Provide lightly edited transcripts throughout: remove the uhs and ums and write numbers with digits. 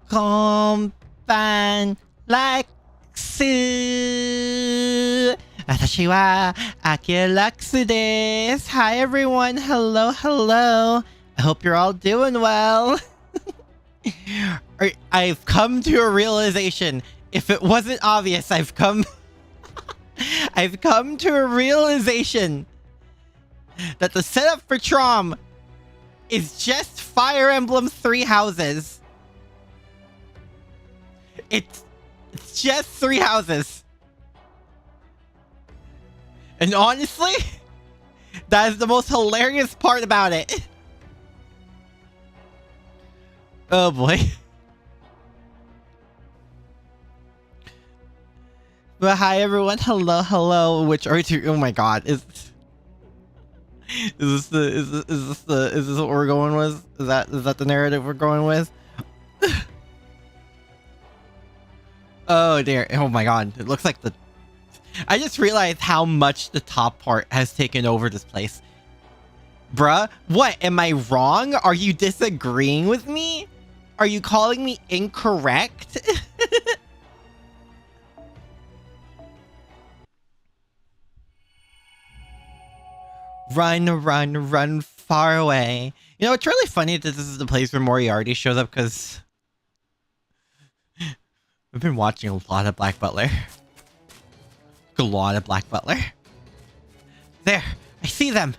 Konbanlux. Watashi wa Akira Lux desu. Hi everyone. Hello, hello. I hope you're all doing well. I've come to a realization. If it wasn't obvious, I've come to a realization that the setup for Trom is just Fire Emblem 3 houses. It's just 3 houses. And honestly, that is the most hilarious part about it. Oh boy. But hi everyone, hello, hello. Which are you? Oh my god, is this what we're going with? Is that the narrative we're going with? Oh dear, oh my god, it looks like I just realized how much the top part has taken over this place. Bruh, what? Am I wrong? Are you disagreeing with me? Are you calling me incorrect? Run far away. You know, it's really funny that this is the place where Moriarty shows up because I've been watching a lot of Black Butler. A lot of Black Butler. There, I see them.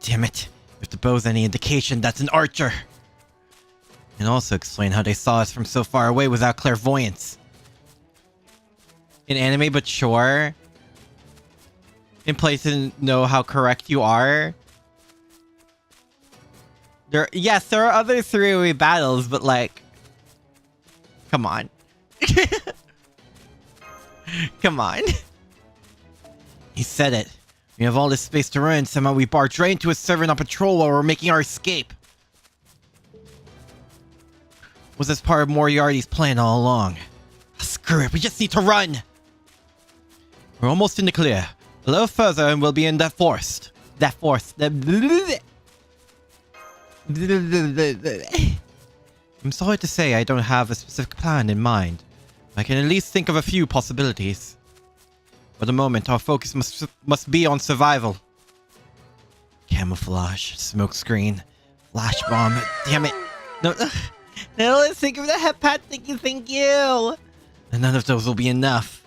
Damn it. If the bow's any indication, that's an archer. And also explain how they saw us from so far away without clairvoyance. In anime, but sure. In place to know how correct you are. Yes, there are other three-way battles, but like, come on. Come on. He said it. We have all this space to run. Somehow we barged right into a servant on patrol while we're making our escape. Was this part of Moriarty's plan all along? Screw it, we just need to run. We're almost in the clear. A little further and we'll be in that forest. I'm sorry to say I don't have a specific plan in mind. I can at least think of a few possibilities. For the moment, our focus must be on survival. Camouflage, smoke screen, flash bomb. Damn it! No, let's think of the hepat. Thank you. And none of those will be enough.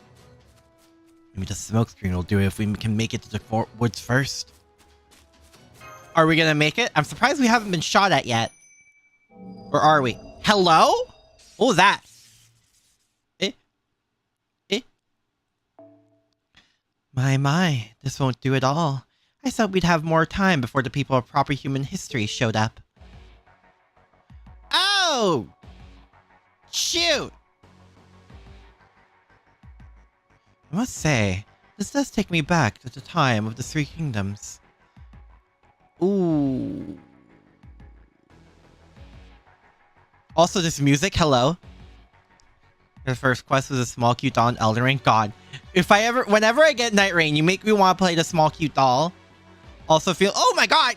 Maybe the smoke screen will do it if we can make it to the woods first. Are we gonna make it? I'm surprised we haven't been shot at yet. Or are we? Hello? What was that? My, this won't do at all. I thought we'd have more time before the people of proper human history showed up. Oh! Shoot! I must say, this does take me back to the time of the Three Kingdoms. Ooh. Also, this music, hello. The first quest was a small cute doll in Elden Ring. God, whenever I get Night Rain, you make me want to play the small cute doll. Also feel, oh my god!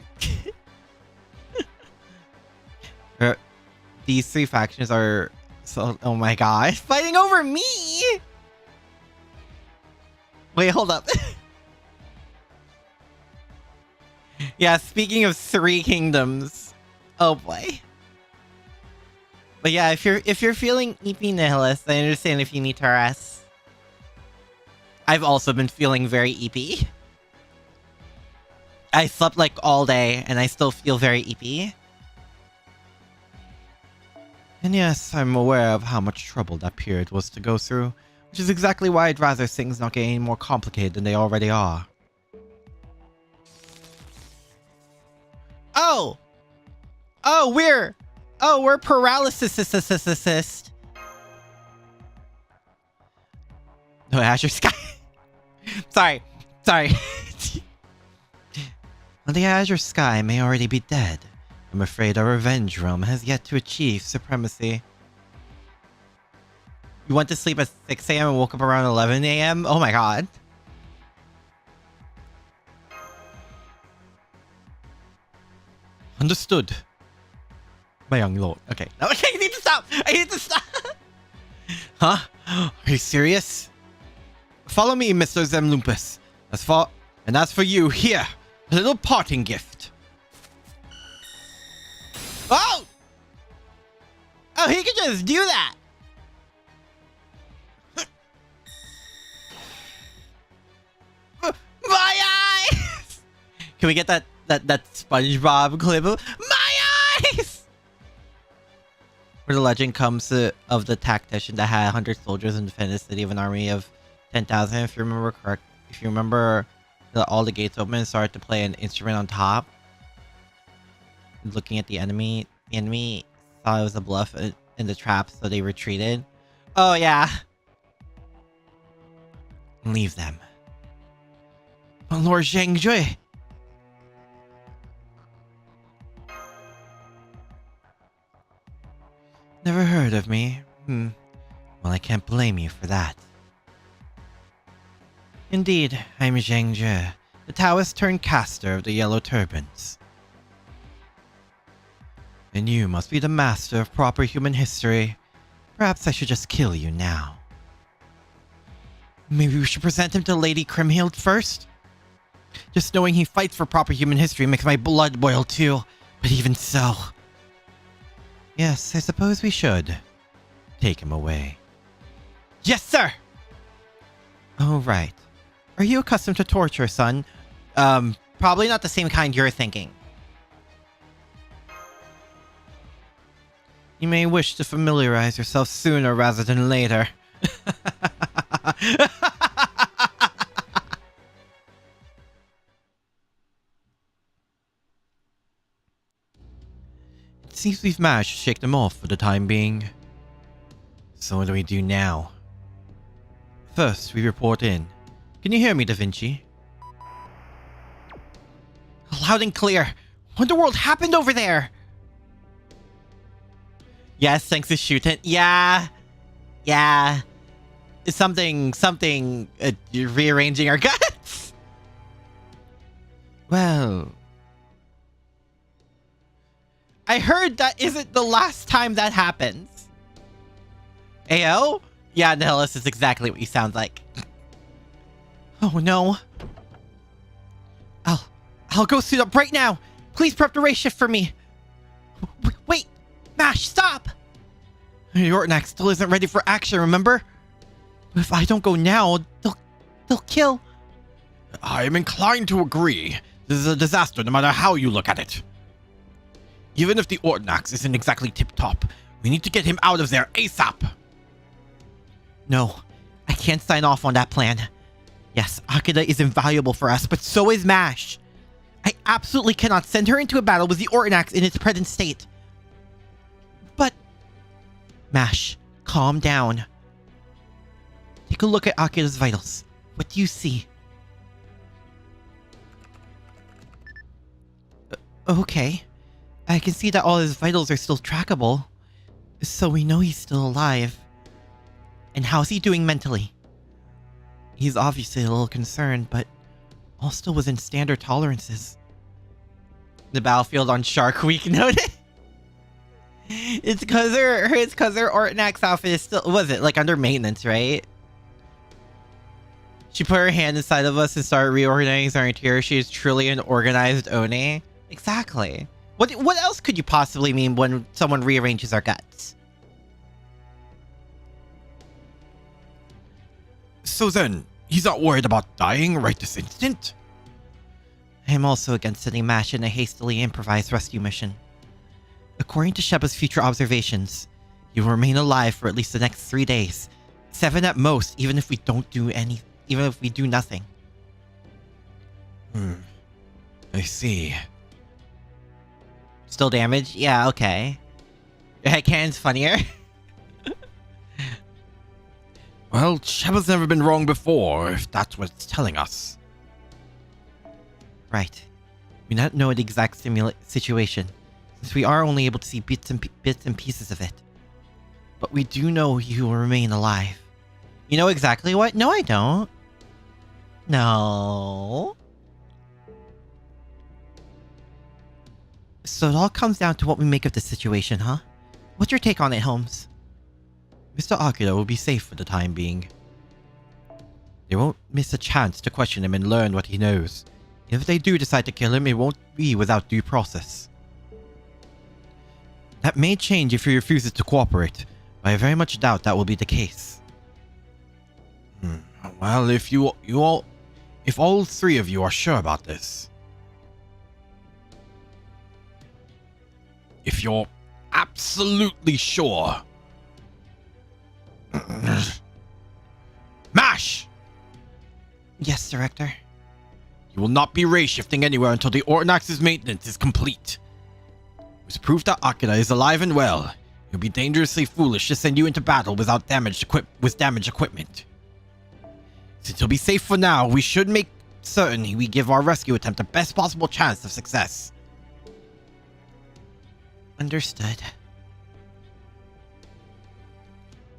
These three factions are so, oh my god, fighting over me! Wait, hold up. Yeah, speaking of Three Kingdoms. Oh boy. But yeah, if you're feeling EP nihilist, I understand if you need to rest. I've also been feeling very EP. I slept like all day and I still feel very EP. And yes, I'm aware of how much trouble that period was to go through, which is exactly why I'd rather things not get any more complicated than they already are. Oh! Oh, we're paralysis assist. No, Azure Sky. Sorry. Well, the Azure Sky may already be dead. I'm afraid our revenge realm has yet to achieve supremacy. You went to sleep at 6 a.m. and woke up around 11 a.m.? Oh my god. Understood. My young lord. Okay. Okay, stop! I need to stop! Huh? Are you serious? Follow me, Mr. Zemlumpus. As for you, here, a little parting gift. Oh! Oh, he could just do that! My eyes! Can we get that SpongeBob clip of my eyes? Where the legend comes of the tactician that had 100 soldiers and defended the city of an army of 10,000. If you remember correct, all the gates open and started to play an instrument on top. Looking at the enemy thought it was a bluff in the trap, so they retreated. Oh yeah. Leave them. Lord Zhang. Never heard of me? Well, I can't blame you for that. Indeed, I'm Zhang Jie, the Taoist turned caster of the Yellow Turbans. And you must be the master of proper human history. Perhaps I should just kill you now. Maybe we should present him to Lady Crimhild first? Just knowing he fights for proper human history makes my blood boil too, but even so... Yes, I suppose we should. Take him away. Yes, sir! Oh, right. Are you accustomed to torture, son? Probably not the same kind you're thinking. You may wish to familiarize yourself sooner rather than later. It seems we've managed to shake them off for the time being. So what do we do now? First, we report in. Can you hear me, Da Vinci? Loud and clear. What in the world happened over there? Yes, thanks to shooting. Yeah. Something, rearranging our guts. Well, I heard that isn't the last time that happens. Ayo? Yeah, Nihilus is exactly what you sound like. Oh no. I'll go suit up right now. Please prep the race shift for me. Wait, Mash, stop! Your Ortnax still isn't ready for action, remember? If I don't go now, they'll kill. I am inclined to agree. This is a disaster no matter how you look at it. Even if the Ortnax isn't exactly tip-top, we need to get him out of there ASAP. No, I can't sign off on that plan. Yes, Akira is invaluable for us, but so is Mash. I absolutely cannot send her into a battle with the Ortnax in its present state. But... Mash, calm down. Take a look at Akira's vitals. What do you see? Okay. I can see that all his vitals are still trackable. So we know he's still alive. And how's he doing mentally? He's obviously a little concerned, but all still within standard tolerances. The battlefield on Shark Week noted. It's because her Ortnax outfit is still, was it like under maintenance, right? She put her hand inside of us and started reorganizing our interior. She is truly an organized Oni. Exactly. What else could you possibly mean when someone rearranges our guts? So then, he's not worried about dying right this instant? I am also against sending Mash in a hastily improvised rescue mission. According to Sheba's future observations, he will remain alive for at least the next 3 days. 7 at most, even if we do nothing. I see. Still damaged? Yeah, okay. Your headcanon's funnier. Well, Sheba's never been wrong before, if that's what it's telling us. Right. We don't know the exact situation, since we are only able to see bits and pieces of it. But we do know he will remain alive. You know exactly what? No, I don't. No. So it all comes down to what we make of the situation, huh? What's your take on it, Holmes? Mr. Akira will be safe for the time being. They won't miss a chance to question him and learn what he knows. If they do decide to kill him, it won't be without due process. That may change if he refuses to cooperate, but I very much doubt that will be the case. Well, if all three of you are sure about this. If you're absolutely sure. MASH! Yes, Director. You will not be ray shifting anywhere until the Ortonax's maintenance is complete. It was proof that Akira is alive and well. It would be dangerously foolish to send you into battle without damaged equipment. Since he'll be safe for now, we should make certain we give our rescue attempt the best possible chance of success. Understood.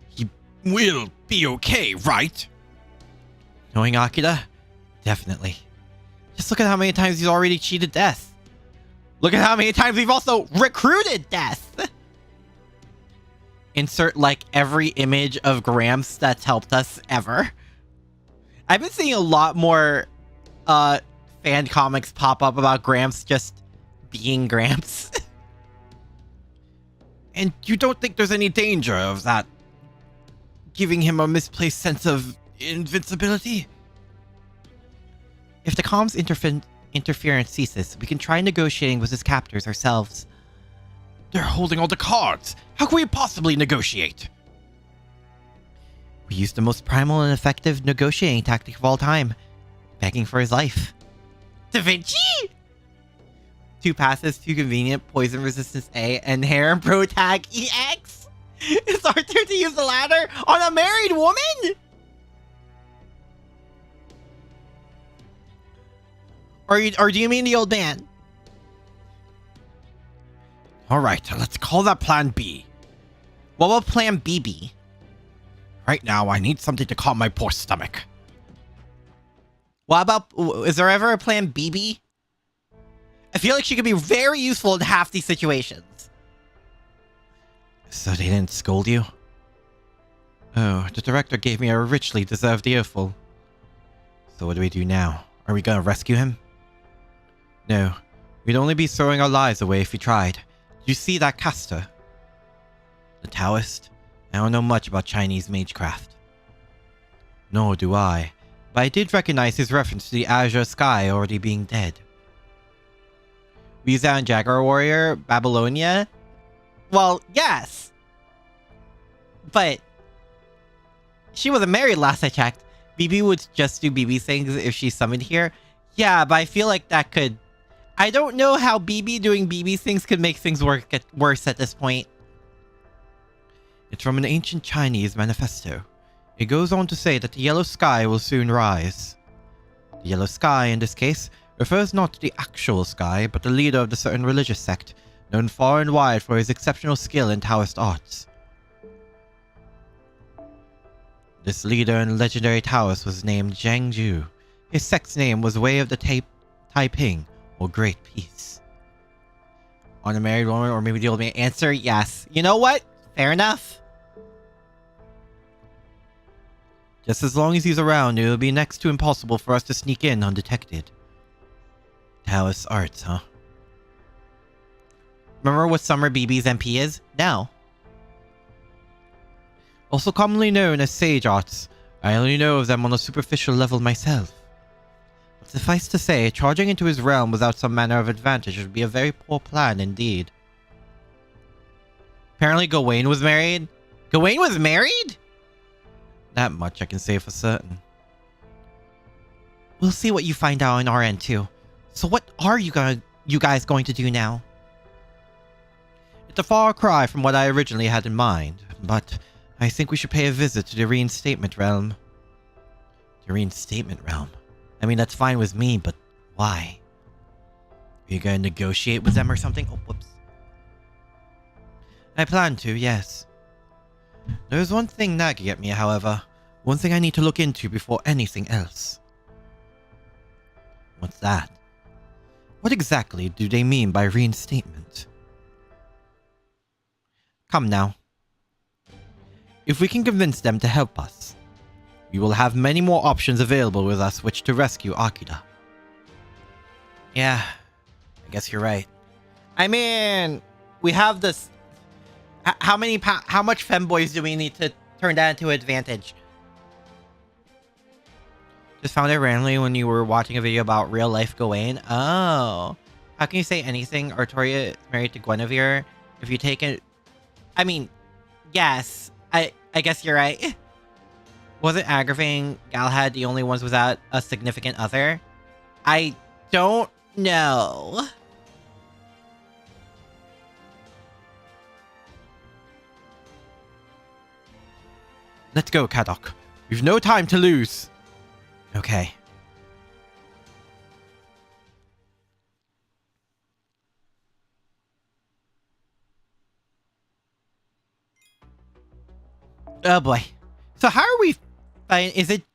He will be okay, right? Knowing Akira? Definitely. Just look at how many times he's already cheated death. Look at how many times we've also recruited death. Insert like every image of Gramps that's helped us ever. I've been seeing a lot more fan comics pop up about Gramps just being Gramps. And you don't think there's any danger of that giving him a misplaced sense of invincibility? If the comms interference ceases, we can try negotiating with his captors ourselves. They're holding all the cards. How can we possibly negotiate? We use the most primal and effective negotiating tactic of all time. Begging for his life. Da Vinci! 2 passes, 2 convenient, poison resistance A, and hair pro tag EX? It's our turn to use the ladder on a married woman? Or do you mean the old man? Alright, let's call that plan B. What will plan B be? Right now, I need something to calm my poor stomach. What about... Is there ever a plan BB? I feel like she could be very useful in half these situations. So they didn't scold you? Oh, the director gave me a richly deserved earful. So what do we do now? Are we gonna rescue him? No. We'd only be throwing our lives away if we tried. Did you see that caster? The Taoist? I don't know much about Chinese magecraft. Nor do I. But I did recognize his reference to the azure sky already being dead. We use that on Jaguar Warrior, Babylonia? Well, yes! But... she wasn't married last I checked. BB would just do BB things if she's summoned here. Yeah, but I feel like that could... I don't know how BB doing BB things could make things worse at this point. It's from an ancient Chinese manifesto. It goes on to say that the yellow sky will soon rise. The yellow sky, in this case, refers not to the actual sky, but the leader of the certain religious sect, known far and wide for his exceptional skill in Taoist arts. This leader and legendary Taoist was named Zhang Zhu. His sect's name was Way of the Taiping, or Great Peace. On a married woman, or maybe the old man? Answer, yes. You know what? Fair enough. Just as long as he's around, it will be next to impossible for us to sneak in undetected. Taoist arts, huh? Remember what Summer BB's MP is? Now. Also commonly known as Sage Arts. I only know of them on a superficial level myself. But suffice to say, charging into his realm without some manner of advantage would be a very poor plan indeed. Apparently Gawain was married? Gawain was married? That much I can say for certain. We'll see what you find out on our end too. So what are you guys going to do now? It's a far cry from what I originally had in mind, but I think we should pay a visit to the Reinstatement Realm. The Reinstatement Realm? I mean, that's fine with me, but why? Are you going to negotiate with them or something? Oh, whoops. I plan to, yes. There's one thing nagging at me, however. One thing I need to look into before anything else. What's that? What exactly do they mean by reinstatement? Come now. If we can convince them to help us, we will have many more options available with us which to rescue Akira. Yeah, I guess you're right. I mean, we have this... How much femboys do we need to turn that into advantage? Just found it randomly when you were watching a video about real life Gawain. Oh. How can you say anything? Artoria is married to Guinevere. If you take it... I mean, yes. I guess you're right. Wasn't aggravating Galahad the only ones without a significant other? I don't know. Let's go, Kadok. We've no time to lose. Okay. Oh boy. So how are we? Is it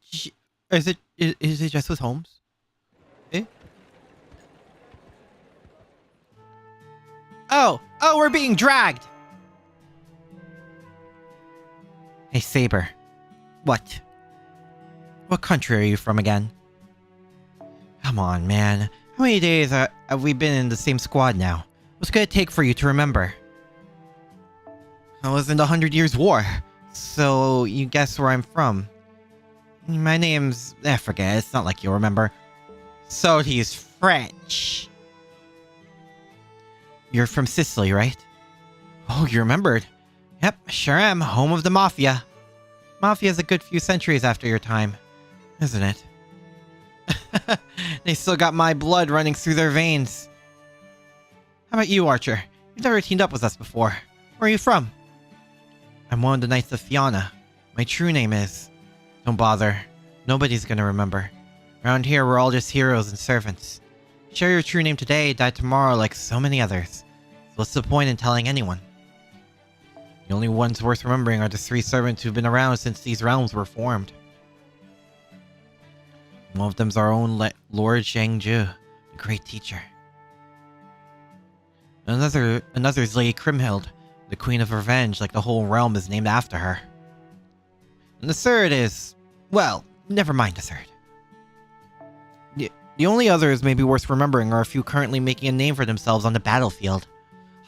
just with Holmes? Eh? Oh, we're being dragged. Hey, Saber. What? What country are you from again? Come on, man. How many days have we been in the same squad now? What's gonna take for you to remember? I was in the 100 Years' War, so you guess where I'm from. My name's... forget it. It's not like you'll remember. So he's French. You're from Sicily, right? Oh, you remembered. Yep, sure am. Home of the Mafia. Mafia's a good few centuries after your time, isn't it? They still got my blood running through their veins. How about you, Archer? You've never teamed up with us before. Where are you from? I'm one of the Knights of Fianna. My true name is... Don't bother. Nobody's gonna remember. Around here, we're all just heroes and servants. Share your true name today, die tomorrow like so many others. So what's the point in telling anyone? The only ones worth remembering are the 3 servants who've been around since these realms were formed. One of them's our own Lord Shang-Ju, the great teacher. Another's Lady Kriemhild, the Queen of Revenge, like the whole realm is named after her. And the third is... well, never mind the third. The only others maybe worth remembering are a few currently making a name for themselves on the battlefield.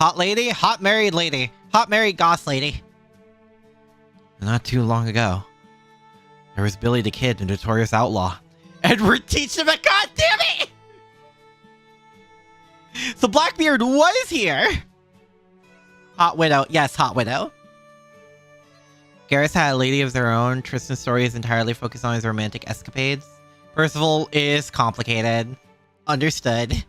Hot lady, hot married lady, hot married goth lady. Not too long ago, there was Billy the Kid, the notorious outlaw. Edward teach him a goddammit! So Blackbeard was here! Hot Widow, yes, Hot Widow. Garrus had a lady of their own. Tristan's story is entirely focused on his romantic escapades. Percival is complicated. Understood.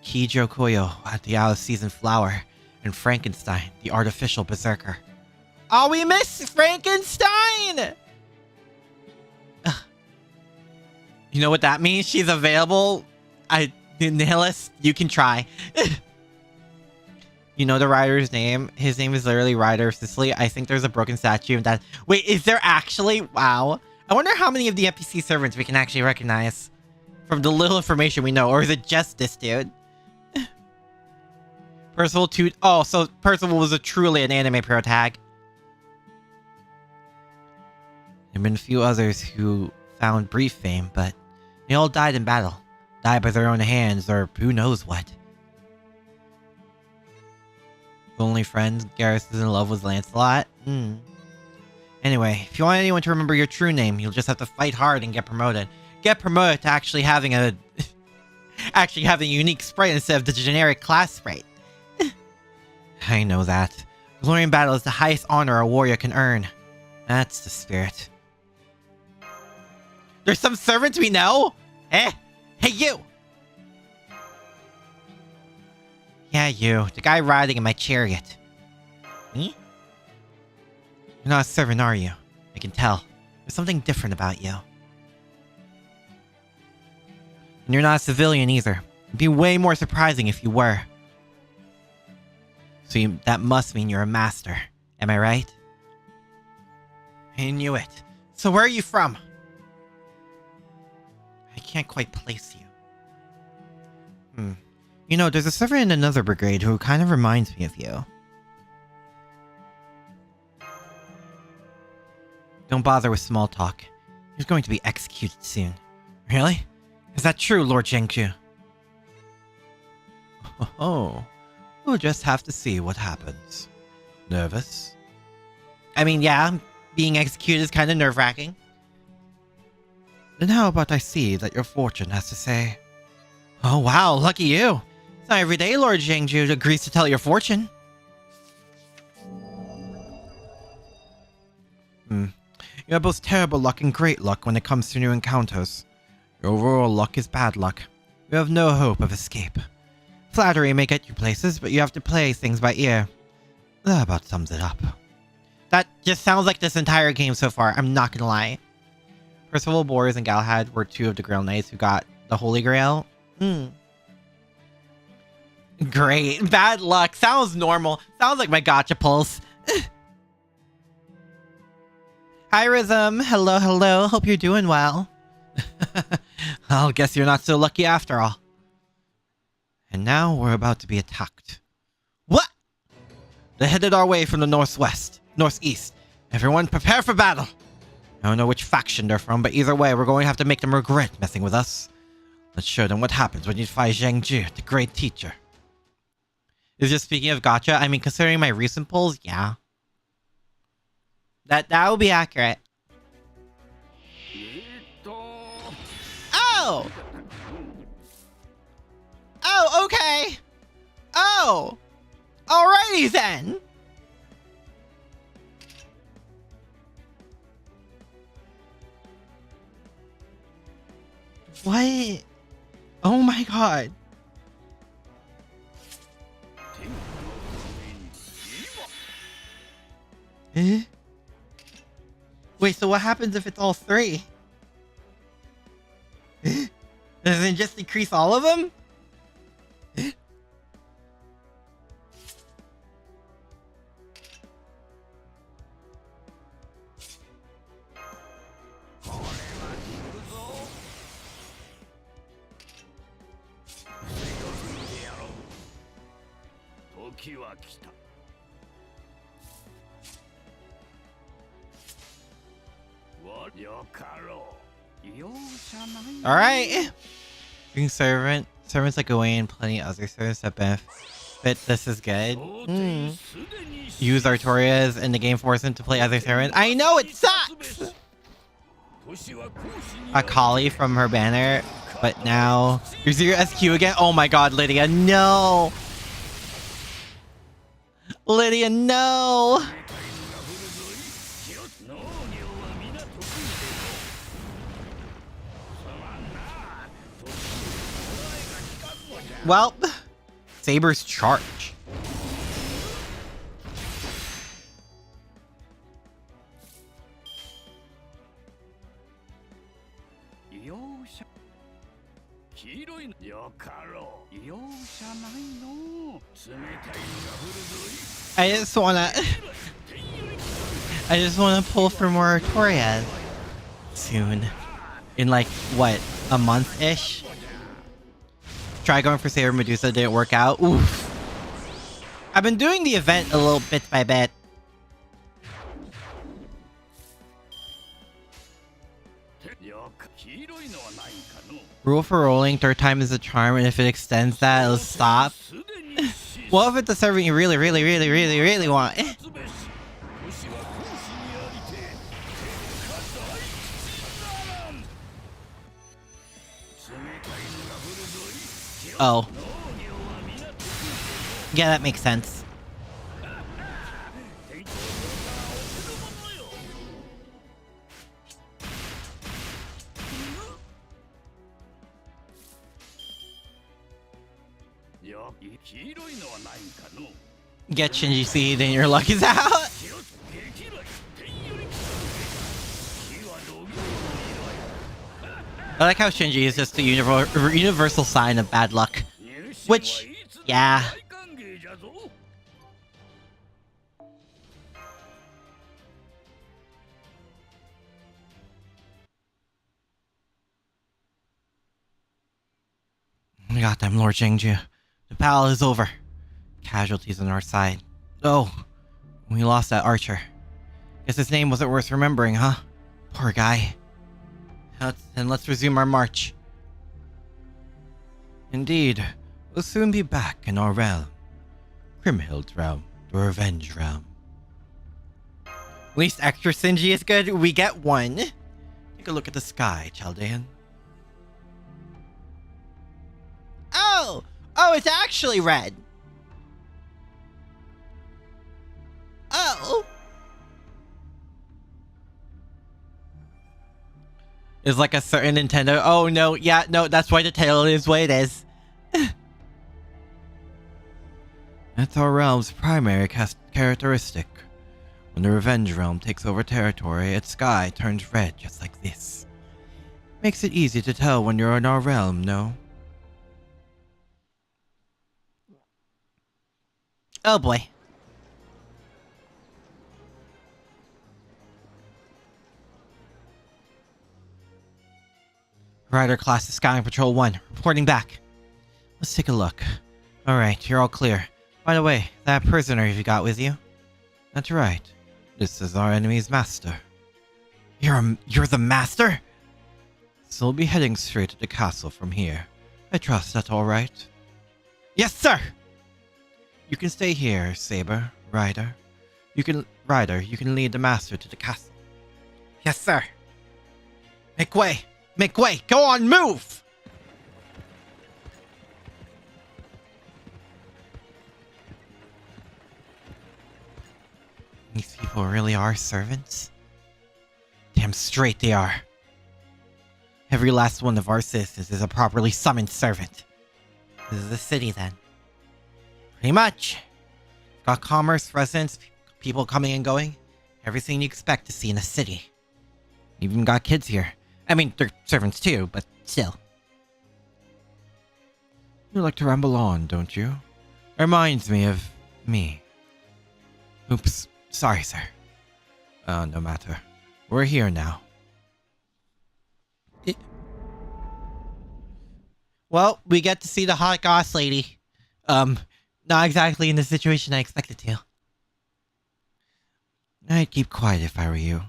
Kijo Koyo at the out-of-season flower. And Frankenstein, the artificial berserker. Oh, we miss Frankenstein! Ugh. You know what that means? She's available. Nihilist, you can try. You know the rider's name? His name is literally Rider of Sicily. I think there's a broken statue of that. Wait, is there actually? Wow. I wonder how many of the NPC servants we can actually recognize from the little information we know. Or is it just this dude? Percival 2. Oh, so Percival was truly an anime pro tag. There have been a few others who found brief fame, but they all died in battle. Died by their own hands, or who knows what. The only friend Garrus is in love with Lancelot. Anyway, if you want anyone to remember your true name, you'll just have to fight hard and get promoted. Get promoted to actually having a... actually having a unique sprite instead of the generic class sprite. I know that. Glory in battle is the highest honor a warrior can earn. That's the spirit. There's some servants we know? Eh? Hey, you! Yeah, you. The guy riding in my chariot. Me? You're not a servant, are you? I can tell. There's something different about you. And you're not a civilian either. It'd be way more surprising if you were. So that must mean you're a master. Am I right? I knew it. So where are you from? I can't quite place you. You know, there's a servant in another brigade who kind of reminds me of you. Don't bother with small talk. He's going to be executed soon. Really? Is that true, Lord Zhengju? Oh, we'll just have to see what happens. Nervous? I mean, yeah, being executed is kind of nerve-wracking. Then how about I see that your fortune has to say? Oh wow, lucky you. It's not every day Lord Zhengju agrees to tell your fortune. You have both terrible luck and great luck when it comes to new encounters. Your overall luck is bad luck. You have no hope of escape. Flattery may get you places, but you have to play things by ear. That about sums it up. That just sounds like this entire game so far, I'm not gonna lie. Percival, Boris, and Galahad were two of the Grail Knights who got the Holy Grail. Great. Bad luck. Sounds normal. Sounds like my gotcha pulse. Hi, Rizm. Hello, hello. Hope you're doing well. I'll guess you're not so lucky after all. And now we're about to be attacked. What? They're headed our way from the northeast. Everyone prepare for battle. I don't know which faction they're from, but either way, we're going to have to make them regret messing with us. Let's show them what happens when you fight Zhengju, the great teacher. Is just speaking of gotcha, I mean, considering my recent pulls, yeah. That would be accurate. Oh! Oh, okay. Oh! Alrighty then! What? Oh my god. Eh? Wait, so what happens if it's all three? Eh? Does it just decrease all of them? Eh? Alright. Being servants like Gawain and plenty of other servants that benefit. This is good. Use Artorias in the game forcing to play other servants. I know it sucks! Akali from her banner, but now you're zero SQ again? Oh my god, Lydia, no! Lydia, no! Well, Saber's charge. I just wanna pull for more Artorias soon. In like, what, a month-ish? Try going for Saber Medusa, didn't work out. Oof. I've been doing the event a little bit by bit. Rule for rolling, third time is a charm, and if it extends that, it'll stop. What if it's a servant you really want? Oh. Yeah, that makes sense. Get Shinji Seed and your luck is out. I like how Shinji is just a universal sign of bad luck. Which, yeah. Goddamn Lord Zhengju. The battle is over. Casualties on our side. Oh, we lost that archer. Guess his name wasn't worth remembering, huh? Poor guy. Let's resume our march. Indeed, we'll soon be back in our realm. Grimhild's realm, the revenge realm. At least extra Sinji is good. We get one. Take a look at the sky, Chaldean. Oh! Oh, it's actually red. Oh! It's like a certain Nintendo. Oh, no. Yeah, no, that's why the tail is what it is. That's our realm's primary characteristic. When the Revenge Realm takes over territory, its sky turns red just like this. Makes it easy to tell when you're in our realm, no? Oh boy. Rider class is Scouting Patrol 1, reporting back. Let's take a look. Alright, you're all clear. By the way, that prisoner you got with you? That's right. This is our enemy's master. You're the master? So we'll be heading straight to the castle from here. I trust that's alright? Yes, sir! You can stay here, Saber, Ryder. You can lead the master to the castle. Yes, sir. Make way! Make way! Go on, move! These people really are servants? Damn straight they are. Every last one of our citizens is a properly summoned servant. This is the city, then. Pretty much. Got commerce, residents, people coming and going. Everything you expect to see in a city. Even got kids here. I mean, they're servants too, but still. You like to ramble on, don't you? Reminds me of me. Oops. Sorry, sir. No matter. We're here now. Well, we get to see the hot goss lady. Not exactly in the situation I expected to. I'd keep quiet if I were you.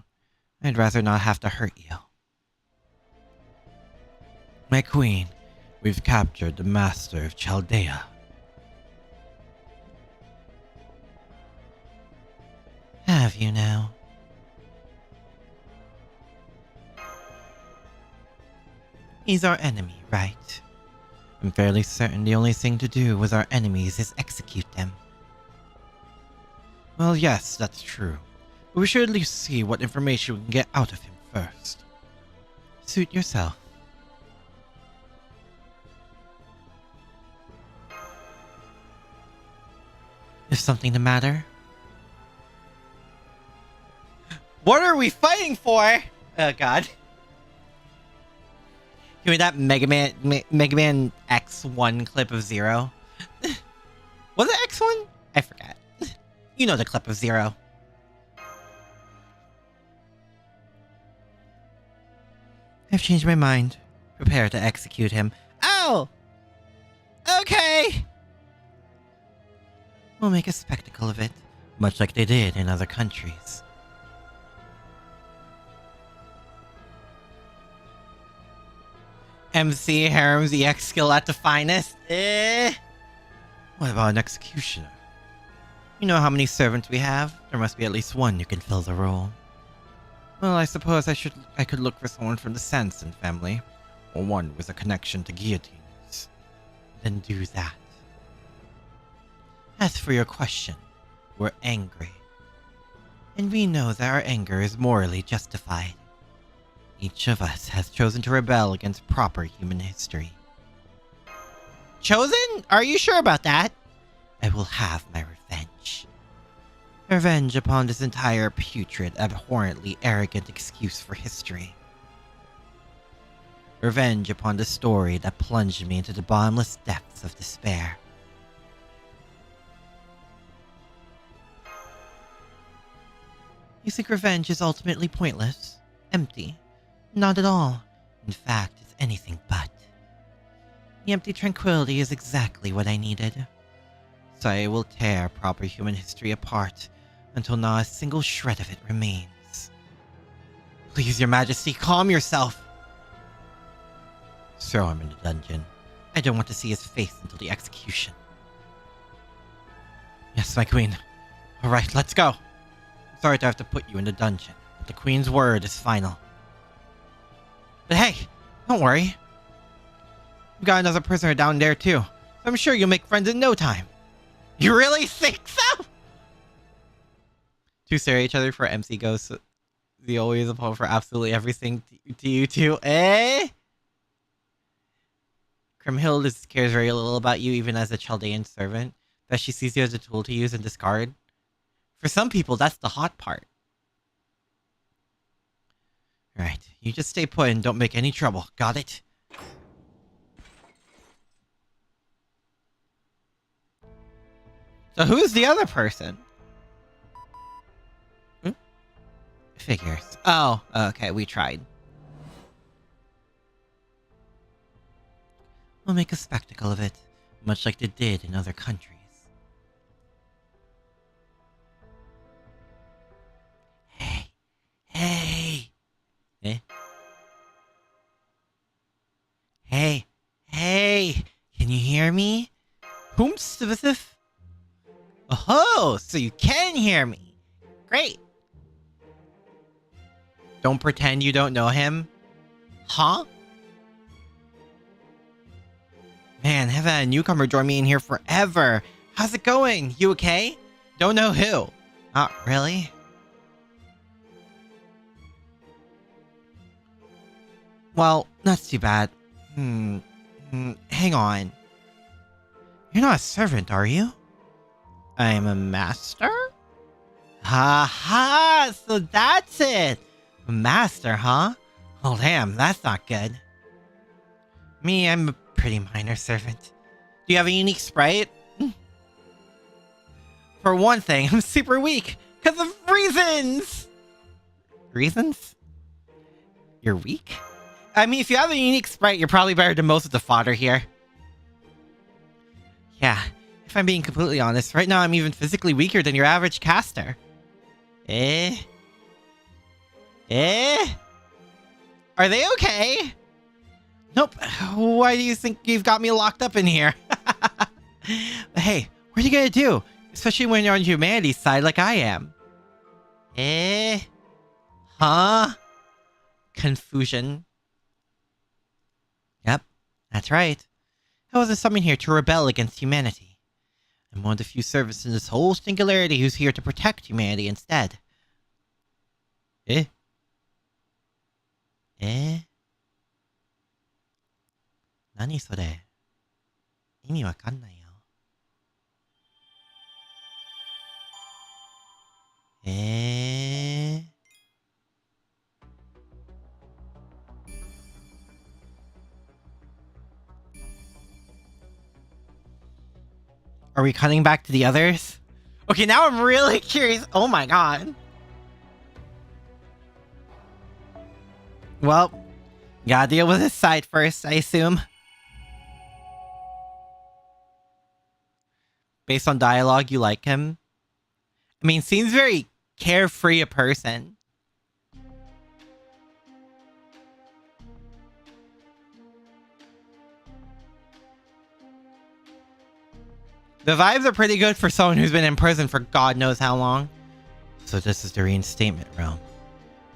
I'd rather not have to hurt you. My queen, we've captured the master of Chaldea. Have you now? He's our enemy, right? I'm fairly certain the only thing to do with our enemies is execute them. Well, yes, that's true. But we should at least see what information we can get out of him first. Suit yourself. Is something the matter? What are we fighting for? Oh god. Give me that Mega Man X1 clip of Zero. Was it X1? I forgot. You know the clip of Zero. I've changed my mind. Prepare to execute him. Oh! Okay! We'll make a spectacle of it, much like they did in other countries. MC Harem's EX skill at the finest? What about an executioner? You know how many servants we have? There must be at least one who can fill the role. Well, I suppose I could look for someone from the Sanson family, or one with a connection to guillotines. Then do that. As for your question, we're angry. And we know that our anger is morally justified. Each of us has chosen to rebel against proper human history. Chosen? Are you sure about that? I will have my revenge. Revenge upon this entire putrid, abhorrently arrogant excuse for history. Revenge upon the story that plunged me into the bottomless depths of despair. You think revenge is ultimately pointless? Empty? Not at all. In fact, it's anything but. The empty tranquility is exactly what I needed. So I will tear proper human history apart until not a single shred of it remains. Please, Your Majesty, calm yourself. Throw him in the dungeon. I don't want to see his face until the execution. Yes, my queen. Alright, let's go. I'm sorry to have to put you in the dungeon, but the queen's word is final. But hey, don't worry. We've got another prisoner down there too, so I'm sure you'll make friends in no time. You really think so? Two stare at each other for MC Ghost. The always opponent for absolutely everything to you two, eh? Grimhild cares very little about you, even as a Chaldean servant, that she sees you as a tool to use and discard. For some people, that's the hot part. Right, you just stay put and don't make any trouble. Got it? So who's the other person? Figures. Oh, okay, we tried. We'll make a spectacle of it, much like they did in other countries. Hey! Hey! Eh? Hey! Hey! Can you hear me? Whomsivithif? Oh, so you can hear me. Great. Don't pretend you don't know him. Huh? Man, I haven't had a newcomer join me in here forever. How's it going? You okay? Don't know who. Not really. Well, that's too bad. Hang on. You're not a servant, are you? I'm a master? Ha ha! So that's it! A master, huh? Oh damn, that's not good. Me, I'm a pretty minor servant. Do you have a unique sprite? For one thing, I'm super weak! Because of reasons! Reasons? You're weak? I mean, if you have a unique sprite, you're probably better than most of the fodder here. Yeah, if I'm being completely honest, right now I'm even physically weaker than your average caster. Eh? Eh? Are they okay? Nope. Why do you think you've got me locked up in here? Hey, what are you gonna do? Especially when you're on humanity's side like I am. Eh? Huh? Confusion. Yep, that's right. I wasn't summoned here to rebel against humanity. I'm one of the few servants in this whole singularity who's here to protect humanity instead. Eh? Eh? Nani sore? Imi wakannai yo. Eh? Are we cutting back to the others? Okay, now I'm really curious. Oh my god. Well, gotta deal with his side first, I assume. Based on dialogue, you like him? I mean, seems very carefree a person. The vibes are pretty good for someone who's been in prison for God knows how long. So this is the reinstatement realm.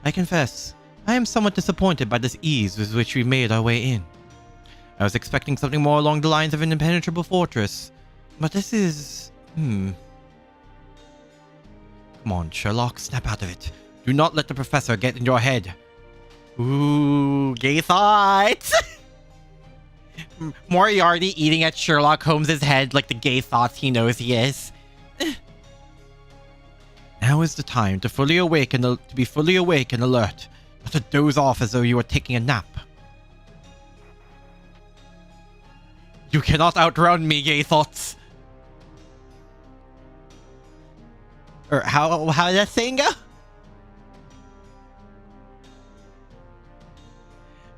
I confess, I am somewhat disappointed by this ease with which we made our way in. I was expecting something more along the lines of an impenetrable fortress, but this is... Come on, Sherlock, snap out of it. Do not let the professor get in your head. Ooh, gay thoughts! Moriarty eating at Sherlock Holmes' head like the gay thoughts he knows he is. Now is the time to be fully awake and alert, not to doze off as though you were taking a nap. You cannot outrun me, gay thoughts. Or how did that saying go?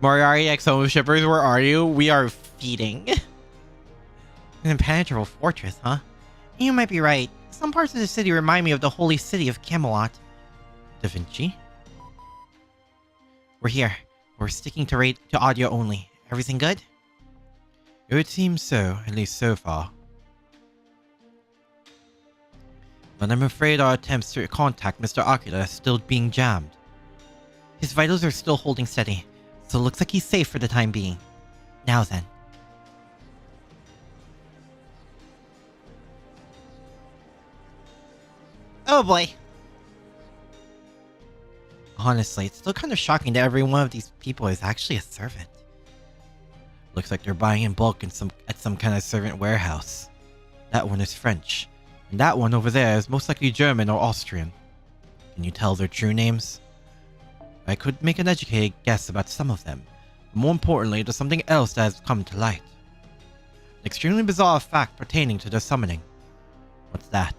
Moriarty X Home Shippers, where are you? We are feeding. An impenetrable fortress, huh? You might be right. Some parts of the city remind me of the holy city of Camelot. Da Vinci? We're here. We're sticking to audio only. Everything good? It would seem so, at least so far. But I'm afraid our attempts to contact Mr. Akira are still being jammed. His vitals are still holding steady, so it looks like he's safe for the time being. Now then. Oh boy. Honestly, it's still kind of shocking that every one of these people is actually a servant. Looks like they're buying in bulk at some kind of servant warehouse. That one is French, and that one over there is most likely German or Austrian. Can you tell their true names? I could make an educated guess about some of them, but more importantly, there's something else that has come to light. An extremely bizarre fact pertaining to their summoning. What's that?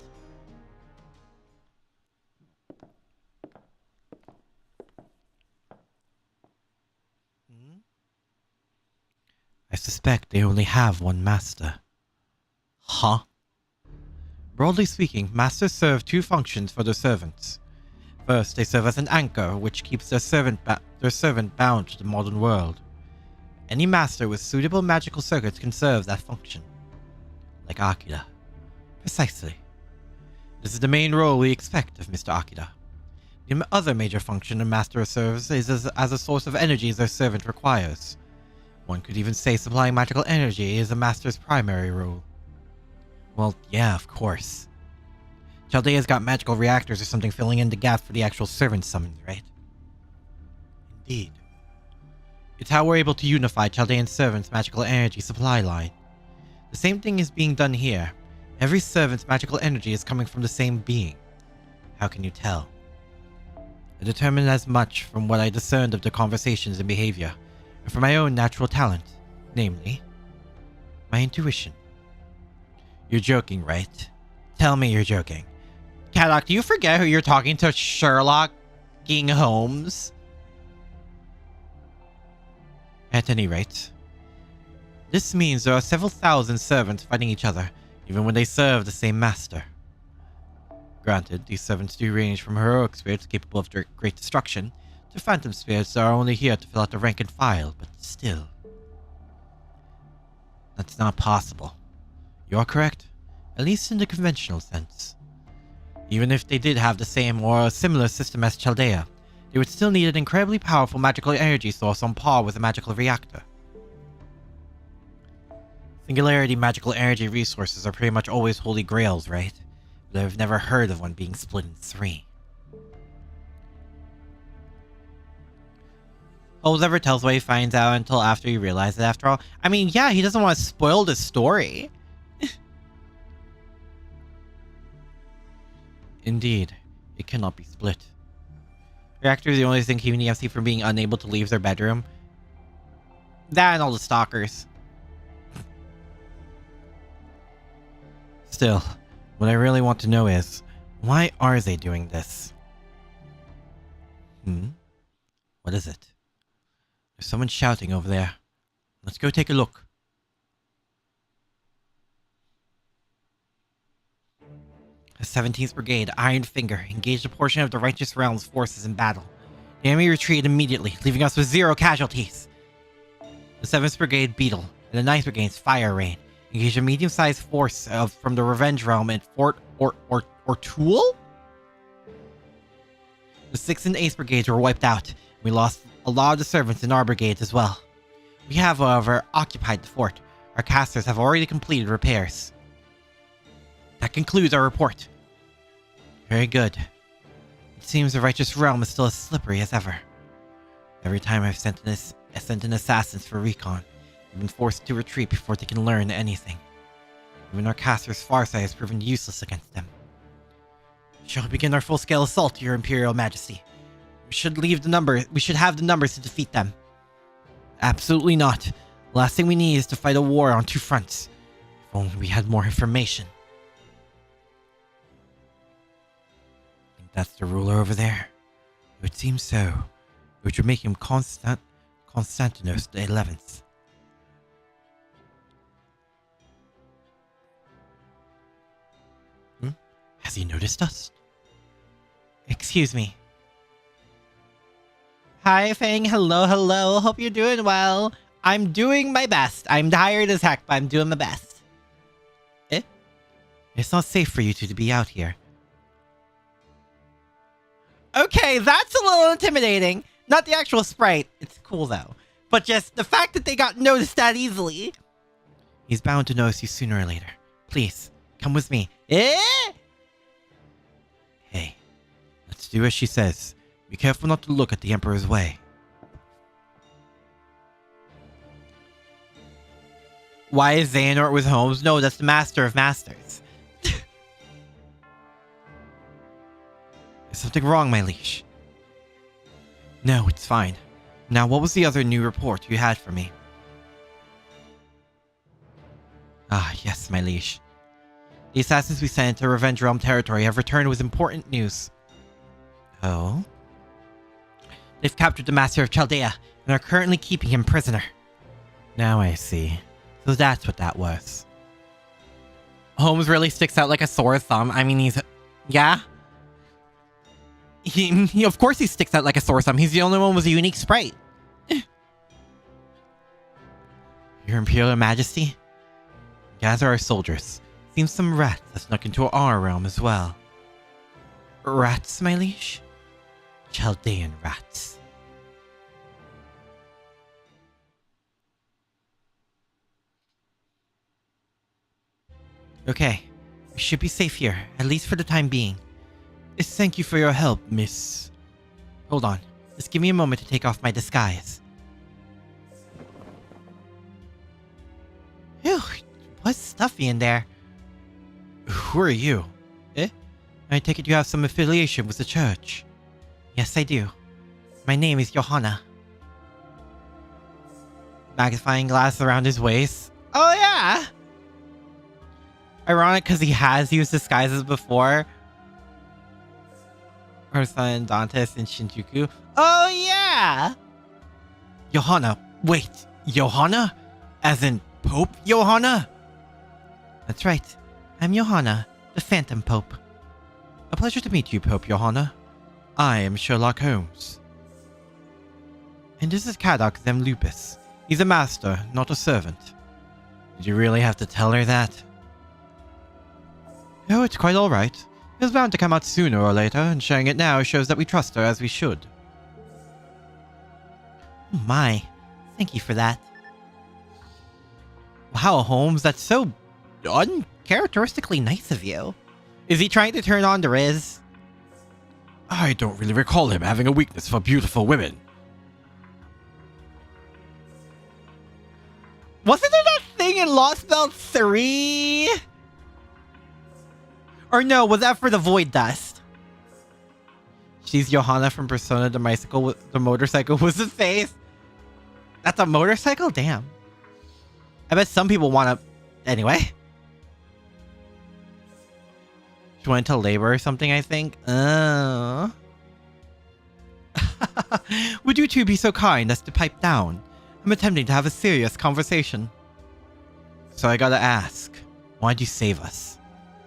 I suspect they only have one master. Huh? Broadly speaking, masters serve two functions for their servants. First, they serve as an anchor, which keeps their servant bound to the modern world. Any master with suitable magical circuits can serve that function. Like Akira. Precisely. This is the main role we expect of Mr. Akira. The other major function a master serves is as a source of energy their servant requires. One could even say supplying magical energy is a master's primary role. Well, yeah, of course. Chaldea's got magical reactors or something filling in the gap for the actual servant summons, right? Indeed. It's how we're able to unify Chaldean servants' magical energy supply line. The same thing is being done here. Every servant's magical energy is coming from the same being. How can you tell? I determined as much from what I discerned of their conversations and behavior, and from my own natural talent, namely, my intuition. You're joking, right? Tell me you're joking. Caddock, do you forget who you're talking to? Sherlock King Holmes? At any rate, this means there are several thousand servants fighting each other, even when they serve the same master. Granted, these servants do range from heroic spirits capable of great destruction to phantom spirits that are only here to fill out the rank and file, but still. That's not possible. You're correct, at least in the conventional sense. Even if they did have the same or a similar system as Chaldea, they would still need an incredibly powerful magical energy source on par with a magical reactor. Singularity magical energy resources are pretty much always holy grails, right? But I've never heard of one being split in three. Holmes never tells what he finds out until after he realizes it, after all. I mean, yeah, he doesn't want to spoil the story. Indeed, it cannot be split. Reactor is the only thing keeping the MC from being unable to leave their bedroom. That and all the stalkers. Still, what I really want to know is, why are they doing this? What is it? There's someone shouting over there. Let's go take a look. The 17th Brigade, Iron Finger, engaged a portion of the Righteous Realm's forces in battle. The enemy retreated immediately, leaving us with 0 casualties. The 7th Brigade, Beetle, and the 9th Brigade's Fire Rain engaged a medium-sized force from the Revenge Realm at Fort O'Toole? The 6th and 8th Brigades were wiped out. We lost a lot of the servants in our brigades as well. We have, however, occupied the fort. Our casters have already completed repairs. That concludes our report. Very good. It seems the Righteous Realm is still as slippery as ever. Every time I've sent in assassins for recon, we've been forced to retreat before they can learn anything. Even our caster's farsight has proven useless against them. Shall we begin our full-scale assault, Your Imperial Majesty? We should have the numbers to defeat them. Absolutely not. The last thing we need is to fight a war on 2 fronts. If only we had more information. Think that's the ruler over there? It would seem so. Which would make him Constantinos the 11th. Has he noticed us? Excuse me. Hi, Fang. Hello, hello. Hope you're doing well. I'm doing my best. I'm tired as heck, but I'm doing my best. Eh? It's not safe for you two to be out here. Okay, that's a little intimidating. Not the actual sprite. It's cool, though. But just the fact that they got noticed that easily. He's bound to notice you sooner or later. Please, come with me. Eh? Hey, let's do as she says. Be careful not to look at the Emperor's way. Why is Xehanort with Holmes? No, that's the Master of Masters. Is something wrong, my liege? No, it's fine. Now, what was the other new report you had for me? Ah, yes, my liege. The assassins we sent to Revenge Realm territory have returned with important news. Oh? They've captured the Master of Chaldea and are currently keeping him prisoner. Now I see. So that's what that was. Holmes really sticks out like a sore thumb. I mean, he's... Yeah? He of course he sticks out like a sore thumb. He's the only one with a unique sprite. Your Imperial Majesty? Gather our soldiers. Seems some rats have snuck into our realm as well. Rats, my liege? Chaldean rats. Okay, we should be safe here, at least for the time being. Thank you for your help, miss. Hold on, just give me a moment to take off my disguise. Phew, what's stuffy in there? Who are you? Eh? I take it you have some affiliation with the church. Yes, I do. My name is Johanna. Magnifying glass around his waist. Oh, yeah! Ironic because he has used disguises before. Her son Dantes and Shinjuku. Oh, yeah! Johanna. Wait, Johanna? As in Pope Johanna? That's right. I'm Johanna, the Phantom Pope. A pleasure to meet you, Pope Johanna. I am Sherlock Holmes. And this is Kadok Them Lupus. He's a master, not a servant. Did you really have to tell her that? Oh, it's quite alright. It was bound to come out sooner or later, and sharing it now shows that we trust her as we should. Oh my. Thank you for that. Wow, Holmes, that's so uncharacteristically nice of you. Is he trying to turn on the Riz? I don't really recall him having a weakness for beautiful women. Wasn't there that thing in Lost Belt 3? Or no, was that for the Void Dust? She's Johanna from Persona, the motorcycle with the face. That's a motorcycle? Damn. I bet some people want to... Anyway. She went into labor or something, I think. Would you two be so kind as to pipe down? I'm attempting to have a serious conversation. So I gotta ask, why'd you save us?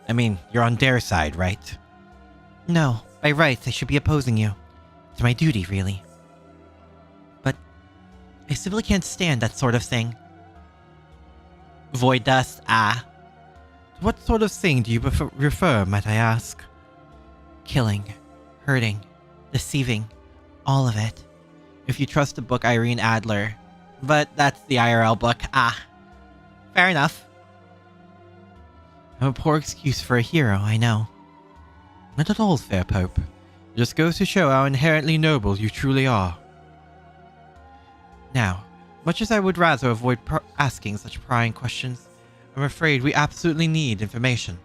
I mean, you're on their side, right? No, by rights I should be opposing you. It's my duty, really. But I simply can't stand that sort of thing. Void dust, What sort of thing do you refer, might I ask? Killing, hurting, deceiving, all of it. If you trust the book Irene Adler. But that's the IRL book. Fair enough. I'm a poor excuse for a hero, I know. Not at all, fair Pope. It just goes to show how inherently noble you truly are. Now, much as I would rather avoid asking such prying questions, I'm afraid we absolutely need information.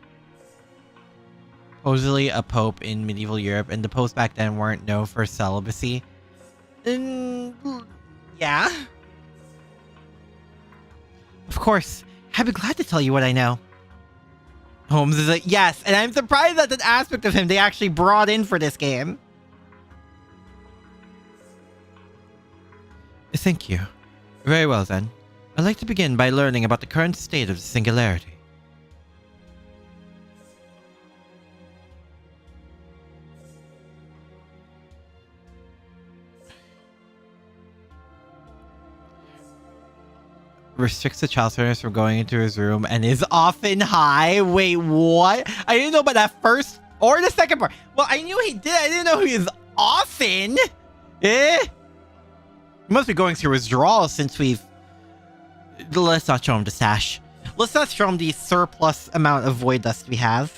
Supposedly a pope in medieval Europe, and the popes back then weren't known for celibacy. Yeah. Of course, I'd be glad to tell you what I know. Holmes is like, yes, and I'm surprised that an aspect of him they actually brought in for this game. Thank you. Very well then. I'd like to begin by learning about the current state of the singularity. Restricts the child learners from going into his room and is often high. Wait, what? I didn't know about that first or the second part. Well, I knew he did. I didn't know he was often. He must be going through withdrawal since we've... Let's not show him the stash. Let's not show him the surplus amount of void dust we have.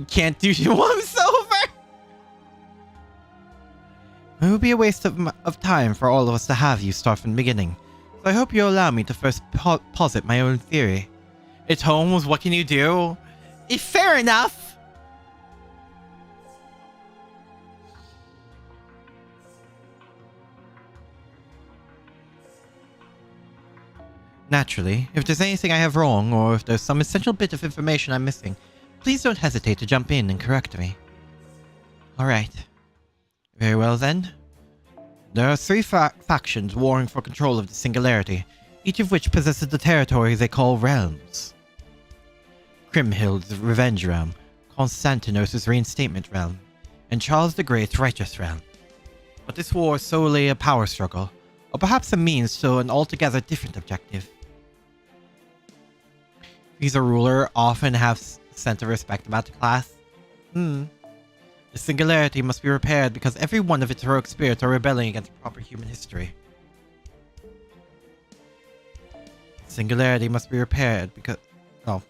Can't do once over. It would be a waste of time for all of us to have you start from the beginning. So I hope you allow me to first posit my own theory. It's Holmes, what can you do? Fair enough! Naturally, if there's anything I have wrong, or if there's some essential bit of information I'm missing, please don't hesitate to jump in and correct me. Alright. Very well then. There are three factions warring for control of the singularity, each of which possesses the territory they call realms. Crimhild's Revenge Realm, Constantinos' Reinstatement Realm, and Charles the Great's Righteous Realm. But this war is solely a power struggle, or perhaps a means to an altogether different objective. These a ruler often have sense of respect about the class. The singularity must be repaired because every one of its heroic spirits are rebelling against proper human history. Singularity must be repaired because... Oh.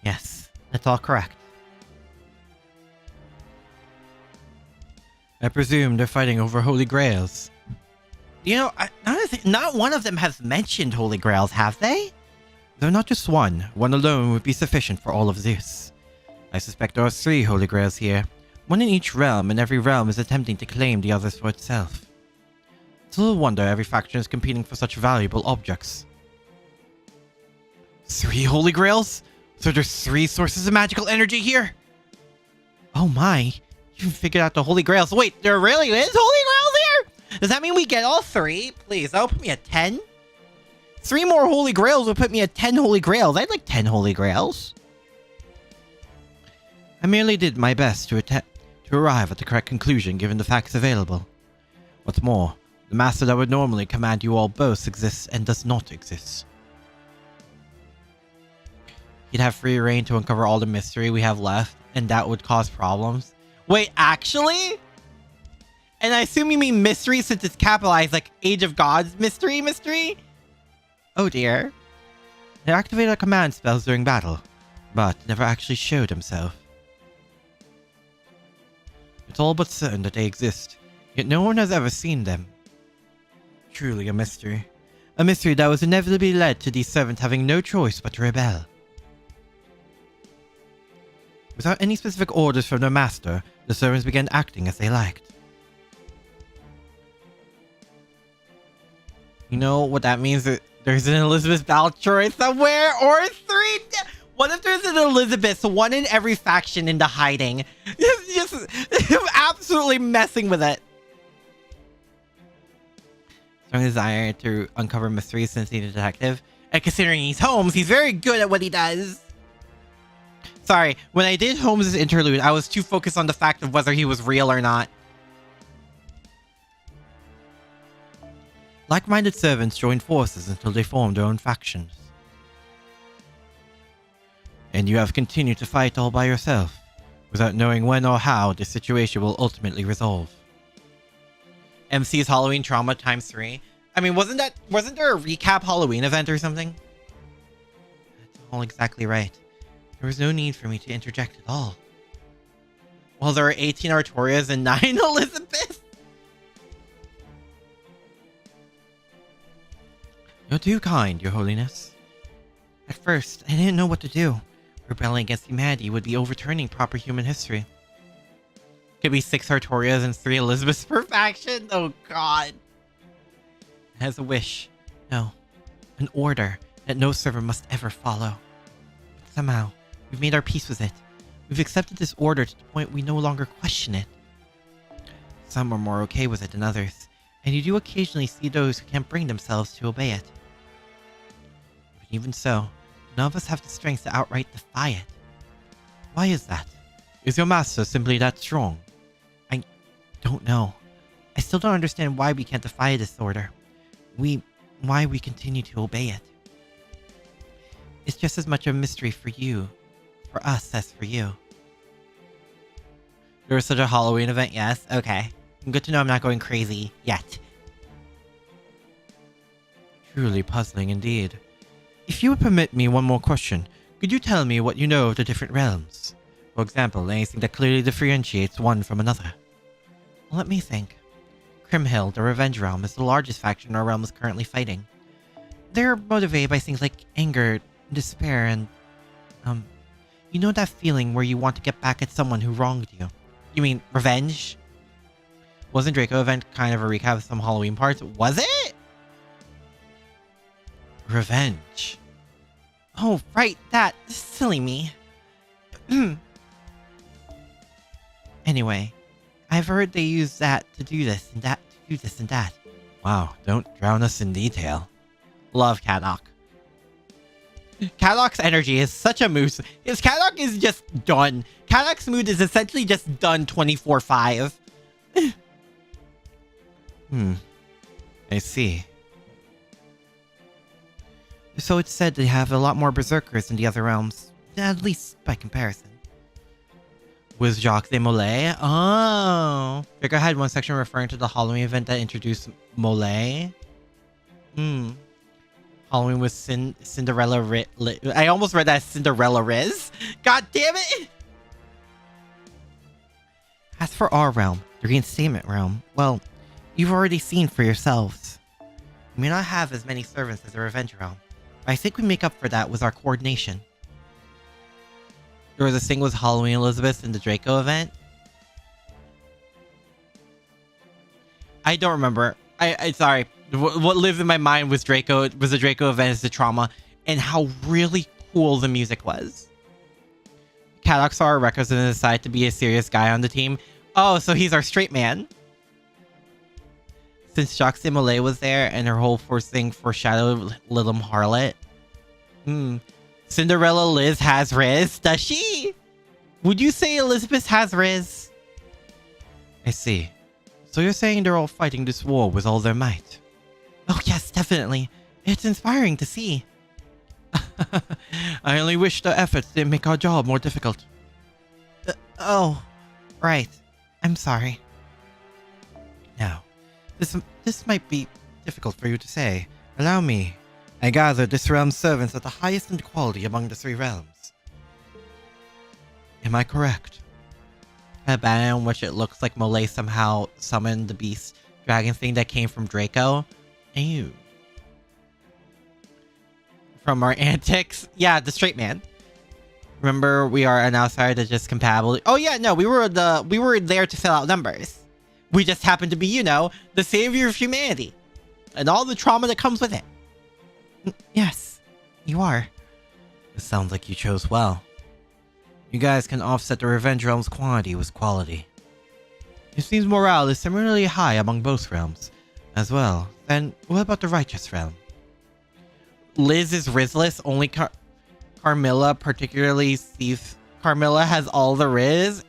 Yes, that's all correct. I presume they're fighting over Holy Grails. You know, not one of them has mentioned Holy Grails, have they? Though not just one. One alone would be sufficient for all of this. I suspect there are 3 Holy Grails here. One in each realm, and every realm is attempting to claim the others for itself. It's little wonder every faction is competing for such valuable objects. 3 Holy Grails? So there's 3 sources of magical energy here? Oh my. You figured out the Holy Grails. Wait, there really is Holy Grails here? Does that mean we get all 3? Please, that'll put me at 10. 3 more Holy Grails will put me at 10 Holy Grails. I'd like 10 Holy Grails. I merely did my best to arrive at the correct conclusion given the facts available. What's more, the master that would normally command you all both exists and does not exist. He'd have free reign to uncover all the mystery we have left, and that would cause problems. Wait, actually? And I assume you mean mystery since it's capitalized like Age of Gods mystery? Oh dear. They activated command spells during battle, but never actually showed himself. It's all but certain that they exist, yet no one has ever seen them. Truly a mystery. A mystery that was inevitably led to these servants having no choice but to rebel. Without any specific orders from their master, the servants began acting as they liked. You know what that means? That there's an Elizabeth Baltroy somewhere, or 3. What if there's an Elizabeth, one in every faction into hiding? Just absolutely messing with it. Strong desire to uncover mysteries since he's a detective. And considering he's Holmes, he's very good at what he does. Sorry, when I did Holmes' interlude, I was too focused on the fact of whether he was real or not. Like-minded servants joined forces until they formed their own factions. And you have continued to fight all by yourself, without knowing when or how the situation will ultimately resolve. MC's Halloween Trauma ×3. I mean, wasn't there a recap Halloween event or something? That's all exactly right. There was no need for me to interject at all. Well, there are 18 Artorias and 9 Elizabeths. You're too kind, Your Holiness. At first, I didn't know what to do. Rebelling against humanity would be overturning proper human history. Could be 6 Artorias and 3 Elizabeths per faction? Oh god. It has a wish. No. An order that no server must ever follow. But somehow, we've made our peace with it. We've accepted this order to the point we no longer question it. Some are more okay with it than others, and you do occasionally see those who can't bring themselves to obey it. But even so, none of us have the strength to outright defy it. Why is that? Is your master simply that strong? I don't know. I still don't understand why we can't defy this order. Why we continue to obey it. It's just as much a mystery for you, for us, as for you. There was such a Halloween event, yes? Okay. Good to know I'm not going crazy yet. Truly puzzling indeed. If you would permit me one more question, could you tell me what you know of the different realms? For example, anything that clearly differentiates one from another. Well, let me think. Crimhill, the Revenge Realm, is the largest faction our realm is currently fighting. They're motivated by things like anger, despair, and... you know that feeling where you want to get back at someone who wronged you? You mean revenge? Wasn't Draco event kind of a recap of some Halloween parts? Was it? Revenge. Oh, right, that. Silly me. Anyway, I've heard they use that to do this and that, to do this and that. Wow, don't drown us in detail. Love Kadok. Kadok's energy is such a moose. His Kadok is just done. Kadok's mood is essentially just done 24/5. I see. So it's said they have a lot more berserkers in the other realms, at least by comparison. Was Jacques de Molay? Oh. Draco had one section referring to the Halloween event that introduced Molay. Halloween was Cinderella I almost read that as Cinderella Riz. God damn it! As for our realm, the Reinstatement realm, well, you've already seen for yourselves. We may not have as many servants as the Revenge realm, but I think we make up for that with our coordination. There was this thing with Halloween Elizabeth in the Draco event. I don't remember. I sorry. What lived in my mind was the Draco event as the trauma, and how really cool the music was. Kadok saw our records and decided to be a serious guy on the team. Oh, so he's our straight man. Since Jacques de Molay was there and her whole first thing foreshadowed Lilim Harlot. Cinderella Liz has Riz, does she? Would you say Elizabeth has Riz? I see. So you're saying they're all fighting this war with all their might? Oh yes, definitely. It's inspiring to see. I only wish the efforts didn't make our job more difficult. Oh, right. I'm sorry. Now, this might be difficult for you to say. Allow me. I gather this realm's servants are the highest in quality among the 3 realms. Am I correct? A banner in which it looks like Molay somehow summoned the beast dragon thing that came from Draco. Ew. From our antics? Yeah, the straight man. Remember, we are an outsider that just compatible. Oh yeah, no, we were there to fill out numbers. We just happen to be, you know, the savior of humanity. And all the trauma that comes with it. Yes, you are. It sounds like you chose well. You guys can offset the Revenge Realm's quantity with quality. It seems morale is similarly high among both realms. As well, then what about the Righteous Realm? Liz is Rizless, only Carmilla particularly sees... Carmilla has all the Riz?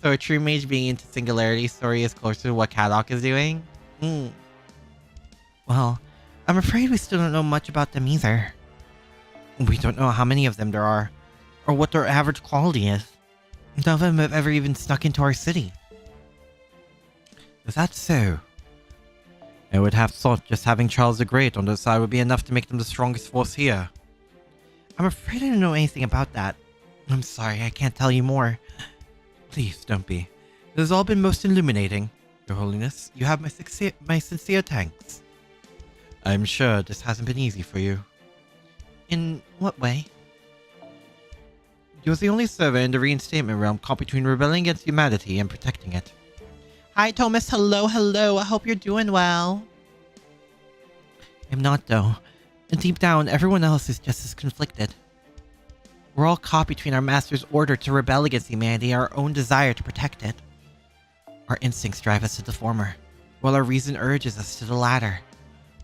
So a true mage being into Singularity story is closer to what Kadok is doing? Well, I'm afraid we still don't know much about them either. We don't know how many of them there are, or what their average quality is. None of them have ever even snuck into our city. Is that so? I would have thought just having Charles the Great on their side would be enough to make them the strongest force here. I'm afraid I don't know anything about that. I'm sorry, I can't tell you more. Please, don't be. It has all been most illuminating. Your Holiness, you have my sincere thanks. I'm sure this hasn't been easy for you. In what way? He was the only servant in the reinstatement realm caught between rebelling against humanity and protecting it. Hi, Thomas. Hello, hello. I hope you're doing well. I'm not, though. And deep down, everyone else is just as conflicted. We're all caught between our master's order to rebel against humanity and our own desire to protect it. Our instincts drive us to the former, while our reason urges us to the latter.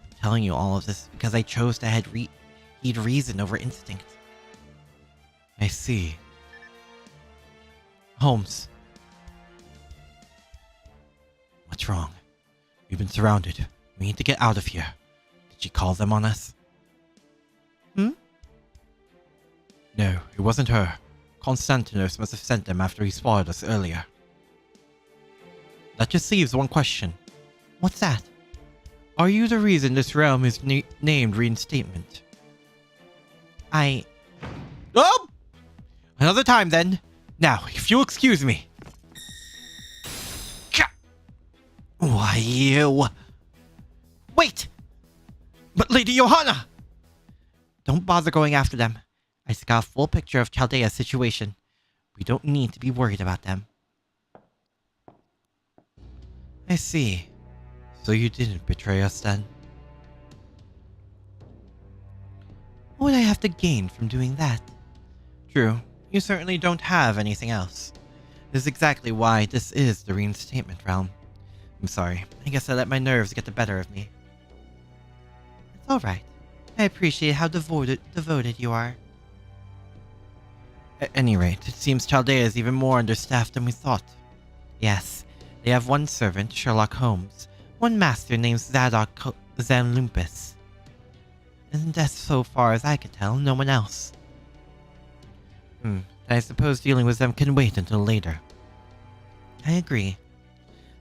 I'm telling you all of this because I chose to heed reason over instinct. I see. Holmes. What's wrong? We've been surrounded. We need to get out of here. Did she call them on us? No, it wasn't her. Konstantinos must have sent them after he spotted us earlier. That just leaves one question. What's that? Are you the reason this realm is named Reinstatement? Oh! Another time then. Now, if you'll excuse me. Why, you... Wait! But Lady Johanna! Don't bother going after them. I just got a full picture of Chaldea's situation. We don't need to be worried about them. I see. So you didn't betray us then? What would I have to gain from doing that? True. You certainly don't have anything else. This is exactly why this is the reinstatement realm. I'm sorry. I guess I let my nerves get the better of me. It's alright. I appreciate how devoted you are. At any rate, it seems Chaldea is even more understaffed than we thought. Yes, they have one servant, Sherlock Holmes, one master named Zadok Zanlumpus. And as so far as I could tell, no one else. I suppose dealing with them can wait until later. I agree.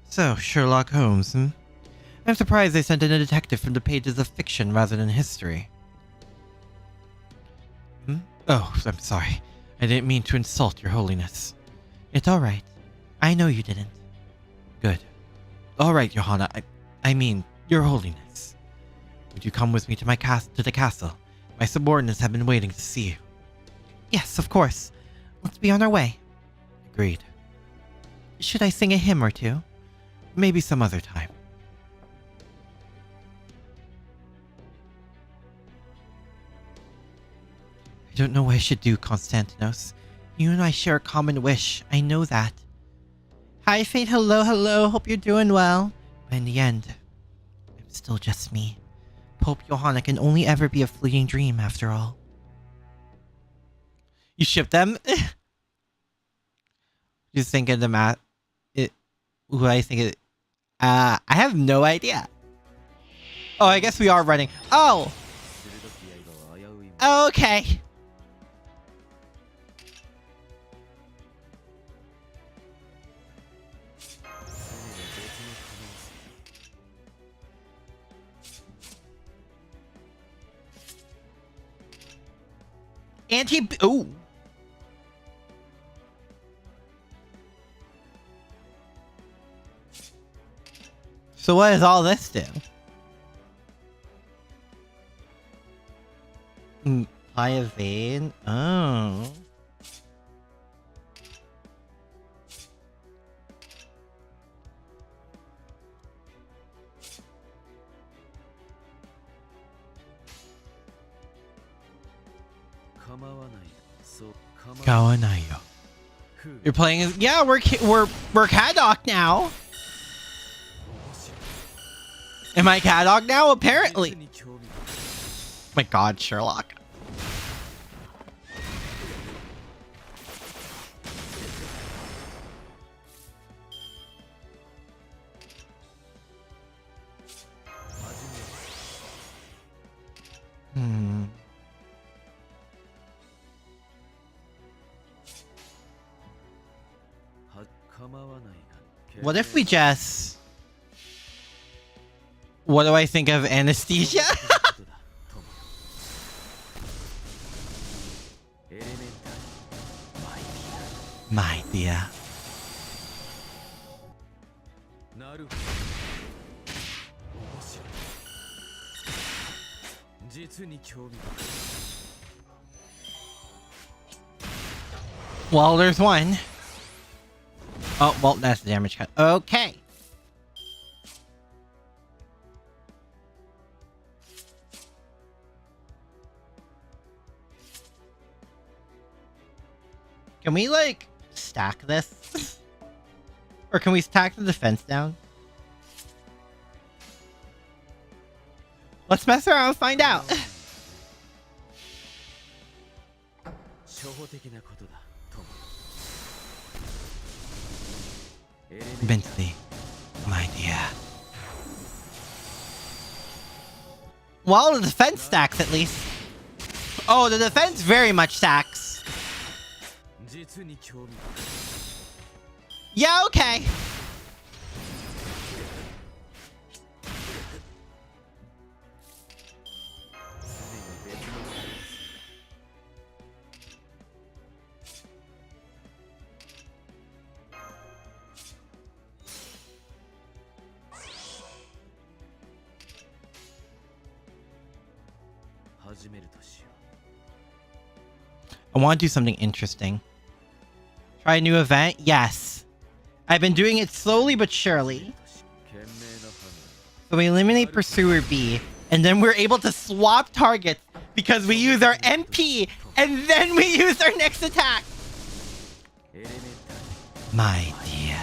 So, Sherlock Holmes, I'm surprised they sent in a detective from the pages of fiction rather than history. Oh, I'm sorry. I didn't mean to insult your holiness. It's alright. I know you didn't. Good. Alright, Johanna. I mean, your holiness. Would you come with me to the castle? My subordinates have been waiting to see you. Yes, of course. Let's be on our way. Agreed. Should I sing a hymn or two? Maybe some other time. I don't know what I should do, Konstantinos. You and I share a common wish. I know that. Hi, Fate. Hello, hello. Hope you're doing well. But in the end, I'm still just me. Pope Johanna can only ever be a fleeting dream, after all. You ship them? Just thinking the math. Who I think it. I have no idea. Oh, I guess we are running. Oh! Okay. Ooh. So what does all this do? High evade? Oh. Kawanayo. You're playing as... Yeah, we're Caddock now. Am I Caddock now? Apparently. My god, Sherlock. What if we just... What do I think of anesthesia? My dear. Well, there's one. Oh, well, that's the damage cut. Okay. Can we, like, stack this? Or can we stack the defense down? Let's mess around and find out. Immensely, my dear. Well, the defense stacks at least. Oh, the defense very much stacks. Yeah, okay. I want to do something interesting. Try a new event? Yes. I've been doing it slowly but surely. So we eliminate Pursuer B, and then we're able to swap targets because we use our MP, and then we use our next attack. My dear.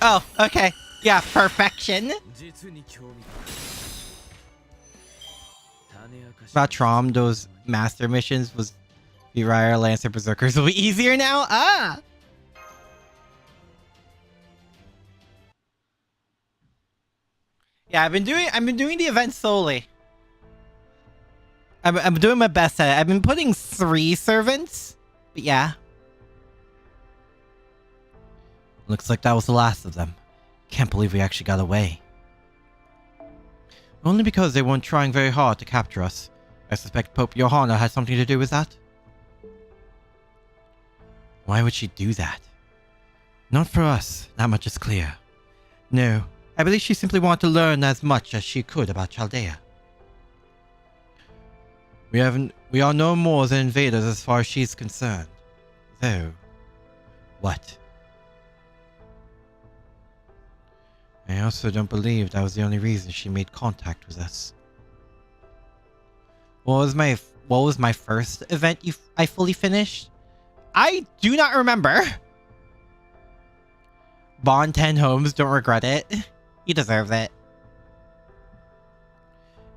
Oh, okay. Yeah, perfection. About Trom, those master missions was Virire, Lancer, Berserkers will be easier now? Ah! Yeah, I've been doing the event solely. I'm doing my best at it. I've been putting 3 servants, but yeah. Looks like that was the last of them. Can't believe we actually got away. Only because they weren't trying very hard to capture us. I suspect Pope Johanna had something to do with that. Why would she do that? Not for us, that much is clear. No, I believe she simply wanted to learn as much as she could about Chaldea. We are no more than invaders as far as she's concerned. Though, what? I also don't believe that was the only reason she made contact with us. What was my first event I fully finished? I do not remember. Bond 10 homes, don't regret it. You deserve it.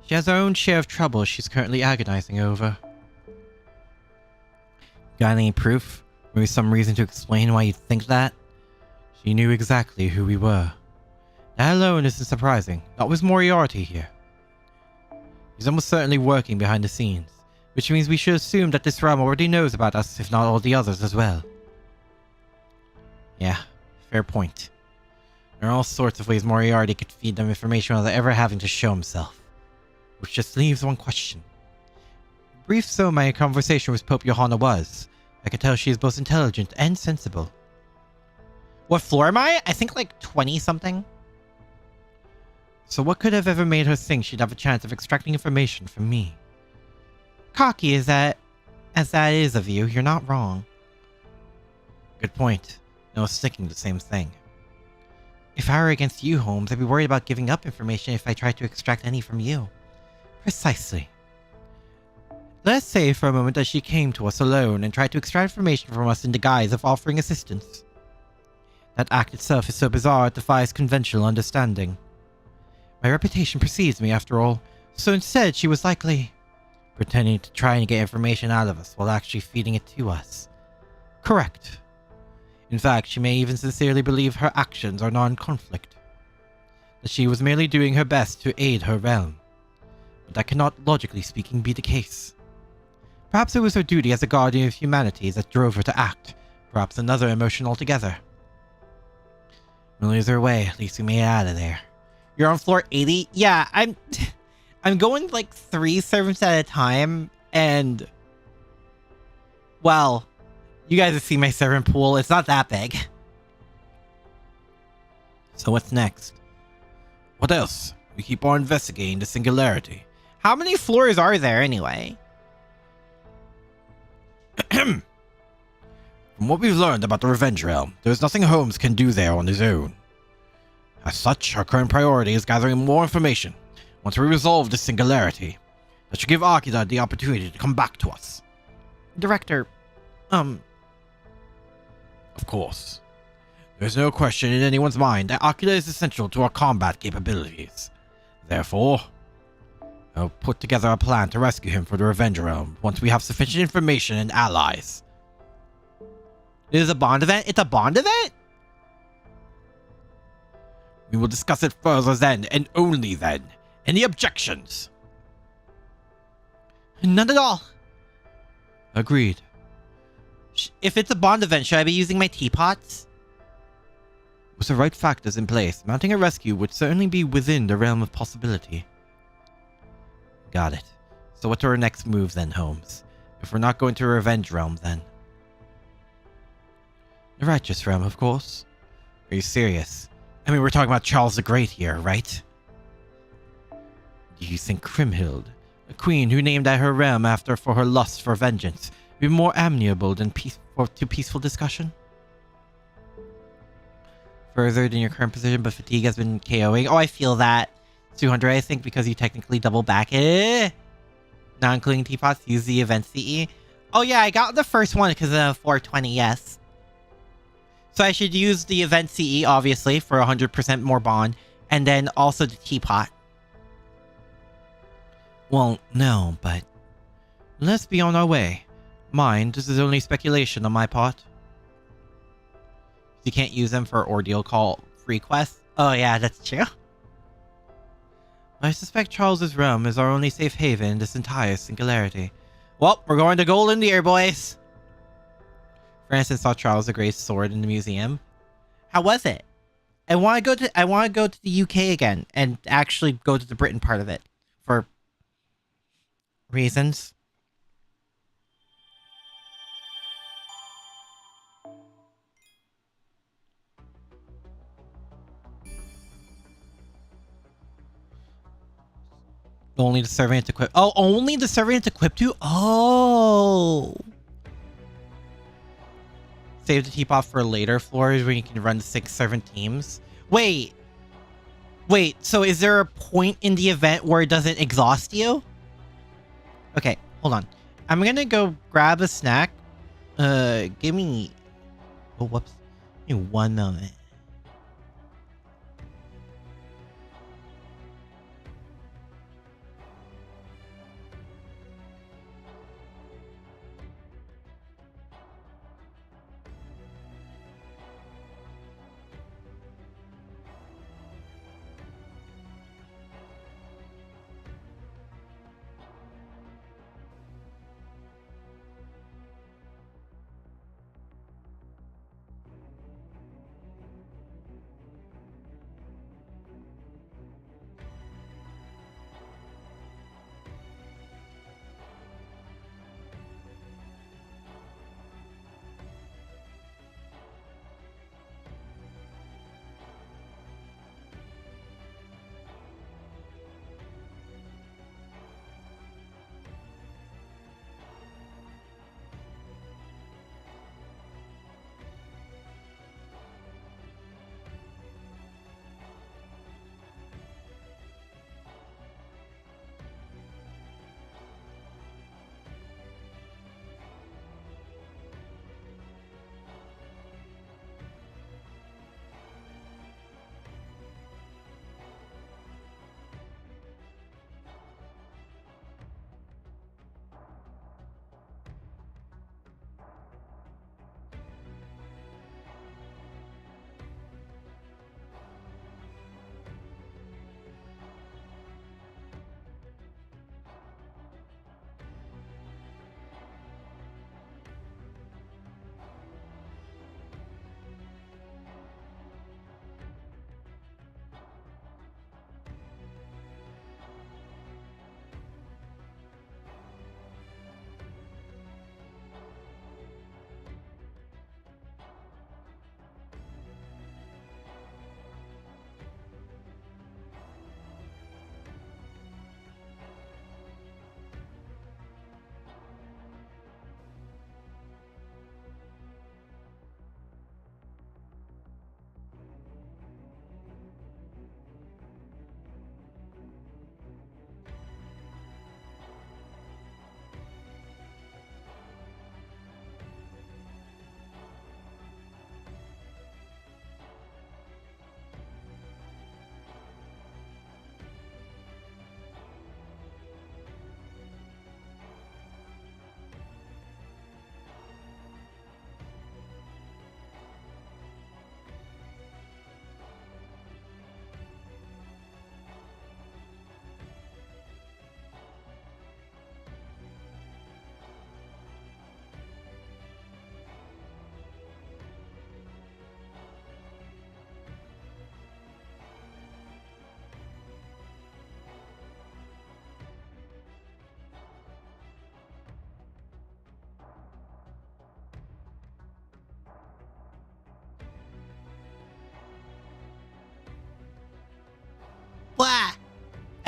She has her own share of trouble she's currently agonizing over. Got any proof? Maybe some reason to explain why you'd think that? She knew exactly who we were. That alone isn't surprising. Not with Moriarty here. He's almost certainly working behind the scenes, which means we should assume that this realm already knows about us, if not all the others as well. Yeah, fair point. There are all sorts of ways Moriarty could feed them information without ever having to show himself. Which just leaves one question. Brief though my conversation with Pope Johanna was, I could tell she is both intelligent and sensible. What floor am I? I think like 20-something. So what could have ever made her think she'd have a chance of extracting information from me? Cocky as that is of you, you're not wrong. Good point. No sticking to the same thing. If I were against you, Holmes, I'd be worried about giving up information if I tried to extract any from you. Precisely. Let's say for a moment that she came to us alone and tried to extract information from us in the guise of offering assistance. That act itself is so bizarre it defies conventional understanding. My reputation precedes me, after all, so instead she was likely pretending to try and get information out of us while actually feeding it to us. Correct. In fact, she may even sincerely believe her actions are non-conflict. That she was merely doing her best to aid her realm. But that cannot, logically speaking, be the case. Perhaps it was her duty as a guardian of humanity that drove her to act. Perhaps another emotion altogether. Well, either way, at least we made it out of there. You're on floor 80? Yeah, I'm going like 3 servants at a time, and well, you guys have seen my servant pool. It's not that big. So what's next? What else? We keep on investigating the singularity. How many floors are there anyway? From what we've learned about the Revenge Realm, there is nothing Holmes can do there on his own. As such, our current priority is gathering more information. Once we resolve this singularity, that should give Akira the opportunity to come back to us. Director, Of course. There's no question in anyone's mind that Akira is essential to our combat capabilities. Therefore, I'll put together a plan to rescue him for the Revenge Realm once we have sufficient information and allies. it is a Bond event? It's a Bond event? We will discuss it further then, and only then. Any objections? None at all. Agreed. If it's a Bond event, should I be using my teapots? With the right factors in place, mounting a rescue would certainly be within the realm of possibility. Got it. So what's our next move then, Holmes? If we're not going to a Revenge Realm then? The Righteous Realm, of course. Are you serious? I mean, we're talking about Charles the Great here, right? Do you think Kriemhild, a queen who named her realm after for her lust for vengeance, would be more amiable than peaceful discussion? Further than your current position, but fatigue has been KOing. Oh, I feel that. 200, I think, because you technically double back it. Not including teapots, use the event CE. Oh yeah, I got the first one because of 420, yes. So I should use the event CE, obviously, for 100% more bond, and then also the teapot. Well, no, but let's be on our way. Mind, this is only speculation on my part. You can't use them for ordeal call free quests. Oh yeah, that's true. I suspect Charles's realm is our only safe haven in this entire singularity. Well, we're going to Golden Deer, boys. For instance, saw Charles the Great's sword in the museum. How was it? I want to go to the UK again and actually go to the Britain part of it for reasons. Only the servant equipped. Oh, only the servant equipped to. Oh. Save the teapot for later floors where you can run 6 servant teams. Wait. So is there a point in the event where it doesn't exhaust you? Okay, hold on. I'm gonna go grab a snack. Give me. Oh, whoops. Give me 1 moment.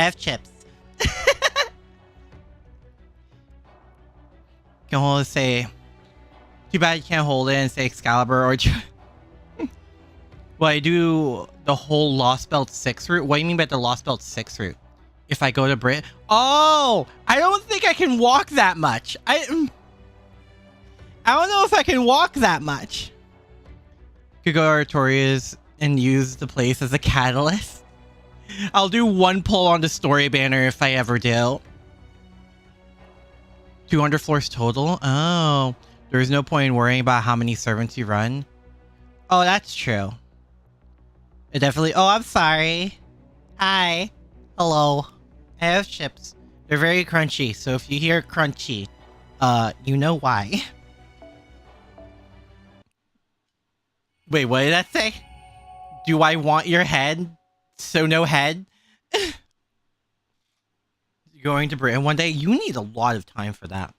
F chips. Can hold it, say. Too bad you can't hold it and say Excalibur or. Well, I do the whole Lost Belt 6 route. What do you mean by the Lost Belt 6 route? If I go to Brit. Oh, I don't think I can walk that much. I don't know if I can walk that much. Could go to Artorias and use the place as a catalyst. I'll do one pull on the story banner if I ever do. 200 floors total? Oh, there's no point in worrying about how many servants you run. Oh, that's true. It definitely... Oh, I'm sorry. Hi. Hello. I have chips. They're very crunchy, so if you hear crunchy, you know why. Wait, what did that say? Do I want your head? So no head? Going to Britain one day? You need a lot of time for that.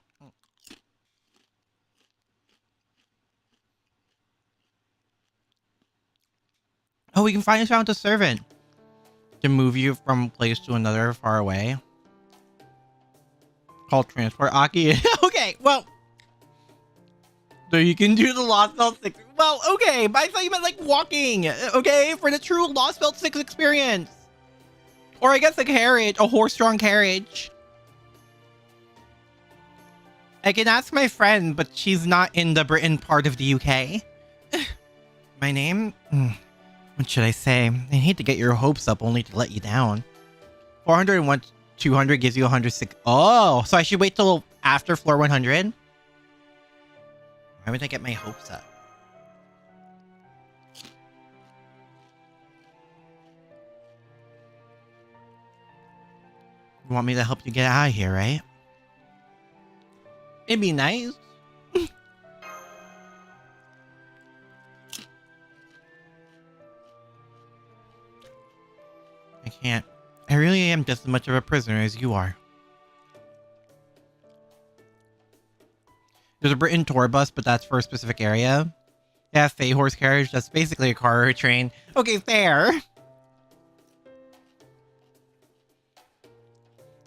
Oh, we can finally found a servant to move you from place to another far away. Called transport Aki. Okay, well. So you can do the Lost Belt 6. Well, okay, but I thought you meant like walking. Okay, for the true Lost Belt 6 experience. Or I guess a carriage, a horse-drawn carriage. I can ask my friend, but she's not in the Britain part of the UK. My name? What should I say? I hate to get your hopes up only to let you down. 401, 200 gives you 106. Oh, so I should wait till after floor 100? Why would I get my hopes up? You want me to help you get out of here, right? It'd be nice. I can't. I really am just as much of a prisoner as you are. There's a Britain tour bus, but that's for a specific area. Yeah, Fey horse carriage. That's basically a car or a train. Okay, fair.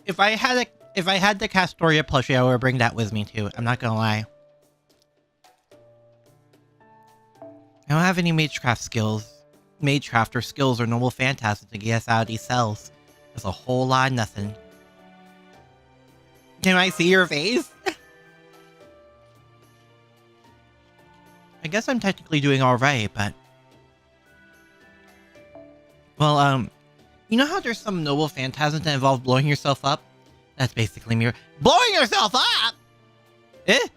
If I had the Castoria plushie, I would bring that with me too. I'm not gonna lie. I don't have any magecraft skills. Magecraft or skills or noble phantasm to get us out of these cells. That's a whole lot of nothing. Can I see your face? I guess I'm technically doing alright, but... Well, you know how there's some noble phantasms that involve blowing yourself up? That's basically me. Blowing yourself up?! Eh?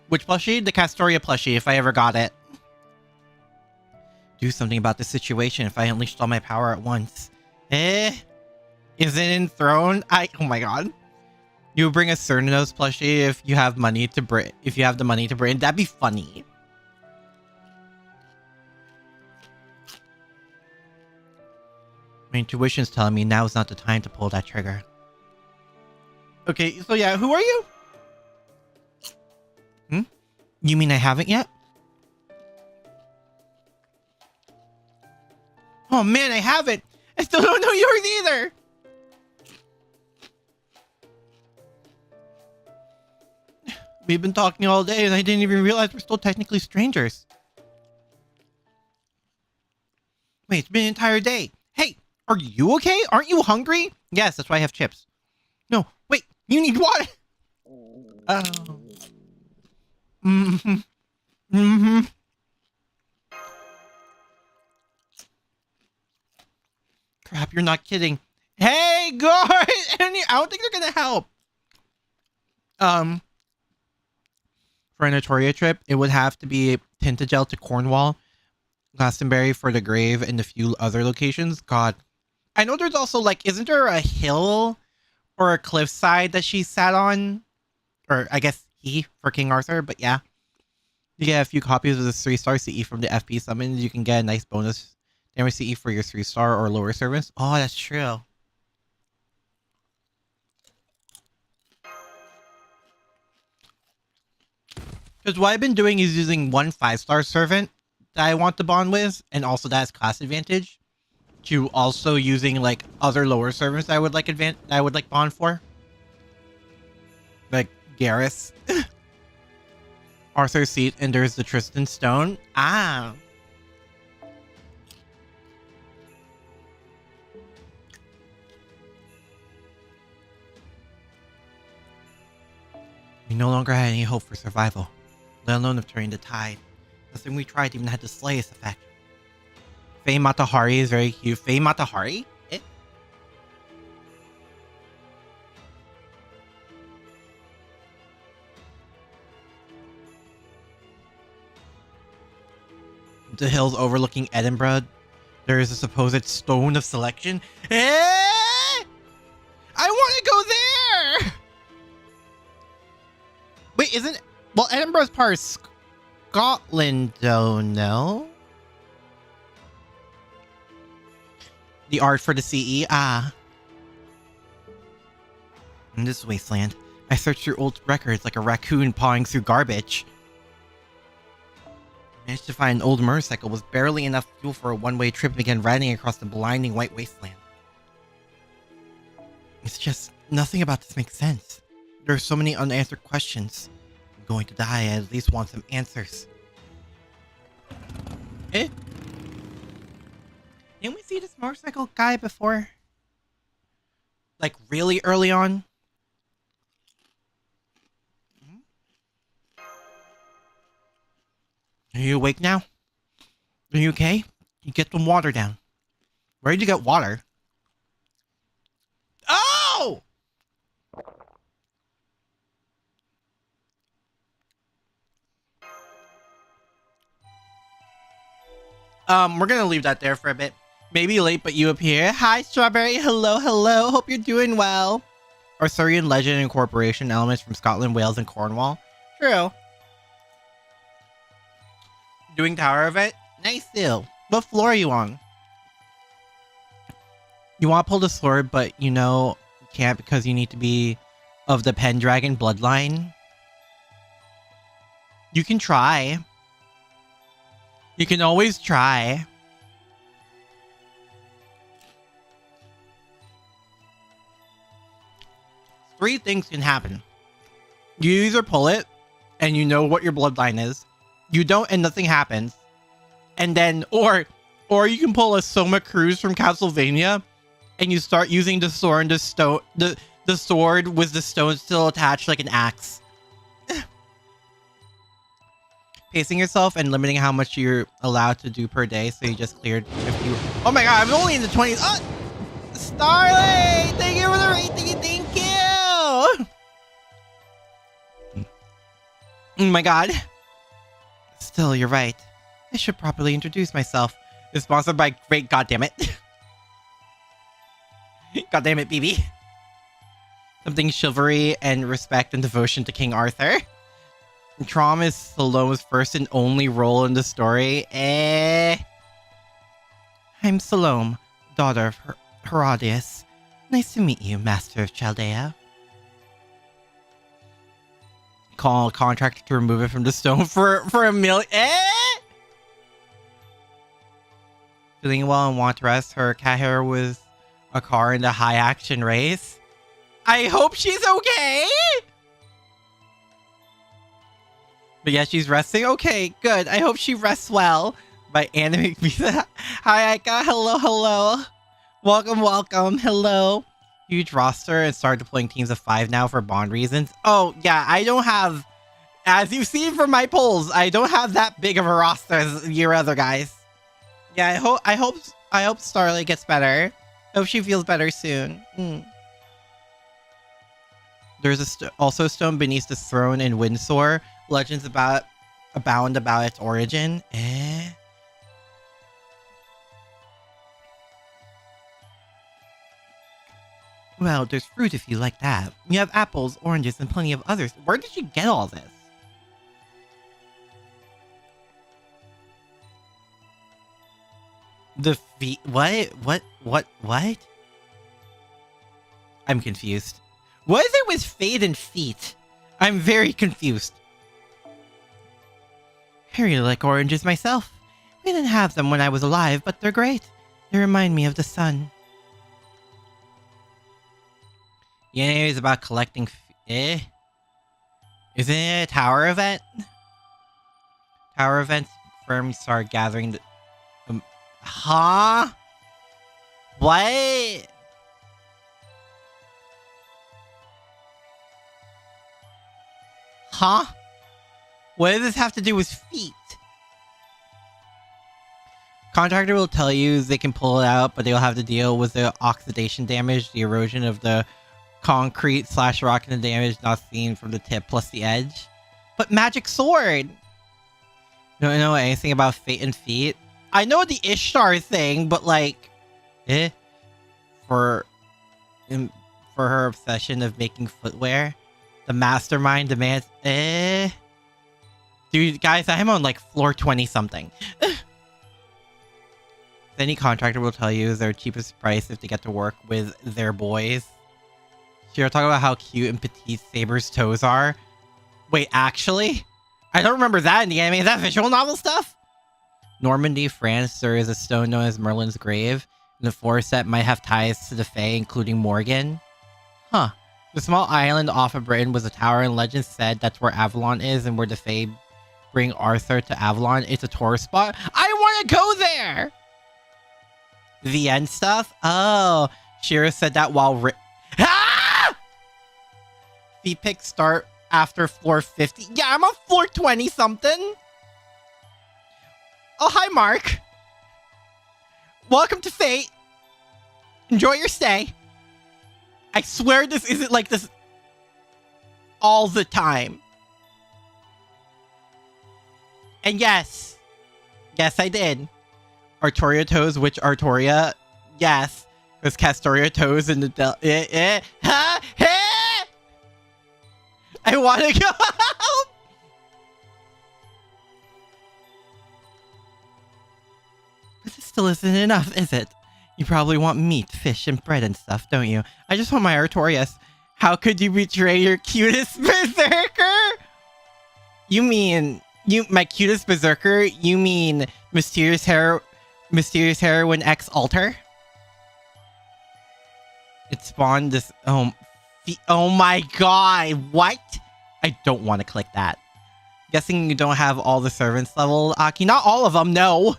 Which plushie? The Castoria plushie, if I ever got it. Do something about the situation if I unleashed all my power at once. Eh? Is it enthroned? Oh my god. You would bring a Cernanos plushie if you have money to bring. If you have the money to bring, that'd be funny. My intuition's telling me now is not the time to pull that trigger. Okay, so yeah, who are you? You mean I haven't yet? Oh man, I haven't! I still don't know yours either! We've been talking all day and I didn't even realize we're still technically strangers. Wait, it's been an entire day. Hey, are you okay? Aren't you hungry? Yes, that's why I have chips. No, wait, you need water! Oh. Crap, you're not kidding. Hey, guard! I don't think they're gonna help. For a Notoria trip, it would have to be Tintagel to Cornwall, Glastonbury for the grave, and a few other locations. God. I know there's also, like, isn't there a hill or a cliffside that she sat on? Or, I guess, he for King Arthur, but yeah. You get a few copies of the 3-star CE from the FP summons. You can get a nice bonus damage CE for your 3-star or lower servants. Oh, that's true. Because what I've been doing is using one 5-star servant that I want to bond with, and also that has class advantage. to also using like other lower servers I would like bond for. Like Garrus. Arthur's Seat, and there's the Tristan Stone. Ah. We no longer had any hope for survival, let alone of turning the tide. Nothing we tried even had the slightest effect. Faye Matahari is very cute. Faye Matahari? The hills overlooking Edinburgh, there is a supposed stone of selection. I want to go there! Wait, isn't... Well, Edinburgh's part of Scotland, though, no? The art for the CE, ah. In this wasteland, I searched through old records like a raccoon pawing through garbage. Managed to find an old motorcycle with barely enough fuel for a one-way trip and began riding across the blinding white wasteland. It's just, nothing about this makes sense. There are so many unanswered questions. I'm going to die, I at least want some answers. Didn't we see this motorcycle guy before? Like, really early on? Are you awake now? Are you okay? You get the water down. Where did you get water? Oh! We're gonna leave that there for a bit. Maybe late, but you appear. Hi, Strawberry. Hello, hello. Hope you're doing well. Arthurian legend and incorporation elements from Scotland, Wales, and Cornwall. True. Doing Tower of It? Nice still. What floor are you on? You want to pull the sword, but you know you can't because you need to be of the Pendragon bloodline. You can try. You can always try. Three things can happen. You either pull it and you know what your bloodline is. You don't and nothing happens. And then, or you can pull a Soma Cruz from Castlevania and you start using the sword and the sword with the stone still attached like an axe. Pacing yourself and limiting how much you're allowed to do per day, so you just cleared 50. Oh my god, I'm only in the 20s. Oh! Starlight! Thank you for the rating, thank you! Oh my god. Still, you're right. I should properly introduce myself. It's sponsored by Great Goddammit. Goddammit, BB. Something chivalry and respect and devotion to King Arthur. Trom is Salome's first and only role in the story. I'm Salome, daughter of Herodias. Nice to meet you, Master of Chaldea. Call a contractor to remove it from the stone for a million. Feeling well and want to rest. Her cat hair was a car in the high action race. I hope she's okay. But yeah, she's resting. Okay, good. I hope she rests well. By Anime Visa. Hi, Aika. Hello, hello. Welcome, welcome. Hello. Huge roster and start deploying teams of 5 now for bond reasons. Oh, yeah, I don't have... As you've seen from my polls, I don't have that big of a roster as your other guys. Yeah, I hope Starlight gets better. Hope she feels better soon. There's also a stone beneath the throne in Windsor. Legends abound about its origin. Well, there's fruit if you like that. You have apples, oranges, and plenty of others. Where did you get all this? The feet? What? I'm confused. What is it with fade and feet? I'm very confused. I really like oranges myself. We didn't have them when I was alive, but they're great. They remind me of the sun. The anime is about collecting... Isn't it a tower event? Tower events firms start gathering the... Huh? What? Huh? What does this have to do with feet? Contractor will tell you they can pull it out, but they'll have to deal with the oxidation damage, the erosion of the concrete / rock, and the damage not seen from the tip plus the edge. But magic sword! You don't know anything about fate and feet? I know the Ishtar thing, but like... For her obsession of making footwear, the mastermind demands... Dude, guys, I'm on like floor 20 something. Any contractor will tell you their cheapest price if they get to work with their boys. She'll talk about how cute and petite Saber's toes are. Wait, actually? I don't remember that in the anime. Is that visual novel stuff? Normandy, France, there is a stone known as Merlin's grave. And the forest that might have ties to the Fae, including Morgan. Huh. The small island off of Britain was a tower, and legend said that's where Avalon is and where the Fae bring Arthur to Avalon. It's a tourist spot. I want to go there! The end stuff? Oh, Shira said that while feet picks start after floor 50. Yeah, I'm on floor 20 something. Oh, hi, Mark. Welcome to Fate. Enjoy your stay. I swear this isn't like this all the time. And yes, I did. Artoria toes, which Artoria? Yes. There's Castoria toes in the I want to go. But this still isn't enough, is it? You probably want meat, fish, and bread and stuff, don't you? I just want my Artorias. How could you betray your cutest berserker? You mean my cutest berserker? You mean mysterious heroine X Alter? It spawned this. Oh my god! What? I don't want to click that. Guessing you don't have all the servants level, Aki. Not all of them. No,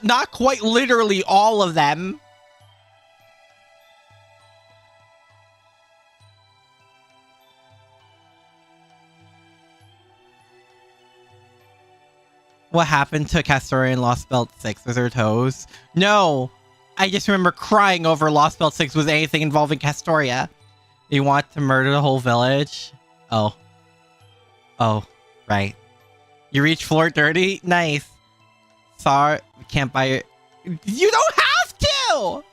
not quite literally all of them. What happened to Castoria in Lost Belt 6 with her toes? No! I just remember crying over Lost Belt 6 with anything involving Castoria. They want to murder the whole village? Oh. Oh, right. You reach floor 30? Nice. Sorry, can't buy it. You don't have to!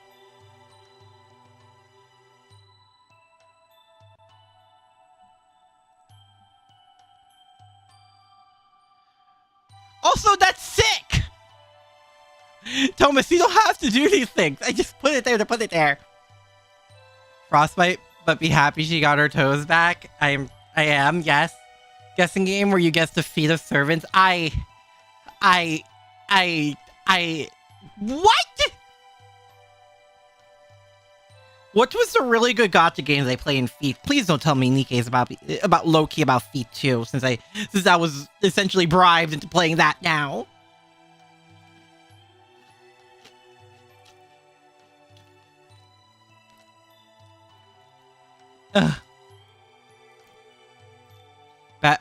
Also, that's sick! Thomas, you don't have to do these things. I just put it there to put it there. Frostbite, but be happy she got her toes back. I am, yes. Guessing game where you guess the feet of servants. What? What was the really good gacha game they play in feet? Please don't tell me Nikkei's about Loki about feet too, since I was essentially bribed into playing that now. Ugh.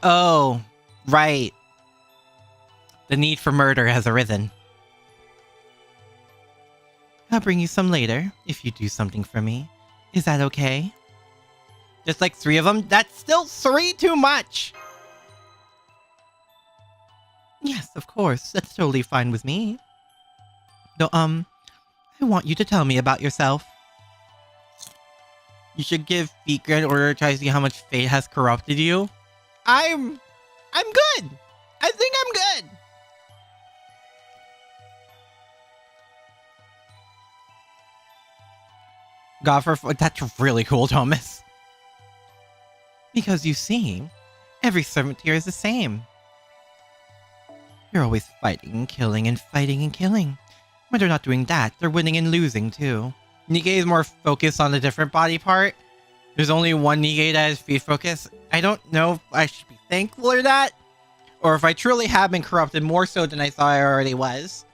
Oh, right. The need for murder has arisen. I'll bring you some later, if you do something for me. Is that okay? Just like 3 of them? That's still 3 too much! Yes, of course. That's totally fine with me. No, I want you to tell me about yourself. You should give Fika in order to try to see how much fate has corrupted you. I'm good! I think I'm good! That's really cool, Thomas. Because you see, every servant here is the same. You're always fighting and killing and fighting and killing. When they're not doing that, they're winning and losing too. Nikkei is more focused on a different body part. There's only one Nikkei that is feet focused. I don't know if I should be thankful or that, or if I truly have been corrupted more so than I thought I already was.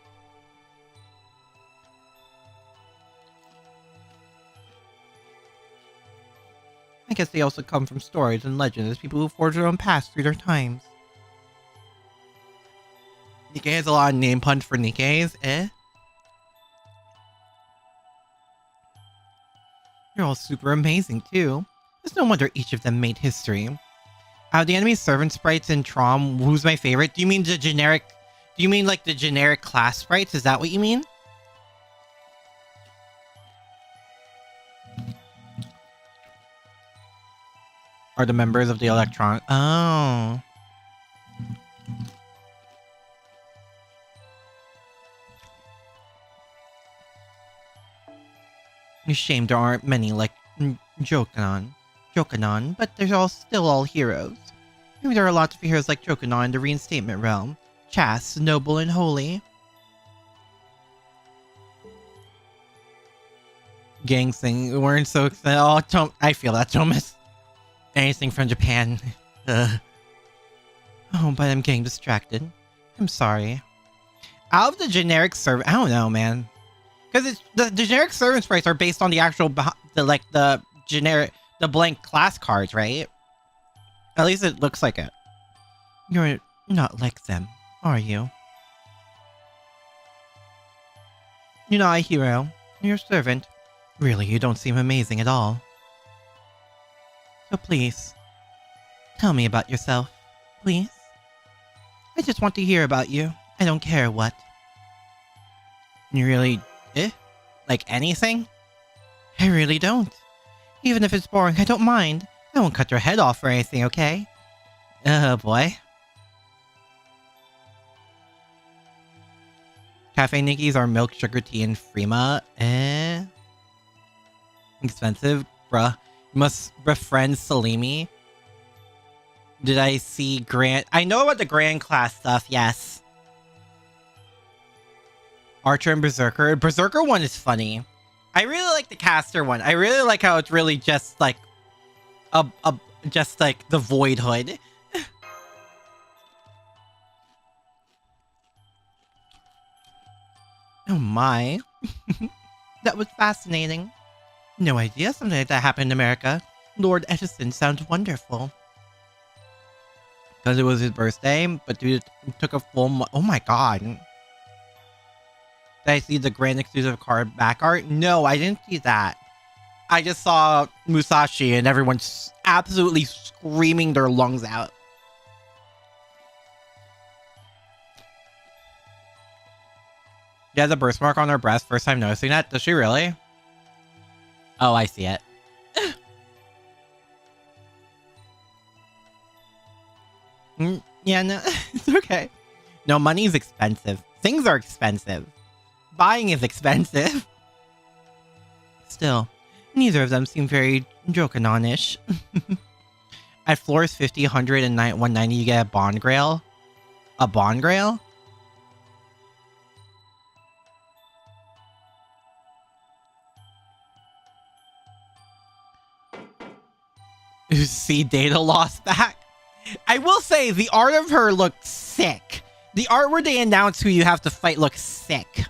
I guess they also come from stories and legends as people who forge their own paths through their times. Nikkei has a lot of name puns for Nikkeis, eh? They're all super amazing too. It's no wonder each of them made history. Out of the enemy servant sprites in Trom, who's my favorite? Do you mean the generic... Do you mean like the generic class sprites? Is that what you mean? Are the members of the electron... Oh. It's a shame there aren't many like Jokanon, but they're all still all heroes. Maybe there are lots of heroes like Jokanon in the reinstatement realm. Chaste, noble, and holy. Gang thing weren't so excited. Oh, I feel that, Thomas. Anything from Japan. Oh, but I'm getting distracted. I'm sorry. Out of the generic servant, I don't know, man. Because it's the generic servant sprites are based on the actual, the blank class cards, right? At least it looks like it. You're not like them, are you? You're not a hero. You're a servant. Really, you don't seem amazing at all. So please, tell me about yourself, please. I just want to hear about you. I don't care what. You really... Like anything? I really don't. Even if it's boring, I don't mind. I won't cut your head off or anything, okay? Oh boy. Cafe Nikki's are milk, sugar, tea, and Frima. Expensive? Bruh. Must befriend Salimi. Did I see Grand... I know about the Grand class stuff, yes. Archer and Berserker. Berserker one is funny. I really like the caster one. I really like how it's really just like just like the Void Hood. Oh my. That was fascinating. No idea something like that happened in America. Lord Edison sounds wonderful. Because it was his birthday, but dude took a full oh my god. Did I see the grand exclusive card back art? No, I didn't see that. I just saw Musashi and everyone's absolutely screaming their lungs out. She has a birthmark on her breast. First time noticing that. Does she really? Oh, I see it. Yeah, no, it's okay. No, money's expensive. Things are expensive. Buying is expensive. Still, neither of them seem very Jokanon-ish. At floors 50, 100, and 190, you get a Bond Grail. A Bond Grail? See data lost back? I will say, the art of her looked sick. The art where they announce who you have to fight looks sick.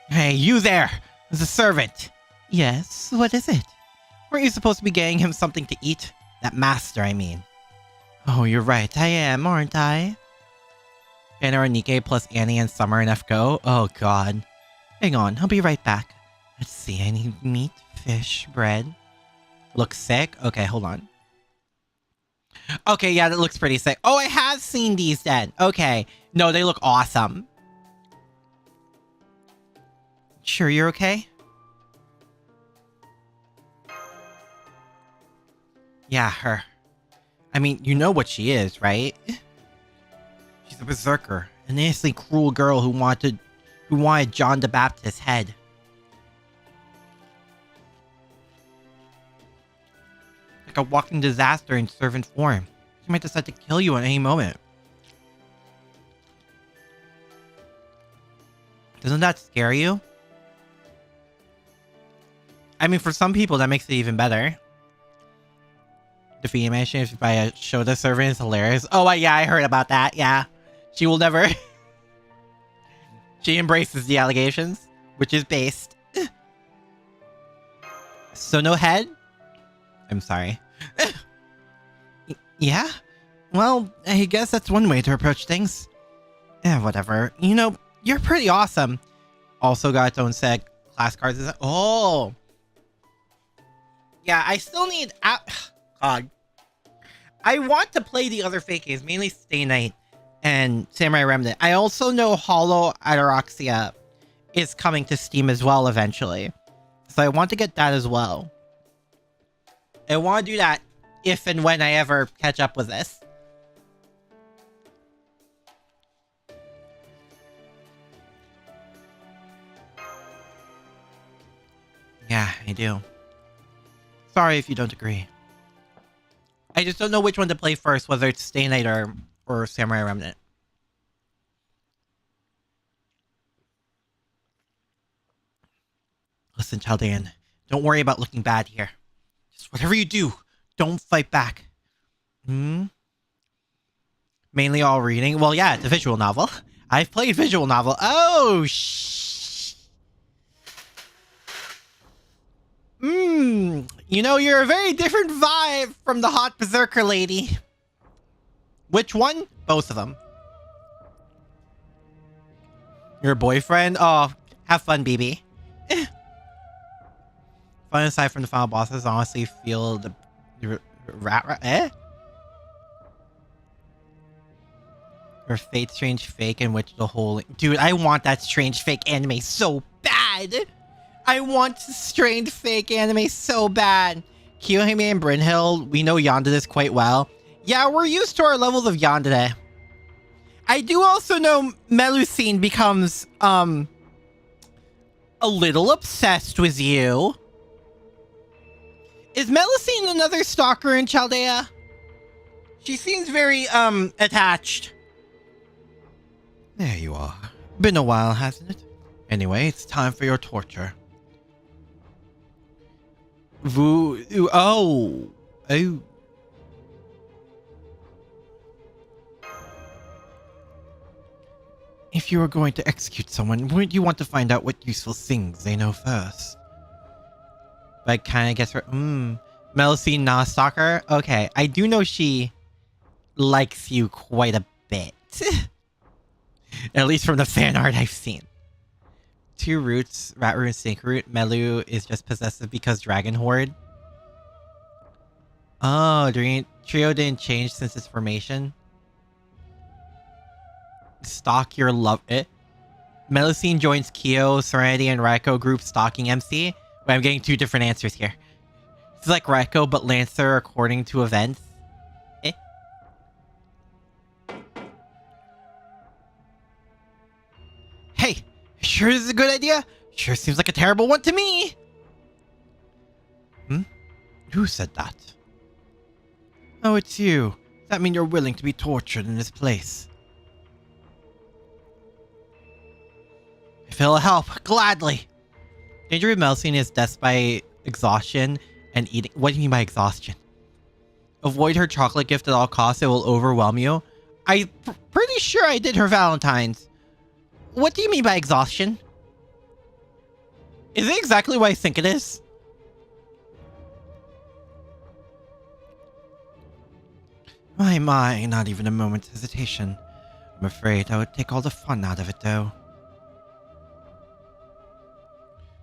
Hey, you there! The servant! Yes, what is it? Weren't you supposed to be getting him something to eat? That master, I mean. Oh, you're right, I am, aren't I? Banner and Nikkei plus Annie and Summer and FGO? Oh god. Hang on, I'll be right back. Let's see, I need meat, fish, bread. Looks sick? Okay, hold on. Okay, yeah, that looks pretty sick. Oh, I have seen these then. Okay. No, they look awesome. Sure you're okay? Yeah, her. I mean, you know what she is, right? She's a berserker. An innocently cruel girl who wanted John the Baptist's head. Like a walking disaster in servant form. She might decide to kill you at any moment. Doesn't that scare you? I mean, for some people, that makes it even better. Defeating mage by a Shota servant is hilarious. Oh, yeah, I heard about that. Yeah. She will never... She embraces the allegations, which is based. So no head? I'm sorry. Yeah? Well, I guess that's one way to approach things. Whatever. You know, you're pretty awesome. Also got its own set class cards. Oh! Yeah, I still need... God. I want to play the other fake games, mainly Stay Night and Samurai Remnant. I also know Hollow Ataraxia is coming to Steam as well eventually. So I want to get that as well. I want to do that if and when I ever catch up with this. Yeah, I do. Sorry if you don't agree. I just don't know which one to play first, whether it's Stay Night or Samurai Remnant. Listen, Chaldean, don't worry about looking bad here. Just whatever you do, don't fight back. Mainly all reading. Well, yeah, it's a visual novel. I've played visual novel. Oh, you know, you're a very different vibe from the hot berserker lady. Which one? Both of them. Your boyfriend? Oh, have fun, BB. Fun aside from the final bosses, honestly feel the Or Fate Strange Fake in which the whole... Dude, I want that Strange Fake anime so bad! I want Strange Fake anime so bad! Kiyohime and Brynhild, we know Yandere quite well. Yeah, we're used to our levels of Yandere. I do also know Melusine becomes, a little obsessed with you. Is Melusine another stalker in Chaldea? She seems very, attached. There you are. Been a while, hasn't it? Anyway, it's time for your torture. Oh. If you were going to execute someone, wouldn't you want to find out what useful things they know first? But I kind of guess Melusine not a stalker? Okay, I do know she likes you quite a bit. At least from the fan art I've seen. 2 roots, Rat Root and Snake Root. Melu is just possessive because Dragon Horde. Oh, Trio didn't change since its formation. Stalk your love... Melusine joins Kyo, Serenity, and Raiko group stalking MC. Wait, I'm getting 2 different answers here. It's like Raiko, but Lancer according to events. Hey, sure this is a good idea? Sure seems like a terrible one to me. Who said that? Oh, it's you. Does that mean you're willing to be tortured in this place? If it'll help, gladly. Danger with Melusine is death by exhaustion and eating. What do you mean by exhaustion? Avoid her chocolate gift at all costs. It will overwhelm you. I'm pretty sure I did her Valentine's. What do you mean by exhaustion? Is it exactly what I think it is? My, not even a moment's hesitation. I'm afraid I would take all the fun out of it, though.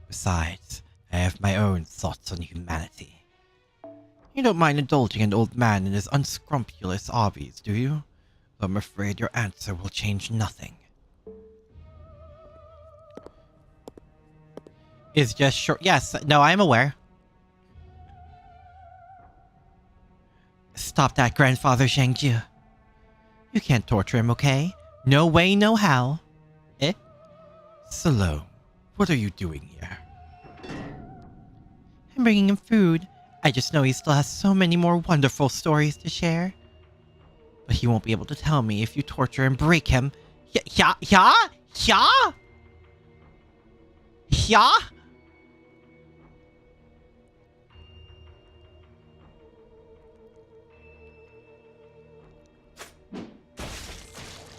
Besides, I have my own thoughts on humanity. You don't mind indulging an old man in his unscrupulous hobbies, do you? Though I'm afraid your answer will change nothing. Is just short. Yes, no, I'm aware. Stop that, Grandfather Zhangju. You can't torture him, okay? No way, no how. Salome, what are you doing here? I'm bringing him food. I just know he still has so many more wonderful stories to share. But he won't be able to tell me if you torture and break him. Yeah? Yeah?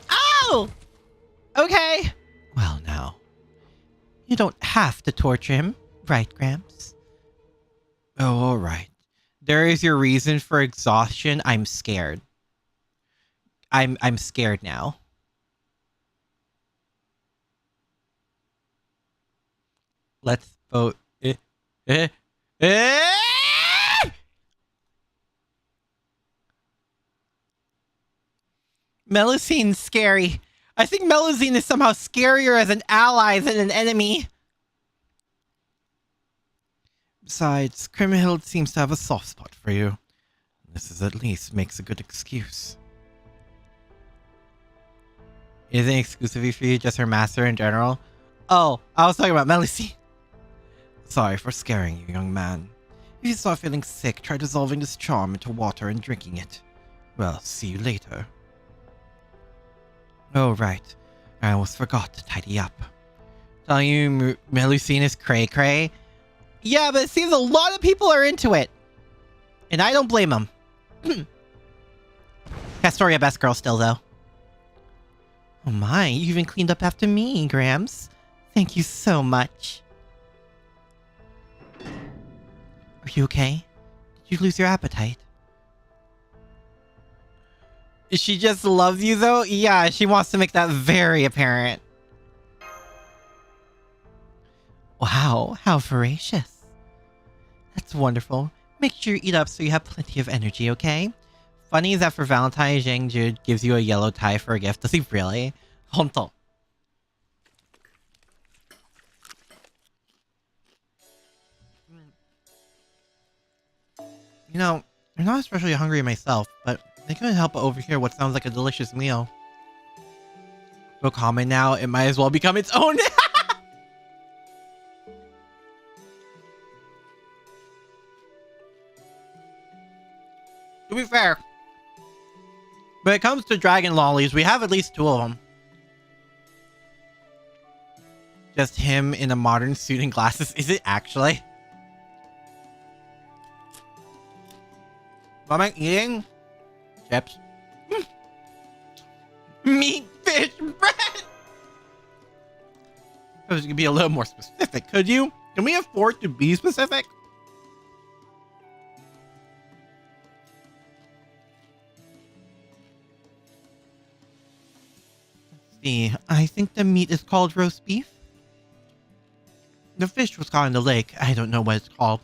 Oh! Okay. Well, now. You don't have to torture him, right, Gramps? Oh, all right. There is your reason for exhaustion. I'm scared. I'm scared now. Let's vote. Melusine's scary. I think Melusine is somehow scarier as an ally than an enemy. Besides, Kriemhild seems to have a soft spot for you. This is at least makes a good excuse. Isn't exclusively for you just her master in general? Oh, I was talking about Melusine. Sorry for scaring you, young man. If you start feeling sick, try dissolving this charm into water and drinking it. Well, see you later. Oh, right. I almost forgot to tidy up. Telling you Melusine is cray-cray? Yeah, but it seems a lot of people are into it. And I don't blame them. Castoria best girl still, though. Oh my, you even cleaned up after me, Grams. Thank you so much. Are you okay? Did you lose your appetite? She just loves you, though? Yeah, she wants to make that very apparent. Wow, how voracious. That's wonderful. Make sure you eat up so you have plenty of energy, okay? Funny is that for Valentine's, Zhang Jude gives you a yellow tie for a gift. Does he really? Honto. You know, I'm not especially hungry myself, but I couldn't help but overhear what sounds like a delicious meal. So common now, it might as well become its own. To be fair, when it comes to dragon lollies, we have at least 2 of them. Just him in a modern suit and glasses. Is it actually? What am I eating? Chips. Meat, fish, bread! I was gonna be a little more specific, could you? Can we afford to be specific? Let's see. I think the meat is called roast beef. The fish was caught in the lake. I don't know what it's called.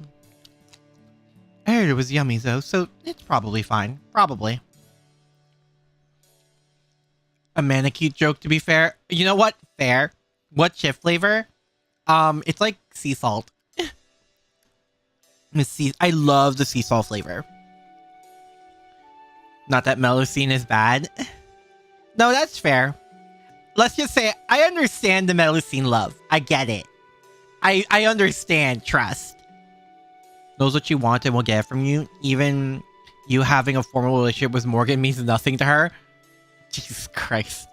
I heard it was yummy though, so it's probably fine. Probably. A manakete joke, to be fair. You know what? Fair. What chip flavor? It's like sea salt. I love the sea salt flavor. Not that Melusine is bad. No, that's fair. Let's just say I understand the Melusine love. I get it. I understand. Trust. Knows what you want and will get it from you. Even you having a formal relationship with Morgan means nothing to her. Jesus Christ.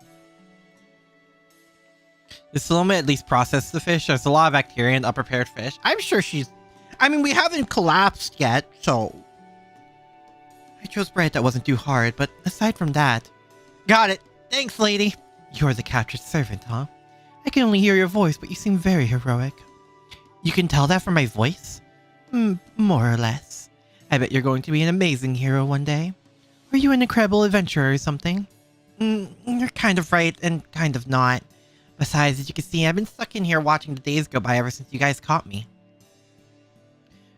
The Salome at least processed the fish. There's a lot of bacteria in unprepared fish. I'm sure she's... I mean, we haven't collapsed yet, so... I chose bread that wasn't too hard, but aside from that... Got it. Thanks, lady. You're the captured servant, huh? I can only hear your voice, but you seem very heroic. You can tell that from my voice? More or less. I bet you're going to be an amazing hero one day. Are you an incredible adventurer or something? You're kind of right and kind of not. Besides, as you can see, I've been stuck in here watching the days go by ever since you guys caught me.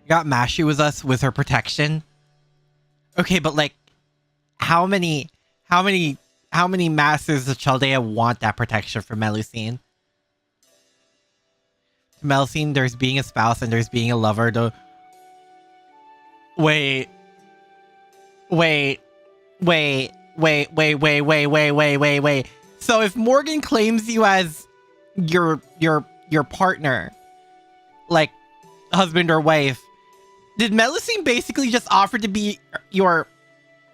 Got Mashi with us with her protection. Okay, but like, how many masters of Chaldea want that protection for Melusine? To Melusine, there's being a spouse and there's being a lover. Wait. So if Morgan claims you as your partner, like husband or wife, did Melusine basically just offer to be your...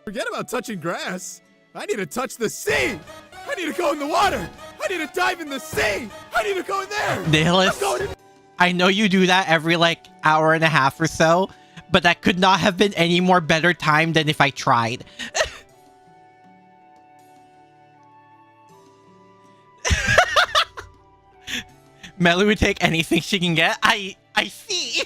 Forget about touching grass. I need to touch the sea. I need to go in the water. I need to dive in the sea. I need to go in there. Nihilist. I know you do that every like hour and a half or so, but that could not have been any more better time than if I tried. Melly would take anything she can get. I see.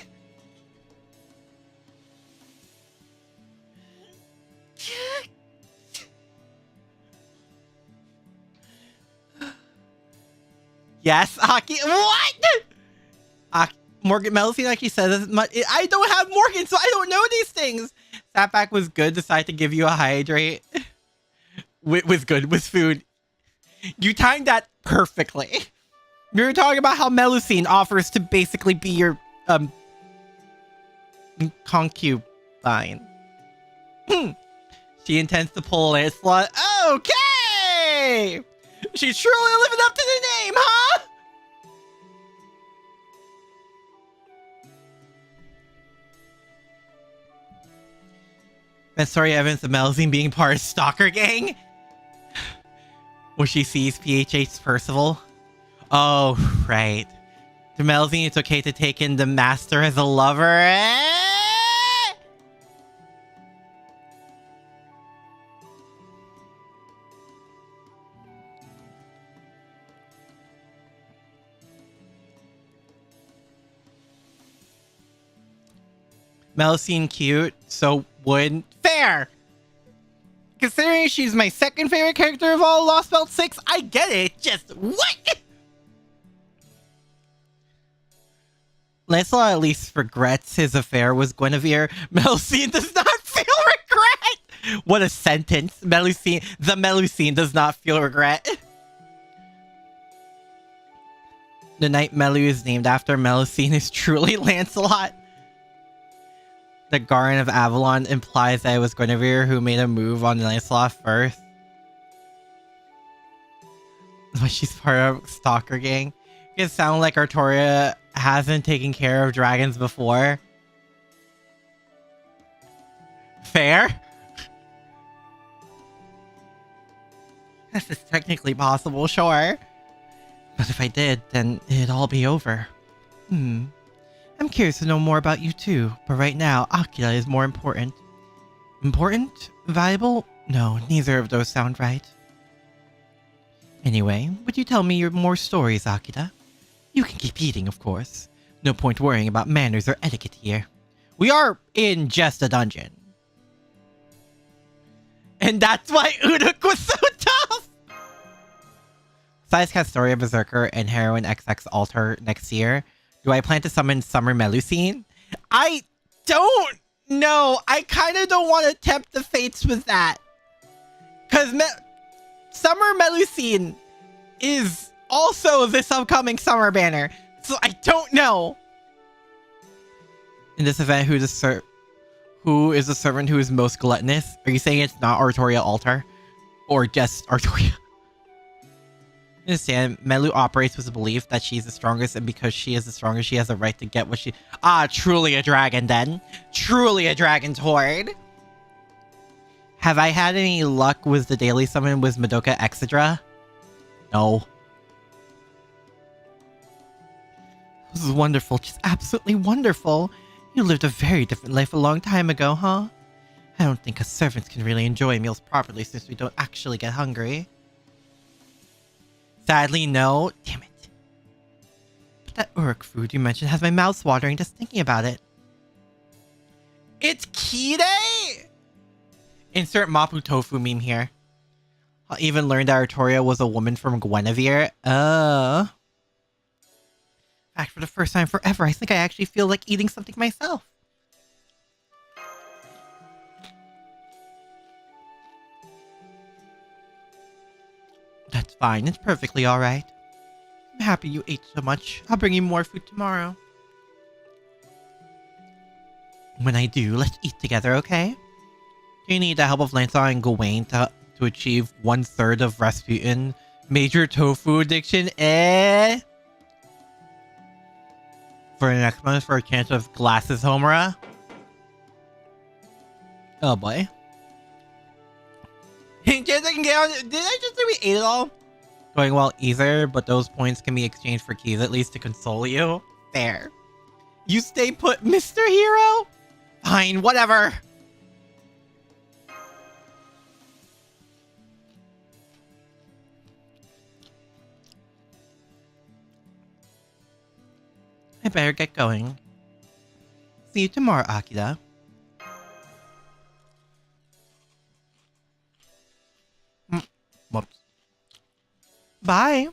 Yes, Aki. What? Morgan Melody actually says as much. I don't have Morgan, so I don't know these things. Sapback was good. Decided to give you a hydrate. Was good with food. You timed that perfectly. We were talking about how Melusine offers to basically be your concubine. She intends to pull Lancelot. Okay! She's truly living up to the name, huh? That's sorry evidence of Melusine being part of Stalker Gang. Where she sees PHH's Percival. Oh, right. To Melusine, it's okay to take in the master as a lover. Melusine cute, so wouldn't. Fair! Considering she's my second favorite character of all Lost Belt 6, I get it. Just what? Lancelot at least regrets his affair with Guinevere. Melusine does not feel regret. What a sentence. The Melusine does not feel regret. The knight Melu is named after Melusine is truly Lancelot. The Garden of Avalon implies that it was Guinevere who made a move on Lancelot first. But she's part of Stalker Gang. It sounds like Artoria hasn't taken care of dragons before. Fair? This is technically possible, sure. But if I did, then it'd all be over. I'm curious to know more about you too, but right now, Akira is more important. Important? Valuable? No, neither of those sound right. Anyway, would you tell me your more stories, Akira? You can keep eating, of course. No point worrying about manners or etiquette here. We are in just a dungeon. And that's why Uduk was so tough! Besides Castoria Berserker and Heroine XX Altar next year, do I plan to summon Summer Melusine? I don't know. I kind of don't want to tempt the fates with that. Because Summer Melusine is also this upcoming summer banner. So I don't know. In this event, who is the servant who is most gluttonous? Are you saying it's not Artoria Altar? Or just Artoria? Understand, Melu operates with the belief that she's the strongest, and because she is the strongest, she has the right to get what she... truly a dragon then. Truly a dragon's horde. Have I had any luck with the daily summon with Madoka Exedra? No. This is wonderful, just absolutely wonderful. You lived a very different life a long time ago, huh? I don't think us servants can really enjoy meals properly since we don't actually get hungry. Sadly, no. Damn it. But that Uruk food you mentioned has my mouth watering just thinking about it. It's Key Day? Insert Mapu Tofu meme here. I'll even learn that Artoria was a woman from Guinevere. In fact, for the first time forever, I think I actually feel like eating something myself. That's fine. It's perfectly alright. I'm happy you ate so much. I'll bring you more food tomorrow. When I do, let's eat together, okay? Do you need the help of Lancelot and Gawain to achieve 1/3 of Rasputin? Major tofu addiction? For the next month for a chance of glasses Homura? Oh boy. Did I just say we ate it all? Going well either, but those points can be exchanged for keys at least to console you. there. You stay put, Mr. Hero? Fine, whatever. I better get going. See you tomorrow, Akira. Whoops. Bye.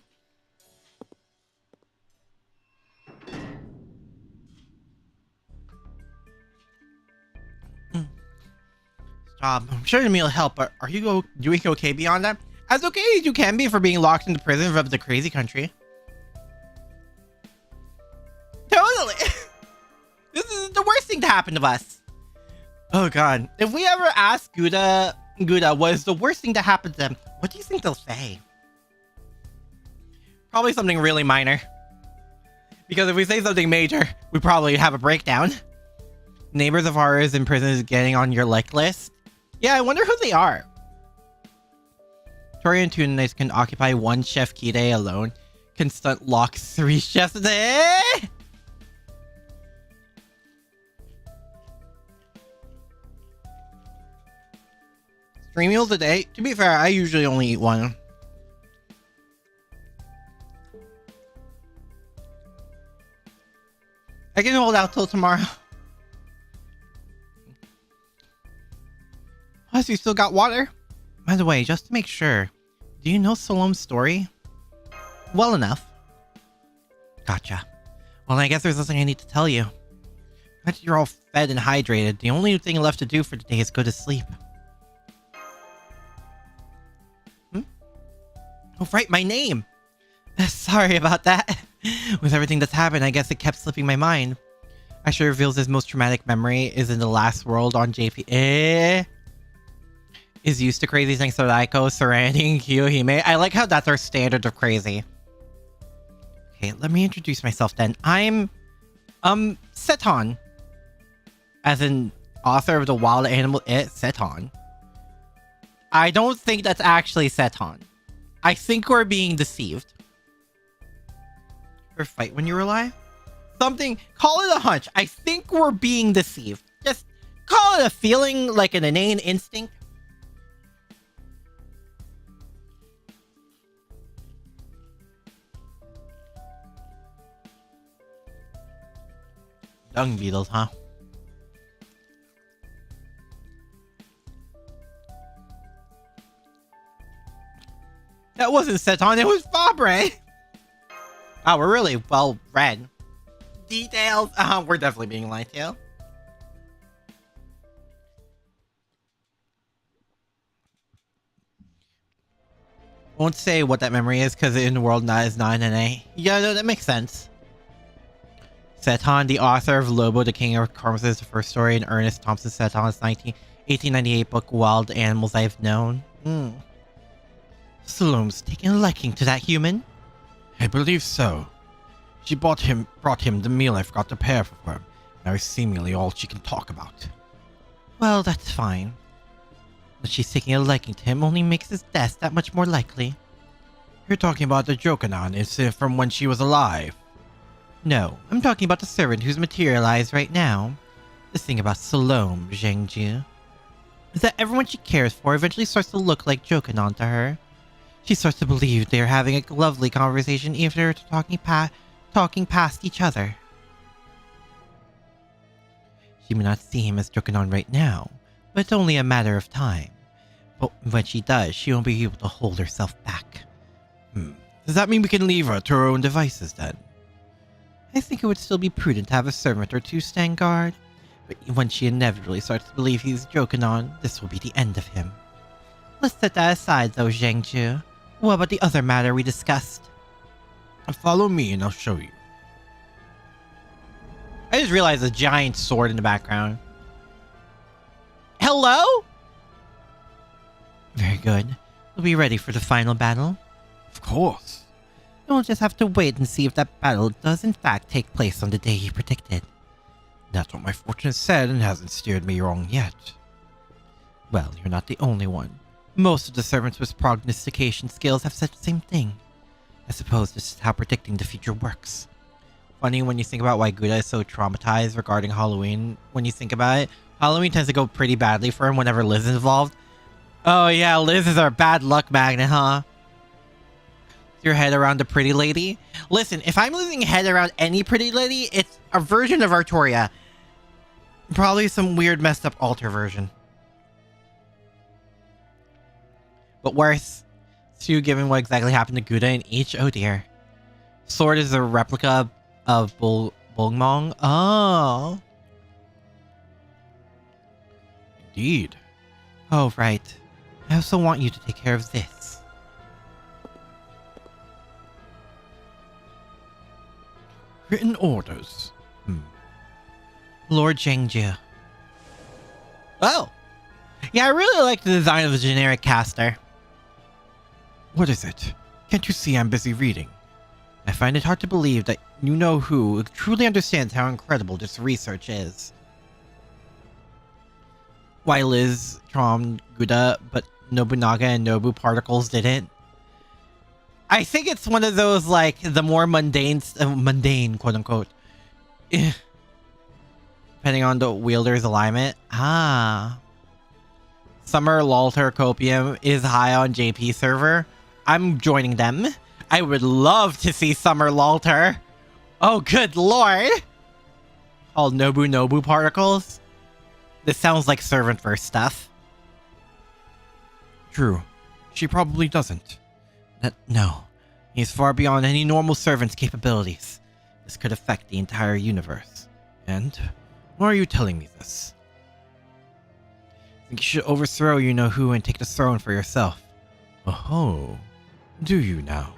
Stop. I'm sure the meal will help, but are you doing okay beyond that? As okay as you can be for being locked in the prison of the crazy country. Totally. This is the worst thing to happen to us. Oh god. If we ever ask Gouda what is the worst thing to happen to them, what do you think they'll say? Probably something really minor. Because if we say something major, we probably have a breakdown. Neighbors of ours in prison is getting on your like list. Yeah, I wonder who they are. Tori and Tunice can occupy one chef Kide alone. Can stunt lock 3 chefs a day. Three meals a day? To be fair, I usually only eat one. I can hold out till tomorrow. Plus, you still got water? By the way, just to make sure, do you know Salome's story? Well enough. Gotcha. Well, I guess there's nothing I need to tell you. Now that you're all fed and hydrated, the only thing left to do for today is go to sleep. Oh, right, my name! Sorry about that. With everything that's happened, I guess it kept slipping my mind. Actually reveals his most traumatic memory is in the last world on JP. Is used to crazy things so Raiko surrounding Kiyohime. I like how that's our standard of crazy. Okay, let me introduce myself then. I'm Seton. As in author of the wild animal Seton. I don't think that's actually Seton. I think we're being deceived. Or fight when you rely? Something, call it a hunch. I think we're being deceived. Just call it a feeling, like an inane instinct. Dung beetles, huh? That wasn't Seton, it was Fabre! Wow, we're really well read. Details! We're definitely being lied to. Won't say what that memory is because in the world is not an NA. Yeah, no, that makes sense. Seton, the author of Lobo, the King of Corpses, the first story in Ernest Thompson Seton's 1898 book Wild Animals I've Known. Salome's taking a liking to that human? I believe so. She brought him the meal I forgot to prepare for him. Now is seemingly all she can talk about. Well, that's fine. But she's taking a liking to him only makes his death that much more likely. You're talking about the Jokanon incident from when she was alive. No, I'm talking about the servant who's materialized right now. The thing about Salome, Zhengju, is that everyone she cares for eventually starts to look like Jokanon to her. She starts to believe they're having a lovely conversation even if they're talking past each other. She may not see him as Jokanon right now, but it's only a matter of time. But when she does, she won't be able to hold herself back. Does that mean we can leave her to her own devices then? I think it would still be prudent to have a servant or two stand guard. But when she inevitably starts to believe he's Jokanon, this will be the end of him. Let's set that aside though, Zhengju. What about the other matter we discussed? Follow me and I'll show you. I just realized a giant sword in the background. Hello? Very good. We'll be ready for the final battle. Of course. We'll just have to wait and see if that battle does in fact take place on the day you predicted. That's what my fortune has said and hasn't steered me wrong yet. Well, you're not the only one. Most of the servants with prognostication skills have said the same thing. I suppose this is how predicting the future works. funny when you think about why Gouda is so traumatized regarding Halloween. When you think about it, Halloween tends to go pretty badly for him whenever Liz is involved. Oh yeah, Liz is our bad luck magnet, huh? Your head around a pretty lady? Listen, if I'm losing head around any pretty lady, it's a version of Artoria. Probably some weird messed up alter version. But worse, Sue, given what exactly happened to Gouda in each, oh dear. Sword is a replica of Bulmong. Oh. Indeed. Oh, right. I also want you to take care of this. Written orders. Lord Zhengju. Oh! Yeah, I really like the design of the generic caster. What is it? Can't you see I'm busy reading? I find it hard to believe that you know who truly understands how incredible this research is. Why Liz traumed Gouda, but Nobunaga and Nobu particles didn't? I think it's one of those, like, the more mundane, quote-unquote, depending on the wielder's alignment. Ah. Summer Lalter Copium is high on JP server. I'm joining them. I would love to see Summer Lalter. Oh, good lord. All Nobu particles. This sounds like servant-verse stuff. True. She probably doesn't. No. He's far beyond any normal servant's capabilities. This could affect the entire universe. And? Why are you telling me this? I think you should overthrow you-know-who and take the throne for yourself. Oh. Do you now?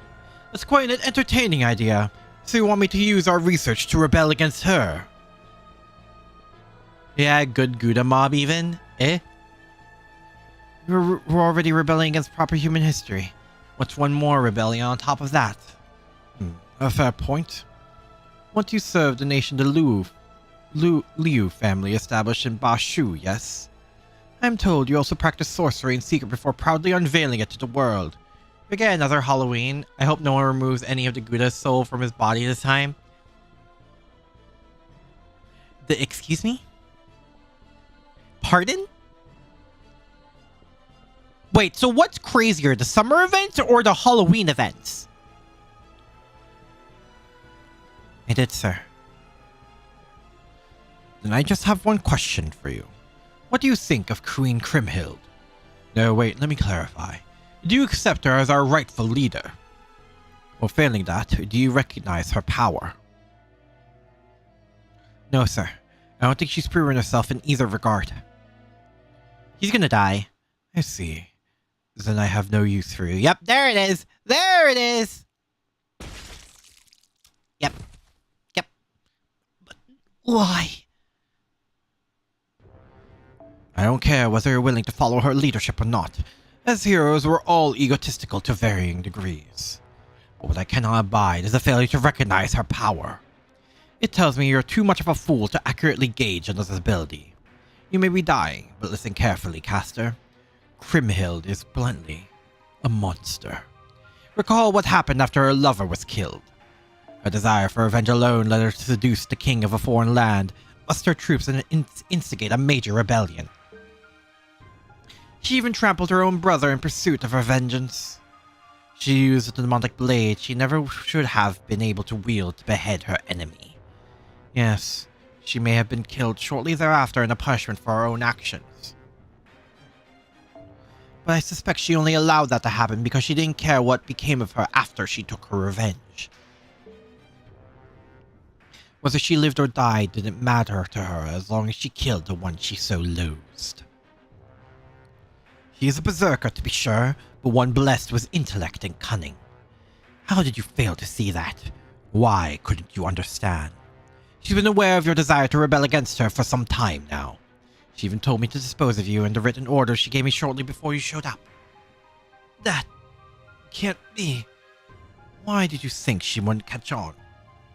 That's quite an entertaining idea. So you want me to use our research to rebel against her? Yeah, good Gouda mob even? Eh? We're already rebelling against proper human history. What's one more rebellion on top of that? A fair point. Once you served the nation the Liu family established in Bashu, yes? I'm told you also practice sorcery in secret before proudly unveiling it to the world. We get another Halloween. I hope no one removes any of the Gouda's soul from his body this time. Excuse me? Pardon? Wait, so what's crazier, the summer events or the Halloween events? I did, sir. Then I just have one question for you. What do you think of Queen Kriemhild? No, wait, let me clarify. Do you accept her as our rightful leader? Or failing that, do you recognize her power? No, sir. I don't think she's proven herself in either regard. He's gonna die. I see. Then I have no use for you. Yep, there it is! There it is! Yep. But why? I don't care whether you're willing to follow her leadership or not. As heroes, we're all egotistical to varying degrees. But what I cannot abide is a failure to recognize her power. It tells me you're too much of a fool to accurately gauge another's ability. You may be dying, but listen carefully, caster. Kriemhild is bluntly a monster. Recall what happened after her lover was killed. Her desire for revenge alone led her to seduce the king of a foreign land, muster troops, and instigate a major rebellion. She even trampled her own brother in pursuit of her vengeance. She used the demonic blade she never should have been able to wield to behead her enemy. Yes, she may have been killed shortly thereafter in a punishment for her own actions. But I suspect she only allowed that to happen because she didn't care what became of her after she took her revenge. Whether she lived or died didn't matter to her as long as she killed the one she so loathed. She is a berserker, to be sure, but one blessed with intellect and cunning. How did you fail to see that? Why couldn't you understand? She's been aware of your desire to rebel against her for some time now. She even told me to dispose of you in the written order she gave me shortly before you showed up. That can't be. Why did you think she wouldn't catch on?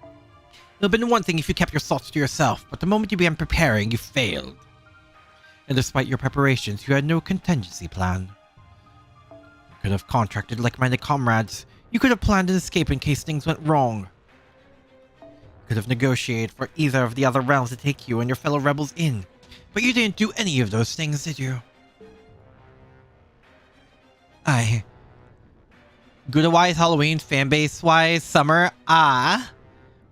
It would have been one thing if you kept your thoughts to yourself, but the moment you began preparing, you failed. And despite your preparations, you had no contingency plan. You could have contracted like-minded comrades. You could have planned an escape in case things went wrong. You Could have negotiated for either of the other realms to take you and your fellow rebels in. But you didn't do any of those things, did you? Good-wise Halloween, fanbase-wise, summer,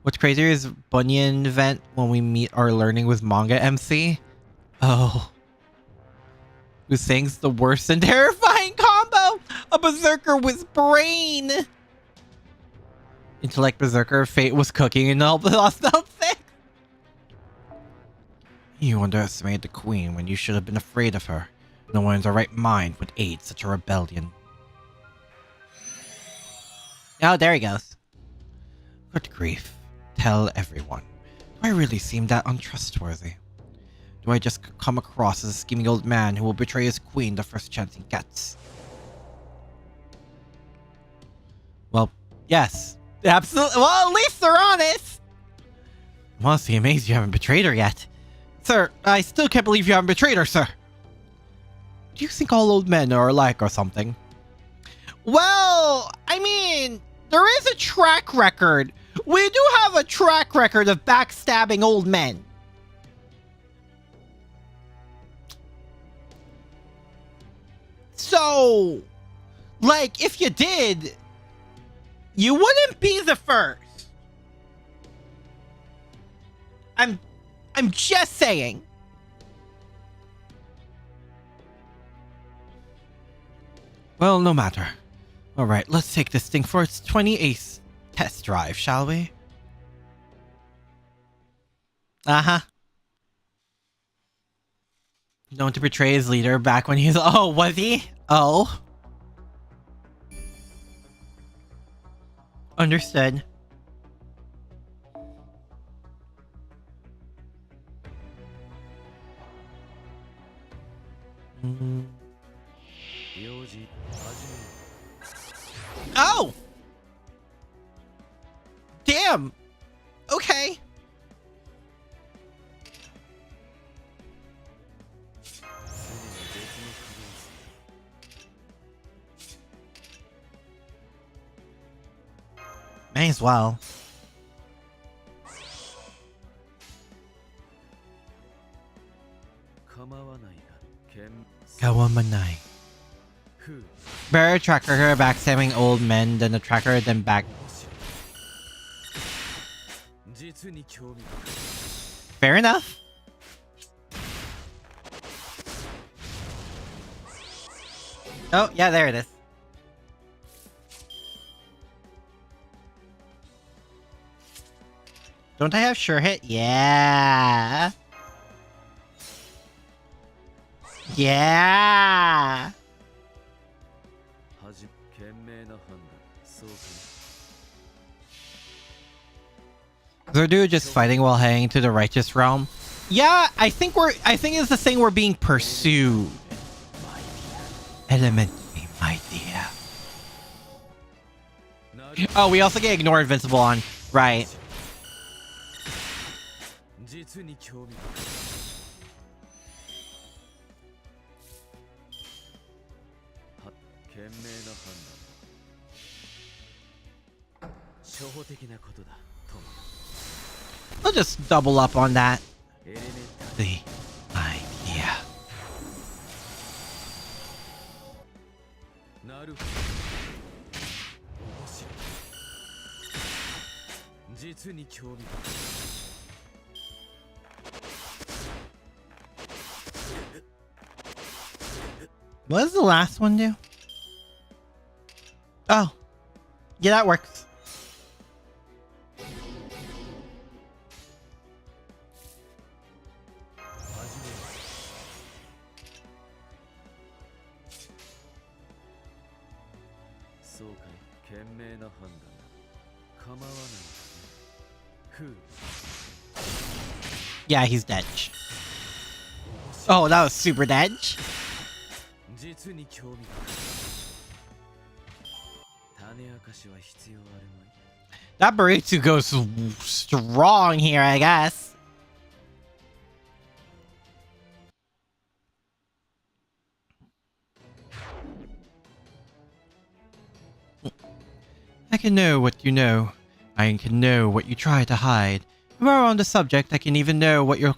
What's crazier is Bunyan event when we meet our learning with manga MC. Oh. Who sings the worst and terrifying combo? A berserker with brain! Intellect berserker, fate was cooking and all lost out thick. You underestimated the queen when you should have been afraid of her. No one in their right mind would aid such a rebellion. Oh, there he goes. Good grief. Tell everyone. Do I really seem that untrustworthy? Do I just come across as a scheming old man who will betray his queen the first chance he gets? Well, yes. Absolutely. Well, at least they're honest. I'm honestly amazed you haven't betrayed her yet. Sir, I still can't believe you haven't betrayed her, sir. Do you think all old men are alike or something? Well, I mean, there is a track record. We do have a track record of backstabbing old men. So, like, if you did, you wouldn't be the first. I'm just saying. Well, no matter. Alright, let's take this thing for its 28th test drive, shall we? Uh-huh. Known to betray his leader back when he's... Oh, was he? Oh. Understood. Oh! Damn! Okay. May as well. Kawamanai. Better tracker her backstabbing old men than a tracker than back. Fair enough. Oh, yeah, there it is. Don't I have sure hit? Yeah. Yeah. They're dude just fighting while heading to the righteous realm. Yeah, I think it's the thing we're being pursued. Element me, my dear. Oh, we also get ignore invincible on. Right. I'll just double up on that. The idea. What does the last one do? Oh. Yeah, that works. Yeah, he's dead. Oh, that was super dead. That Baritsu goes strong here, I guess. I can know what you know. I can know what you try to hide. And while on the subject, I can even know what you're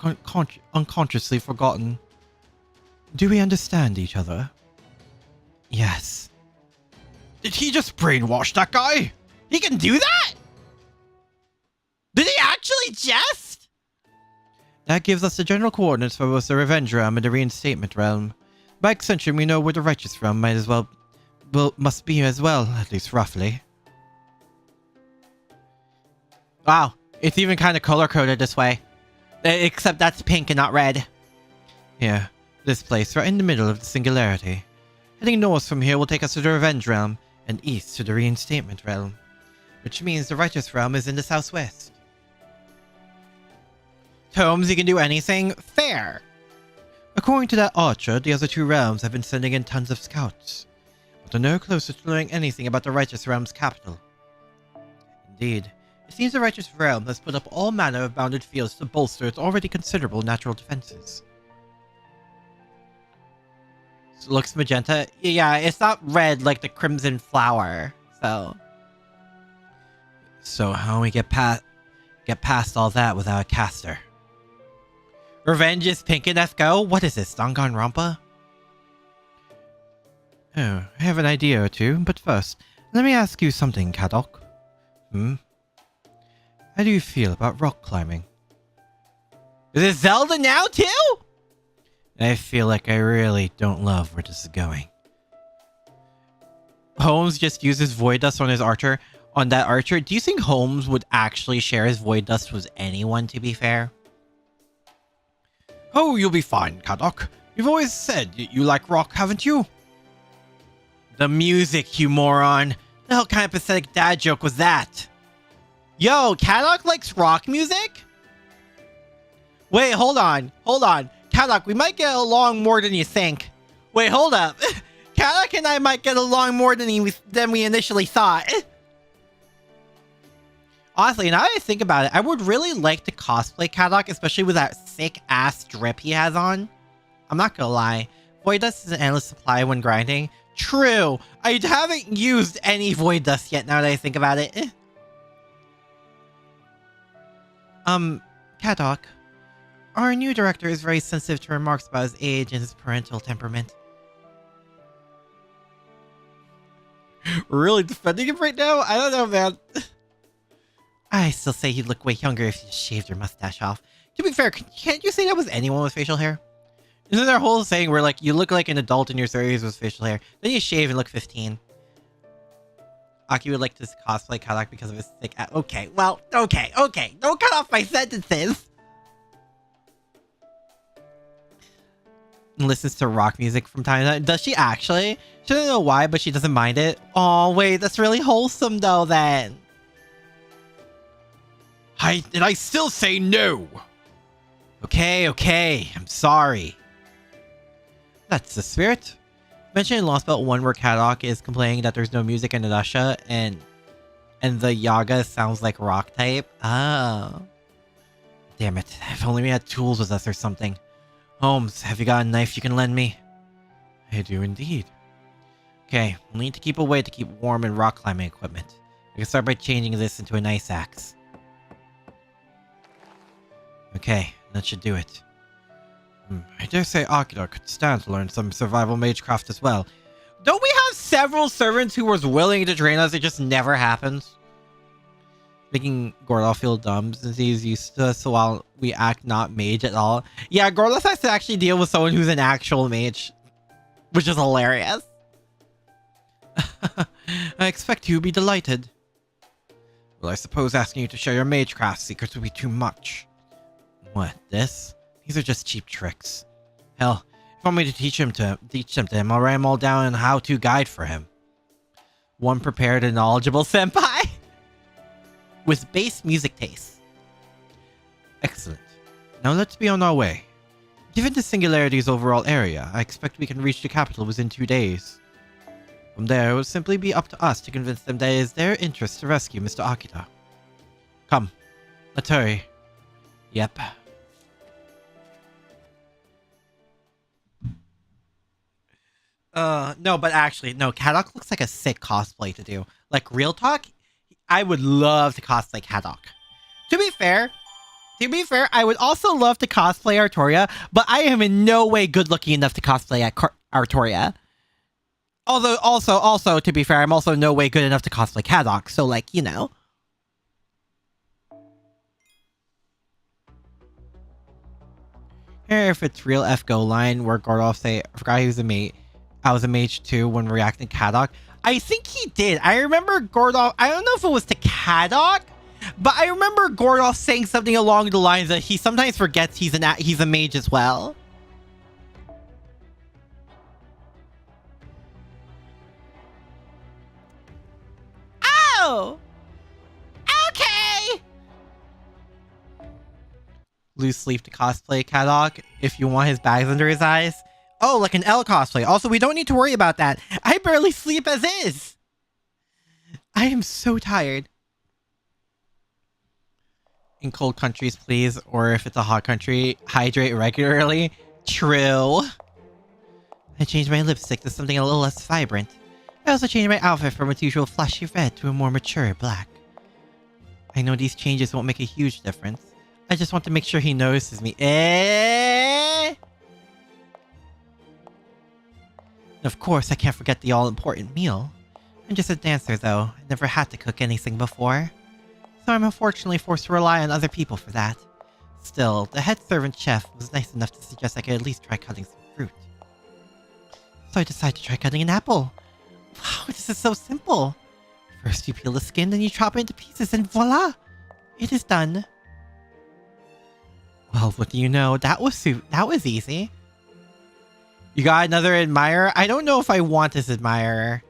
unconsciously forgotten. Do we understand each other? Yes. Did he just brainwash that guy? He can do that? Did he actually jest? That gives us the general coordinates for both the Revenge Realm and the Reinstatement Realm. By extension, we know where the Righteous Realm must be as well, at least roughly. Wow, it's even kind of color-coded this way. Except that's pink and not red. Yeah, this place, right in the middle of the Singularity. Heading north from here will take us to the Revenge Realm, and east to the Reinstatement Realm. Which means the Righteous Realm is in the southwest. Holmes, you can do anything? Fair. According to that archer, the other two realms have been sending in tons of scouts. But they're no closer to learning anything about the Righteous Realm's capital. Indeed, it seems the Righteous Realm has put up all manner of bounded fields to bolster its already considerable natural defenses. It looks magenta. Yeah, it's not red like the crimson flower, so... So how we get past all that without a caster? Revenge is pink and let's go? What is this, Danganronpa? Oh, I have an idea or two, but first, let me ask you something, Kadok. How do you feel about rock climbing? Is it Zelda now, too? I feel like I really don't love where this is going. Holmes just uses Void Dust on his archer. On that archer, do you think Holmes would actually share his Void Dust with anyone, to be fair? Oh, you'll be fine, Kadok. You've always said you like rock, haven't you? The music, you moron. The hell kind of pathetic dad joke was that? Yo, Kadok likes rock music? Wait, hold on. Kadok, we might get along more than you think. Wait, hold up. Kadok and I might get along more than we initially thought. Honestly, now that I think about it, I would really like to cosplay Kadok, especially with that sick-ass drip he has on. I'm not gonna lie. Void Dust is an endless supply when grinding. True. I haven't used any Void Dust yet, now that I think about it. Kadok. Our new director is very sensitive to remarks about his age and his parental temperament. Really defending him right now? I don't know, man. I still say he'd look way younger if you shaved your mustache off. To be fair, can't you say that was anyone with facial hair? Isn't there a whole saying where, like, you look like an adult in your 30s with facial hair, then you shave and look 15? Aki would like to cosplay Kadok because of his thick ass. Okay, well, okay. Don't cut off my sentences! And listens to rock music from time to time. Does she actually? She doesn't know why, but she doesn't mind it. Oh, wait, that's really wholesome, though, then. I still say no. Okay, I'm sorry. That's the spirit. Mentioned in Lost Belt 1 where Kadok is complaining that there's no music in Inuyasha and the Yaga sounds like rock type. Oh. Damn it. If only we had tools with us or something. Holmes, have you got a knife you can lend me? I do indeed. Okay, we'll need to keep away to keep warm and rock climbing equipment. We can start by changing this into an ice axe. Okay, that should do it. I dare say Akira could stand to learn some survival magecraft as well. Don't we have several servants who was willing to train us? It just never happens. Making Gorloff feel dumb since he's used to us while we act not mage at all. Yeah, Gorloff has to actually deal with someone who's an actual mage. Which is hilarious. I expect you to be delighted. Well, I suppose asking you to share your magecraft secrets would be too much. What, this? These are just cheap tricks. Hell, if you want me to teach them to him, I'll write them all down in a how-to guide for him. One prepared and knowledgeable senpai! With base music taste. Excellent. Now let's be on our way. Given the Singularity's overall area, I expect we can reach the capital within 2 days. From there, it will simply be up to us to convince them that it is their interest to rescue Mr. Akira. Come, let's hurry. Yep. No, but actually, no, Kadok looks like a sick cosplay to do. Like, real talk, I would love to cosplay Kadok. To be fair, I would also love to cosplay Artoria, but I am in no way good looking enough to cosplay Artoria. Although, also, to be fair, I'm also no way good enough to cosplay Kadok, so like, you know. If it's real F-Go line where Gordolf say, I forgot he was a mate. I was a mage too when reacting to Kadok. I think he did. I remember Gordolf, I don't know if it was to Kadok, but I remember Gordolf saying something along the lines that he sometimes forgets he's a mage as well. Oh! Okay! Lose sleep to cosplay Kadok if you want his bags under his eyes. Oh, like an L cosplay. Also, we don't need to worry about that. I barely sleep as is. I am so tired. In cold countries, please. Or if it's a hot country, hydrate regularly. True. I changed my lipstick to something a little less vibrant. I also changed my outfit from its usual flashy red to a more mature black. I know these changes won't make a huge difference. I just want to make sure he notices me. Of course, I can't forget the all-important meal. I'm just a dancer, though. I never had to cook anything before. So I'm unfortunately forced to rely on other people for that. Still, the head servant chef was nice enough to suggest I could at least try cutting some fruit. So I decided to try cutting an apple. Wow, this is so simple. First you peel the skin, then you chop it into pieces, and voila! It is done. Well, what do you know? That was easy. You got another admirer? I don't know if I want this admirer.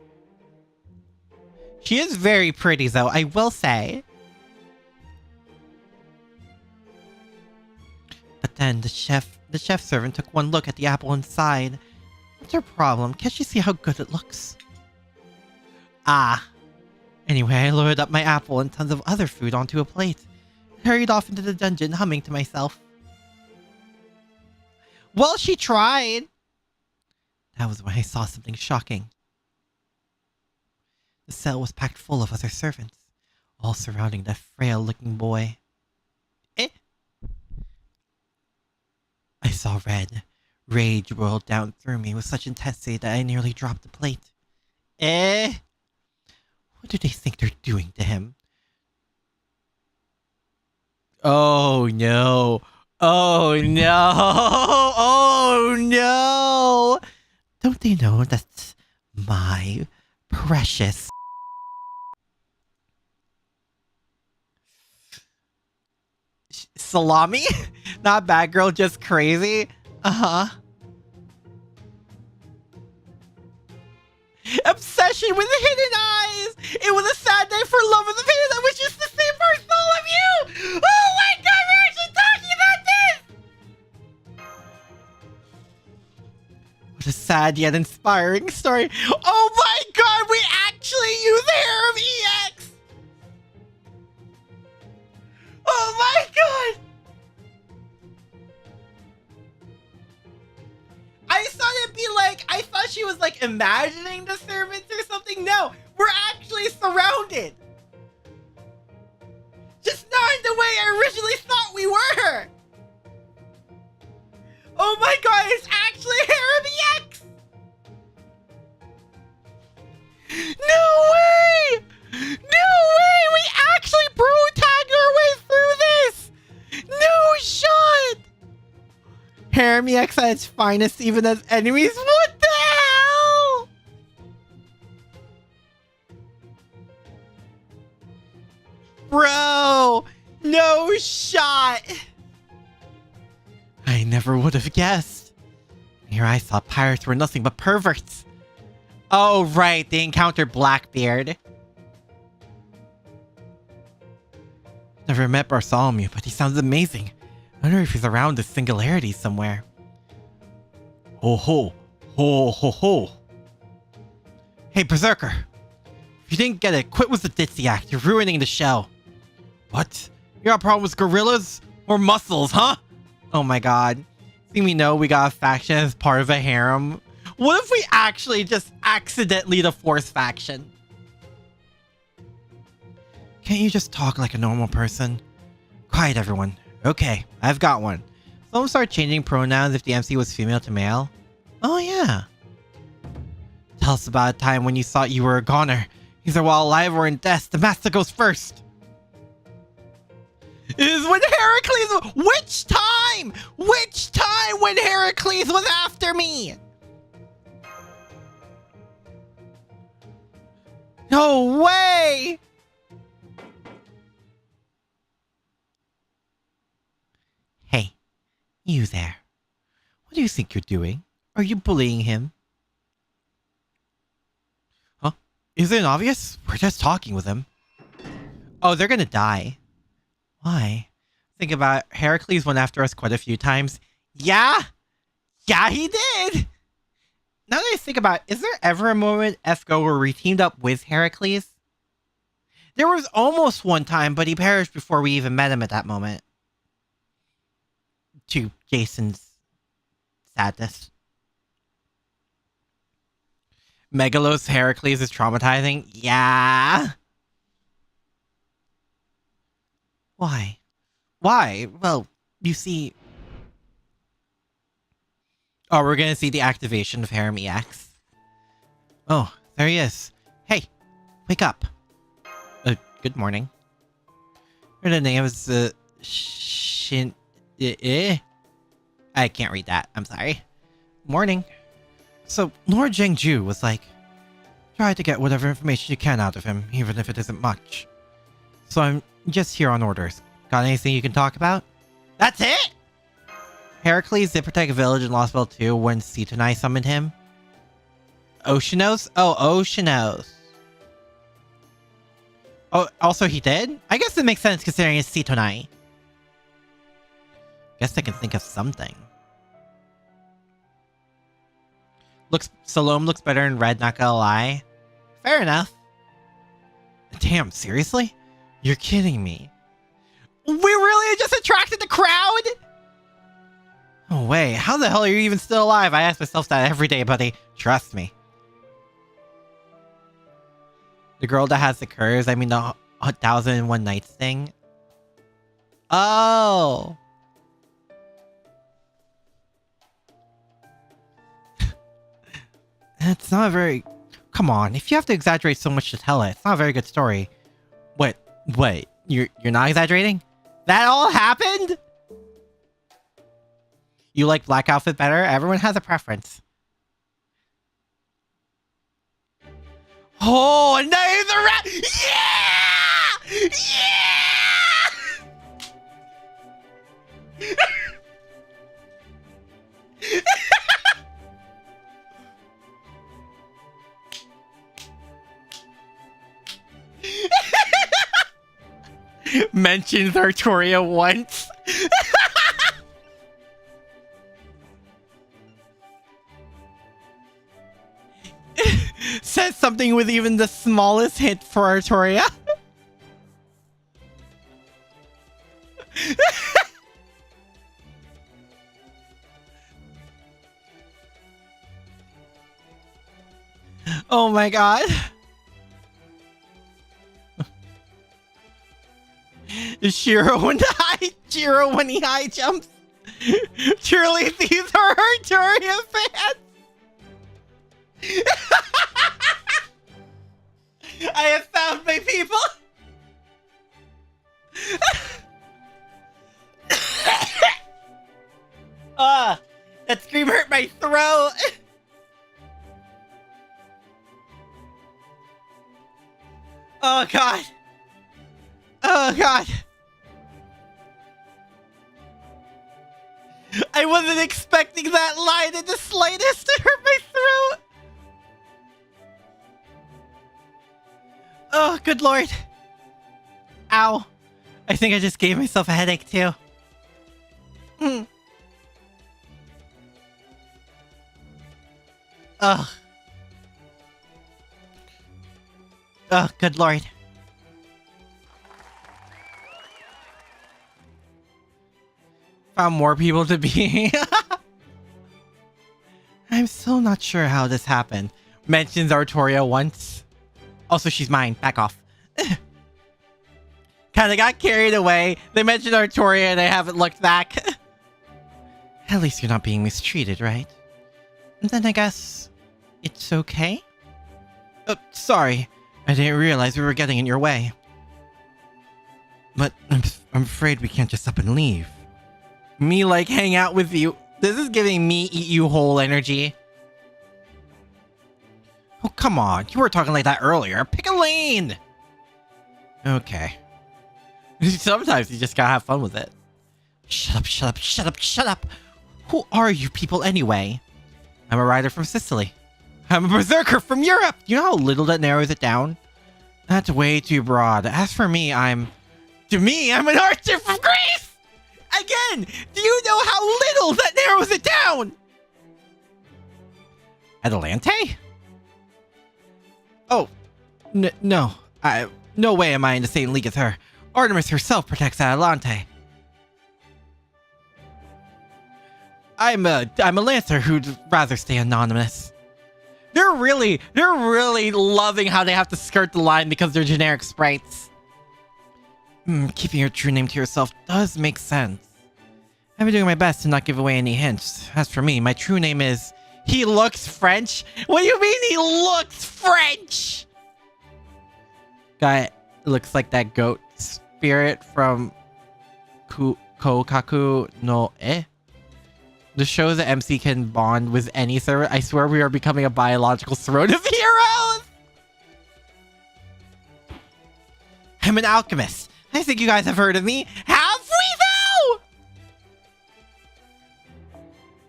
She is very pretty, though, I will say. But then the chef servant took one look at the apple inside. What's her problem? Can't she see how good it looks? Ah. Anyway, I loaded up my apple and tons of other food onto a plate. Hurried off into the dungeon, humming to myself. Well, she tried. That was when I saw something shocking. The cell was packed full of other servants, all surrounding that frail-looking boy. I saw red. Rage roiled down through me with such intensity that I nearly dropped the plate. What do they think they're doing to him? Oh no. Oh no. Oh no. Don't they know that's my precious... Salami? Not bad girl, just crazy? Uh-huh. Obsession with hidden eyes! It was a sad day for love of the face. I wish it's the same for all of you! Oh my god, we're actually talking about this! What a sad yet inspiring story. Oh my god, we actually use Harem EX! Oh my god! I thought it'd be like, I thought she was like imagining the servants or something. No, we're actually surrounded. Just not in the way I originally thought we were. Oh my god, it's actually Harem EX! No way! No way! We actually bro-tagged our way through this! No shot! Harem EX at its finest, even as enemies? What the hell? Bro! No shot! I never would have guessed. Here I thought pirates were nothing but perverts. Oh right, they encountered Blackbeard. Never met Bartholomew, but he sounds amazing. I wonder if he's around the Singularity somewhere. Ho ho. Ho ho ho. Hey, Berserker. If you didn't get it, quit with the ditzy act. You're ruining the show. What? You got a problem with gorillas? Or muscles, huh? Oh my god. See, we know we got a faction as part of a harem. What if we actually just accidentally the Force faction? Can't you just talk like a normal person? Quiet, everyone. Okay, I've got one. Someone start changing pronouns if the MC was female to male. Oh yeah. Tell us about a time when you thought you were a goner. Either while alive or in death, the master goes first. Is when Heracles... Which time? Which time when Heracles was after me? No way! Hey, you there. What do you think you're doing? Are you bullying him? Huh? Isn't it obvious? We're just talking with him. Oh, they're gonna die. Why? Think about it. Heracles went after us quite a few times. Yeah? Yeah, he did! Now that I think about it, is there ever a moment Esco where we teamed up with Heracles? There was almost one time, but he perished before we even met him at that moment. To Jason's sadness. Megalos Heracles is traumatizing? Yeah. Why? Why? Well, you see... Oh, we're gonna see the activation of Harem EX. Oh, there he is. Hey, wake up. Good morning. Her name is, Shin... I can't read that. I'm sorry. Morning. So, Lord Zhengju was like, try to get whatever information you can out of him, even if it isn't much. So I'm just here on orders. Got anything you can talk about? That's it? Heracles did protect a village in Lostville too when Cetonai summoned him. Oceanos? Oh, Oceanos. Oh, also he did? I guess it makes sense considering it's Cetonai. Guess I can think of something. Salome looks better in red, not gonna lie. Fair enough. Damn, seriously? You're kidding me. We really just attracted the crowd? No way. How the hell are you even still alive? I ask myself that every day, buddy. Trust me. The girl that has the curves, I mean the 1001 Nights thing. Oh. It's not a very... Come on, if you have to exaggerate so much to tell it, it's not a very good story. Wait, you're not exaggerating? That all happened? You like black outfit better? Everyone has a preference. Oh, and now the rat! Yeah! Yeah! Mentions Artoria once. Says something with even the smallest hint for Artoria. Oh my god. Shiro when he high jumps. Surely these are Artoria fans. I have found my people. That scream hurt my throat. Oh god. Oh god. I wasn't expecting that line in the slightest to hurt my throat. Oh, good lord. Ow. I think I just gave myself a headache too. Ugh. Oh, good lord. Found more people to be. I'm still not sure how this happened. Mentions Artoria once. Also, she's mine. Back off. Kinda got carried away. They mentioned Artoria and I haven't looked back. At least you're not being mistreated, right? Then I guess it's okay? Sorry. I didn't realize we were getting in your way. But I'm afraid we can't just up and leave. Me like hang out with you. This is giving me eat you whole energy. Oh, come on. You were talking like that earlier. Pick a lane! Okay. Sometimes you just gotta have fun with it. Shut up, shut up, shut up, shut up! Who are you people anyway? I'm a rider from Sicily. I'm a berserker from Europe! You know how little that narrows it down? That's way too broad. As for me, I'm an archer from Greece! Again, do you know how little that narrows it down? Adelante? Oh, no. No way am I in the same league as her. Artemis herself protects Adelante. I'm a lancer who'd rather stay anonymous. They're really loving how they have to skirt the line because they're generic sprites. Keeping your true name to yourself does make sense. I've been doing my best to not give away any hints. As for me, my true name is... He looks French? What do you mean he looks French? Guy looks like that goat spirit from Kokaku no E. The show that MC can bond with any server. I swear we are becoming a biological throne of heroes! I'm an alchemist. I think you guys have heard of me. Have we though?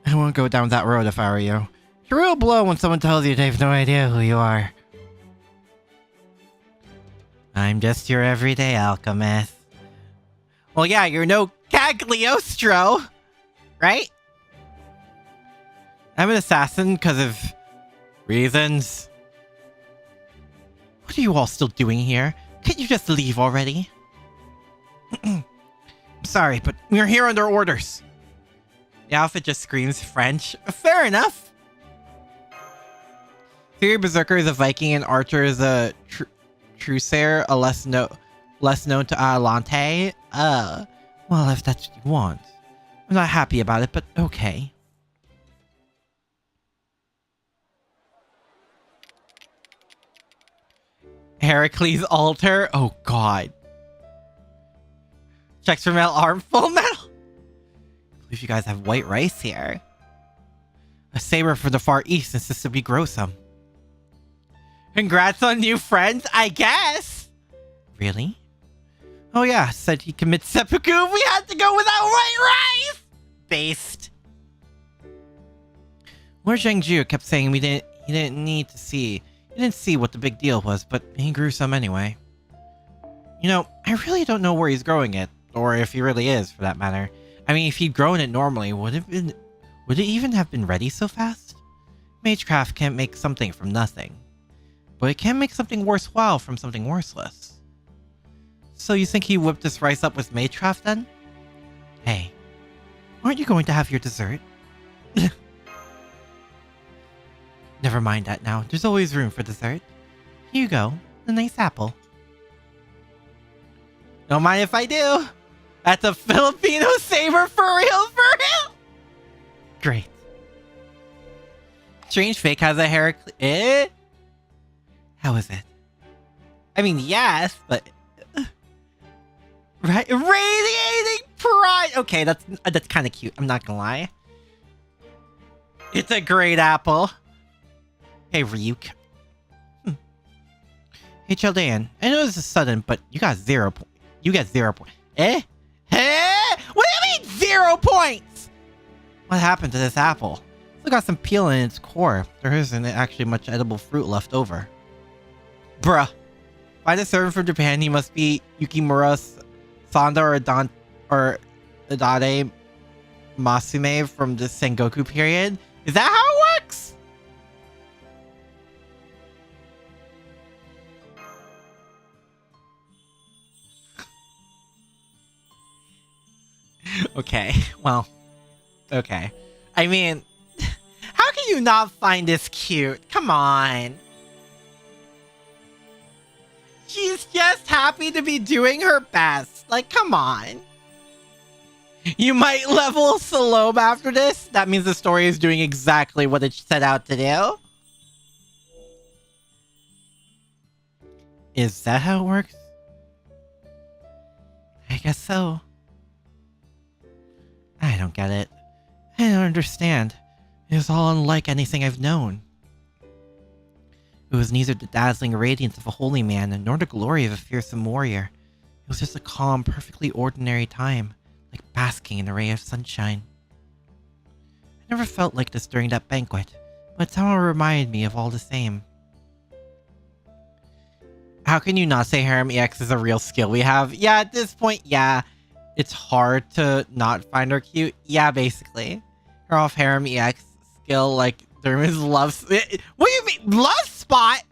I won't go down that road if I were you. It's a real blow when someone tells you they've no idea who you are. I'm just your everyday alchemist. Well, yeah, you're no Cagliostro, right? I'm an assassin because of reasons. What are you all still doing here? Can't you just leave already? I'm sorry, but we're here under orders. The outfit just screams French. Fair enough. Theory Berserker is a Viking and Archer is a Trusair, a less known to Adelante. Well, if that's what you want. I'm not happy about it, but okay. Heracles' altar? Oh god. Checks for metal arm, full metal. I believe you guys have white rice here. A saber from the Far East insists to be gruesome. Congrats on new friends, I guess. Really? Oh yeah, said he commits seppuku. We had to go without white rice. Based. Lord Zhengzhu kept saying he didn't see what the big deal was, but he grew some anyway. You know, I really don't know where he's growing it, or if he really is, for that matter. I mean, if he'd grown it normally, would it even have been ready so fast? Magecraft can't make something from nothing, but it can make something worthwhile from something worthless. So you think he whipped this rice up with Magecraft then? Hey, aren't you going to have your dessert? Never mind that now. There's always room for dessert. Here you go. A nice apple. Don't mind if I do. That's a Filipino saber for real, for real. Great. Strange Fake has a Heracles. How is it? I mean, yes, but... right? Radiating pride! Okay, that's kind of cute. I'm not gonna lie. It's a great apple. Hey, Ryuk. Hey, Chaldean. I know this is sudden, but you got 0 points. You get 0 points. Eh? What do you mean 0 points? What happened to this apple? Still got some peel in its core. There isn't actually much edible fruit left over. Bruh. Find a servant from Japan. He must be Yukimura Sanda or Idade Masume from the Sengoku period. Is that how it works? Okay, well, okay. I mean, how can you not find this cute? Come on. She's She's just happy to be doing her best. Like, come on. You might level Salome after this. That means the story is doing exactly what it set out to do. Is that how it works? I guess so. I don't get it. I don't understand. It was all unlike anything I've known. It was neither the dazzling radiance of a holy man, nor the glory of a fearsome warrior. It was just a calm, perfectly ordinary time, like basking in a ray of sunshine. I never felt like this during that banquet, but it somehow reminded me of all the same. How can you not say Harem EX is a real skill we have? Yeah, at this point, yeah. It's hard to not find her cute. Yeah, basically. Her off Harem EX skill, like, Dermis loves... What do you mean? Love spot?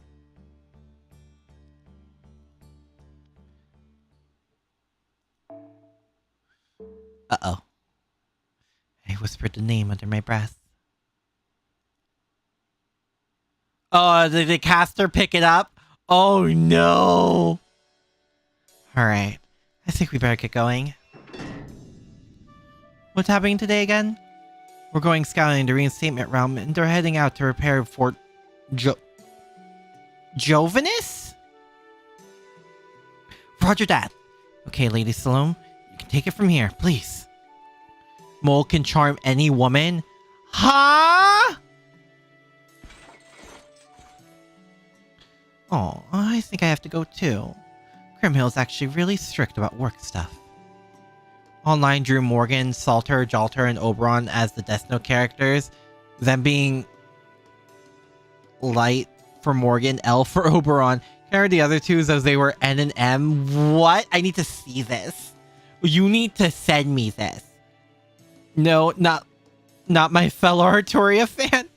Uh-oh. I whispered the name under my breath. Oh, did the caster pick it up? Oh, no. Alright. I think we better get going. What's happening today again? We're going scouting the reinstatement realm, and they're heading out to repair Fort Jovinus? Roger that. Okay, Lady Salome, you can take it from here, please. Mole can charm any woman? Huh? Oh, I think I have to go too. Crimhill's actually really strict about work stuff. Online drew Morgan, Salter, Jalter, and Oberon as the Death Note characters. Them being Light for Morgan, L for Oberon. Carried the other two as they were N and M. What? I need to see this. You need to send me this. No, not my fellow Artoria fan.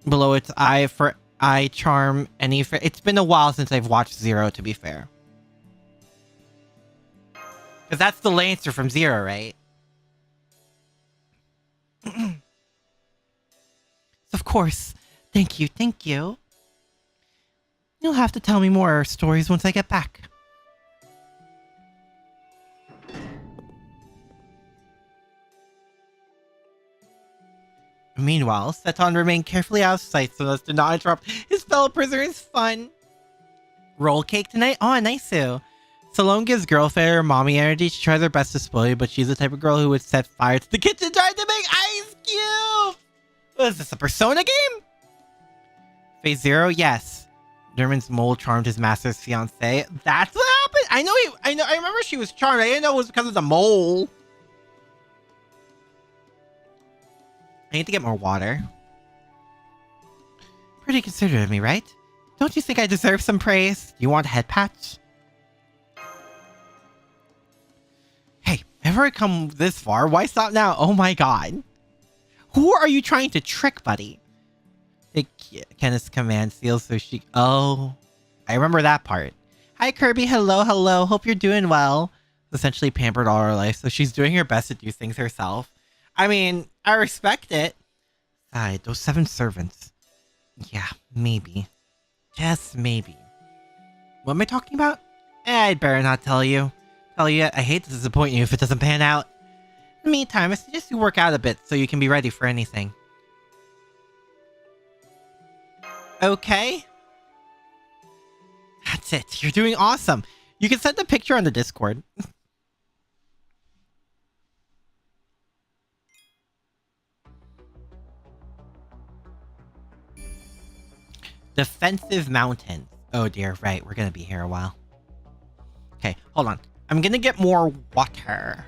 Below it's I for I charm any. It's been a while since I've watched Zero, to be fair. Because that's the Lancer from Zero, right? Of course. Thank you, thank you. You'll have to tell me more stories once I get back. Meanwhile, Seton remained carefully out of sight so as to not interrupt his fellow prisoner's fun. Roll cake tonight? Oh, nice too. Salome gives girlfriend her mommy energy. She tries her best to spoil you, but she's the type of girl who would set fire to the kitchen trying to make ice cubes! What is this, a Persona game? Phase 0? Yes. Derman's mole charmed his master's fiancée. That's what happened? I remember she was charmed. I didn't know it was because of the mole. I need to get more water. Pretty considerate of me, right? Don't you think I deserve some praise? You want a head patch? Hey, ever come this far? Why stop now? Oh my god. Who are you trying to trick, buddy? Take Kenneth's command seal so she... Oh, I remember that part. Hi, Kirby. Hello, hello. Hope you're doing well. Essentially pampered all her life, so she's doing her best to do things herself. I mean, I respect it. Side, those 7 servants. Yeah, maybe. Just maybe. What am I talking about? I'd better not tell you. Tell you, I hate to disappoint you if it doesn't pan out. In the meantime, I suggest you work out a bit so you can be ready for anything. Okay. That's it. You're doing awesome. You can send the picture on the Discord. Defensive mountains. Oh dear, right. We're gonna be here a while. Okay, hold on. I'm gonna get more water.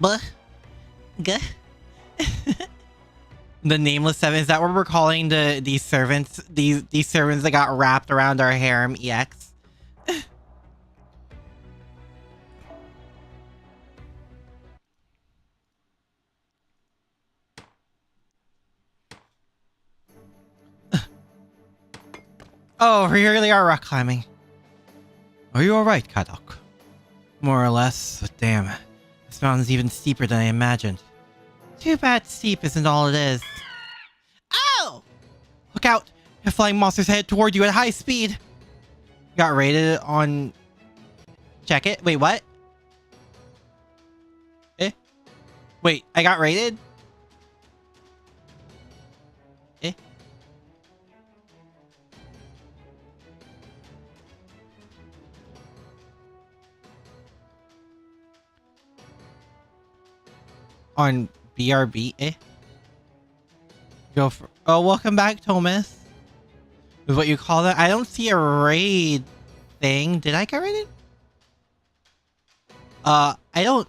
Buh. Guh. The nameless seven, is that what we're calling these servants? These servants that got wrapped around our harem EX? Oh, we really are rock climbing. Are you alright, Kadok? More or less, but damn. This mountain's even steeper than I imagined. Too bad steep isn't all it is. Oh! Look out! A flying monster's headed toward you at high speed! Got rated on... Check it. Wait, what? Eh? Wait, I got rated? Eh? On BRB, eh? Go for... Oh, welcome back, Thomas. Is what you call that? I don't see a raid thing. Did I get raided? I don't...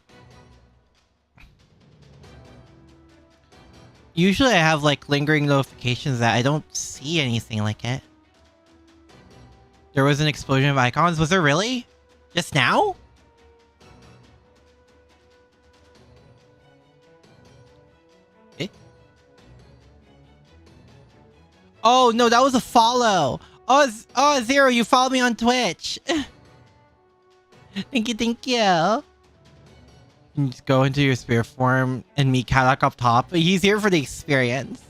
Usually I have, like, lingering notifications that I don't see anything like it. There was an explosion of icons. Was there really? Just now? Oh, no, that was a follow. Oh, Zero, you followed me on Twitch. Thank you, thank you. You just go into your spirit form and meet Kadok up top. He's here for the experience.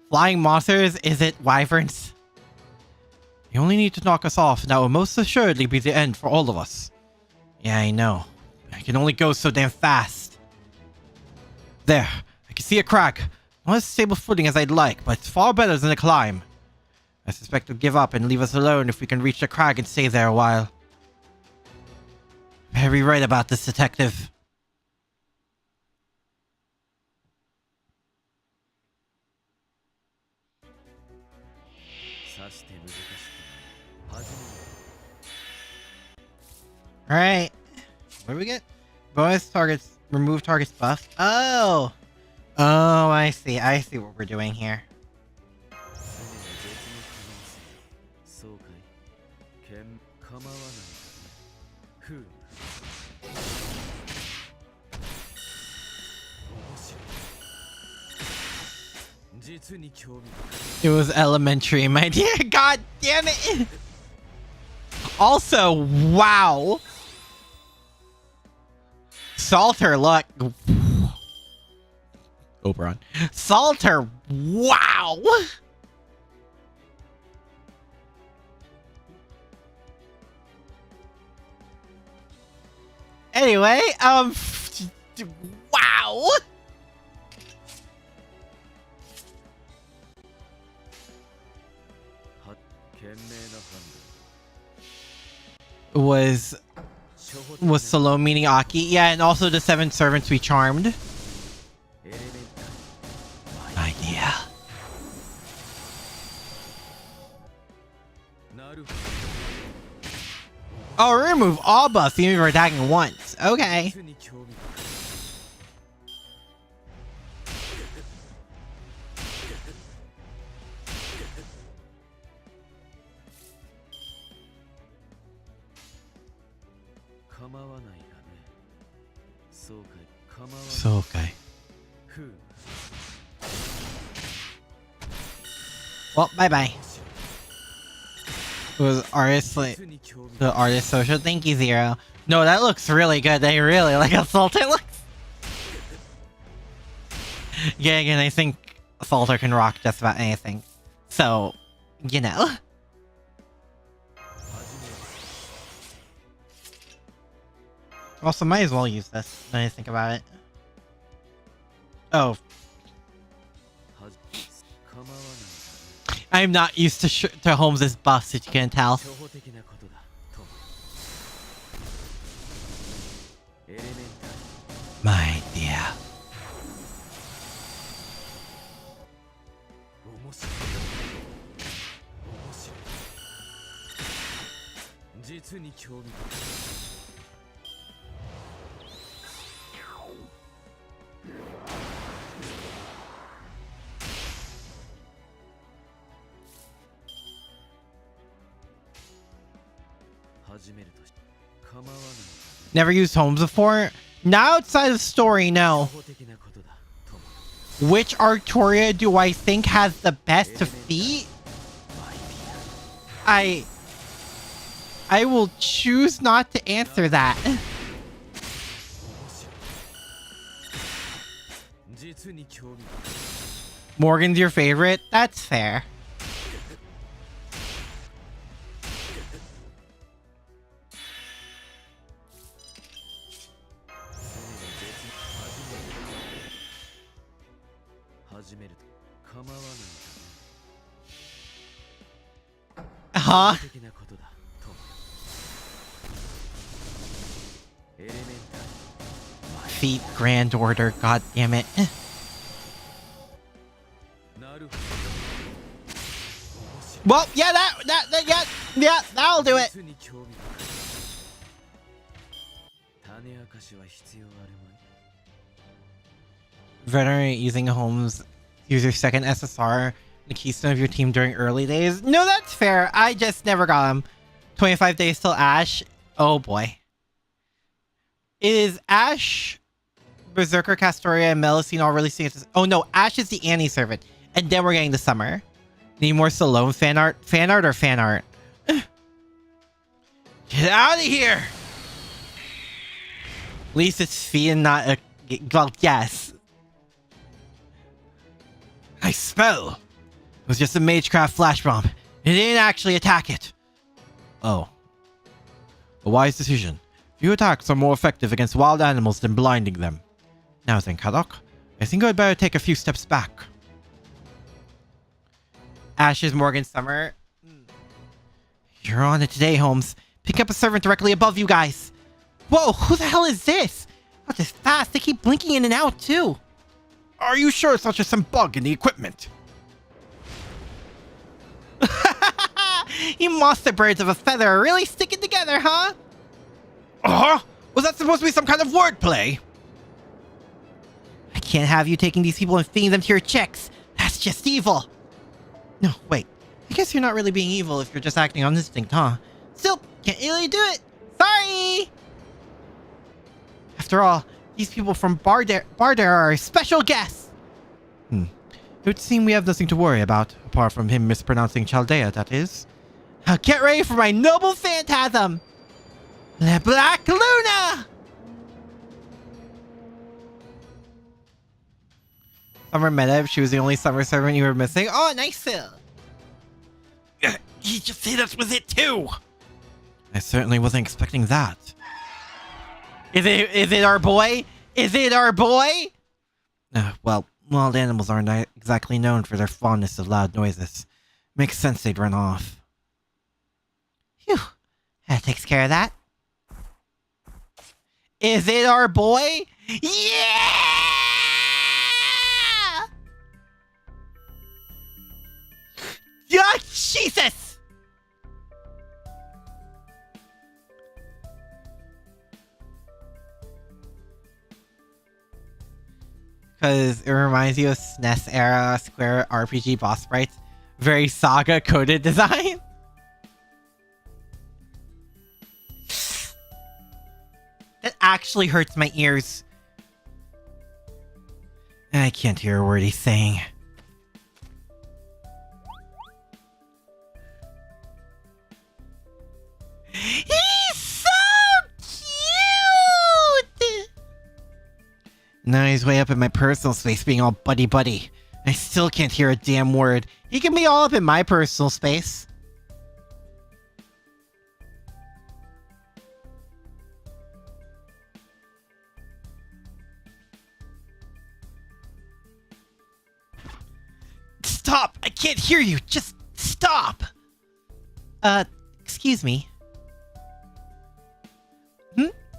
Flying monsters, is it wyverns? You only need to knock us off, and that will most assuredly be the end for all of us. Yeah, I know. I can only go so damn fast. There. I can see a crack. Not as stable footing as I'd like, but it's far better than a climb. I suspect they'll give up and leave us alone if we can reach the crag and stay there a while. Very right about this, detective. Alright. What do we get? Bonus targets, remove targets buff. Oh! Oh, I see. I see what we're doing here. It was elementary, my dear. God damn it! Also, wow! Salter, look. Oberon. Salter, wow! Anyway, wow! Was Salome meaning Aki? Yeah, and also the 7 servants we charmed. Idea. Oh, remove all buffs even if we're attacking once. Okay. So okay. Well, bye-bye. It was artist, like, the artist social. Thank you, Zero. No, that looks really good. They really like how Salter looks. Yeah, again, I think Salter can rock just about anything. So, you know. Also, might as well use this when I think about it. Oh. I'm not used to Holmes' buffs, as you can tell. My dear. Never used homes before? Not outside of story, no. Which Arctoria do I think has the best feet? I will choose not to answer that. Morgan's your favorite? That's fair. Huh? Feet Grand Order, god damn it. Well, yeah, yeah, that'll do it. Veteran using homes, use your second SSR, the keystone of your team during early days. No, that's fair. I just never got him. 25 days till Ash. Oh boy. Is Ash, Berserker, Castoria, and Melusine all releasing it? Oh no, Ash is the Annie servant. And then we're getting the summer. Need more Salome fan art? Fan art or fan art? Get out of here! At least it's fee and not a... Well, yes. I spell! It was just a magecraft flash bomb. It didn't actually attack it. Oh. A wise decision. Few attacks are more effective against wild animals than blinding them. Now then, Kadok, I think I'd better take a few steps back. Ashes, Morgan, Summer. You're on it today, Holmes. Pick up a servant directly above you guys. Whoa, who the hell is this? Not this fast. They keep blinking in and out, too. Are you sure it's not just some bug in the equipment? You monster birds of a feather are really sticking together, huh? Uh-huh. Was that supposed to be some kind of wordplay? I can't have you taking these people and feeding them to your chicks. That's just evil. No, wait. I guess you're not really being evil if you're just acting on instinct, huh? Still, can't really do it. Sorry! After all, these people from Bardare are our special guests. It would seem we have nothing to worry about, apart from him mispronouncing Chaldea, that is. Now get ready for my noble phantasm! The Black Luna! Summer meta if she was the only summer servant you were missing. Oh, nice. He just hit us with it too. I certainly wasn't expecting that. Is it our boy? Is it our boy? Well, wild animals aren't exactly known for their fondness of loud noises. Makes sense they'd run off. Phew. That takes care of that. Is it our boy? Yeah! Yeah, Jesus! Because it reminds you of SNES era Square RPG boss sprites. Very Saga coded design. That actually hurts my ears. I can't hear a word he's saying. He's so cute! Now he's way up in my personal space being all buddy-buddy. I still can't hear a damn word. He can be all up in my personal space. Stop! I can't hear you! Just stop! Excuse me.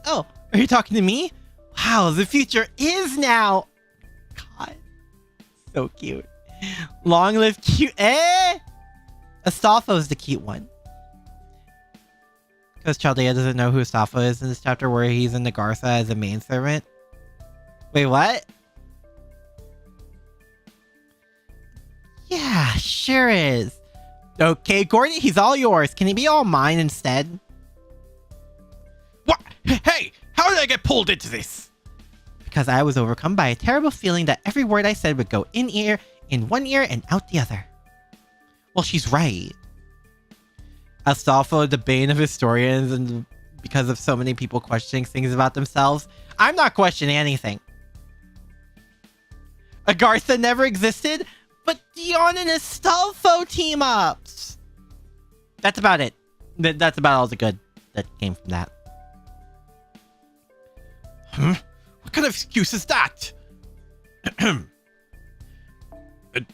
Oh, are you talking to me? Wow, the future is now! God. So cute. Long live cute. Astolfo is the cute one. Because Chaldea doesn't know who Astolfo is in this chapter where he's in the Garza as a main servant. Wait, what? Yeah, sure is. Okay, Gordon, he's all yours. Can he be all mine instead? Hey! How did I get pulled into this? Because I was overcome by a terrible feeling that every word I said would go in one ear and out the other. Well, she's right. Astolfo, the bane of historians, and because of so many people questioning things about themselves, I'm not questioning anything. Agartha never existed, but Dion and Astolfo team ups. That's about it. That's about all the good that came from that. Huh? What kind of excuse is that?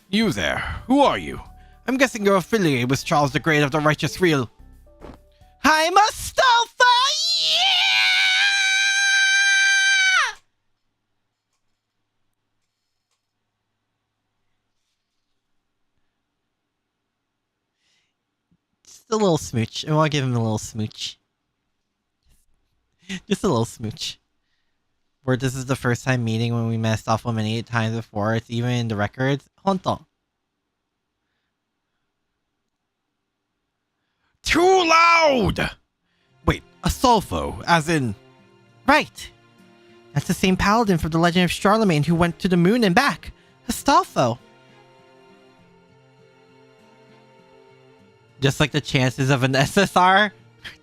You there, who are you? I'm guessing you're affiliated with Charles the Great of the Righteous Real. I'm Astolfo! Yeah! Just a little smooch. I want to give him a little smooch. Just a little smooch. Where this is the first time meeting when we met Astolfo many times before. It's even in the records. Honto. Too loud! Wait, Astolfo, as in... Right. That's the same paladin from the Legend of Charlemagne who went to the moon and back. Astolfo. Just like the chances of an SSR?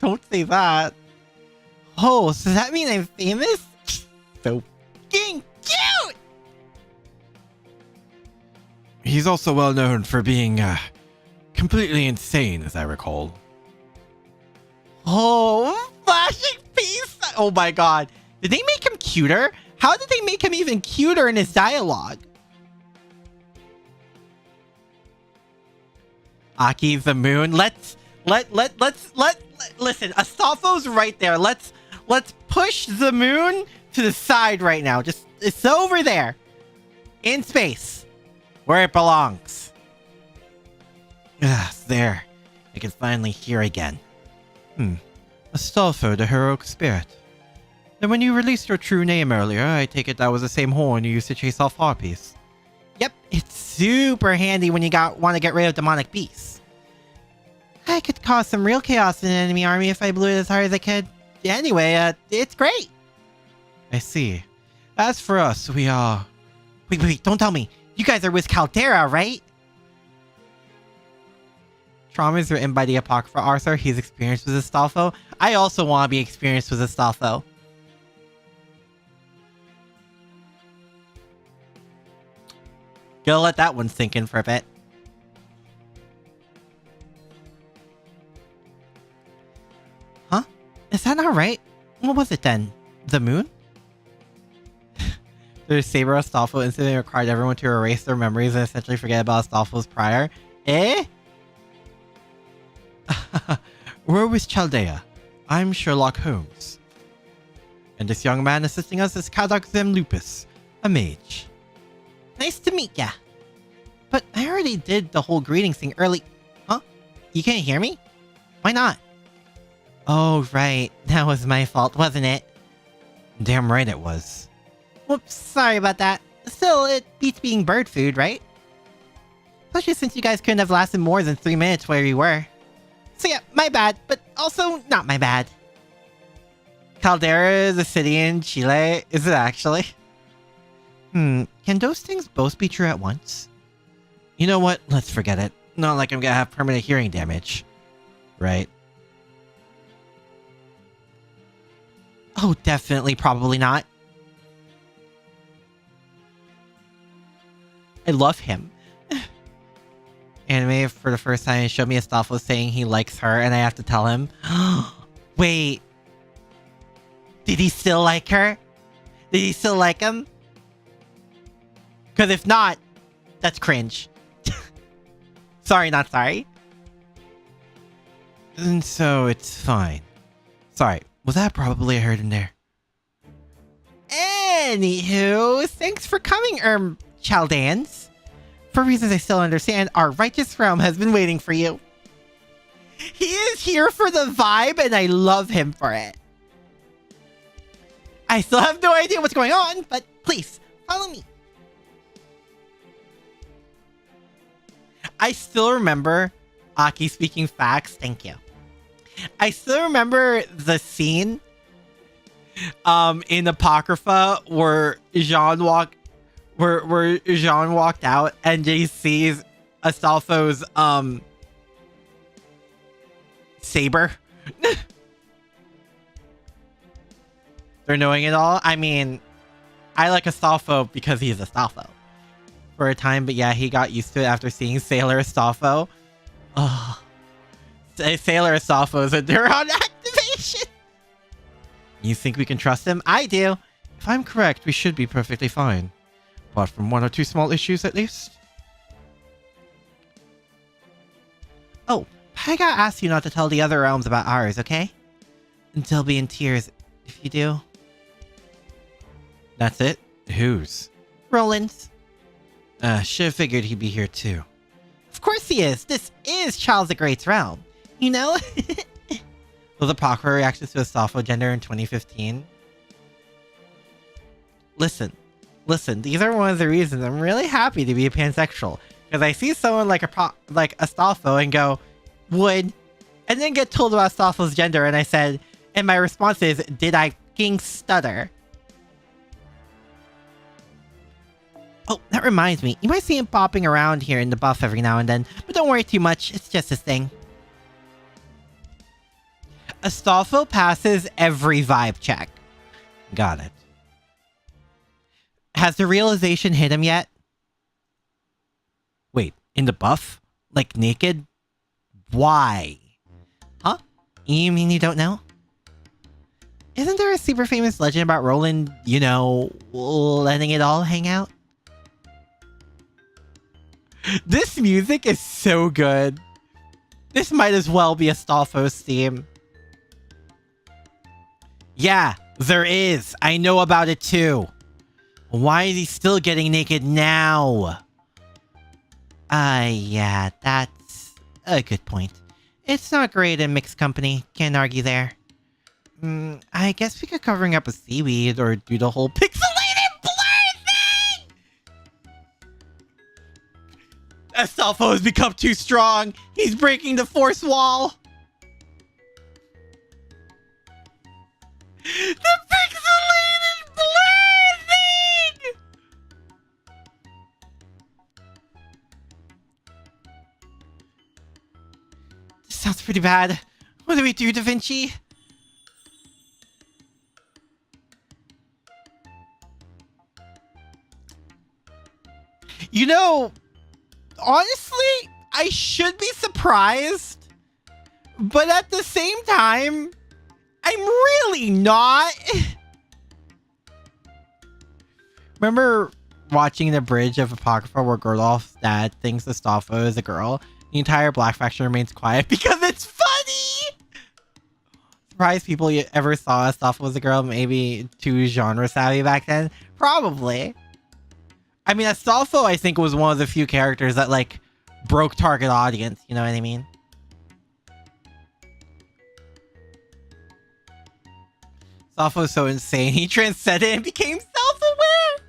Don't say that. Oh, so does that mean I'm famous? So fucking cute! He's also well known for being, completely insane, as I recall. Oh, flashing piece! Oh my god. Did they make him cuter? How did they make him even cuter in his dialogue? Aki the moon. Let's listen, Astolfo's right there. Let's push the moon to the side right now. Just it's over there. In space. Where it belongs. Yes, there. I can finally hear again. Astolfo, the heroic spirit. Then when you released your true name earlier, I take it that was the same horn you used to chase off harpies. Yep, it's super handy when you want to get rid of demonic beasts. I could cause some real chaos in an enemy army if I blew it as hard as I could. Anyway, it's great. I see. As for us, we are... Wait, don't tell me. You guys are with Caldera, right? Traumas written by the Apocrypha Arthur. He's experienced with Astolfo. I also want to be experienced with Astolfo. Gonna let that one sink in for a bit. Huh? Is that not right? What was it then? The moon? The Saber Astolfo incident required everyone to erase their memories and essentially forget about Astolfo's prior. Eh? We're with Chaldea. I'm Sherlock Holmes. And this young man assisting us is Kadok Lupus, a mage. Nice to meet ya. But I already did the whole greetings thing early. Huh? You can't hear me? Why not? Oh, right. That was my fault, wasn't it? Damn right it was. Whoops, sorry about that. Still, it beats being bird food, right? Especially since you guys couldn't have lasted more than 3 minutes where you were. So yeah, my bad, but also not my bad. Caldera is a city in Chile, is it actually? Can those things both be true at once? You know what? Let's forget it. Not like I'm gonna have permanent hearing damage. Right? Oh, definitely, probably not. I love him. Anime for the first time showed me Astolfo saying he likes her, and I have to tell him. Wait. Did he still like her? Did he still like him? Because if not, that's cringe. Sorry, not sorry. And so it's fine. Sorry, was that probably I heard in there? Anywho, thanks for coming, Chaldeans. For reasons I still understand, our righteous realm has been waiting for you. He is here for the vibe, and I love him for it. I still have no idea what's going on, but please, follow me. I still remember Aki speaking facts. Thank you. I still remember the scene in Apocrypha where Jean walked out and he sees Astolfo's saber. They're knowing it all. I mean, I like Astolfo because he's Astolfo for a time, but yeah, he got used to it after seeing Sailor Astolfo. Oh, Sailor Astolfo is a Neuron activation. You think we can trust him? I do. If I'm correct, we should be perfectly fine. Apart from one or two small issues at least. Oh, I gotta ask you not to tell the other realms about ours, okay? And they'll be in tears if you do. That's it? Whose? Roland's. Should've figured he'd be here too. Of course he is! This is Charles the Great's realm. You know? Those Apocrypha reactions to Astolfo gender in 2015. Listen, these are one of the reasons I'm really happy to be a pansexual. Because I see someone like Astolfo and go, would, and then get told about Astolfo's gender, and I said, and my response is, did I fucking stutter? Oh, that reminds me, you might see him popping around here in the buff every now and then, but don't worry too much, it's just a thing. Astolfo passes every vibe check. Got it. Has the realization hit him yet? Wait, in the buff? Like naked? Why? Huh? You mean you don't know? Isn't there a super famous legend about Roland, you know, letting it all hang out? This music is so good. This might as well be Astolfo's theme. Yeah, there is. I know about it too. Why is he still getting naked now? Yeah, that's a good point. It's not great in mixed company. Can't argue there. I guess we could covering up with seaweed or do the whole pixelated blur thing! Astolfo has become too strong. He's breaking the force wall. The pixelated blur thing! This sounds pretty bad. What do we do, Da Vinci? You know, honestly, I should be surprised, but at the same time, I'm really not. Remember watching the bridge of Apocrypha where Gerloff's dad thinks Astolfo is a girl? The entire Black faction remains quiet because it's funny! Surprised people ever saw Astolfo as a girl, maybe too genre savvy back then? Probably. I mean, Astolfo, I think, was one of the few characters that, like, broke target audience, you know what I mean? Astolfo was so insane, he transcended and became self-aware!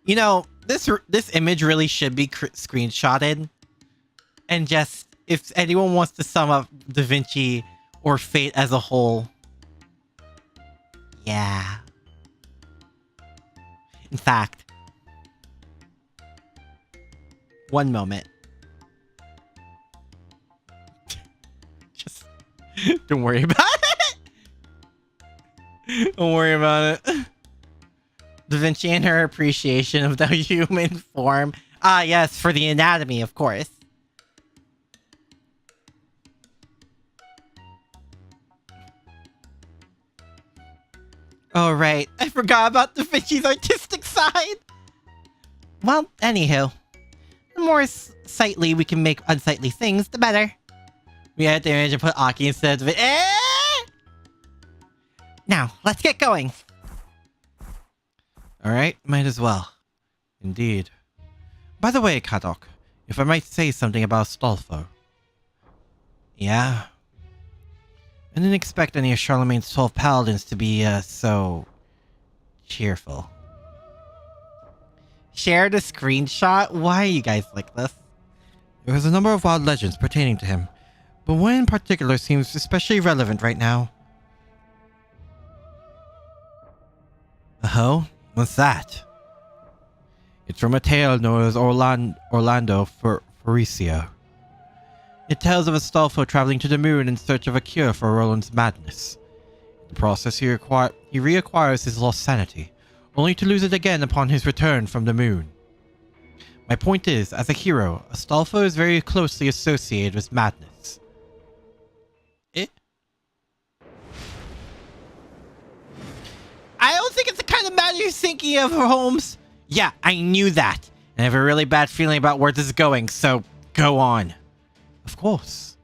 You know, this image really should be screenshotted. And just, if anyone wants to sum up Da Vinci or Fate as a whole... Yeah. In fact, one moment. Just don't worry about it. Don't worry about it. Da Vinci and her appreciation of the human form. Ah, yes, for the anatomy, of course. Oh, right. I forgot about Da Vinci's artistic side. Well, anywho. The more sightly we can make unsightly things, the better. We had to image and put Aki instead of it. Now, let's get going. Alright, might as well. Indeed. By the way, Kadok, if I might say something about Astolfo. Yeah? I didn't expect any of Charlemagne's 12 paladins to be, so... cheerful. Share the screenshot? Why are you guys like this? There was a number of wild legends pertaining to him, But one in particular seems especially relevant right now. Oh? What's that? It's from a tale known as Orlando Faricio. It tells of Astolfo traveling to the moon in search of a cure for Roland's madness. In the process, he reacquires his lost sanity, only to lose it again upon his return from the moon. My point is, as a hero, Astolfo is very closely associated with madness. I don't think it's the kind of matter you're thinking of, Holmes. Yeah, I knew that. And I have a really bad feeling about where this is going, so go on. Of course.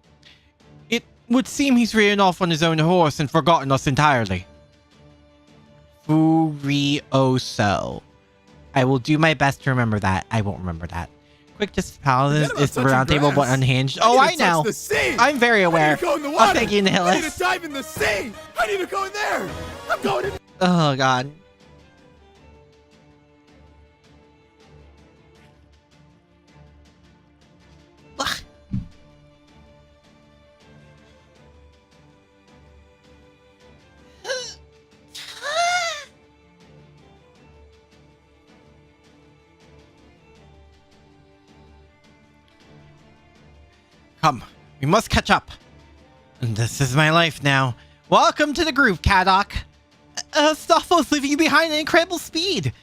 It would seem he's ridden off on his own horse and forgotten us entirely. Furioso. I will do my best to remember that. I won't remember that. Quick, just palace is the round table but unhinged. Oh, I know. I'm very aware. Oh, thank you, Nihilus. I need to dive in the sea. I need to go in there. I'm going in. Oh, God. Ugh. Come, we must catch up. And this is my life now. Welcome to the group, Kadok. Astolfo's leaving you behind at incredible speed.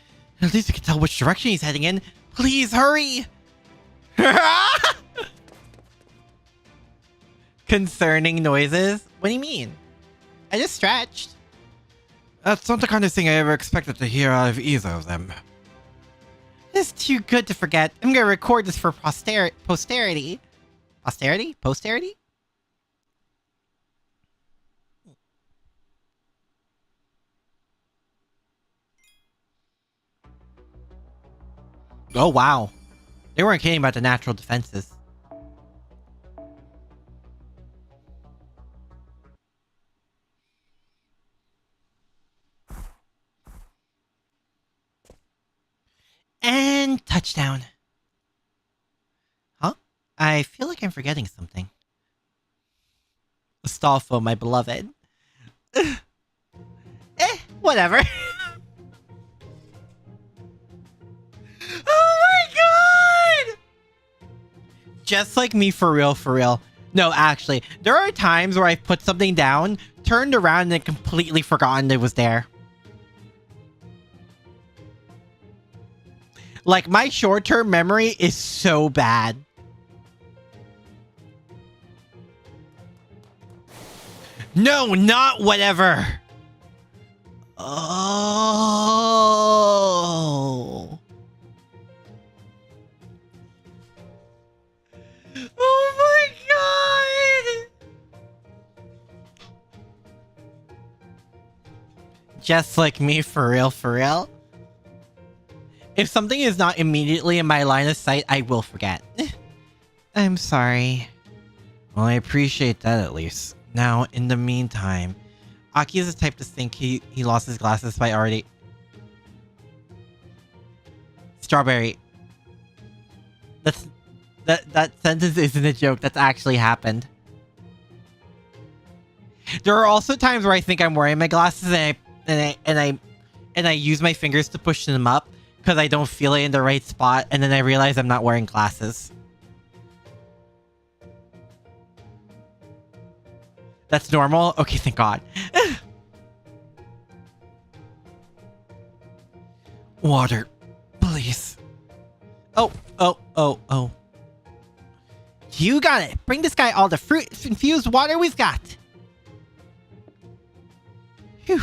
At least we can tell which direction he's heading in. Please hurry. Concerning noises? What do you mean? I just stretched. That's not the kind of thing I ever expected to hear out of either of them. This is too good to forget. I'm gonna record this for posterity. Posterity? Posterity? Oh, wow. They weren't kidding about the natural defenses. And touchdown. Huh? I feel like I'm forgetting something. Astolfo, my beloved. Whatever. Oh my god! Just like me, for real, for real. No, actually, there are times where I've put something down, turned around, and completely forgotten it was there. Like, my short-term memory is so bad. No, not whatever. Oh. Oh my god. Just like me, for real, for real. If something is not immediately in my line of sight, I will forget. I'm sorry. Well, I appreciate that at least. Now, in the meantime, Aki is the type to think he lost his glasses by already... Strawberry. That sentence isn't a joke. That's actually happened. There are also times where I think I'm wearing my glasses and I use my fingers to push them up because I don't feel it in the right spot, and then I realize I'm not wearing glasses. That's normal? Okay, thank God. water, please. Oh. You got it. Bring this guy all the fruit-infused water we've got. Phew.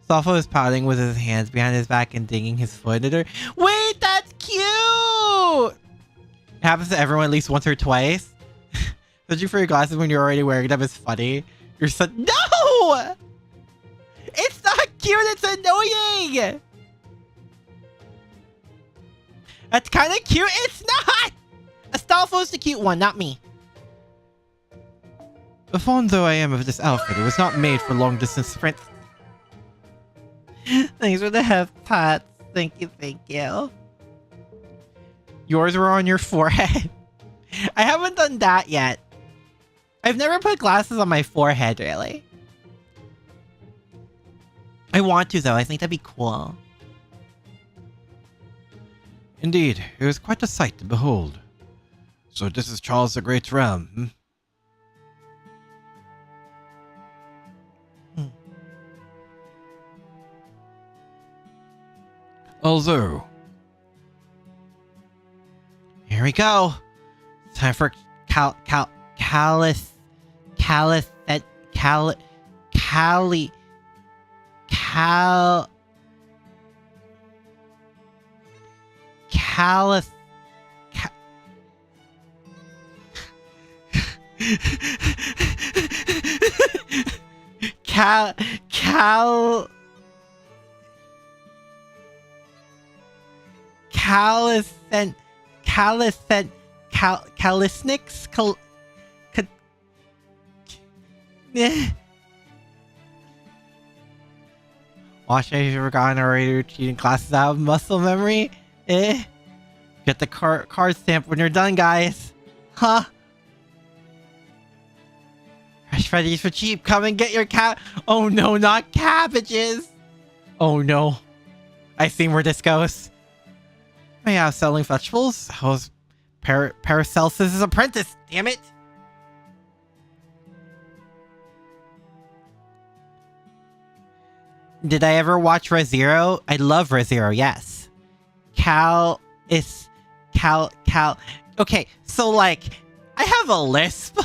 Astolfo is pouting with his hands behind his back and digging his foot into her. Wait, that's cute! It happens to everyone at least once or twice. Searching for your glasses when you're already wearing them is funny. You're so— No! It's not cute, it's annoying! That's kind of cute. It's not! Astolfo's the cute one, not me. Fond though I am of this outfit, it was not made for long-distance sprints. Thanks for the half pots. Thank you. Yours were on your forehead. I haven't done that yet. I've never put glasses on my forehead, really. I want to, though. I think that'd be cool. Indeed, it was quite a sight to behold. So this is Charles the Great's realm, hmm? Although... Here we go. Time for calisthenics? Watch, have you forgotten already routine classes out of muscle memory? Get the card stamp when you're done, guys. Huh? Fresh veggies for cheap. Come and get your Oh no, not cabbages. Oh no. I see where this goes. May I have selling vegetables? I was Paracelsus' apprentice, damn it! Did I ever watch ReZero? I love ReZero, yes. Okay, so like, I have a lisp.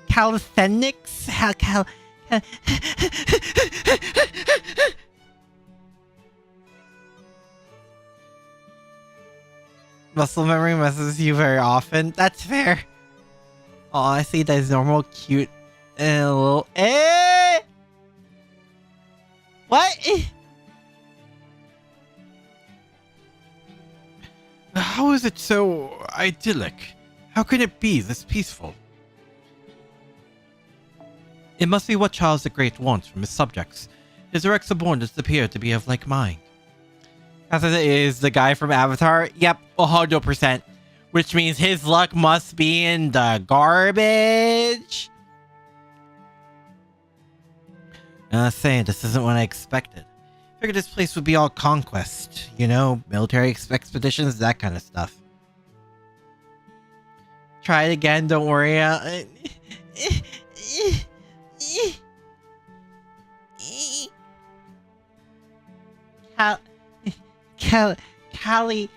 Calisthenics? Muscle memory messes you very often. That's fair. Oh, I see that is normal, cute, and a little... What? How is it so idyllic? How can it be this peaceful? It must be what Charles the Great wants from his subjects. His direct subordinates appear to be of like mind. As it is the guy from Avatar? Yep, 100%. Which means his luck must be in the garbage. Saying this isn't what I expected. Figured this place would be all conquest. You know, military expeditions, that kind of stuff. Try it again, don't worry. Callie.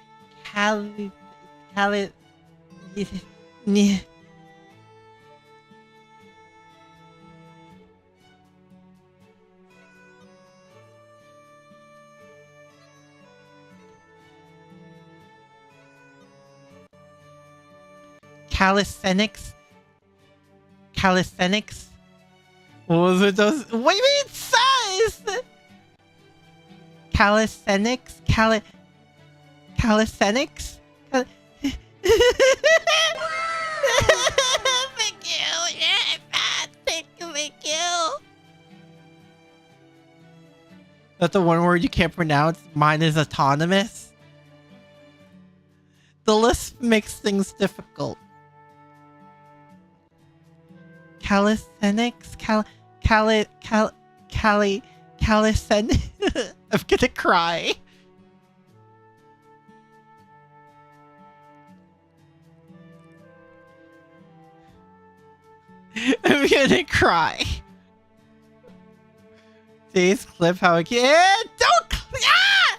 Calisthenics? What was it those? What do you mean it says? Calisthenics? Calisthenics? Thank you. Yeah, thank you. That's the one word you can't pronounce. Mine is autonomous. The lisp makes things difficult. Calisthenics? Calisthenics? I'm gonna cry. I'm gonna cry. Today's clip, how I can. Don't. Ah!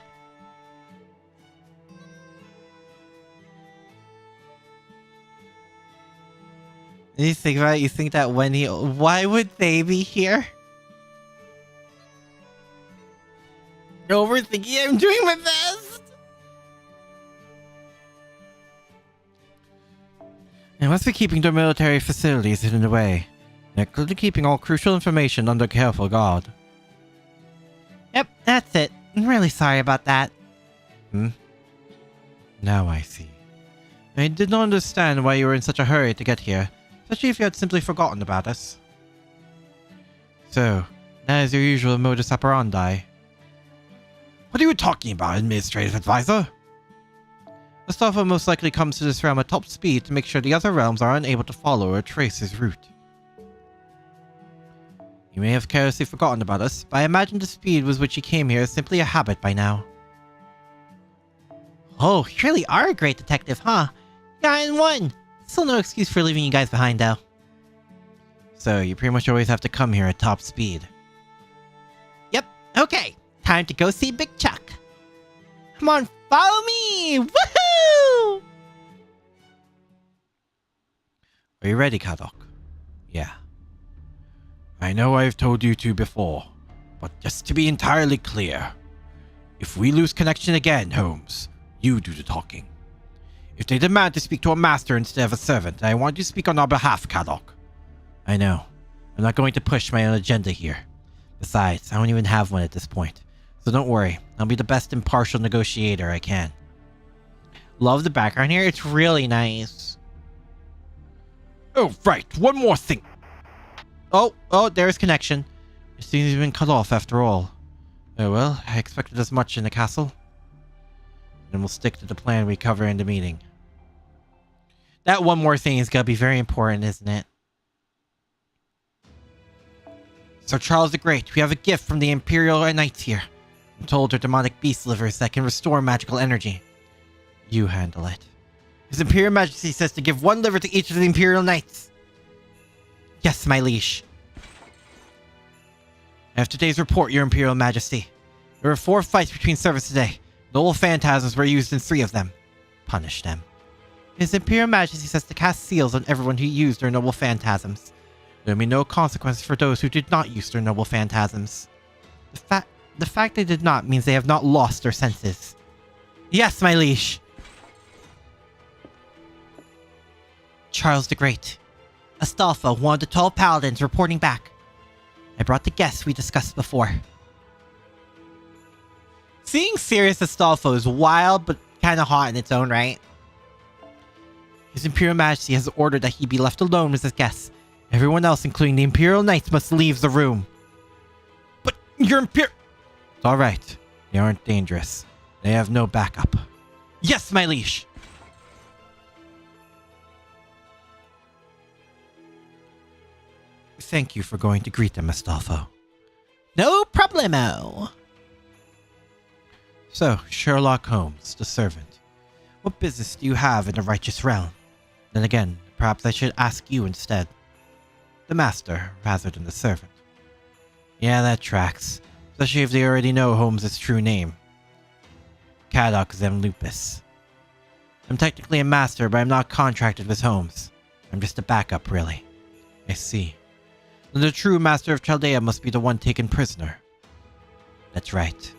You think about it, you think that when he. Why would they be here? Overthinking, I'm doing my best. They must be keeping their military facilities hidden away, including keeping all crucial information under careful guard. Yep, that's it. I'm really sorry about that. Now I see. I did not understand why you were in such a hurry to get here, especially if you had simply forgotten about us. So, that is your usual modus operandi. What are you talking about, administrative advisor? Astolfo most likely comes to this realm at top speed to make sure the other realms are unable to follow or trace his route. You may have carelessly forgotten about us, but I imagine the speed with which he came here is simply a habit by now. Oh, you really are a great detective, huh? Yeah, and one! Still no excuse for leaving you guys behind, though. So, you pretty much always have to come here at top speed. Yep, okay. Time to go see Big Chuck. Come on, follow me! Woohoo! Are you ready, Kadok? Yeah. I know I've told you to before, but just to be entirely clear, if we lose connection again, Holmes, you do the talking. If they demand to speak to a master instead of a servant, I want you to speak on our behalf, Kadok. I know. I'm not going to push my own agenda here. Besides, I don't even have one at this point. So don't worry, I'll be the best impartial negotiator I can. Love the background here, it's really nice. Oh, right, one more thing. Oh, there's connection. It seems he's been cut off after all. Oh well, I expected as much in the castle. Then we'll stick to the plan we cover in the meeting. That one more thing is gonna be very important, isn't it? Sir Charles the Great, we have a gift from the Imperial Knights here. I'm told they're demonic beast livers that can restore magical energy. You handle it. His Imperial Majesty says to give one liver to each of the Imperial Knights. Yes, my liege. I have today's report, Your Imperial Majesty. There were 4 fights between servants today. Noble phantasms were used in 3 of them. Punish them. His Imperial Majesty says to cast seals on everyone who used their noble phantasms. There will be no consequences for those who did not use their noble phantasms. The fact they did not means they have not lost their senses. Yes, my liege. Charles the Great. Astolfo, one of the 12 paladins, reporting back. I brought the guests we discussed before. Seeing serious Astolfo is wild, but kind of hot in its own right. His Imperial Majesty has ordered that he be left alone with his guests. Everyone else, including the Imperial Knights, must leave the room. But your Imperial... It's alright. They aren't dangerous. They have no backup. Yes, my liege! Thank you for going to greet them, Astolfo. No problemo. So, Sherlock Holmes, the servant. What business do you have in the righteous realm? Then again, perhaps I should ask you instead. The master, rather than the servant. Yeah, that tracks. Especially if they already know Holmes' true name. Kadok Zem Lupus. I'm technically a master, but I'm not contracted with Holmes. I'm just a backup, really. I see. Then the true master of Chaldea must be the one taken prisoner. That's right.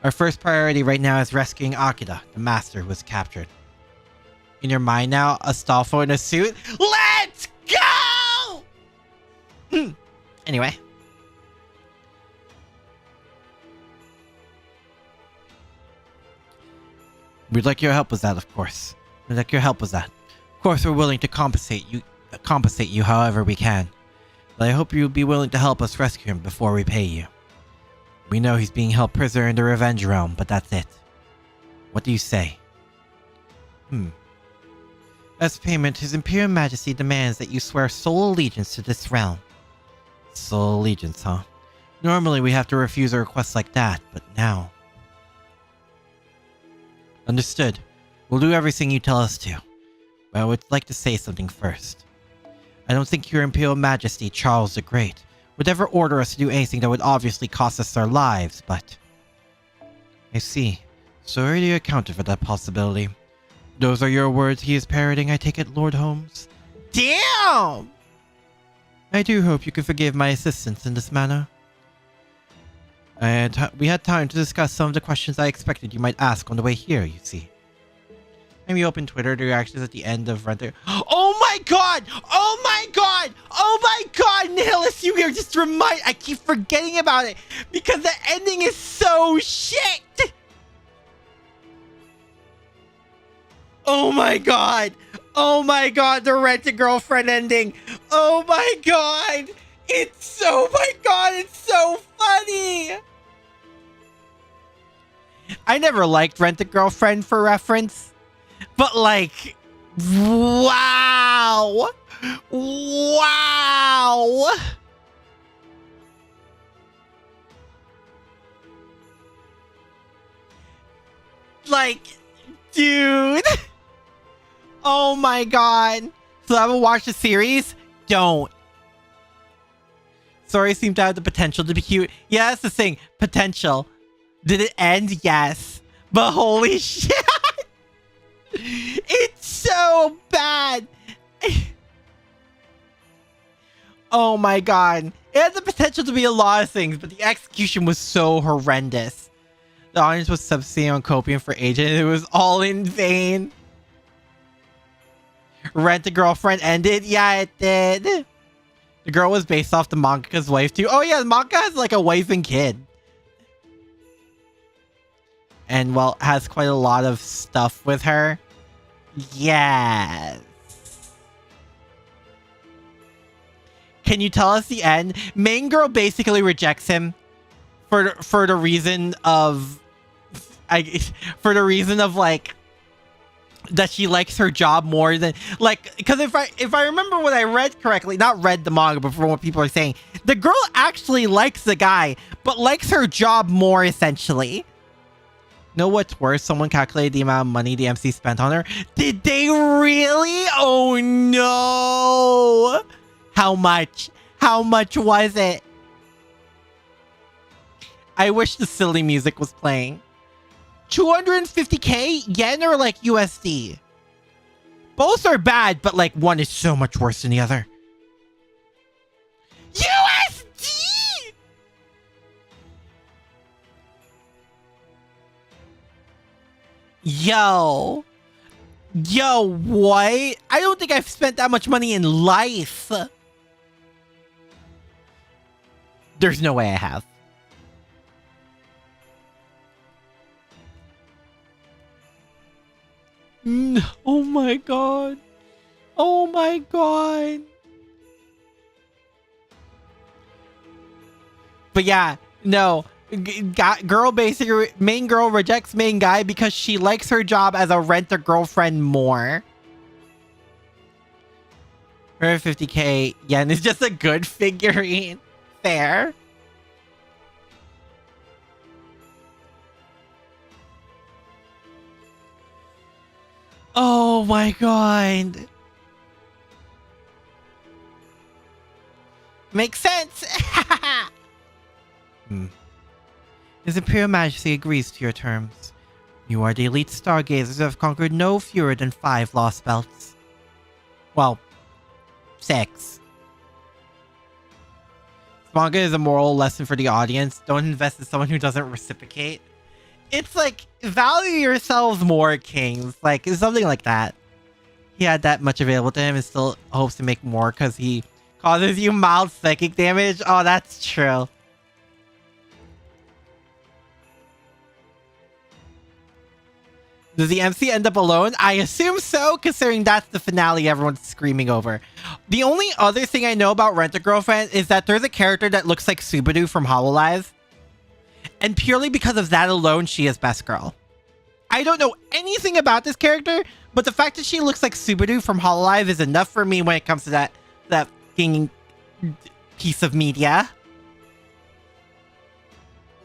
Our first priority right now is rescuing Akira, the master who was captured. In your mind now, Astolfo in a suit? Let's go! Anyway. We'd like your help with that, of course. We'd like your help with that. Of course, we're willing to compensate you however we can. But I hope you'll be willing to help us rescue him before we pay you. We know he's being held prisoner in the Revenge Realm, but that's it. What do you say? As payment, His Imperial Majesty demands that you swear sole allegiance to this realm. Sole allegiance, huh? Normally we have to refuse a request like that, but now... Understood. We'll do everything you tell us to. But I would like to say something first. I don't think Your Imperial Majesty, Charles the Great, would ever order us to do anything that would obviously cost us our lives, but... I see. So already accounted for that possibility. Those are your words he is parroting, I take it, Lord Holmes? Damn! I do hope you can forgive my assistance in this manner. And we had time to discuss some of the questions I expected you might ask on the way here, you see. And we opened Twitter, the reactions at the end of Renter. Oh my god! Oh my god! Oh my god! Nihilus, you are just I keep forgetting about it because the ending is so shit! Oh my god! Oh my god, the Rent-A-Girlfriend ending! Oh my god! It's so funny! I never liked Rent-A-Girlfriend for reference, but like, wow! Wow! Like, dude! Oh my god! So I haven't watched the series? Don't. Story seemed to have the potential to be cute. Yeah, that's the thing. Potential. Did it end? Yes. But holy shit! It's so bad! Oh my god. It had the potential to be a lot of things, but the execution was so horrendous. The audience was subsidizing on copium for ages, and it was all in vain. Rent-A-Girlfriend ended? Yeah, it did. The girl was based off the mangaka's wife too. Oh yeah, the manga has like a wife and kid. And well, has quite a lot of stuff with her. Yes. Can you tell us the end? Main girl basically rejects him for the reason of like that she likes her job more than like, because if I remember what I read correctly, not read the manga, but from what people are saying, the girl actually likes the guy, but likes her job more essentially. Know what's worse? Someone calculated the amount of money the MC spent on her. Did they really? Oh no! How much? How much was it? I wish the silly music was playing. 250k yen or like USD? Both are bad, but like one is so much worse than the other. USD! Yo, what? I don't think I've spent that much money in life. There's no way I have. Oh my god. Oh my god. But yeah, no. Girl basically, main girl rejects main guy because she likes her job as a Rent-A-Girlfriend more. 150k yen is just a good figurine. Fair. Oh my god. Makes sense. His Imperial Majesty agrees to your terms. You are the elite stargazers who have conquered no fewer than 5 lost belts. Well, 6. This manga is a moral lesson for the audience. Don't invest in someone who doesn't reciprocate. It's like, value yourselves more, kings. Like, it's something like that. He had that much available to him and still hopes to make more because he causes you mild psychic damage. Oh, that's true. Does the MC end up alone? I assume so, considering that's the finale everyone's screaming over. The only other thing I know about Rent-A-Girlfriend is that there's a character that looks like Subaru from Hololive. And purely because of that alone, she is best girl. I don't know anything about this character, but the fact that she looks like Subaru from Hololive is enough for me when it comes to that fucking piece of media.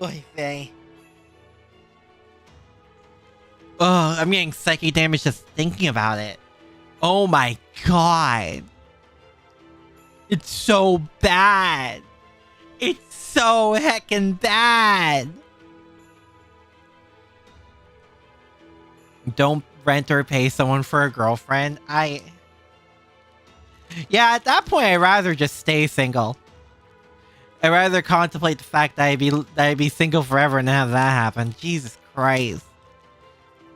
Oy vey. Oh, I'm getting psychic damage just thinking about it. Oh my god. It's so bad. It's so heckin' bad. Don't rent or pay someone for a girlfriend. Yeah, at that point, I'd rather just stay single. I'd rather contemplate the fact that I'd be single forever and have that happen. Jesus Christ.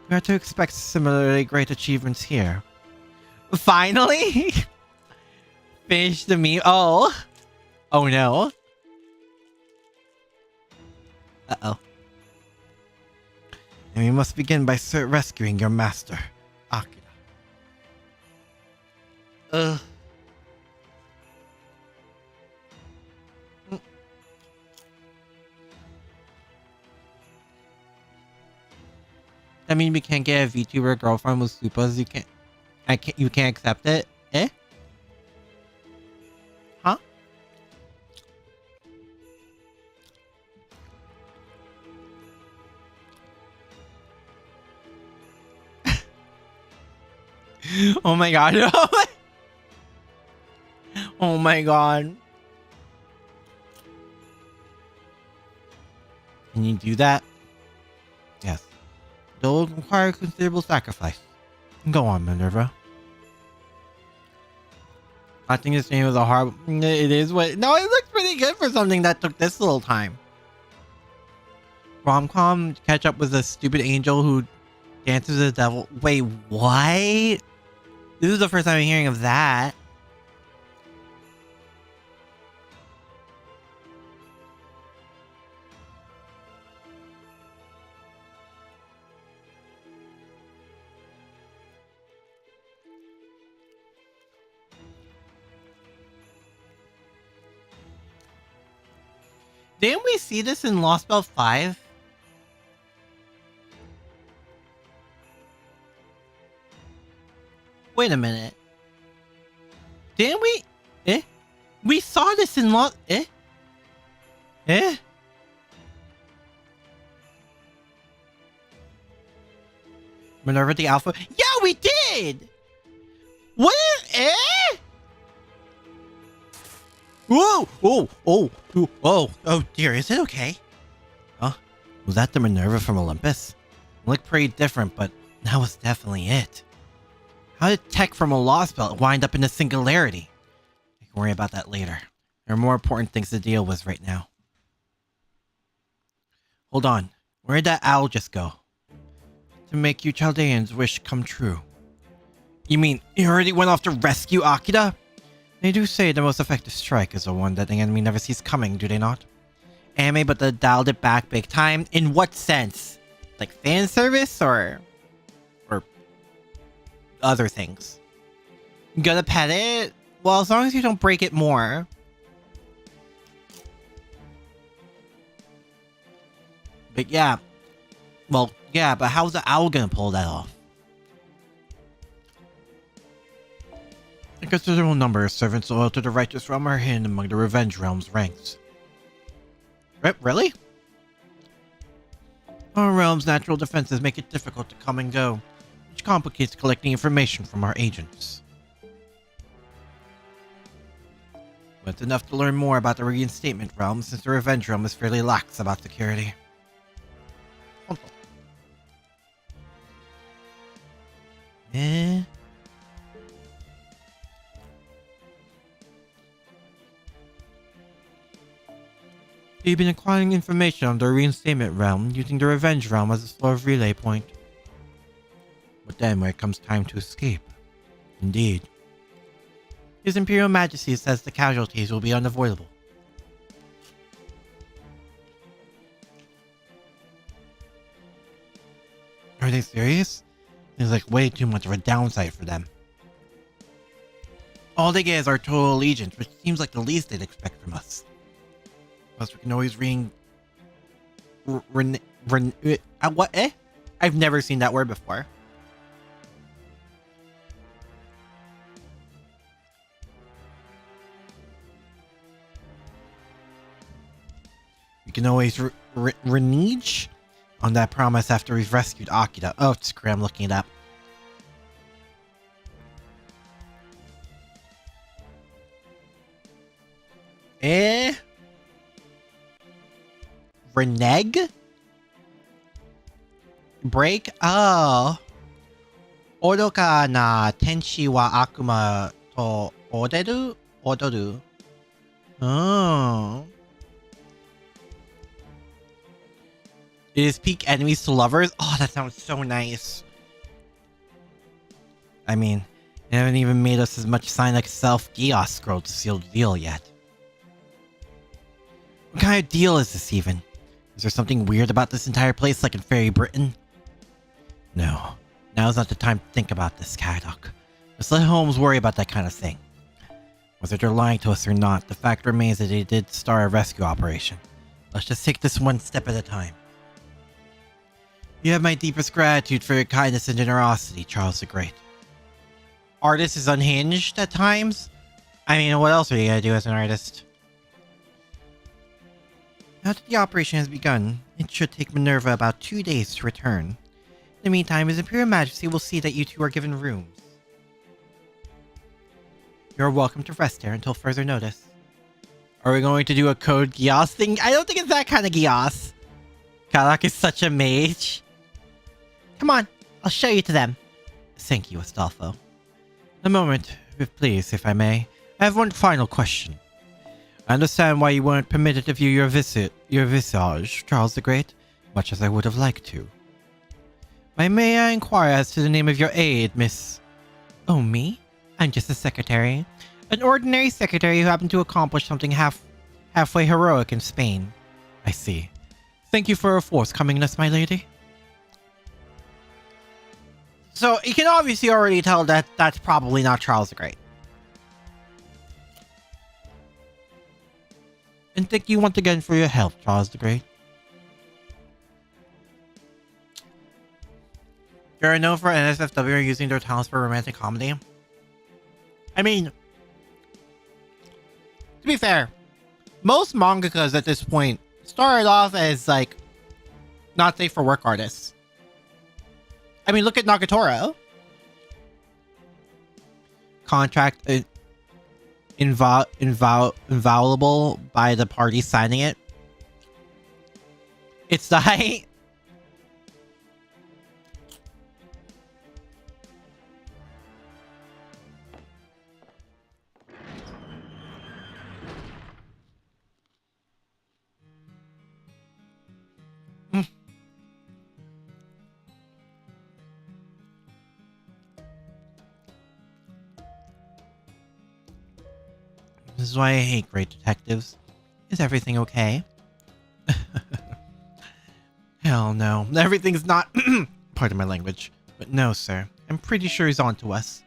We are to expect similarly great achievements here. Finally? Finish the meme. Oh. Oh no. Uh-oh. And we must begin by rescuing your master, Akira. Ugh. That means we can't get a VTuber girlfriend with supas. You can't accept it? Eh? Huh? Oh my god. Oh my god. Can you do that? Yes. Though it will require considerable sacrifice. Go on, Minerva. I think this game was a hard... It is what... No, it looks pretty good for something that took this little time. Rom-com, catch up with a stupid angel who dances with the devil. Wait, what? This is the first time I'm hearing of that. Didn't we see this in Lost Belt 5? Wait a minute. Didn't we? Eh? We saw this in Lost... Eh? Eh? Minerva the Alpha? Yeah, we did! What? Eh? Whoa! Oh dear, is it okay? Huh? Was that the Minerva from Olympus? It looked pretty different, but that was definitely it. How did tech from a Lost Belt wind up in a singularity? I can worry about that later. There are more important things to deal with right now. Hold on. Where did that owl just go? To make you Chaldeans' wish come true. You mean he already went off to rescue Akira? They do say the most effective strike is the one that the enemy never sees coming, do they not? Anime, but they dialed it back big time. In what sense? Like fan service or other things? You gonna pet it? Well, as long as you don't break it more. But yeah. Well, yeah, but how's the owl gonna pull that off? A considerable number of servants loyal to the righteous realm are hidden among the revenge realm's ranks. Really? Our realm's natural defenses make it difficult to come and go, which complicates collecting information from our agents. But it's enough to learn more about the reinstatement realm, since the revenge realm is fairly lax about security. Eh? You've been acquiring information on the reinstatement realm, using the revenge realm as a sort of relay point. But then when it comes time to escape, indeed. His Imperial Majesty says the casualties will be unavoidable. Are they serious? There's like way too much of a downside for them. All they get is our total allegiance, which seems like the least they'd expect from us. Plus, we can always what? Eh? I've never seen that word before. We can always renege on that promise after we've rescued Akira. Oh, screw, I'm looking it up. Eh? Renege? Break? Oh. Odoka na tenshi wa akuma to odoru? Oh. It is peak enemies to lovers? Oh, that sounds so nice. I mean, they haven't even made us as much sign like self-Gios scroll to seal the deal yet. What kind of deal is this even? Is there something weird about this entire place like in Fairy Britain? No. Now's not the time to think about this, Caddock. Let's let Holmes worry about that kind of thing. Whether they're lying to us or not, the fact remains that they did start a rescue operation. Let's just take this one step at a time. You have my deepest gratitude for your kindness and generosity, Charles the Great. Artist is unhinged at times. I mean, what else are you gonna do as an artist? Now that the operation has begun, it should take Minerva about 2 days to return. In the meantime, His Imperial Majesty will see that you two are given rooms. You're welcome to rest there until further notice. Are we going to do a code Gios thing? I don't think it's that kind of Gios. Kalak is such a mage. Come on, I'll show you to them. Thank you, Astolfo. A moment, please, if I may. I have one final question. I understand why you weren't permitted to view your visage, Charles the Great, much as I would have liked to. May I inquire as to the name of your aide, Miss... Oh, me? I'm just a secretary. An ordinary secretary who happened to accomplish something halfway heroic in Spain. I see. Thank you for your forthcomingness, my lady. So, you can obviously already tell that that's probably not Charles the Great. And thank you once again for your help, Charles the Great. You're known for NSFW using their talents for romantic comedy. I mean, to be fair, most mangakas at this point started off as, like, not safe for work artists. I mean, look at Nagatoro. Contract inviolable by the party signing it. It's the height. This is why I hate great detectives. Is everything okay? Hell no. Everything's not... Pardon my language. But no, sir. I'm pretty sure he's on to us.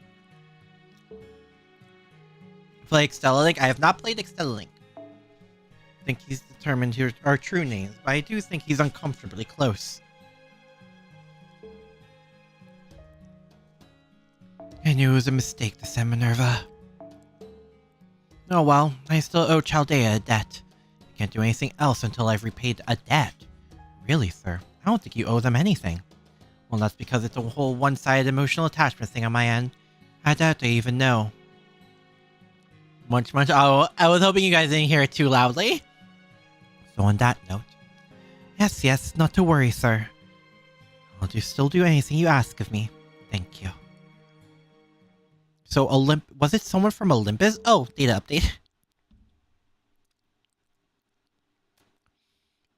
Play Extella Link? I have not played Extella Link. I think he's determined here our true names, but I do think he's uncomfortably close. I knew it was a mistake to send Minerva. Oh well, I still owe Chaldea a debt. I can't do anything else until I've repaid a debt. Really, sir? I don't think you owe them anything. Well, that's because it's a whole one-sided emotional attachment thing on my end. I doubt they even know. Munch. Oh, I was hoping you guys didn't hear it too loudly. So on that note... Yes, not to worry, sir. I'll still do anything you ask of me. Thank you. So was it someone from Olympus? Oh, data update.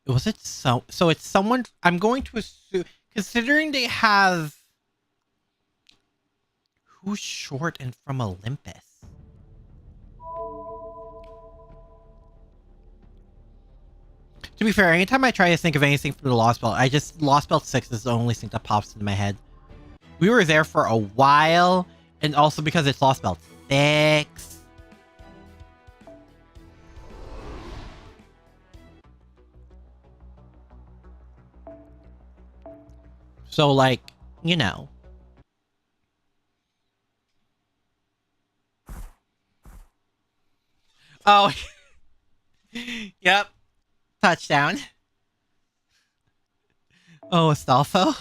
Was it so it's someone, I'm going to assume, considering they have... Who's short and from Olympus? To be fair, anytime I try to think of anything from the Lost Belt, Lost Belt 6 is the only thing that pops into my head. We were there for a while, and also because it's Lost Belt 6. So, like, you know. Oh. Yep. Touchdown. Oh, Astolfo.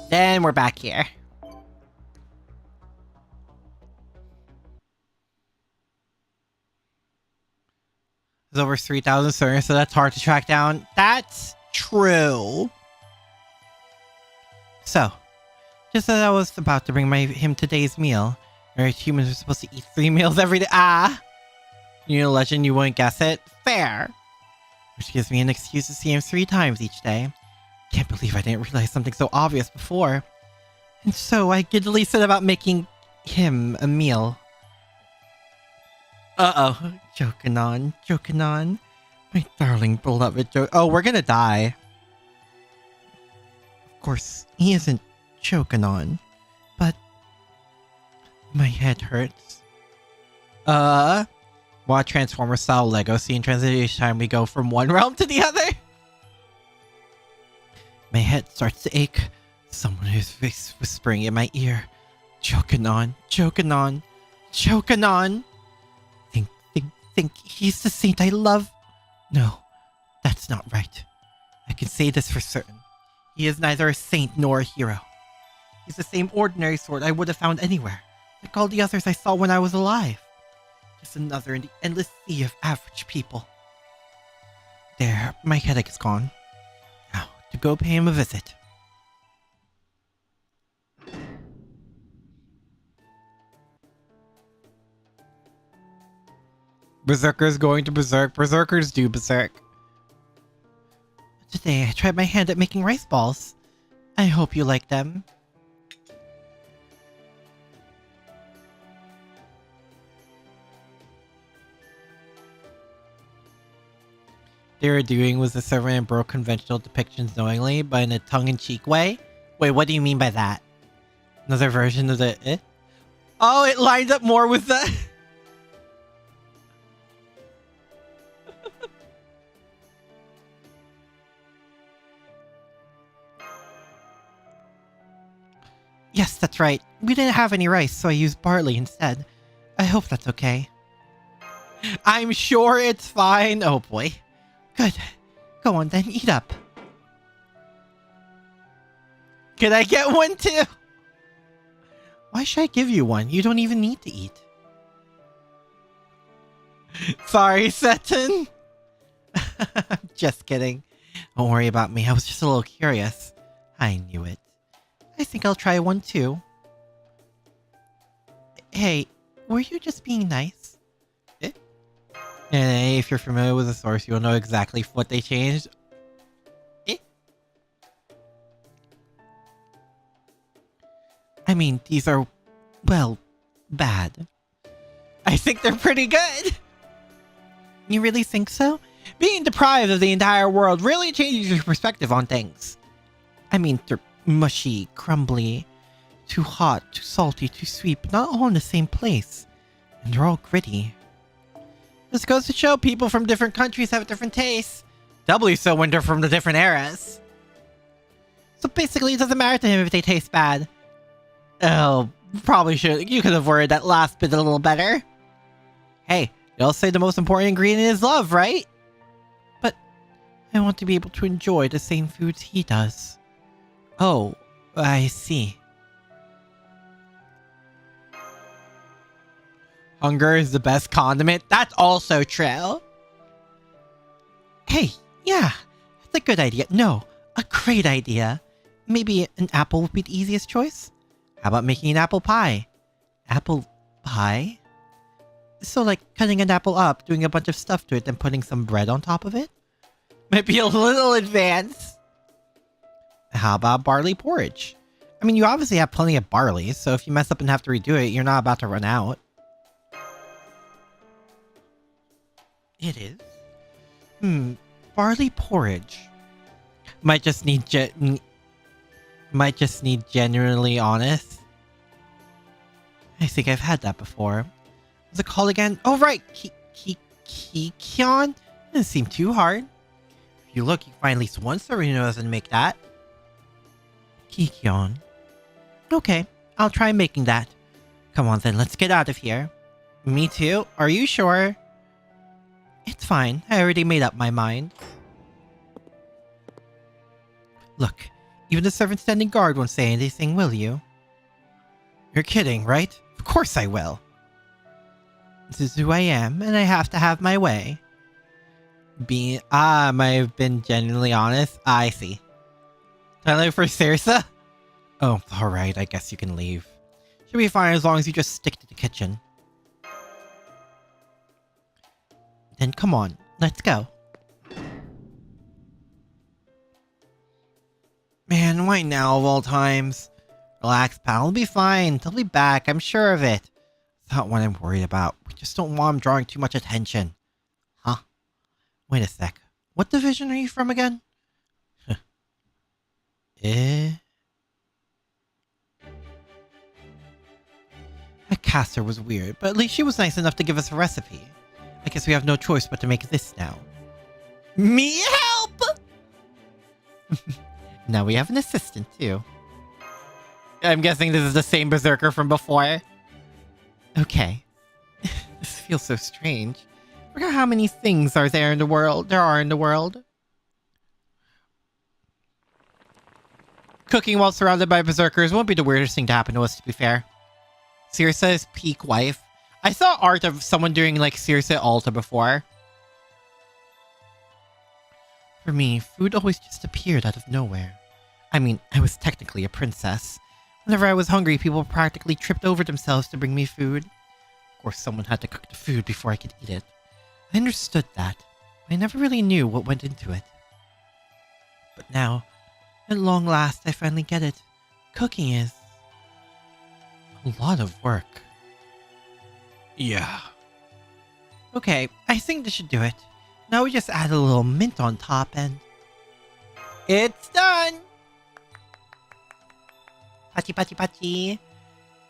Then we're back here. There's over 3,000 servers, so that's hard to track down. That's true. So, just as I was about to bring him today's meal, where humans are supposed to eat 3 meals every day. Ah! You're a legend, you wouldn't guess it. Fair. Which gives me an excuse to see him 3 times each day. Can't believe I didn't realize something so obvious before. And so I giddily set about making him a meal. Uh-oh. Joking on. My darling beloved Oh, we're gonna die. Of course, he isn't choking on, but my head hurts. Want Transformer style Lego scene transit each time we go from one realm to the other? My head starts to ache. Someone is whispering in my ear. Choking on. Think he's the saint I love. No, that's not right. I can say this for certain. He is neither a saint nor a hero. He's the same ordinary sort I would have found anywhere, like all the others I saw when I was alive. Just another in the endless sea of average people. There, my headache is gone. Now, to go pay him a visit. Berserkers going to berserk. Berserkers do berserk. Today, I tried my hand at making rice balls. I hope you like them. They were doing was the servant and broke conventional depictions knowingly, but in a tongue-in-cheek way. Wait, what do you mean by that? Another version of the Oh, it lined up more with the Yes, that's right. We didn't have any rice, so I used barley instead. I hope that's okay. I'm sure it's fine. Oh boy. Good. Go on then, eat up. Can I get one too? Why should I give you one? You don't even need to eat. Sorry, Seton. Just kidding. Don't worry about me. I was just a little curious. I knew it. I think I'll try one too. Hey, were you just being nice? If you're familiar with the source, you'll know exactly what they changed. I mean, these are, well, bad. I think they're pretty good. You really think so? Being deprived of the entire world really changes your perspective on things. I mean, they're mushy, crumbly, too hot, too salty, too sweet, but not all in the same place. And they're all gritty. This goes to show people from different countries have different tastes. Doubly so when they're from the different eras. So basically, it doesn't matter to him if they taste bad. Oh, probably should. You could have worded that last bit a little better. Hey, you'll say the most important ingredient is love, right? But I want to be able to enjoy the same foods he does. Oh, I see. Hunger is the best condiment. That's also true. Hey, yeah, that's a good idea. No, a great idea. Maybe an apple would be the easiest choice? How about making an apple pie? Apple pie? So like cutting an apple up, doing a bunch of stuff to it, then putting some bread on top of it? Might be a little advanced. How about barley porridge? I mean, you obviously have plenty of barley, so if you mess up and have to redo it, you're not about to run out. It is? Barley porridge. Might just need genuinely honest. I think I've had that before. What's it called again? Oh, right! Kikion? Doesn't seem too hard. If you look, you can find at least one server who knows how to make that. Kikion. Okay, I'll try making that. Come on then, let's get out of here. Me too? Are you sure? It's fine. I already made up my mind. Look, even the servant standing guard won't say anything, will you? You're kidding, right? Of course I will. This is who I am, and I have to have my way. I might have been genuinely honest. I see. Can I look for Cirsa? Oh, alright, I guess you can leave. Should be fine as long as you just stick to the kitchen. Then come on, let's go. Man, why now of all times? Relax, pal, it'll be fine. They'll be back, I'm sure of it. It's not what I'm worried about. We just don't want him drawing too much attention. Huh? Wait a sec. What division are you from again? A caster was weird, but at least she was nice enough to give us a recipe. I guess we have no choice but to make this now. Me help! Now we have an assistant too. I'm guessing this is the same berserker from before. Okay. This feels so strange. Forgot how many things are in the world. Cooking while surrounded by berserkers won't be the weirdest thing to happen to us, to be fair. Circe is peak wife. I saw art of someone doing like Circe Alta before. For me, food always just appeared out of nowhere. I mean, I was technically a princess. Whenever I was hungry, people practically tripped over themselves to bring me food. Of course, someone had to cook the food before I could eat it. I understood that, but I never really knew what went into it. But now, at long last, I finally get it. Cooking is a lot of work. Yeah. Okay, I think this should do it. Now we just add a little mint on top and... It's done! Patty, patty, patty.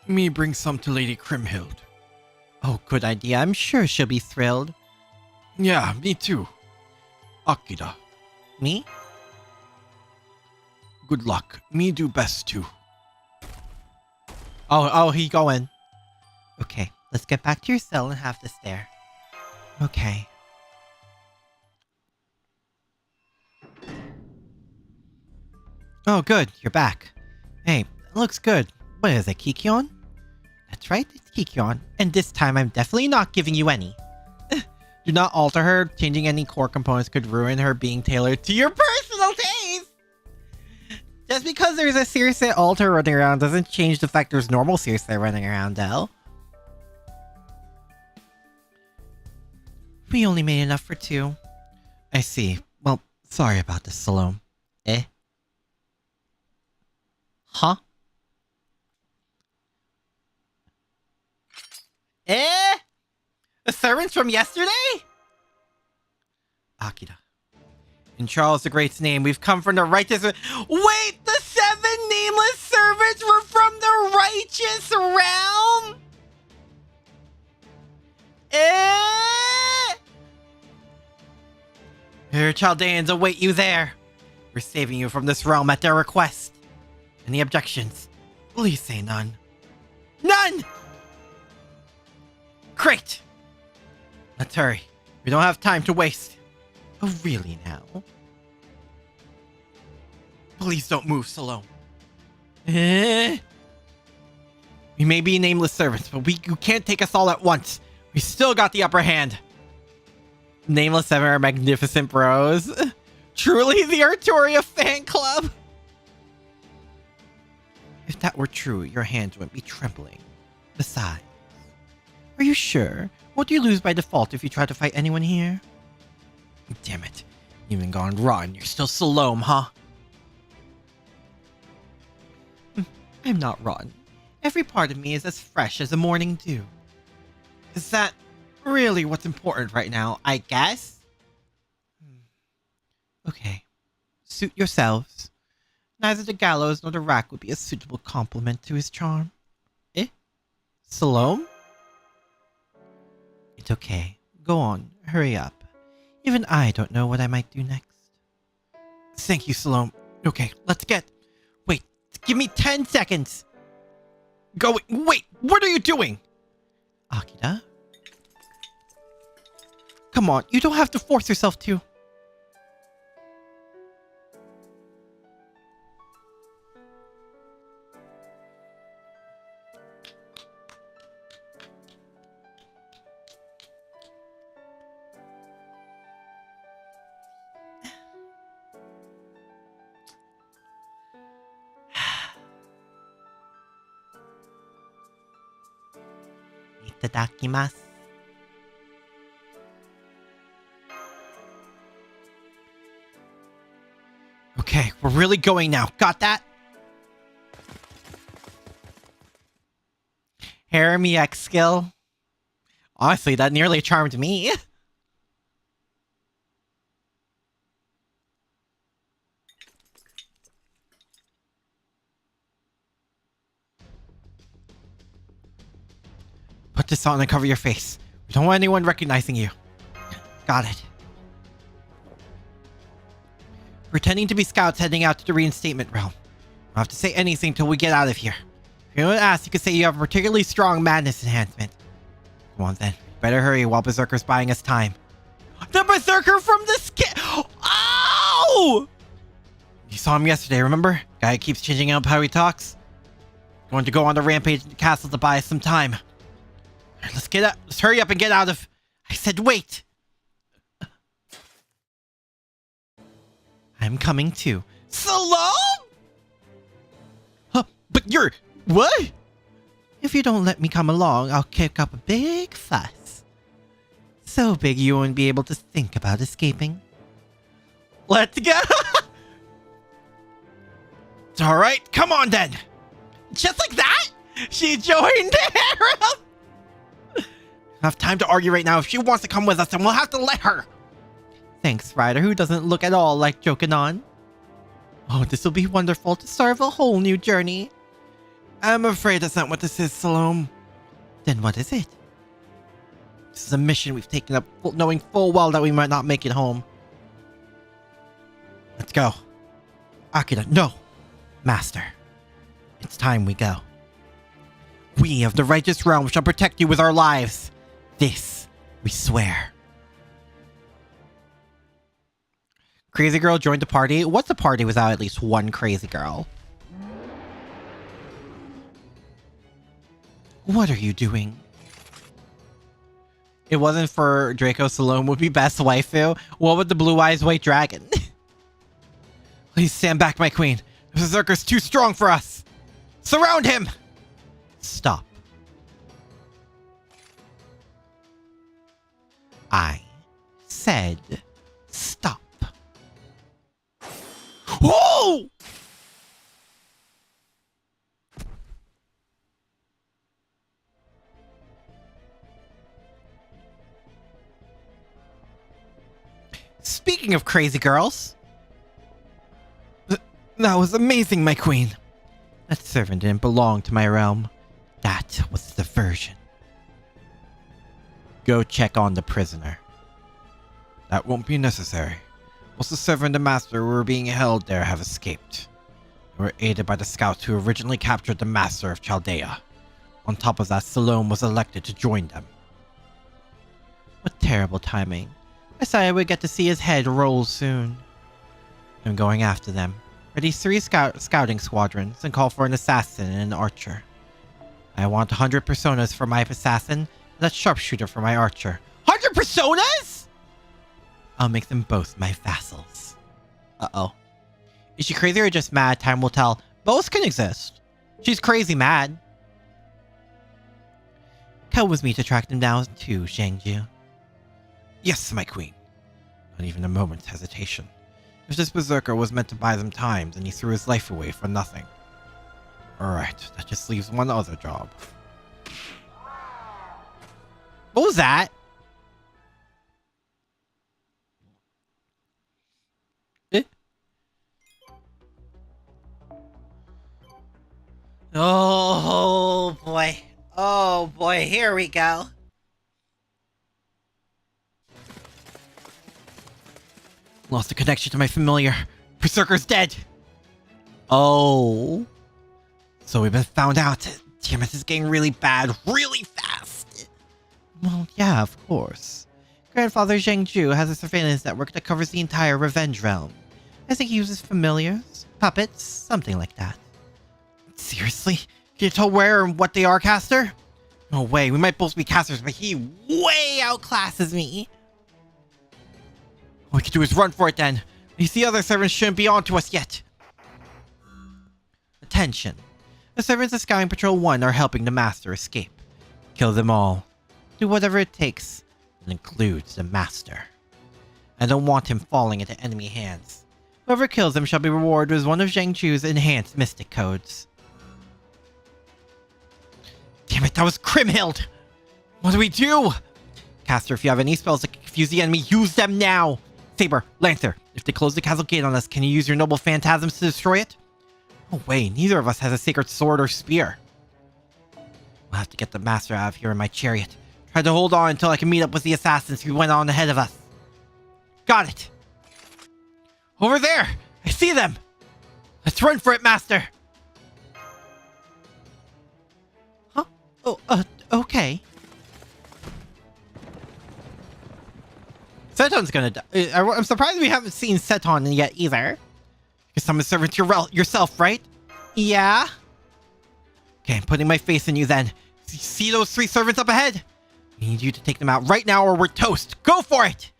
Me bring some to Lady Crimhild. Oh, good idea. I'm sure she'll be thrilled. Yeah, me too. Akira. Me? Good luck. Me do best too. Oh, he going. Okay, let's get back to your cell and have this there. Okay. Oh, good. You're back. Hey, it looks good. What is it, Kikion? That's right, it's Kikion. And this time, I'm definitely not giving you any. Do not alter her. Changing any core components could ruin her being tailored to your personal taste. Just because there's a Circe altar running around doesn't change the fact there's normal Circe running around, though. We only made enough for 2. I see. Well, sorry about this, Salome. Eh? Huh? Eh? The servants from yesterday? Akira. In Charles the Great's name, we've come from the righteous... Wait! The 7 nameless servants were from the righteous realm? Eh? Your Chaldeans await you there. We're saving you from this realm at their request. Any objections? Please say none. None! Great! Let's hurry. We don't have time to waste. Oh, really now? Please don't move, Salome. Eh? We may be nameless servants, but you can't take us all at once. We still got the upper hand. Nameless 7 are magnificent bros. Truly the Arturia fan club. If that were true, your hands wouldn't be trembling. Besides, are you sure? Won't you lose by default if you try to fight anyone here? Damn it. You've even gone raw and you're still Salome, huh? I'm not rotten. Every part of me is as fresh as a morning dew. Is that really what's important right now, I guess? Okay. Suit yourselves. Neither the gallows nor the rack would be a suitable complement to his charm. Eh? Salome? It's okay. Go on. Hurry up. Even I don't know what I might do next. Thank you, Salome. Okay, let's get... Wait, give me 10 seconds. Go... Wait, what are you doing? Akira? Come on, you don't have to force yourself to. Itadakimasu. Okay, we're really going now. Got that? Harem EX skill. Honestly, that nearly charmed me. this on and cover your face. We don't want anyone recognizing you. Got it. Pretending to be scouts heading out to the reinstatement realm. Don't have to say anything till we get out of here. If anyone asks, you can say you have a particularly strong madness enhancement. Come on then. Better hurry while Berserker's buying us time. The Berserker from the skit! Ow! You saw him yesterday, remember? Guy who keeps changing up how he talks. Going to go on the rampage in the castle to buy us some time. Let's get up. Let's hurry up and get out of... I said wait! I'm coming too. Salome? Huh, but you're... What? If you don't let me come along, I'll kick up a big fuss. So big you won't be able to think about escaping. Let's go! It's alright, come on then! Just like that? She joined the harem! Enough time to argue right now. If she wants to come with us, then we'll have to let her! Thanks, Ryder, who doesn't look at all like joking on. Oh, this will be wonderful to start a whole new journey. I'm afraid that's not what this is, Salome. Then what is it? This is a mission we've taken up, knowing full well that we might not make it home. Let's go. Akira, no. Master, it's time we go. We of the righteous realm shall protect you with our lives. This we swear. Crazy girl joined the party. What's a party without at least one crazy girl? What are you doing? It wasn't for Draco, Salome would be best waifu. What would the blue eyes white dragon? Please stand back, my queen. The Berserker's too strong for us. Surround him! Stop. I said stop. Whoa! Speaking of crazy girls, that was amazing, my queen. That servant didn't belong to my realm. That was the diversion. Go check on the prisoner. That won't be necessary. Both the servant and the master who were being held there have escaped. They were aided by the scouts who originally captured the master of Chaldea. On top of that, Salome was elected to join them. What terrible timing. I said I would get to see his head roll soon. I'm going after them. Ready 3 scouting squadrons and call for an assassin and an archer. I want 100 personas for my assassin and a sharpshooter for my archer. 100 personas?! I'll make them both my vassals. Uh-oh. Is she crazy or just mad? Time will tell. Both can exist. She's crazy mad. Come with me to track them down too, Zhangju. Yes, my queen. Not even a moment's hesitation. If this berserker was meant to buy them time, then he threw his life away for nothing. Alright, that just leaves one other job. What was that? Oh boy. Oh boy, here we go. Lost the connection to my familiar. Berserker's dead. Oh. So we've been found out. Damn it, this is getting really bad really fast. Well, yeah, of course. Grandfather Zhangju has a surveillance network that covers the entire Revenge Realm. I think he uses familiars, puppets, something like that. Seriously? Can you tell where and what they are, caster? No way, we might both be casters, but he way outclasses me. All we can do is run for it then. These the other servants shouldn't be on to us yet. Attention. The servants of Scouting Patrol 1 are helping the Master escape. Kill them all. Do whatever it takes. It includes the Master. I don't want him falling into enemy hands. Whoever kills him shall be rewarded with one of Zhangju's enhanced mystic codes. Damn it, that was Crimhild! What do we do? Caster, if you have any spells that can confuse the enemy, use them now! Saber, Lancer, if they close the castle gate on us, can you use your noble phantasms to destroy it? No way, neither of us has a sacred sword or spear. We'll have to get the master out of here in my chariot. Try to hold on until I can meet up with the assassins who went on ahead of us. Got it. Over there! I see them! Let's run for it, master! Huh? Oh, okay. Seton's gonna die. I'm surprised we haven't seen Seton yet either. You're some servant yourself, right? Yeah? Okay, I'm putting my faith in you then. See those 3 servants up ahead? We need you to take them out right now or we're toast. Go for it!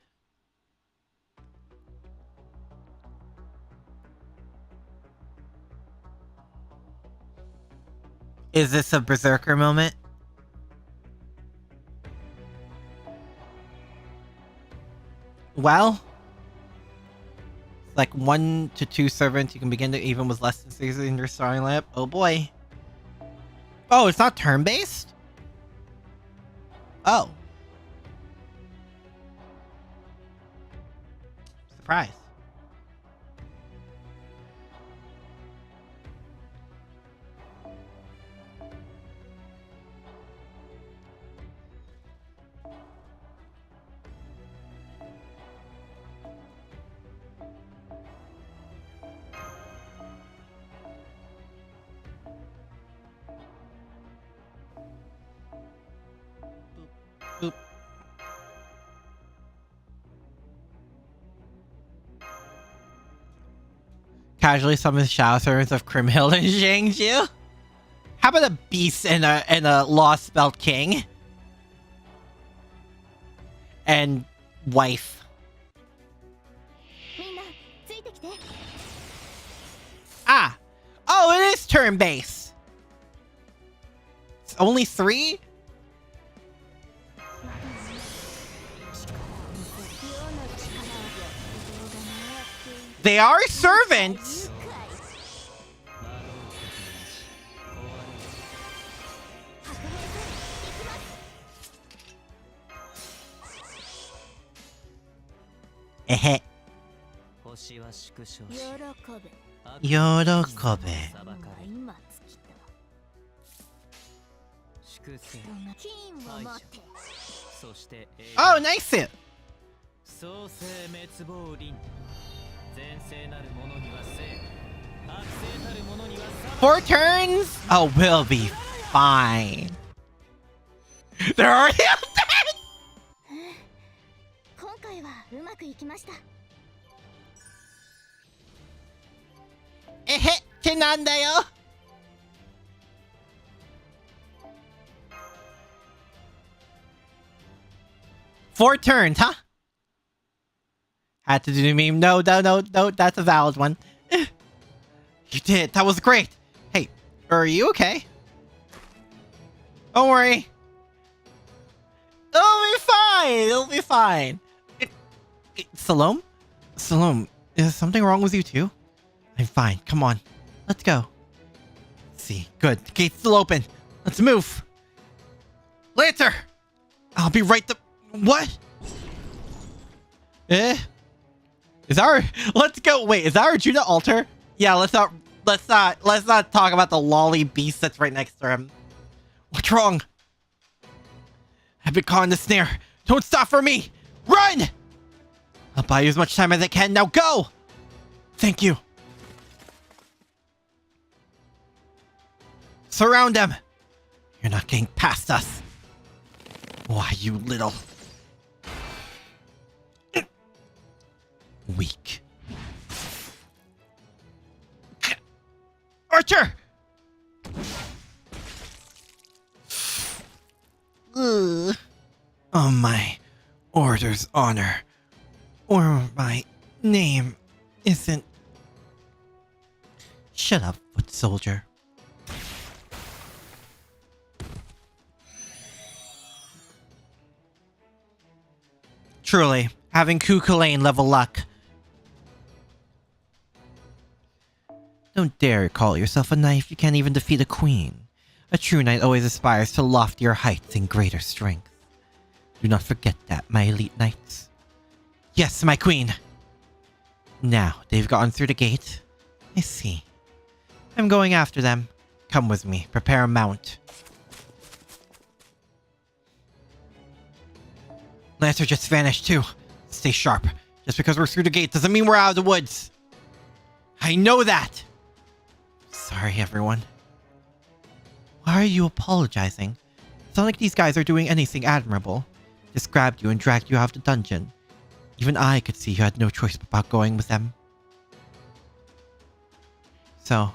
Is this a berserker moment? Well, like 1 to 2 servants you can begin to even with less than 6 in your starting lineup. Oh boy. Oh, it's not turn-based? Oh. Surprise. Boop. Casually summon shadow servants of Crimhild and Zhangju. How about a beast and a lost spelled king? And wife. Ah! Oh, it is turn-based! It's only 3? They are servants! Eh. Yorokobe. Oh, nice it! 4 turns? Oh, we'll be fine. They're already out there! Eh, ってなんだよ! Four turns, huh? Had to do the meme. No, that's a valid one. You did. That was great. Hey, are you okay? Don't worry. It'll be fine. It'll be fine. Salome? Salome, is something wrong with you too? I'm fine. Come on. Let's go. Let's see. Good. The gate's still open. Let's move. Lancer! I'll be right the... What? Eh? Is our... Let's go. Wait, is our Judah altar? Yeah, let's not talk about the lolly beast that's right next to him. What's wrong? I've been caught in the snare. Don't stop for me. Run! I'll buy you as much time as I can. Now go! Thank you. Surround them. You're not getting past us. Why, you little... Weak. Archer! Ugh. On my order's honor, or my name isn't... Shut up, foot soldier. Truly, having Kukulane level luck. Don't dare call yourself a knight if you can't even defeat a queen. A true knight always aspires to loftier heights and greater strength. Do not forget that, my elite knights. Yes, my queen! Now, they've gotten through the gate. I see. I'm going after them. Come with me. Prepare a mount. Lancer just vanished too. Stay sharp. Just because we're through the gate doesn't mean we're out of the woods. I know that. Sorry, everyone. Why are you apologizing? It's not like these guys are doing anything admirable. Just grabbed you and dragged you out of the dungeon. Even I could see you had no choice about going with them. So,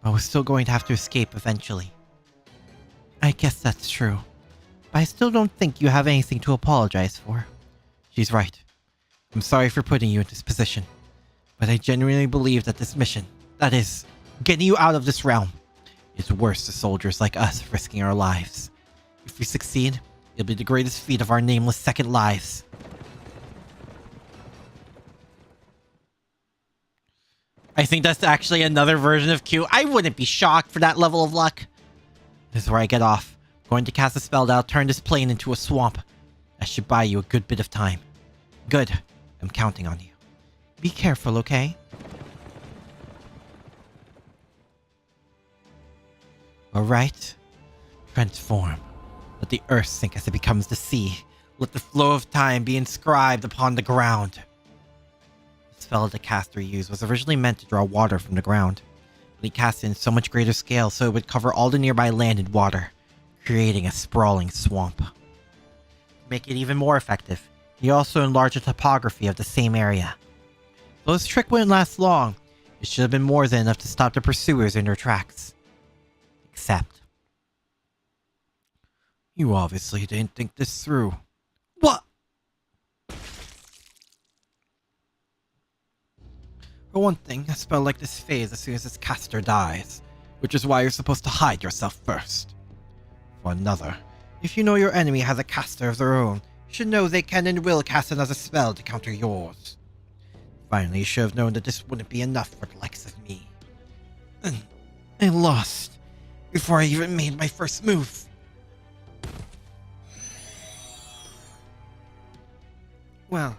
I was still going to have to escape eventually. I guess that's true. But I still don't think you have anything to apologize for. She's right. I'm sorry for putting you in this position. But I genuinely believe that this mission, that is, getting you out of this realm, is worth to soldiers like us risking our lives. If we succeed, it'll be the greatest feat of our nameless second lives. I think that's actually another version of Q. I wouldn't be shocked for that level of luck. This is where I get off. Going to cast a spell that'll turn this plane into a swamp. That should buy you a good bit of time. Good. I'm counting on you. Be careful, okay? Alright. Transform. Let the earth sink as it becomes the sea. Let the flow of time be inscribed upon the ground. The spell the caster used was originally meant to draw water from the ground. But he cast it in so much greater scale so it would cover all the nearby land in water, creating a sprawling swamp. To make it even more effective, he also enlarged the topography of the same area. Though his trick wouldn't last long, it should have been more than enough to stop the pursuers in their tracks. Except... you obviously didn't think this through. What? For one thing, a spell like this fades as soon as its caster dies, which is why you're supposed to hide yourself first. For another, if you know your enemy has a caster of their own, you should know they can and will cast another spell to counter yours. Finally, you should have known that this wouldn't be enough for the likes of me. I lost before I even made my first move. Well,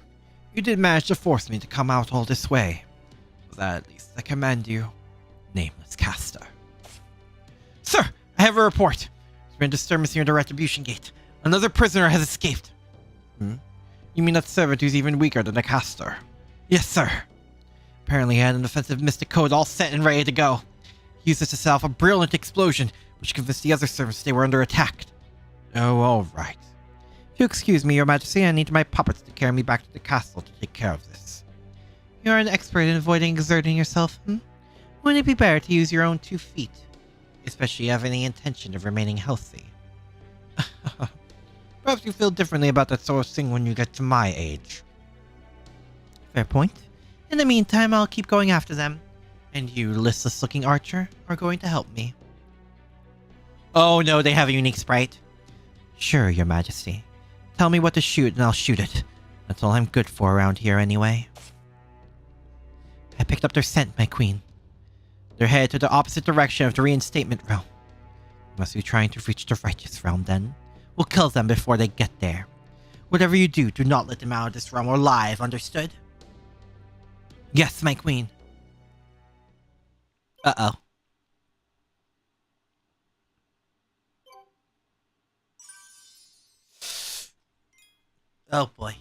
you did manage to force me to come out all this way. For that, at least, I commend you, nameless caster. Sir, I have a report. There's been disturbance near the Retribution Gate. Another prisoner has escaped. You mean that servant who's even weaker than the caster? Yes, sir. Apparently he had an offensive mystic code all set and ready to go. He used it to set off a brilliant explosion, which convinced the other servants they were under attack. Oh, all right. If you excuse me, Your Majesty, I need my puppets to carry me back to the castle to take care of this. You're an expert in avoiding exerting yourself, Wouldn't it be better to use your own 2 feet? Especially if you have any intention of remaining healthy. Perhaps you feel differently about that sort of thing when you get to my age. Fair point. In the meantime, I'll keep going after them. And you, listless-looking archer, are going to help me. Oh no, they have a unique sprite. Sure, Your Majesty. Tell me what to shoot and I'll shoot it. That's all I'm good for around here anyway. I picked up their scent, my queen. They're headed to the opposite direction of the reinstatement realm. You must be trying to reach the righteous realm then. We'll kill them before they get there. Whatever you do, do not let them out of this realm alive, understood? Yes, my queen. Uh-oh. Oh boy.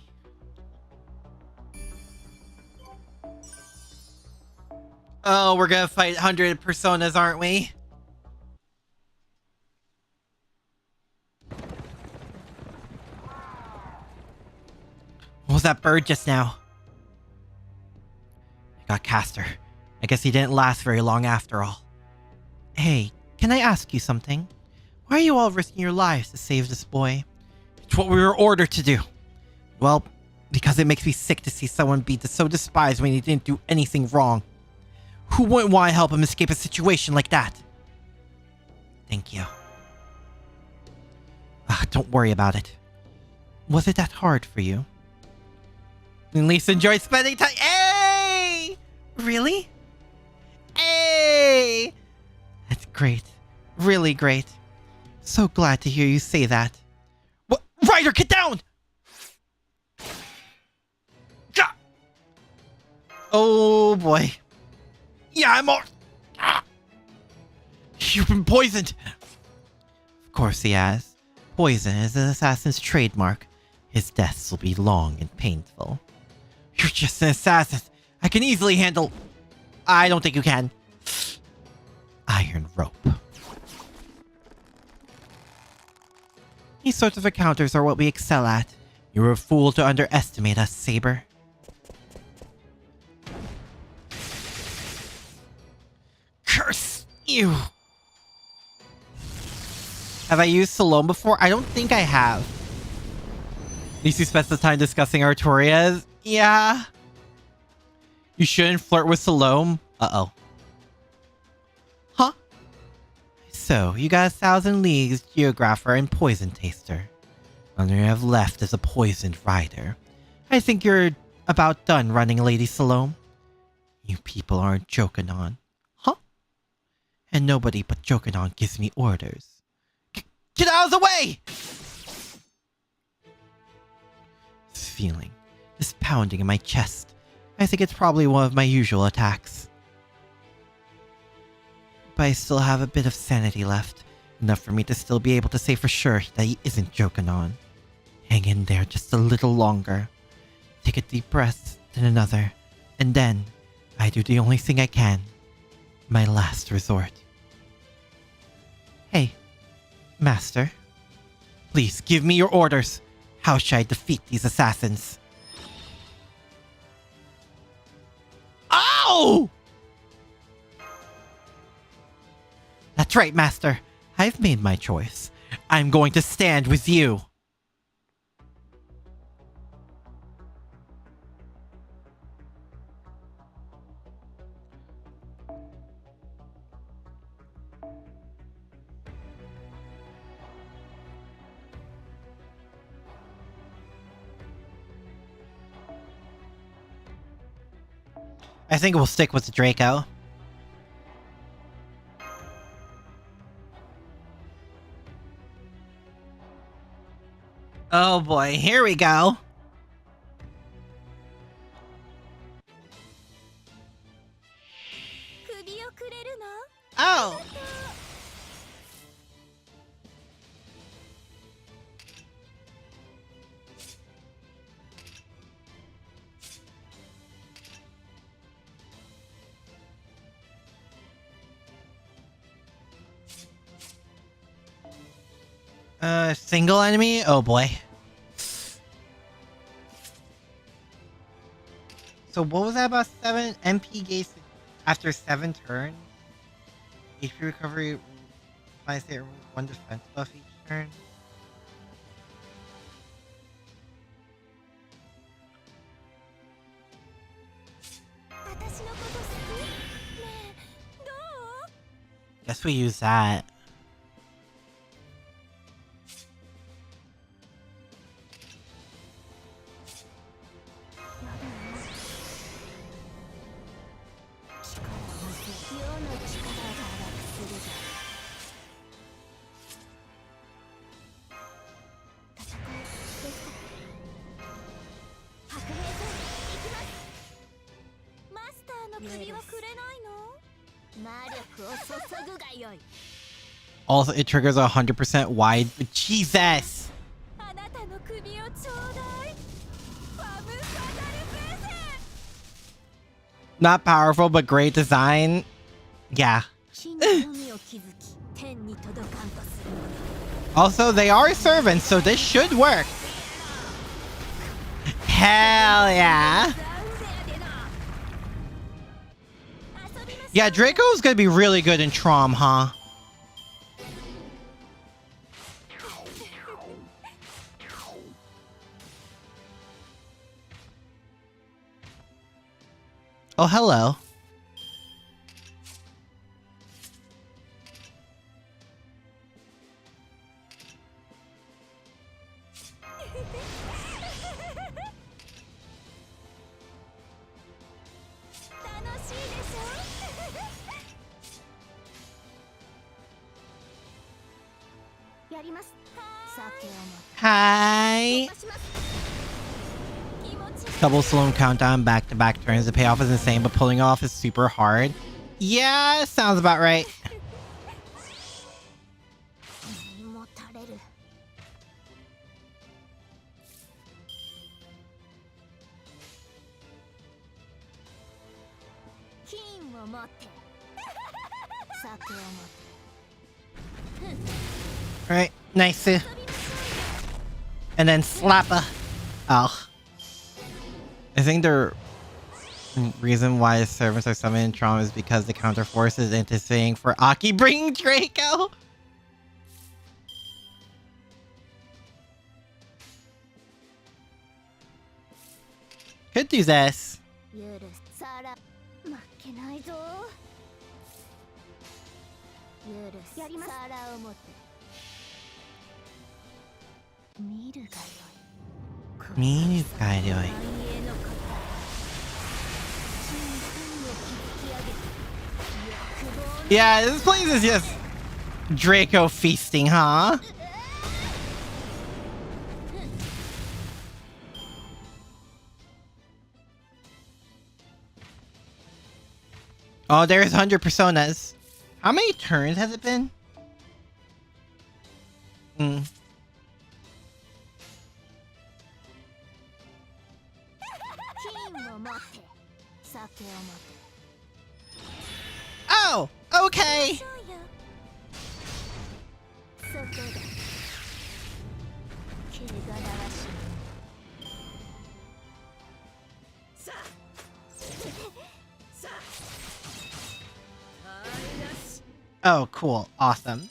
Oh, we're gonna fight 100 personas, aren't we? What was that bird just now? I got Caster. I guess he didn't last very long after all. Hey, can I ask you something? Why are you all risking your lives to save this boy? It's what we were ordered to do. Well, because it makes me sick to see someone be so despised when he didn't do anything wrong. Who wouldn't want to help him escape a situation like that? Thank you. Don't worry about it. Was it that hard for you? At least enjoy spending time. Hey! Really? Hey! That's great. Really great. So glad to hear you say that. What? Ryder, get down! Gah! Oh boy. Yeah, I'm all... Ah! You've been poisoned! Of course he has. Poison is an assassin's trademark. His deaths will be long and painful. You're just an assassin. I can easily handle... I don't think you can. Iron rope. These sorts of encounters are what we excel at. You were a fool to underestimate us, Saber. Curse you! Have I used Salome before? I don't think I have. At least you spent the time discussing Artorias. Yeah. You shouldn't flirt with Salome. Uh-oh. Huh? So, you got 1,000 leagues, geographer, and poison taster. All you have left is a poisoned rider. I think you're about done running Lady Salome. You people aren't Jokanon. Huh? And nobody but Jokanon gives me orders. Get out of the way! This feeling, this pounding in my chest, I think it's probably one of my usual attacks. But I still have a bit of sanity left, enough for me to still be able to say for sure that he isn't Jokanon. Hang in there just a little longer. Take a deep breath, then another, and then I do the only thing I can. My last resort. Hey, Master. Please give me your orders. How should I defeat these assassins? Ow! That's right, Master. I've made my choice. I'm going to stand with you. I think we'll stick with the Draco. Oh boy, here we go. Oh! Single enemy? Oh boy. So what was that about 7 MP gates after 7 turns? HP recovery, I say 1 defense buff each turn. Guess we use that. Also, it triggers 100% wide. But Jesus! Not powerful, but great design. Yeah. Also, they are servants, so this should work. Hell yeah. Yeah, Draco's gonna be really good in Trom, huh? Oh, hello. Hi. Double Salome countdown back-to-back turns. The payoff is insane, but pulling off is super hard. Yeah, sounds about right. Alright, nice. And then slappa. Oh. I think the reason why servants are summoned in trauma is because the counter force is anticipating for Aki bringing Draco. Could do this. Yeah, this place is just Draco feasting, huh? Oh, there's 100 personas. How many turns has it been? Oh, okay. Oh, cool. Awesome.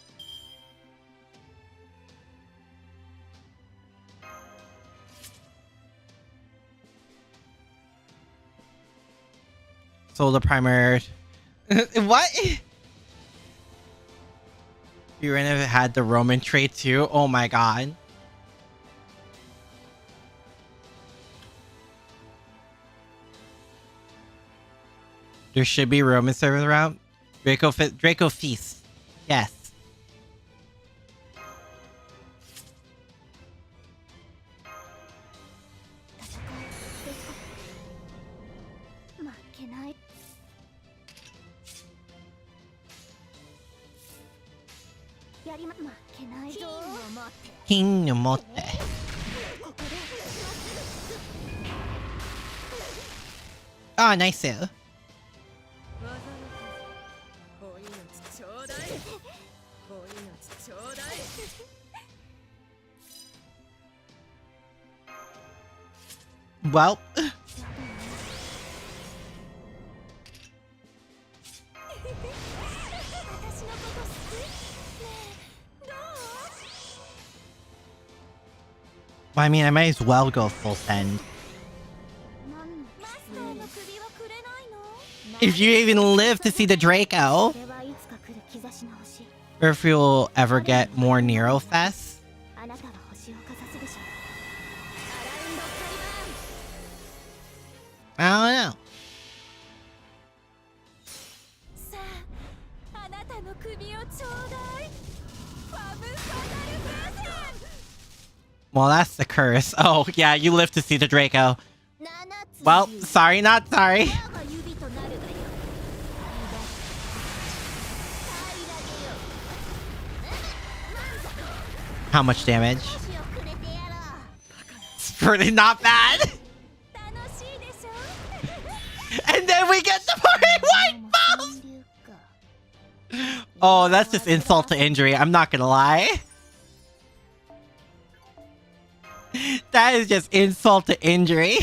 Sold the primary. What? You ran if it had the Roman trait too? Oh my god. There should be Roman servers around. Draco Feast. Yes. King no motte. Oh, nice. Well. Well, I mean, I might as well go full send. If you even live to see the Draco. Or if you'll ever get more Nero Fest. I don't know. Well, that's the curse. Oh, yeah, you live to see the Draco. Well, sorry, not sorry. How much damage? It's pretty not bad. And then we get the party white balls! Oh, that's just insult to injury. I'm not gonna lie. That is just insult to injury.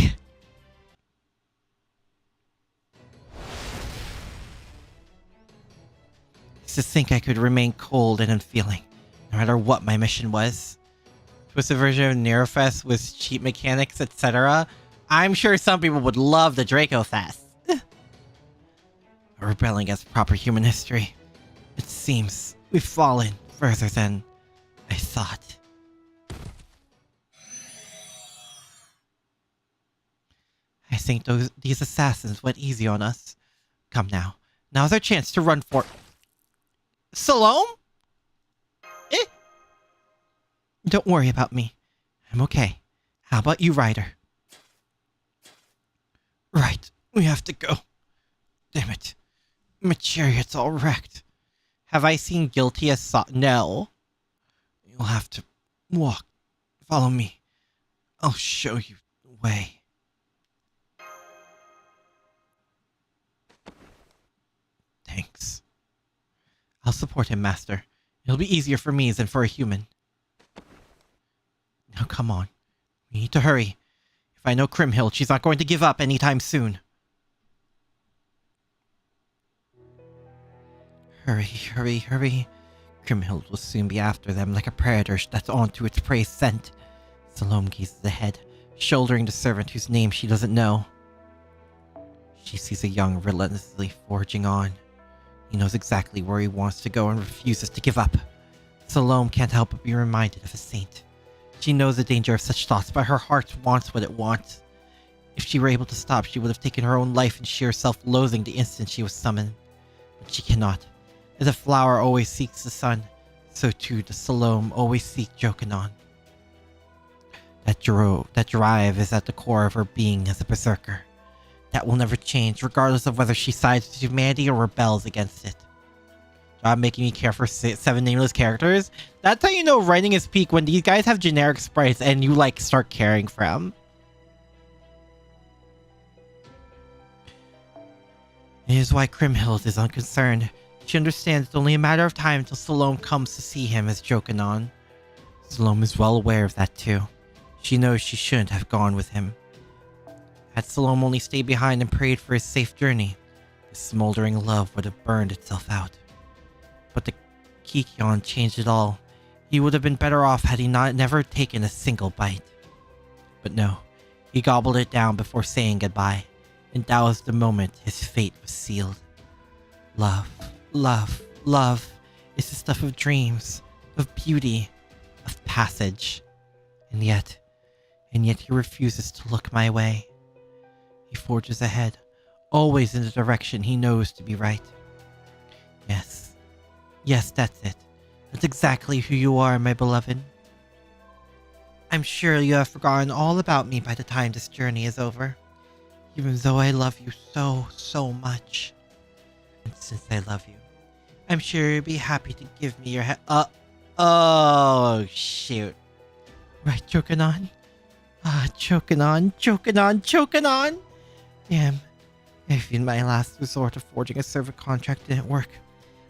To think I could remain cold and unfeeling, no matter what my mission was. Twisted version of Nerofest with cheat mechanics, etc. I'm sure some people would love the Draco Fest. Rebelling against proper human history. It seems we've fallen further than I thought. I think these assassins went easy on us. Come now. Now's our chance to run for... Salome? Eh? Don't worry about me. I'm okay. How about you, Ryder? Right. We have to go. Damn it. My chariot's all wrecked. Have I seen guilty as No. You'll have to walk. Follow me. I'll show you the way. Thanks. I'll support him, Master. It'll be easier for me than for a human. Now come on. We need to hurry. If I know Kriemhild, she's not going to give up anytime soon. Hurry, hurry, hurry. Kriemhild will soon be after them like a predator that's onto its prey's scent. Salome gazes ahead, shouldering the servant whose name she doesn't know. She sees a young relentlessly forging on. He knows exactly where he wants to go and refuses to give up. Salome can't help but be reminded of a saint. She knows the danger of such thoughts, but her heart wants what it wants. If she were able to stop, she would have taken her own life in sheer self-loathing the instant she was summoned. But she cannot. As a flower always seeks the sun, so too does Salome always seek Jokanon. That drive is at the core of her being as a berserker. That will never change, regardless of whether she sides with humanity or rebels against it. Job making me care for 7 nameless characters? That's how you know writing is peak, when these guys have generic sprites and you like start caring for them. It is why Kriemhild is unconcerned. She understands it's only a matter of time until Salome comes to see him as Jokanon. Salome is well aware of that too. She knows she shouldn't have gone with him. Had Salome only stayed behind and prayed for his safe journey, the smoldering love would have burned itself out. But the Kikion changed it all. He would have been better off had he never taken a single bite. But no, he gobbled it down before saying goodbye, and that was the moment his fate was sealed. Love, love, love is the stuff of dreams, of beauty, of passage. And yet he refuses to look my way. He forges ahead, always in the direction he knows to be right. Yes, that's it. That's exactly who you are, my beloved. I'm sure you have forgotten all about me by the time this journey is over, even though I love you so much. And since I love you, I'm sure you'll be happy to give me your head. Oh, shoot. Right, Jokanon? Jokanon! Damn. Even my last resort of forging a servant contract didn't work.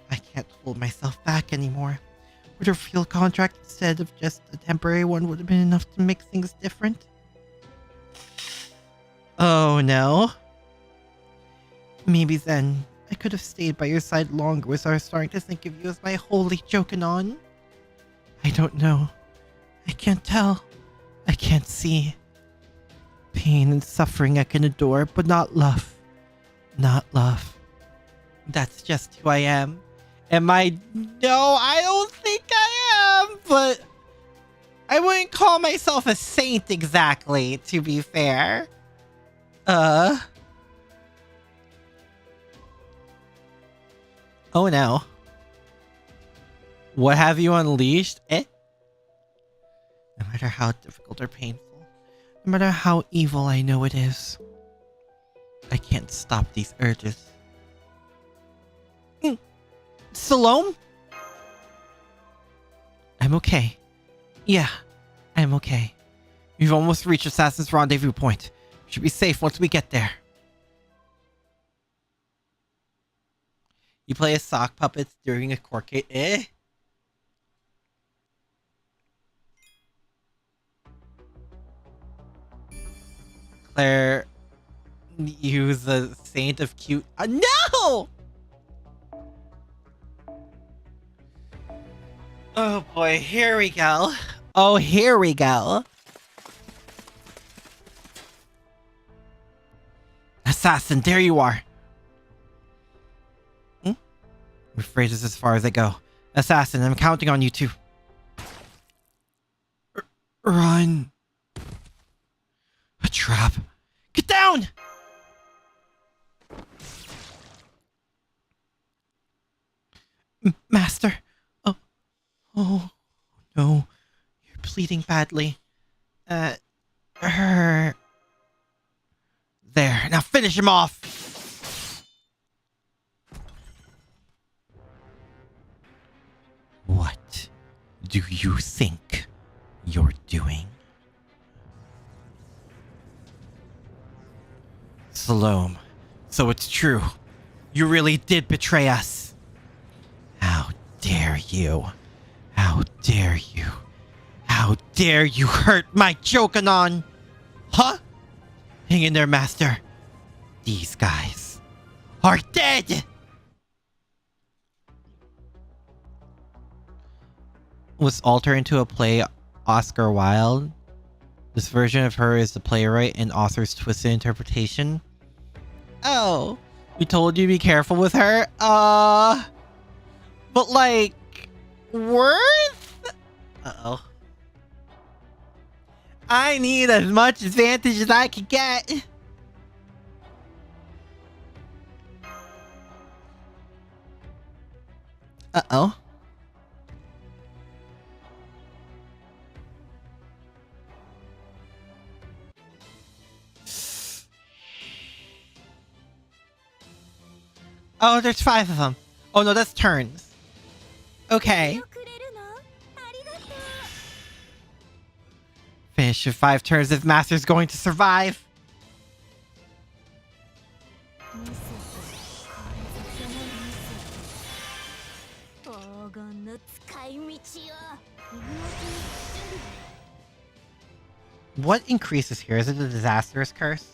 I can't hold myself back anymore. Would a real contract instead of just a temporary one would have been enough to make things different? Oh no. Maybe then I could have stayed by your side longer as I was starting to think of you as my holy Jokanon. I don't know. I can't tell. I can't see. Pain and suffering I can adore, but not love. Not love. That's just who I am. Am I? No, I don't think I am, but I wouldn't call myself a saint exactly, to be fair. Oh no. What have you unleashed? No matter how difficult or painful, no matter how evil I know it is, I can't stop these urges. Salome? I'm okay. Yeah, I'm okay. We've almost reached Assassin's Rendezvous Point. We should be safe once we get there. You play as sock puppets during a court case? Claire, use the saint of cute. No! Oh boy, here we go. Oh, here we go. Assassin, there you are. I'm afraid this is as far as I go. Assassin, I'm counting on you too. Run. A trap. Get down! Master. Oh, no. You're bleeding badly. There. Now finish him off! What do you think you're doing? Salome, so it's true. You really did betray us. How dare you? How dare you? How dare you hurt my Jokanon? Huh? Hang in there, Master. These guys are dead! Was Alter into a play Oscar Wilde? This version of her is the playwright and author's twisted interpretation. Oh, we told you to be careful with her? But like, worth? Uh-oh. I need as much advantage as I can get. Uh-oh. Oh, there's 5 of them. Oh no, that's turns. Okay. Finish your 5 turns if Master's going to survive. What increases here? Is it a disastrous curse?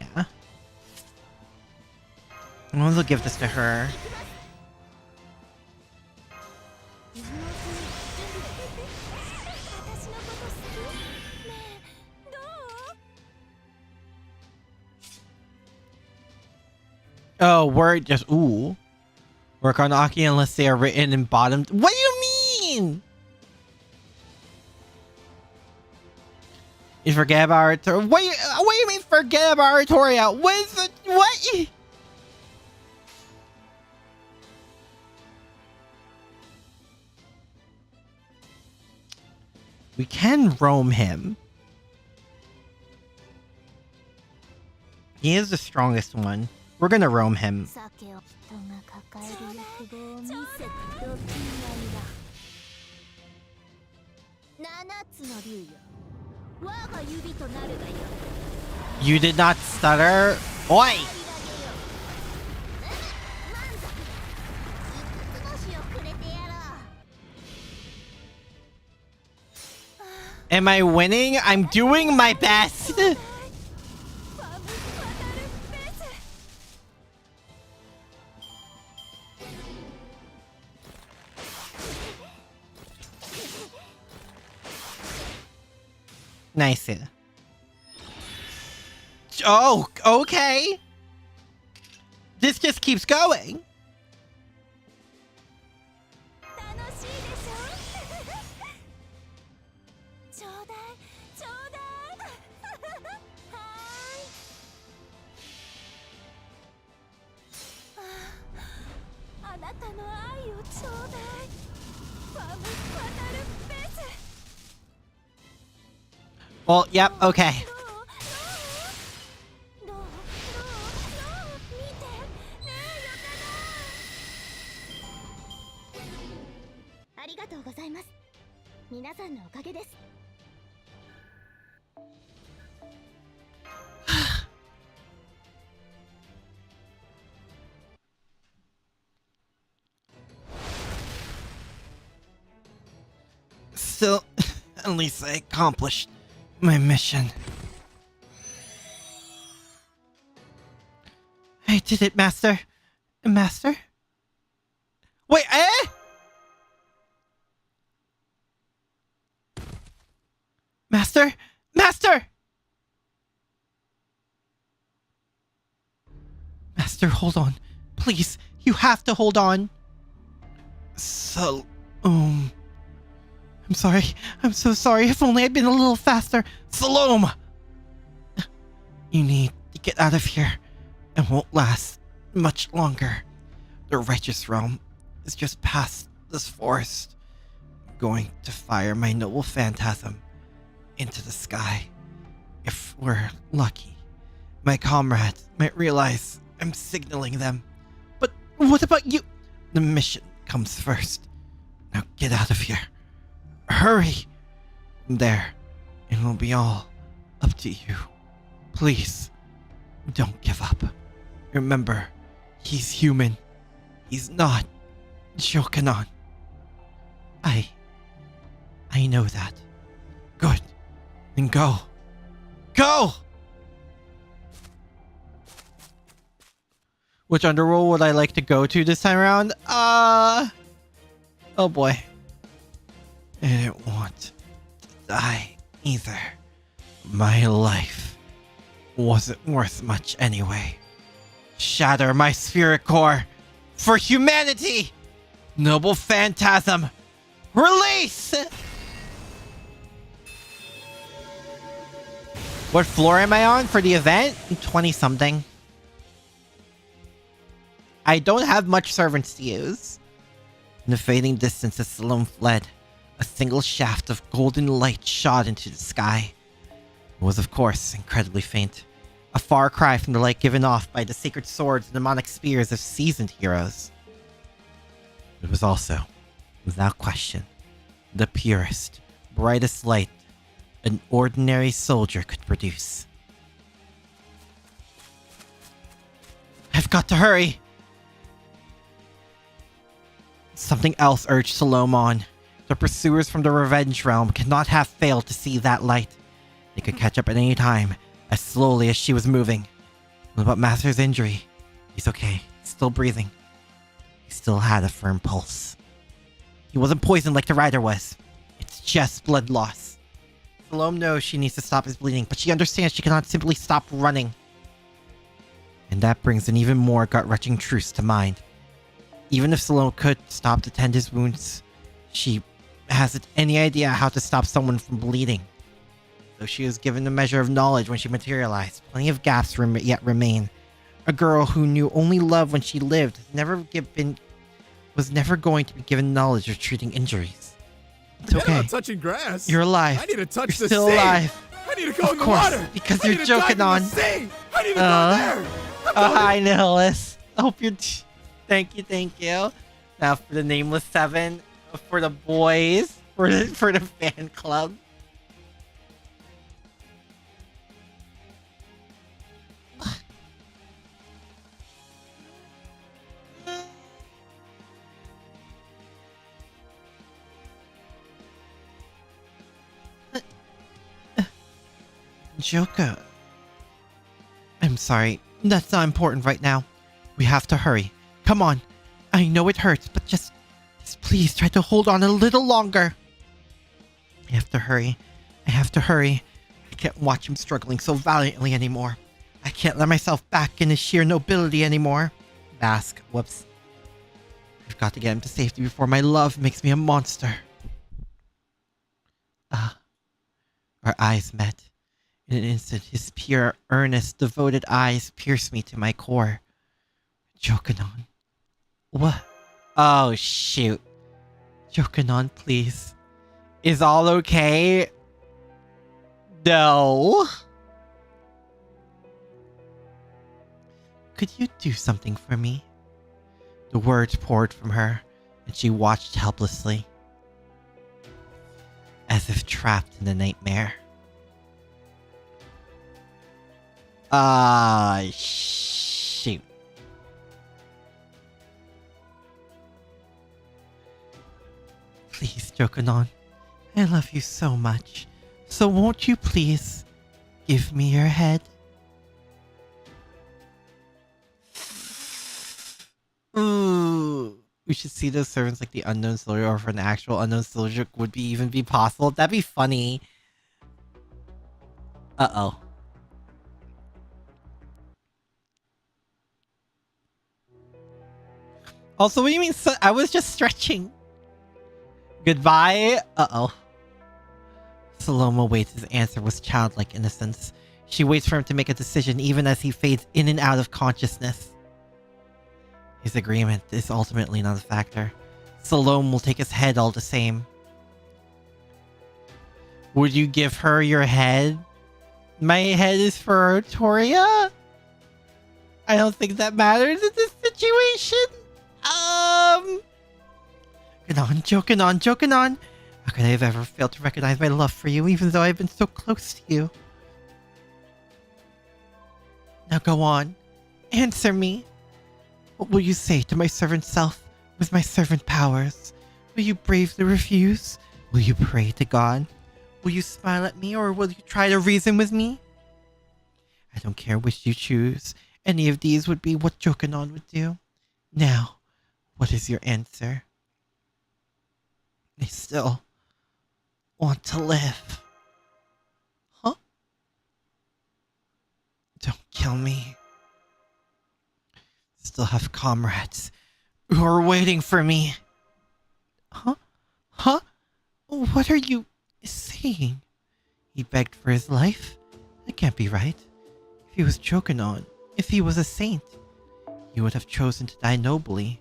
Yeah. We'll give this to her. Oh, word just ooh. Work on Aki unless they are written in bottom. What do you mean? You forget about Artoria. What do you mean forget about Artoria? What is the what? We can roam him. He is the strongest one. We're gonna roam him. You did not stutter? Oi! Am I winning? I'm doing my best! Nice. Oh, okay. This just keeps going. Well, yep, okay. Still, at least I accomplished my mission. I did it, Master. Master? Wait, eh? Master? Master! Master, hold on. Please, you have to hold on. So, I'm sorry. I'm so sorry. If only I'd been a little faster. Salome! You need to get out of here. It won't last much longer. The righteous realm is just past this forest. I'm going to fire my noble phantasm into the sky. If we're lucky, my comrades might realize I'm signaling them. But what about you? The mission comes first. Now get out of here. Hurry! There. It'll be all up to you. Please, don't give up. Remember, he's human. He's not Jokanon. I know that. Good. Then go. Go! Which underworld would I like to go to this time around? Oh boy. I didn't want to die either. My life wasn't worth much anyway. Shatter my spirit core for humanity! Noble phantasm, release! What floor am I on for the event? 20-something. I don't have much servants to use. In the fading distance as Salome fled, a single shaft of golden light shot into the sky. It was, of course, incredibly faint. A far cry from the light given off by the sacred swords and demonic spears of seasoned heroes. It was also, without question, the purest, brightest light an ordinary soldier could produce. I've got to hurry! Something else urged Salome on. The pursuers from the Revenge Realm cannot have failed to see that light. They could catch up at any time, as slowly as she was moving. What about Master's injury? He's okay. He's still breathing. He still had a firm pulse. He wasn't poisoned like the rider was. It's just blood loss. Salome knows she needs to stop his bleeding, but she understands she cannot simply stop running. And that brings an even more gut-wrenching truth to mind. Even if Salome could stop to tend his wounds, she hasn't any idea how to stop someone from bleeding. Though she was given a measure of knowledge when she materialized, plenty of gaps yet remain. A girl who knew only love when she lived was never going to be given knowledge of treating injuries. It's okay. Touching grass. You're alive. I need to touch You're the still sea. alive. I need to go in the course, water. because I you're need to dive joking in the on. sea. I need to go there. Hi, Nicholas. I hope you're... Thank you. Now for the Nameless 7, for the boys, for the fan club. Joker. I'm sorry. That's not important right now. We have to hurry. Come on. I know it hurts, but just please try to hold on a little longer. I have to hurry. I can't watch him struggling so valiantly anymore. I can't let myself back in his sheer nobility anymore. Bask. Whoops. I've got to get him to safety before my love makes me a monster. Our eyes met. In an instant, his pure, earnest, devoted eyes pierced me to my core. Jokanon. What? Oh, shoot. Jokanon, please. Is all okay? No. Could you do something for me? The words poured from her, and she watched helplessly, as if trapped in a nightmare. Shoot. Please, Jokanon. I love you so much. So won't you please give me your head? Ooh. We should see those servants like the unknown soldier, or if an actual unknown soldier would even be possible. That'd be funny. Uh-oh. Also, what do you mean? I was just stretching. Goodbye. Uh-oh. Salome awaits his answer with childlike innocence. She waits for him to make a decision even as he fades in and out of consciousness. His agreement is ultimately not a factor. Salome will take his head all the same. Would you give her your head? My head is for Toria? I don't think that matters in this situation. Jokanon. How could I have ever failed to recognize my love for you, even though I've been so close to you? Now go on. Answer me. What will you say to my servant self with my servant powers? Will you bravely refuse? Will you pray to God? Will you smile at me, or will you try to reason with me? I don't care which you choose. Any of these would be what Jokanon would do. Now, what is your answer? I still want to live. Huh? Don't kill me. Still have comrades who are waiting for me. Huh? Huh? What are you saying? He begged for his life? That can't be right. If he was Jokanon, if he was a saint, he would have chosen to die nobly,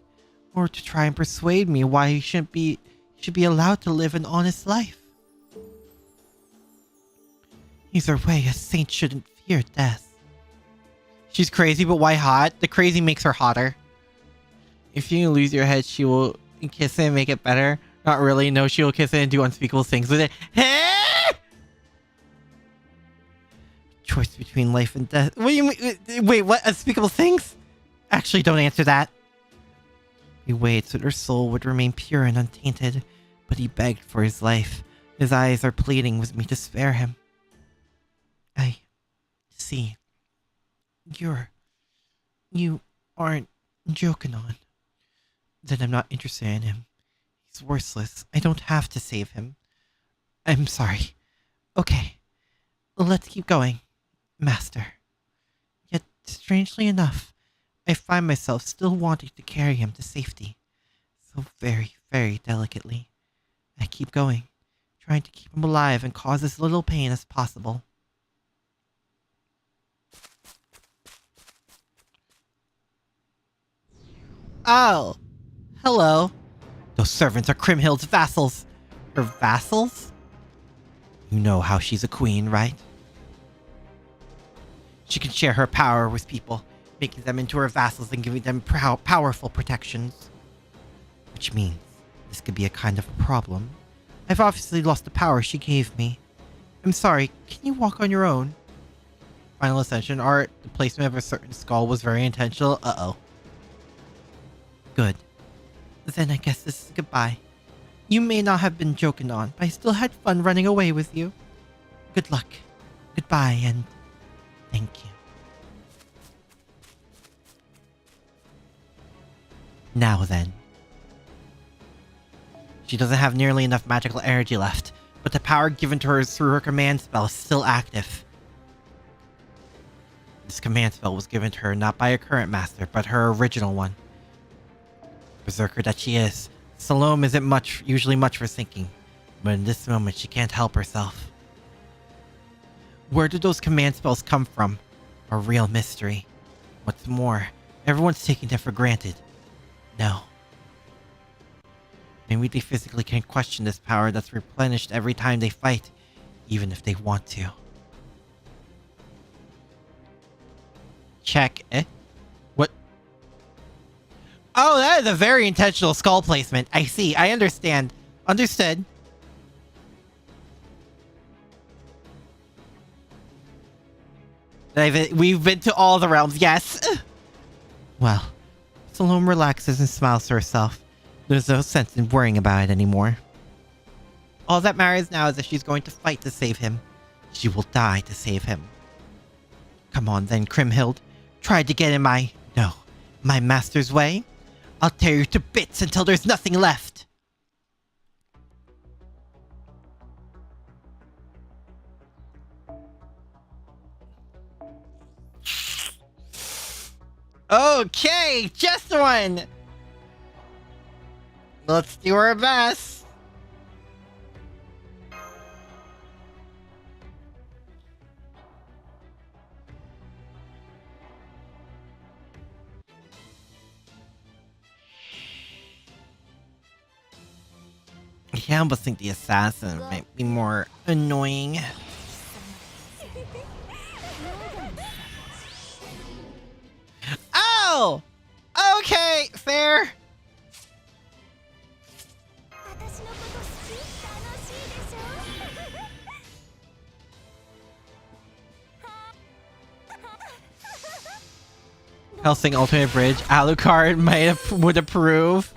or to try and persuade me why he should be allowed to live an honest life. Either way, a saint shouldn't fear death. She's crazy, but why hot? The crazy makes her hotter. If you lose your head, she will kiss it and make it better. Not really. No, she will kiss it and do unspeakable things with it. Choice between life and death. What do you mean? Wait, what? Unspeakable things? Actually, don't answer that. He waited so that her soul would remain pure and untainted, but he begged for his life. His eyes are pleading with me to spare him. I see. You aren't Jokanon. Then I'm not interested in him. He's worthless. I don't have to save him. I'm sorry. Okay, let's keep going, Master. Yet, strangely enough, I find myself still wanting to carry him to safety. So very, very delicately. I keep going, trying to keep him alive and cause as little pain as possible. Oh, hello. Those servants are Krimhild's vassals. Her vassals? You know how she's a queen, right? She can share her power with people, making them into her vassals and giving them powerful protections. Which means this could be a kind of a problem. I've obviously lost the power she gave me. I'm sorry, can you walk on your own? Final Ascension art, the placement of a certain skull was very intentional. Uh-oh. Good. Then I guess this is goodbye. You may not have been joking on, but I still had fun running away with you. Good luck. Goodbye, and thank you. Now then. She doesn't have nearly enough magical energy left, but the power given to her through her command spell is still active. This command spell was given to her not by her current master, but her original one. Berserker that she is, Salome isn't usually much for thinking, but in this moment she can't help herself. Where did those command spells come from? A real mystery. What's more, everyone's taking them for granted. No. Maybe they physically can't question this power that's replenished every time they fight, even if they want to. Check. What? Oh, that is a very intentional skull placement. I see. I understand. Understood. We've been to all the realms, yes. Well, Salome relaxes and smiles to herself. There's no sense in worrying about it anymore. All that matters now is that she's going to fight to save him. She will die to save him. Come on then, Krimhild. Try to get in my master's way. I'll tear you to bits until there's nothing left. Okay, just one. Let's do our best. I almost think the assassin might be more annoying. Oh! Okay, fair. Helsing Ultimate Bridge, Alucard would approve.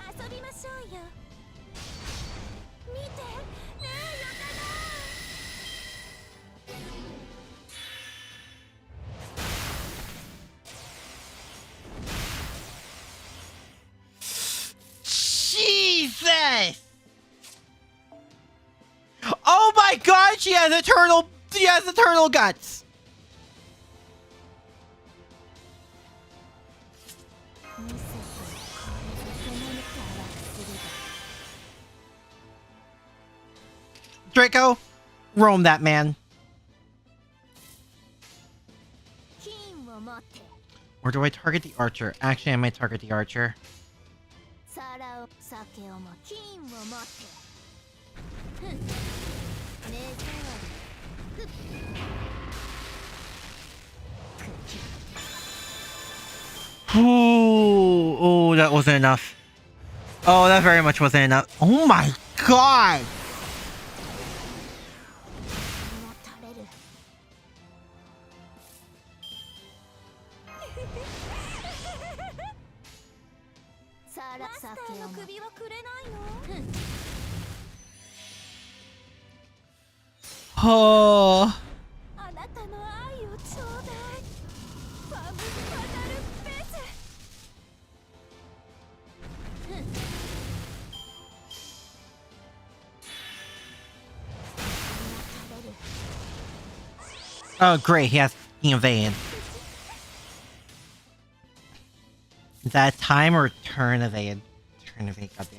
Jesus! Oh my god, she has eternal guts! Draco, roam that man. Or do I target the archer? Actually, I might target the archer. Ooh, that wasn't enough. Oh, that very much wasn't enough. Oh my god! Oh. Oh, great. He has evade. Is that a time or turn evade? Turn evade, goddammit.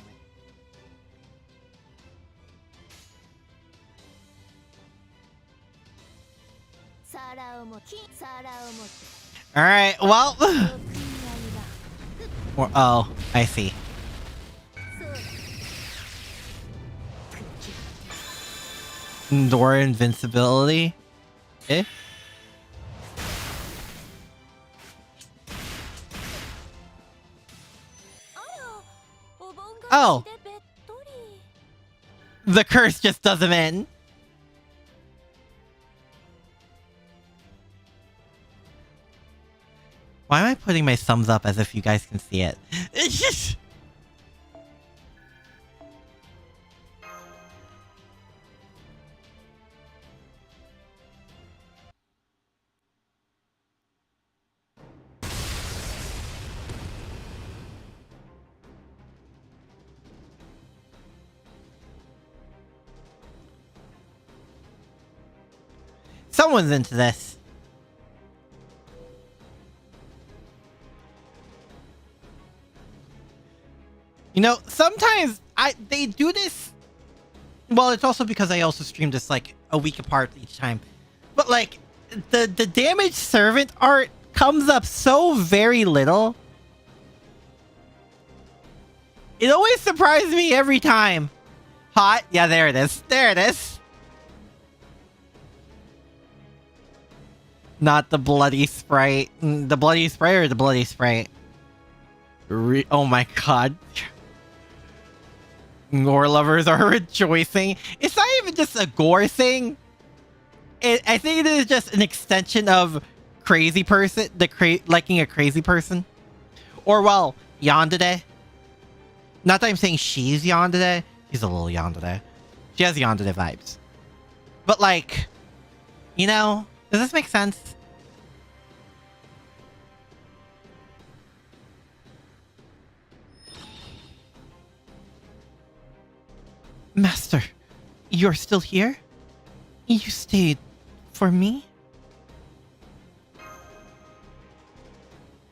Alright, well. Oh, I see. Door invincibility? Eh? Oh! The curse just does him in. Why am I putting my thumbs up as if you guys can see it? It's just... Someone's into this. You know, sometimes they do this. Well, it's also because I also stream this like a week apart each time. But like the damage servant art comes up so very little. It always surprises me every time. Hot? Yeah, there it is. There it is. Not the bloody sprite. The bloody spray or the bloody sprite? Oh my god. Gore lovers are rejoicing. It's not even just a gore thing. I think it is just an extension of crazy person, liking a crazy person. Or well, yandere. Not that I'm saying she's yandere. She's a little yandere. She has yandere vibes. But like, you know, does this make sense? Master, you're still here? You stayed for me?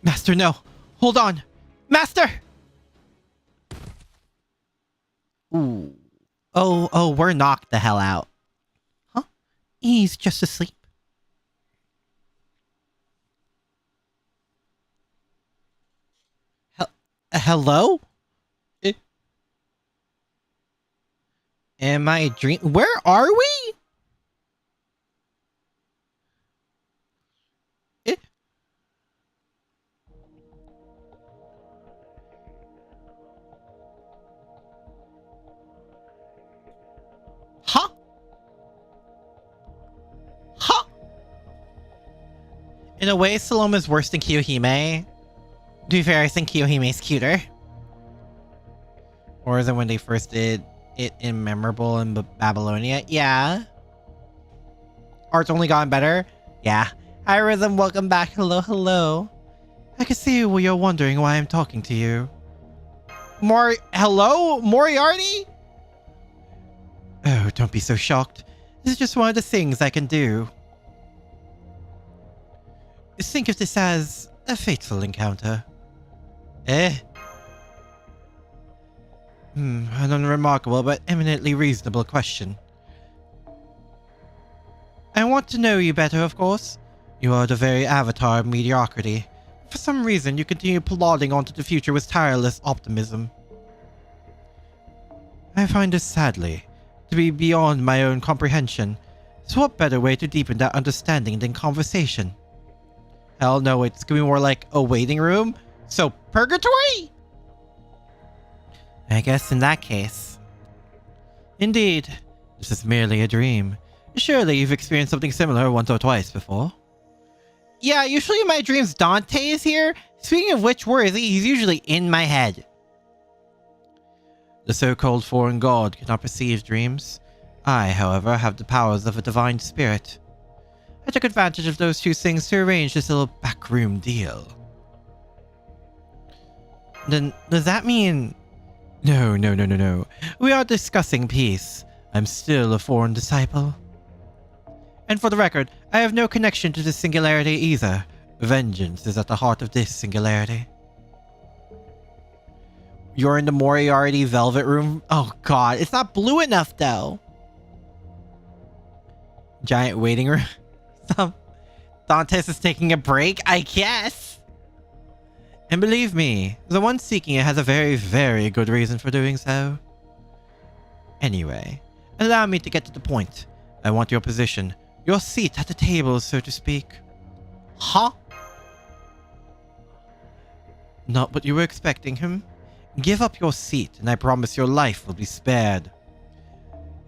Master, no. Hold on. Master! Ooh. Oh, we're knocked the hell out. Huh? He's just asleep. Hello? Am I dream? Where are we? Huh? Huh? In a way, Saloma's worse than Kiyohime. To be fair, I think Kiyohime's cuter. Or is it when they first did it in Memorable in Babylonia? Yeah. Art's only gotten better? Yeah. Hi, Rhythm. Welcome back. Hello, hello. I can see you're wondering why I'm talking to you. Hello? Moriarty? Oh, don't be so shocked. This is just one of the things I can do. Think of this as a fateful encounter. Eh? An unremarkable but eminently reasonable question. I want to know you better, of course. You are the very avatar of mediocrity. For some reason, you continue plodding onto the future with tireless optimism. I find this, sadly, to be beyond my own comprehension. So what better way to deepen that understanding than conversation? Hell no, it's gonna be more like a waiting room? So, purgatory? I guess in that case. Indeed, this is merely a dream. Surely you've experienced something similar once or twice before. Yeah, usually in my dreams Dante is here. Speaking of which, where is he? He's usually in my head. The so-called foreign god cannot perceive dreams. I, however, have the powers of a divine spirit. I took advantage of those two things to arrange this little backroom deal. Then, does that mean... No. We are discussing peace. I'm still a foreign disciple. And for the record, I have no connection to this singularity either. Vengeance is at the heart of this singularity. You're in the Moriarty Velvet Room? Oh god, it's not blue enough though. Giant waiting room? Dantes is taking a break, I guess. And believe me, the one seeking it has a very, very good reason for doing so. Anyway, allow me to get to the point. I want your position. Your seat at the table, so to speak. Huh? Not what you were expecting, him? Give up your seat, and I promise your life will be spared.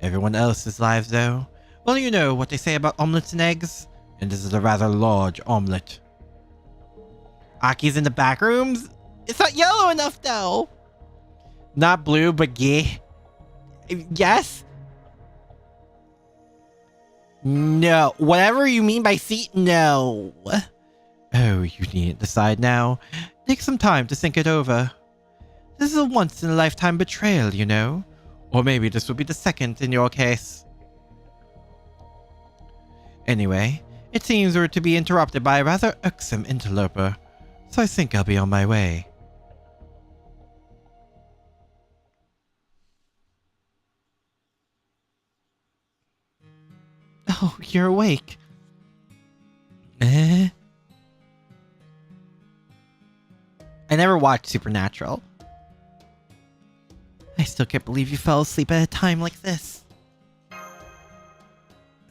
Everyone else's lives, though? Well, you know what they say about omelets and eggs, and this is a rather large omelet. Aki's in the back rooms? It's not yellow enough, though. Not blue, but gay. Yes? No. Whatever you mean by seat, no. Oh, you needn't decide now. Take some time to think it over. This is a once-in-a-lifetime betrayal, you know. Or maybe this will be the second in your case. Anyway, it seems we're to be interrupted by a rather irksome interloper, so I think I'll be on my way. Oh, you're awake. I never watched Supernatural. I still can't believe you fell asleep at a time like this.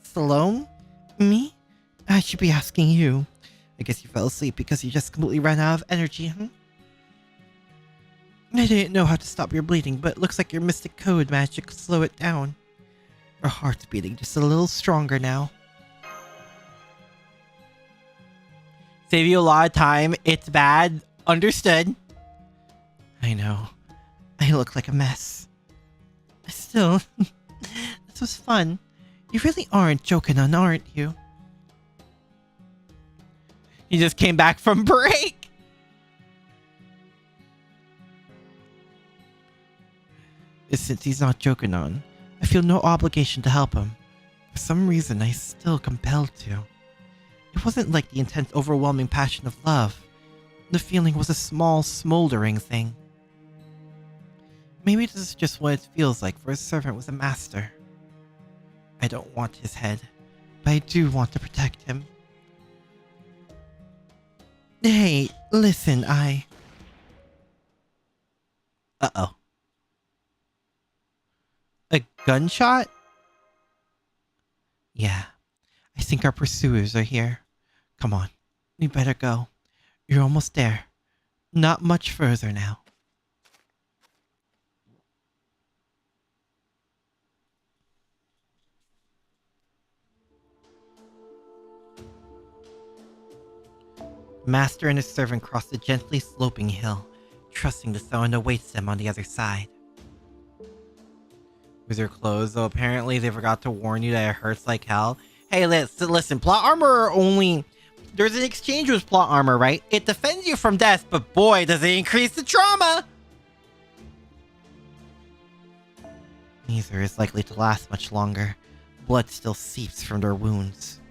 Salome? Me? I should be asking you. I guess you fell asleep because you just completely ran out of energy, huh? I didn't know how to stop your bleeding, but it looks like your mystic code managed to slow it down. Your heart's beating just a little stronger now. Save you a lot of time. It's bad. Understood. I know. I look like a mess. Still, this was fun. You really aren't joking on, aren't you? You just came back from break. Since he's not joking on, I feel no obligation to help him. For some reason, I still compelled to. It wasn't like the intense, overwhelming passion of love. The feeling was a small, smoldering thing. Maybe this is just what it feels like for a servant with a master. I don't want his head, but I do want to protect him. Hey, listen, Uh-oh. A gunshot? Yeah, I think our pursuers are here. Come on, we better go. You're almost there. Not much further now. Master and his servant cross the gently sloping hill, trusting the sun awaits them on the other side. With your clothes, though, apparently they forgot to warn you that it hurts like hell. Hey, listen, plot armor only... There's an exchange with plot armor, right? It defends you from death, but boy, does it increase the trauma! Neither is likely to last much longer. Blood still seeps from their wounds.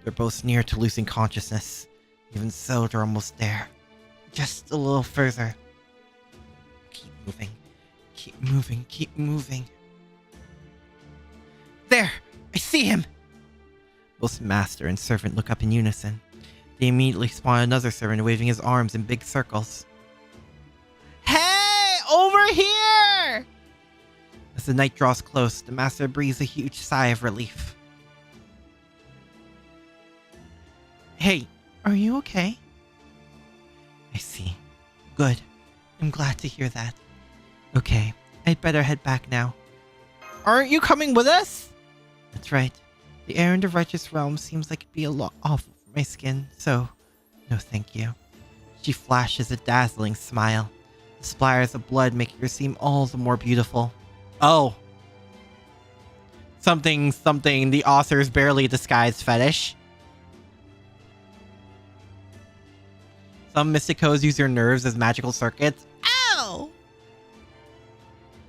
They're both near to losing consciousness. Even so, they're almost there. Just a little further. Keep moving. Keep moving. Keep moving. There! I see him! Both master and servant look up in unison. They immediately spawn another servant waving his arms in big circles. Hey! Over here! As the night draws close, the master breathes a huge sigh of relief. Hey, are you okay? I see. Good. I'm glad to hear that. Okay, I'd better head back now. Aren't you coming with us? That's right. The air in the righteous realm seems like it'd be a lot awful for my skin, so no thank you. She flashes a dazzling smile. The splatters of blood make her seem all the more beautiful. Oh. Something, the author's barely disguised fetish. Some mysticos use their nerves as magical circuits. Ow!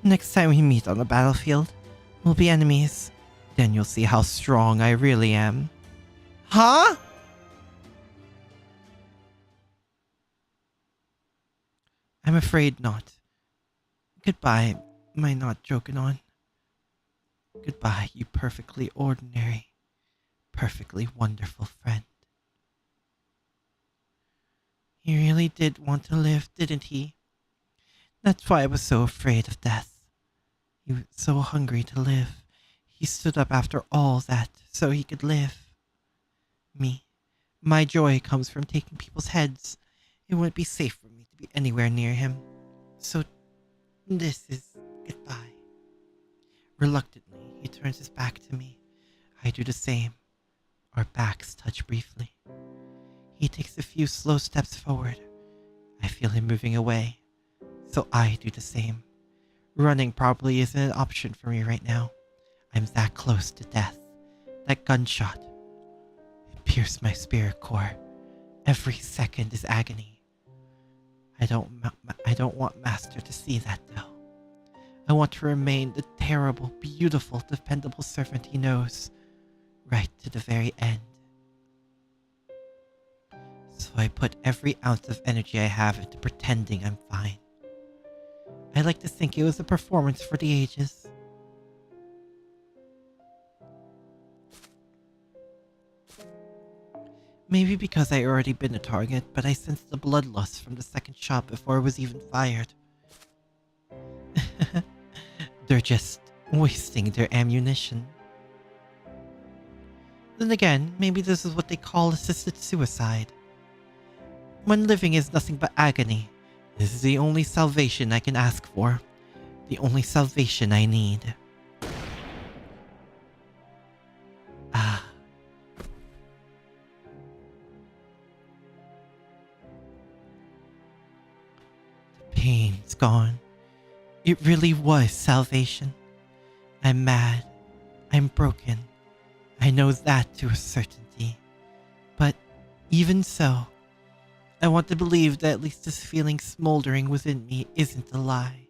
Next time we meet on the battlefield, we'll be enemies. Then you'll see how strong I really am. Huh? I'm afraid not. Goodbye, my not joking on. Goodbye, you perfectly ordinary, perfectly wonderful friend. He really did want to live, didn't he? That's why I was so afraid of death. He was so hungry to live. He stood up after all that so he could live. Me, my joy comes from taking people's heads. It wouldn't be safe for me to be anywhere near him. So, this is goodbye. Reluctantly, he turns his back to me. I do the same. Our backs touch briefly. He takes a few slow steps forward. I feel him moving away. So I do the same. Running probably isn't an option for me right now. I'm that close to death. That gunshot. It pierced my spirit core. Every second is agony. I don't want Master to see that though. I want to remain the terrible, beautiful, dependable servant he knows. Right to the very end. So I put every ounce of energy I have into pretending I'm fine. I like to think it was a performance for the ages. Maybe because I already been a target, but I sensed the bloodlust from the second shot before it was even fired. They're just wasting their ammunition. Then again, maybe this is what they call assisted suicide. When living is nothing but agony, this is the only salvation I can ask for. The only salvation I need. Ah. The pain's gone. It really was salvation. I'm mad. I'm broken. I know that to a certainty. But even so, I want to believe that at least this feeling smoldering within me isn't a lie.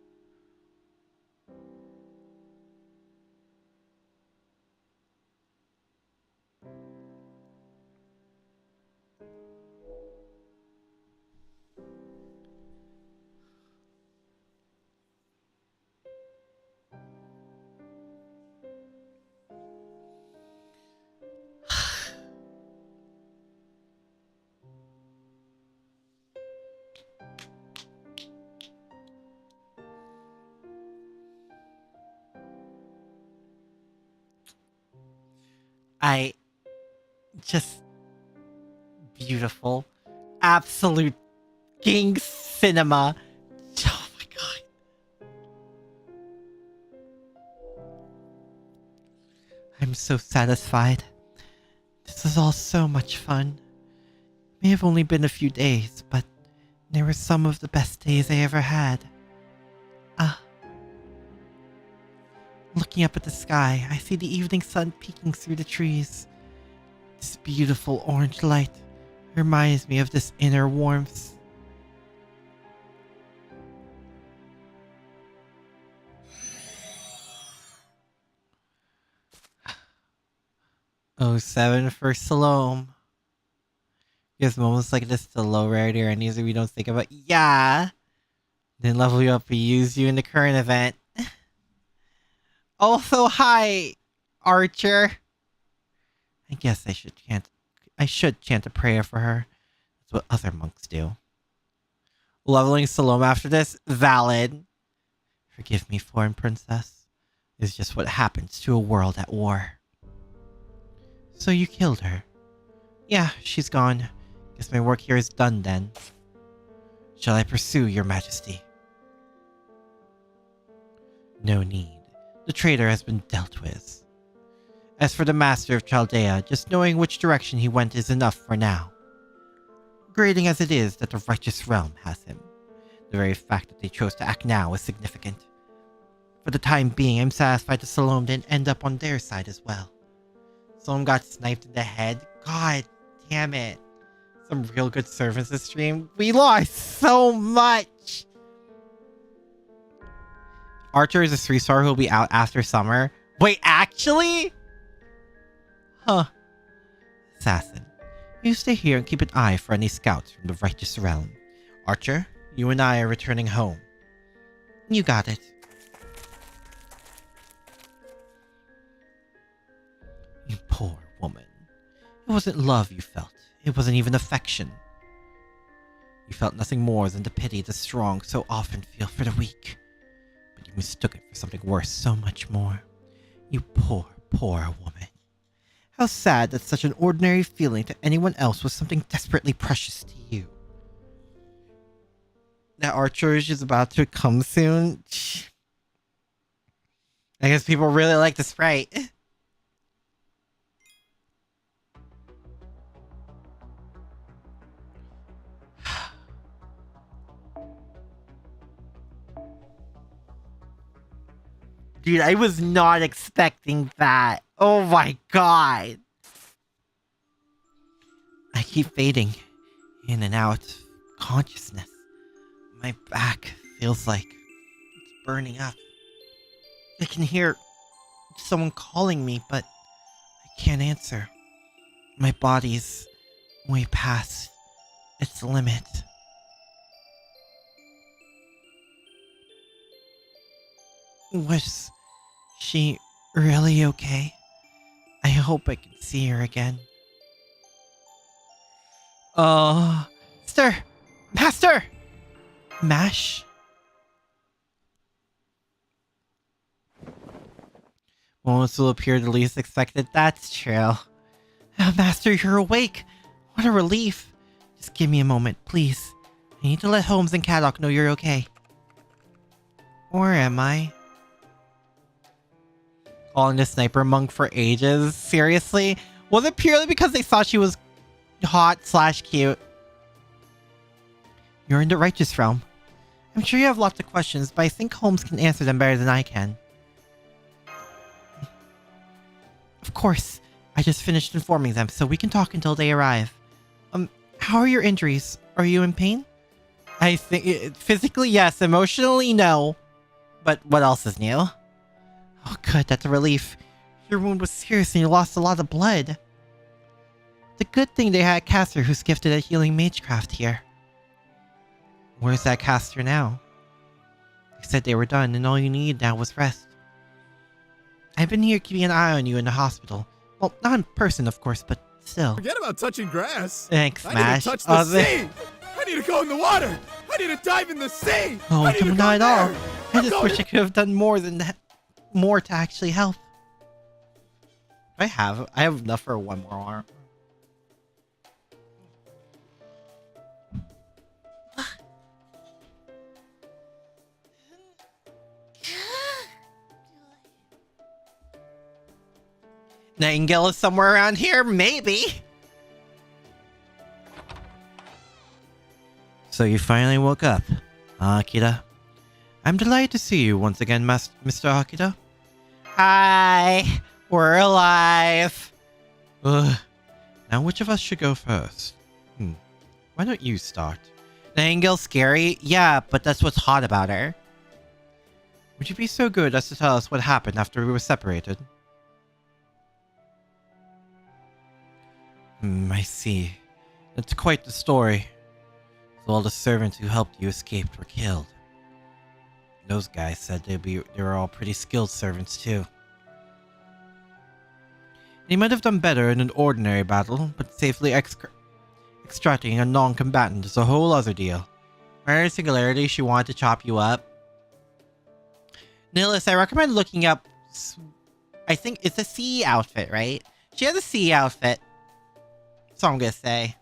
Just beautiful. Absolute king cinema. Oh my god. I'm so satisfied. This is all so much fun. It may have only been a few days, but they were some of the best days I ever had. Looking up at the sky, I see the evening sun peeking through the trees. This beautiful orange light reminds me of this inner warmth. Oh, 7 for Salome. Because moments like this to low rarity or any we don't think about. Yeah! Then level you up and use you in the current event. Also, hi, Archer. I guess I should chant a prayer for her. That's what other monks do. Leveling Salome after this? Valid. Forgive me, foreign princess. It's just what happens to a world at war. So you killed her? Yeah, she's gone. Guess my work here is done then. Shall I pursue your majesty? No need. The traitor has been dealt with. As for the master of Chaldea, just knowing which direction he went is enough for now. Grating as it is that the righteous realm has him, the very fact that they chose to act now is significant. For the time being, I'm satisfied that Salome didn't end up on their side as well. Salome got sniped in the head. God damn it. Some real good servants this stream. We lost so much! Archer is a 3-star who will be out after summer. Wait, actually? Huh. Assassin, you stay here and keep an eye for any scouts from the righteous realm. Archer, you and I are returning home. You got it. You poor woman. It wasn't love you felt. It wasn't even affection. You felt nothing more than the pity the strong so often feel for the weak. But you mistook it for something worse so much more. You poor, poor woman. How sad that such an ordinary feeling to anyone else was something desperately precious to you. That Archer is about to come soon. I guess people really like the sprite. Dude, I was not expecting that. Oh my god. I keep fading in and out of consciousness. My back feels like it's burning up. I can hear someone calling me, but I can't answer. My body's way past its limit. Was she really okay? I hope I can see her again. Master! Master! Mash? Moments will appear the least expected. That's true. Oh, Master, you're awake. What a relief. Just give me a moment, please. I need to let Holmes and Caddock know you're okay. Or am I? Calling the sniper monk for ages? Seriously? Was it purely because they thought she was hot/cute? You're in the righteous realm. I'm sure you have lots of questions, but I think Holmes can answer them better than I can. Of course. I just finished informing them, so we can talk until they arrive. How are your injuries? Are you in pain? I think physically, yes. Emotionally, no. But what else is new? Oh, good. That's a relief. Your wound was serious and you lost a lot of blood. The good thing they had a caster who's gifted at healing magecraft here. Where's that caster now? They said they were done and all you need now was rest. I've been here keeping an eye on you in the hospital. Well, not in person, of course, but still. Forget about touching grass. Thanks, I Smash. need to touch the sea. I need to go in the water. I need to dive in the sea. Oh, I need to not go at all. there. I just wish I could have done more than that. More to actually help. I have enough for one more arm. Nightingale is somewhere around here, maybe. So you finally woke up, Akira. I'm delighted to see you once again, Mr. Akira. Hi, we're alive. Ugh. Now which of us should go first? Why don't you start? Nightingale's scary? Yeah, but that's what's hot about her. Would you be so good as to tell us what happened after we were separated? I see. That's quite the story. So all the servants who helped you escaped were killed. Those guys said they were all pretty skilled servants too. They might have done better in an ordinary battle, but safely extracting a non-combatant is a whole other deal. Her singularity, she wanted to chop you up. Nihilus, I recommend looking up... I think it's a CE outfit, right? She has a CE outfit. That's all I'm gonna say.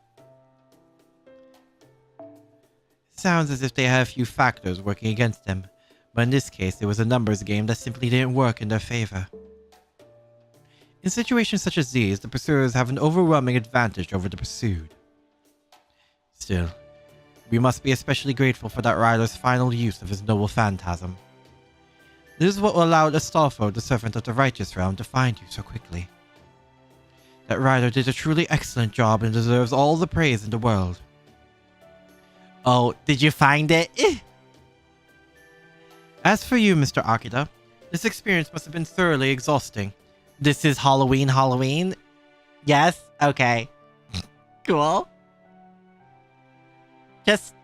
Sounds as if they had a few factors working against them, but in this case it was a numbers game that simply didn't work in their favor. In situations such as these, the pursuers have an overwhelming advantage over the pursued. Still, we must be especially grateful for that rider's final use of his noble phantasm. This is what allowed Astolfo, the servant of the righteous realm, to find you so quickly. That rider did a truly excellent job and deserves all the praise in the world. Oh, did you find it? As for you, Mr. Akira, this experience must have been thoroughly exhausting. This is Halloween? Yes? Okay. Cool. Just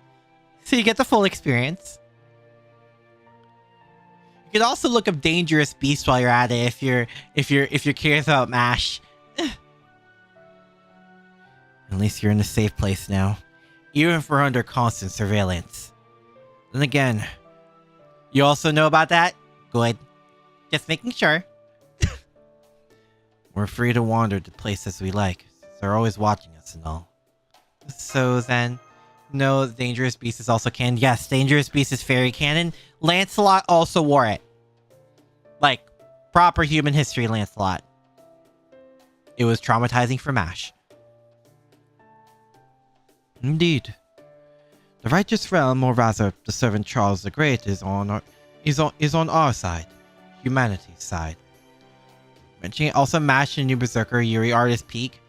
so you get the full experience. You can also look up Dangerous Beast while you're at it if you're curious about MASH. At least you're in a safe place now, even if we're under constant surveillance. Then again, you also know about that? Good. Just making sure. We're free to wander to places we like, so they're always watching us and all. So then, no, Dangerous Beast is also canon. Yes, Dangerous Beast is fairy canon. Lancelot also wore it. Like, proper human history Lancelot. It was traumatizing for MASH. Indeed. The righteous realm, or rather, the servant Charles the Great, is on our side. Humanity's side. Mentioning also MASH and New Berserker Yuri Artist Peak.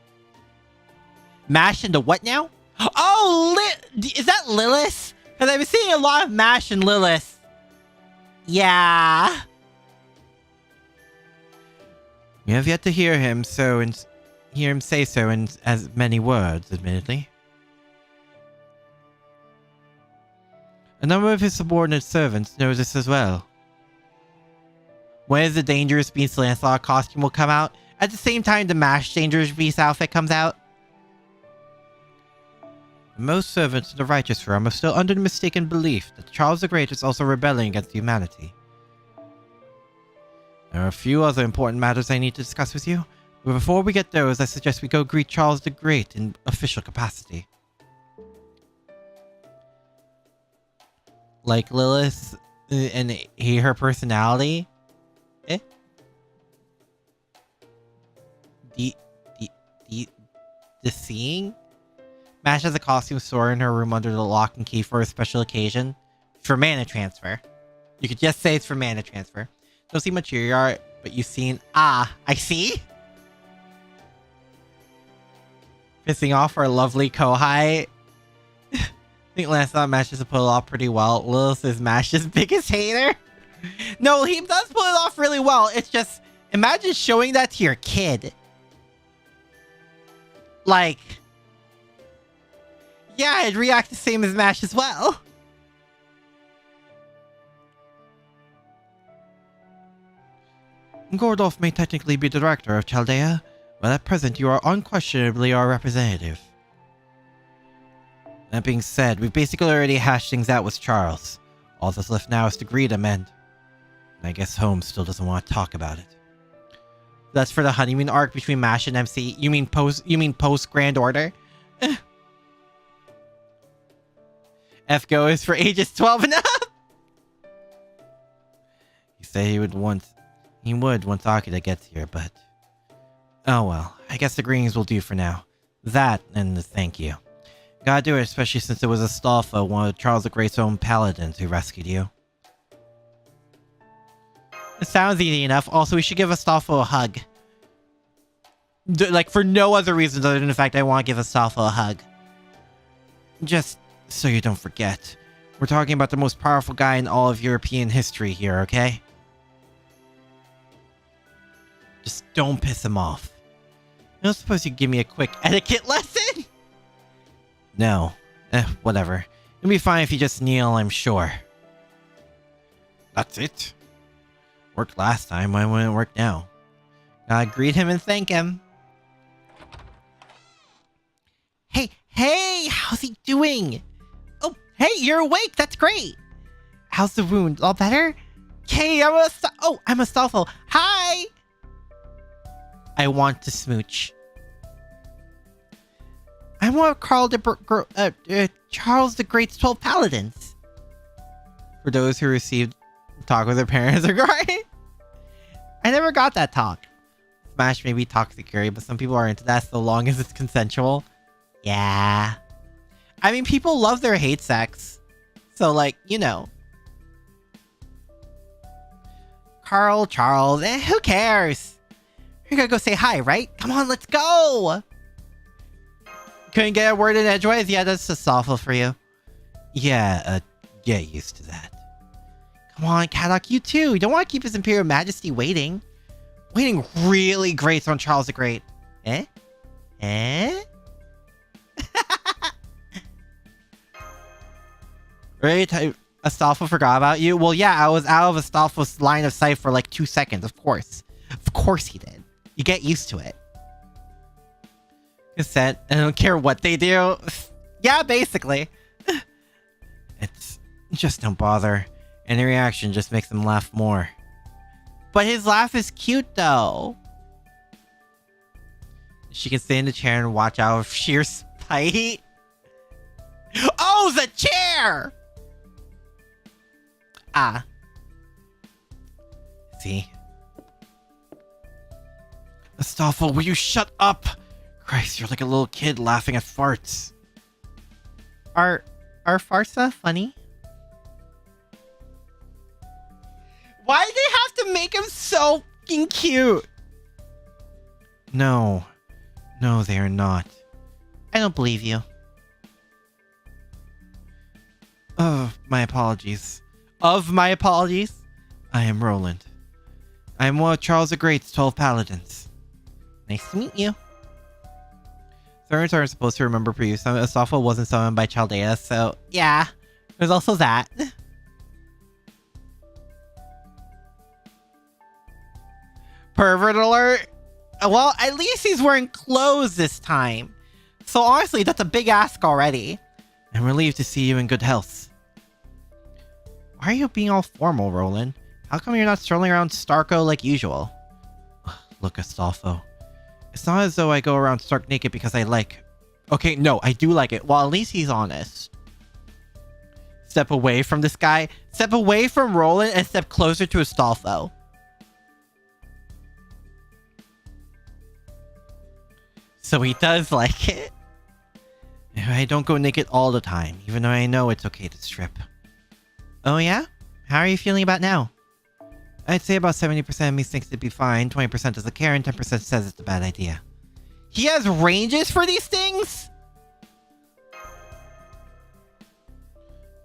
MASH into what now? Oh, is that Lilith? Because I've been seeing a lot of MASH and Lilith. Yeah. We have yet to hear him say so in as many words, admittedly. A number of his subordinate servants know this as well. When is the Dangerous Beast Lancelot costume will come out? At the same time the MASH Dangerous Beast outfit comes out? Most servants of the righteous realm are still under the mistaken belief that Charles the Great is also rebelling against humanity. There are a few other important matters I need to discuss with you, but before we get those, I suggest we go greet Charles the Great in official capacity. Like Lilith and her personality? The seeing? MASH has a costume store in her room under the lock and key for a special occasion. For mana transfer. You could just say it's for mana transfer. Don't see much Yuri art, but you've seen... Ah, I see? Pissing off our lovely Kohai. I think Lancelot manages to pull it off pretty well. Lilith is MASH's biggest hater. No, he does pull it off really well. It's just... Imagine showing that to your kid. Like... Yeah, I'd react the same as MASH as well. Gordolf may technically be director of Chaldea, but at present you are unquestionably our representative. That being said, we've basically already hashed things out with Charles. All that's left now is to greet him and I guess Holmes still doesn't want to talk about it. That's for the honeymoon arc between MASH and MC. You mean post Grand Order? F-Go is for ages 12 and up. He said he would once Akira gets here, but oh well. I guess the greetings will do for now. That and the thank you. Gotta do it, especially since it was Astolfo, one of Charles the Great's own paladins, who rescued you. It sounds easy enough. Also, we should give Astolfo a hug. Like, for no other reasons other than the fact I want to give Astolfo a hug. Just so you don't forget. We're talking about the most powerful guy in all of European history here, okay? Just don't piss him off. I don't suppose you'd give me a quick etiquette lesson? No. Whatever. It'll be fine if you just kneel, I'm sure. That's it? Worked last time, why wouldn't it work now? Gotta greet him and thank him. Hey, how's he doing? Oh, hey, you're awake, that's great. How's the wound, all better? Hey, I'm Astolfo. Hi! I want to smooch. I'm one of Charles the Great's 12 Paladins. For those who received talk with their parents or guardian. I never got that talk. Smash may be toxic area, but some people are into that so long as it's consensual. Yeah. I mean, people love their hate sex. So, like, you know. Charles, who cares? You're gonna go say hi, right? Come on, let's go! Couldn't get a word in edgewise? Yeah, that's just awful for you. Yeah, get used to that. Come on, Kadok, you too. You don't want to keep His Imperial Majesty waiting. Waiting really grates on Charles the Great. Eh? Right? Astolfo forgot about you? Well, yeah, I was out of Astolfo's line of sight for like 2 seconds, of course. Of course he did. You get used to it. Consent. I don't care what they do. Yeah, basically. It's just don't bother. Any reaction just makes them laugh more. But his laugh is cute, though. She can stay in the chair and watch out of sheer spite. Oh, the chair! Ah. See? Astolfo, will you shut up? Christ, you're like a little kid laughing at farts. Are farts not funny? Why do they have to make him so fucking cute? No, they are not. I don't believe you. My apologies. Of my apologies. I am Roland. I am one of Charles the Great's 12 Paladins. Nice to meet you. Servants aren't supposed to remember previous. Astolfo wasn't summoned by Chaldea, so yeah. There's also that. Pervert alert. Well, at least he's wearing clothes this time. So honestly, that's a big ask already. I'm relieved to see you in good health. Why are you being all formal, Roland? How come you're not strolling around Starko like usual? Look, Astolfo. It's not as though I go around stark naked because I like... Okay, no, I do like it. Well, at least he's honest. Step away from this guy. Step away from Roland and step closer to Astolfo. So he does like it. I don't go naked all the time, even though I know it's okay to strip. Oh yeah? How are you feeling about now? I'd say about 70% of me thinks it'd be fine, 20% doesn't care, and 10% says it's a bad idea. He has ranges for these things?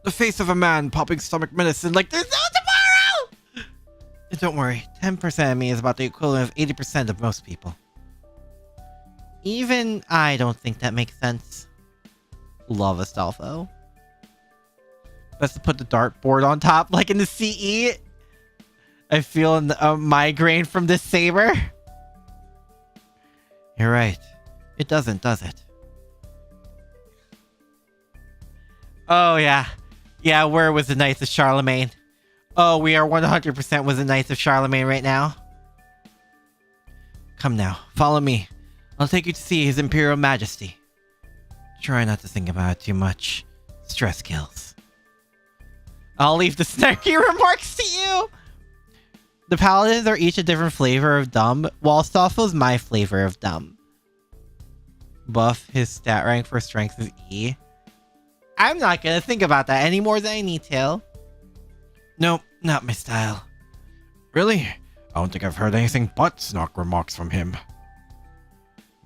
The face of a man popping stomach medicine like there's no tomorrow! Don't worry, 10% of me is about the equivalent of 80% of most people. Even I don't think that makes sense. Love Astolfo. Best to put the dartboard on top, like in the CE. I feel a migraine from this saber. You're right. It doesn't, does it? Oh, yeah. Yeah, we're with the Knights of Charlemagne. Oh, we are 100% with the Knights of Charlemagne right now. Come now, follow me. I'll take you to see His Imperial Majesty. Try not to think about it too much. Stress kills. I'll leave the snarky remarks to you. The paladins are each a different flavor of dumb, while Astolfo's my flavor of dumb. Buff, his stat rank for strength is E. I'm not gonna think about that any more than I need to. Nope, not my style. Really? I don't think I've heard anything but snark remarks from him.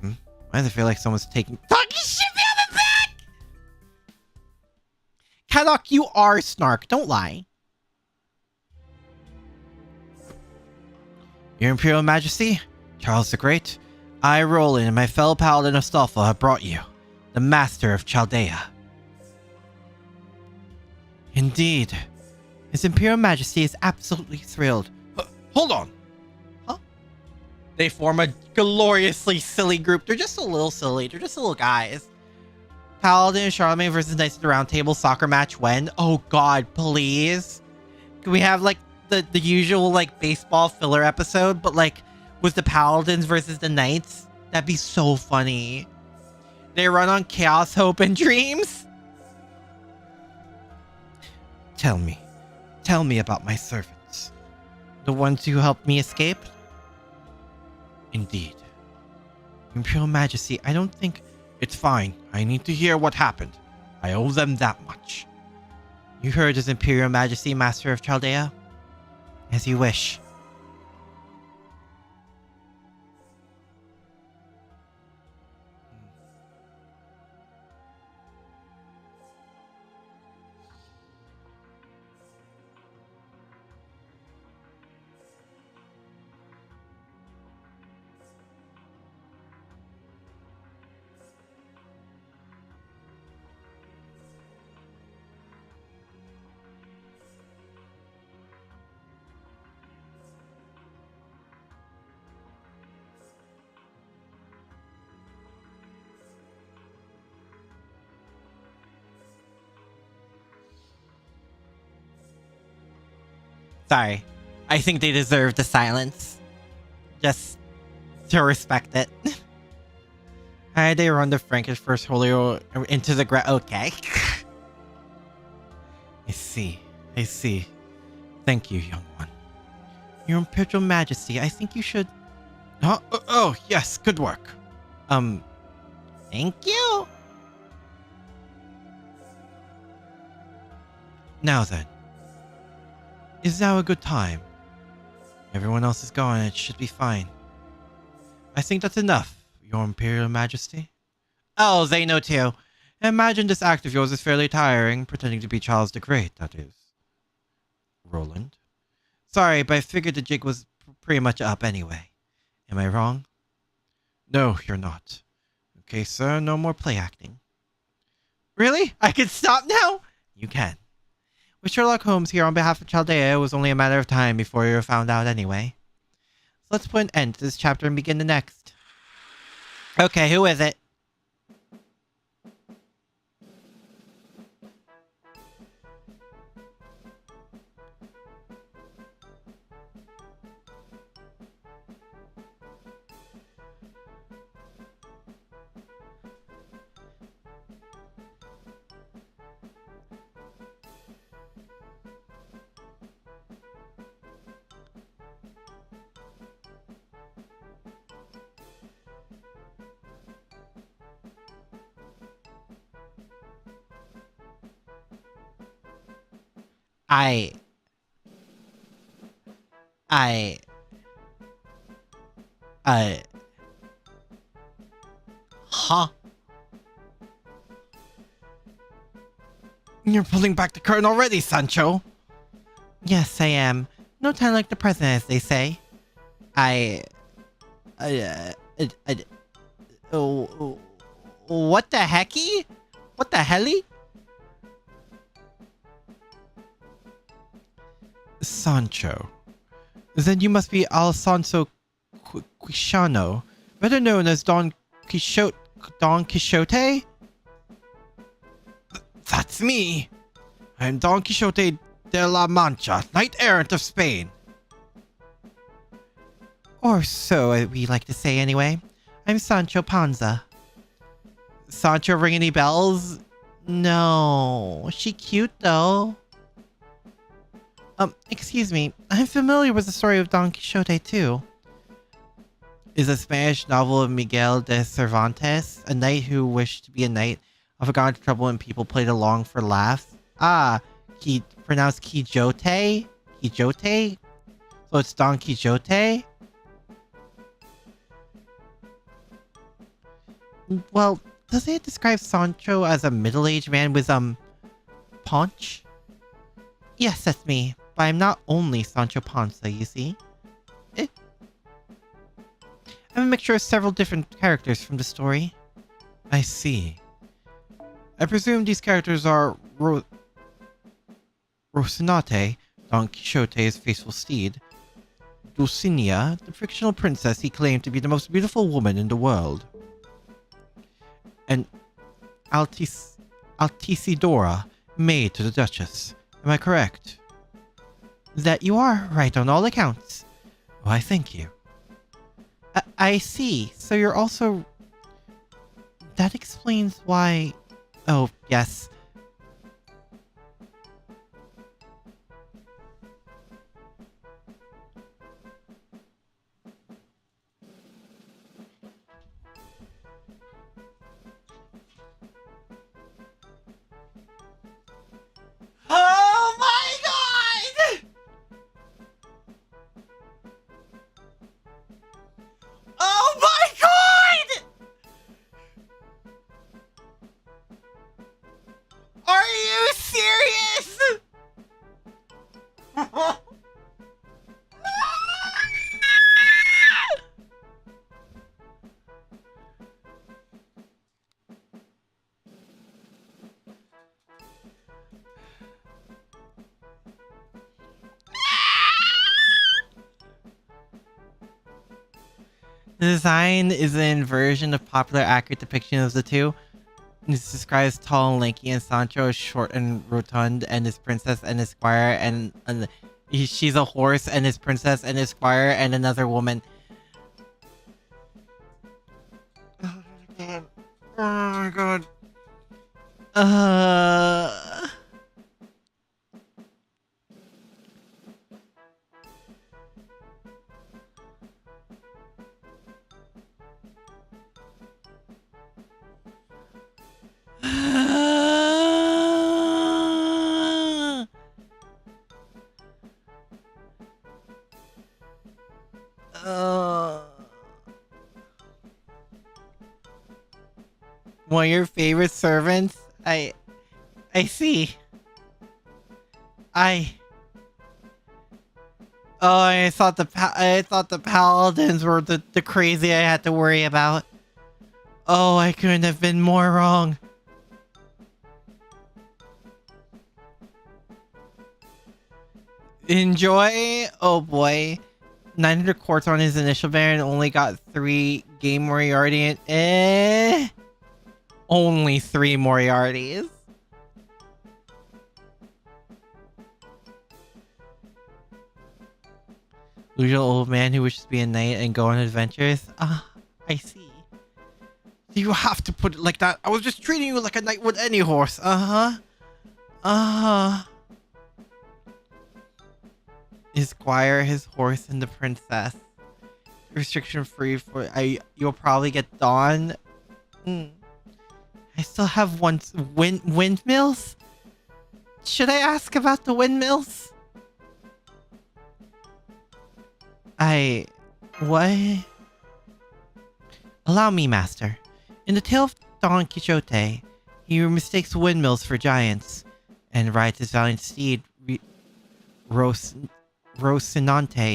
Why does it feel like someone's talking shit behind my back? Kadok, you are snark. Don't lie. Your Imperial Majesty, Charles the Great, I, Roland, and my fellow paladin Astolfo have brought you, the Master of Chaldea. Indeed. His Imperial Majesty is absolutely thrilled. Hold on. Huh? They form a gloriously silly group. They're just a little silly. They're just little guys. Paladin and Charlemagne versus Knights of the Round Table soccer match when? Oh god, please. Can we have like the usual like baseball filler episode, but like with the Paladins versus the Knights? That'd be so funny. They run on chaos, hope, and dreams. Tell me about my servants. The ones who helped me escape? Indeed. Imperial Majesty, I don't think... It's fine. I need to hear what happened. I owe them that much. You heard His Imperial Majesty, Master of Chaldea? As you wish. Sorry. I think they deserve the silence. Just to respect it. Alright, they run the Frankish first Holio into the ground. Okay. I see. Thank you, young one. Your Imperial Majesty, I think you should... Huh? Oh, yes, good work. Thank you. Now then. Is now a good time? Everyone else is gone, it should be fine. I think that's enough, Your Imperial Majesty. Oh, they know too. Imagine this act of yours is fairly tiring, pretending to be Charles the Great, that is. Roland? Sorry, but I figured the jig was pretty much up anyway. Am I wrong? No, you're not. Okay, sir, no more play acting. Really? I can stop now? You can. With Sherlock Holmes here on behalf of Chaldea, it was only a matter of time before you were found out anyway. So let's put an end to this chapter and begin the next. Okay, who is it? Huh? You're pulling back the curtain already, Sancho. Yes, I am. No time like the present, as they say. What the hecky? What the helly? Sancho. Then you must be Alfonso Quixano, better known as Don Quixote? That's me. I'm Don Quixote de la Mancha, knight-errant of Spain. Or so we like to say anyway. I'm Sancho Panza. Sancho ring any bells? No. She cute though. Excuse me. I'm familiar with the story of Don Quixote too. Is a Spanish novel of Miguel de Cervantes, a knight who wished to be a knight, often got into trouble and people played along for laughs. Ah, he pronounced Quixote? Quixote? So it's Don Quixote? Well, doesn't it describe Sancho as a middle-aged man with, paunch? Yes, that's me. But I'm not only Sancho Panza, you see. I'm I'm a mixture of several different characters from the story. I see. I presume these characters are Rocinante, Don Quixote's faithful steed, Dulcinea, the fictional princess he claimed to be the most beautiful woman in the world, and Altisidora, maid to the Duchess. Am I correct? That you are right on all accounts. Why, thank you. I see. So you're also... That explains why... Oh, yes. Oh my god! Oh my god! Are you serious? The design is an inversion of popular accurate depiction of the two. It's described as tall and lanky, and Sancho is short and rotund, and his princess and his squire, and she's a horse, and his princess and his squire, and another woman. Oh my god. Oh my god. One of your favorite servants? I see. I thought the paladins were the crazy I had to worry about. Oh, I couldn't have been more wrong. Enjoy? Oh boy. 900 quartz on his initial banner and only got 3 game Moriarty and only 3 Moriarties. Usual old man who wishes to be a knight and go on adventures. Ah, I see. You have to put it like that. I was just treating you like a knight would any horse. His squire, his horse, and the princess. Restriction free for you'll probably get Dawn. I still have windmills? Should I ask about the windmills? What? Allow me, master. In the tale of Don Quixote, he mistakes windmills for giants, and rides his valiant steed, Rocinante,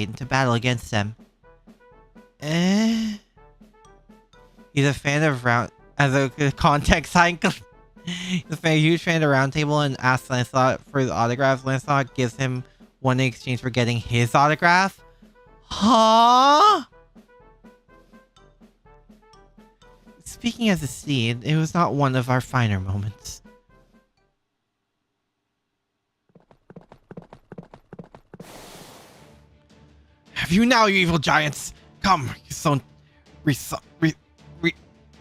into battle against them. He's a fan of as a context sign. He's a huge fan of Round Table and asks Lancelot for his autograph. Lancelot gives him one in exchange for getting his autograph. Huh? Speaking as a steed, it was not one of our finer moments. Have you now, you evil giants? Come, you son,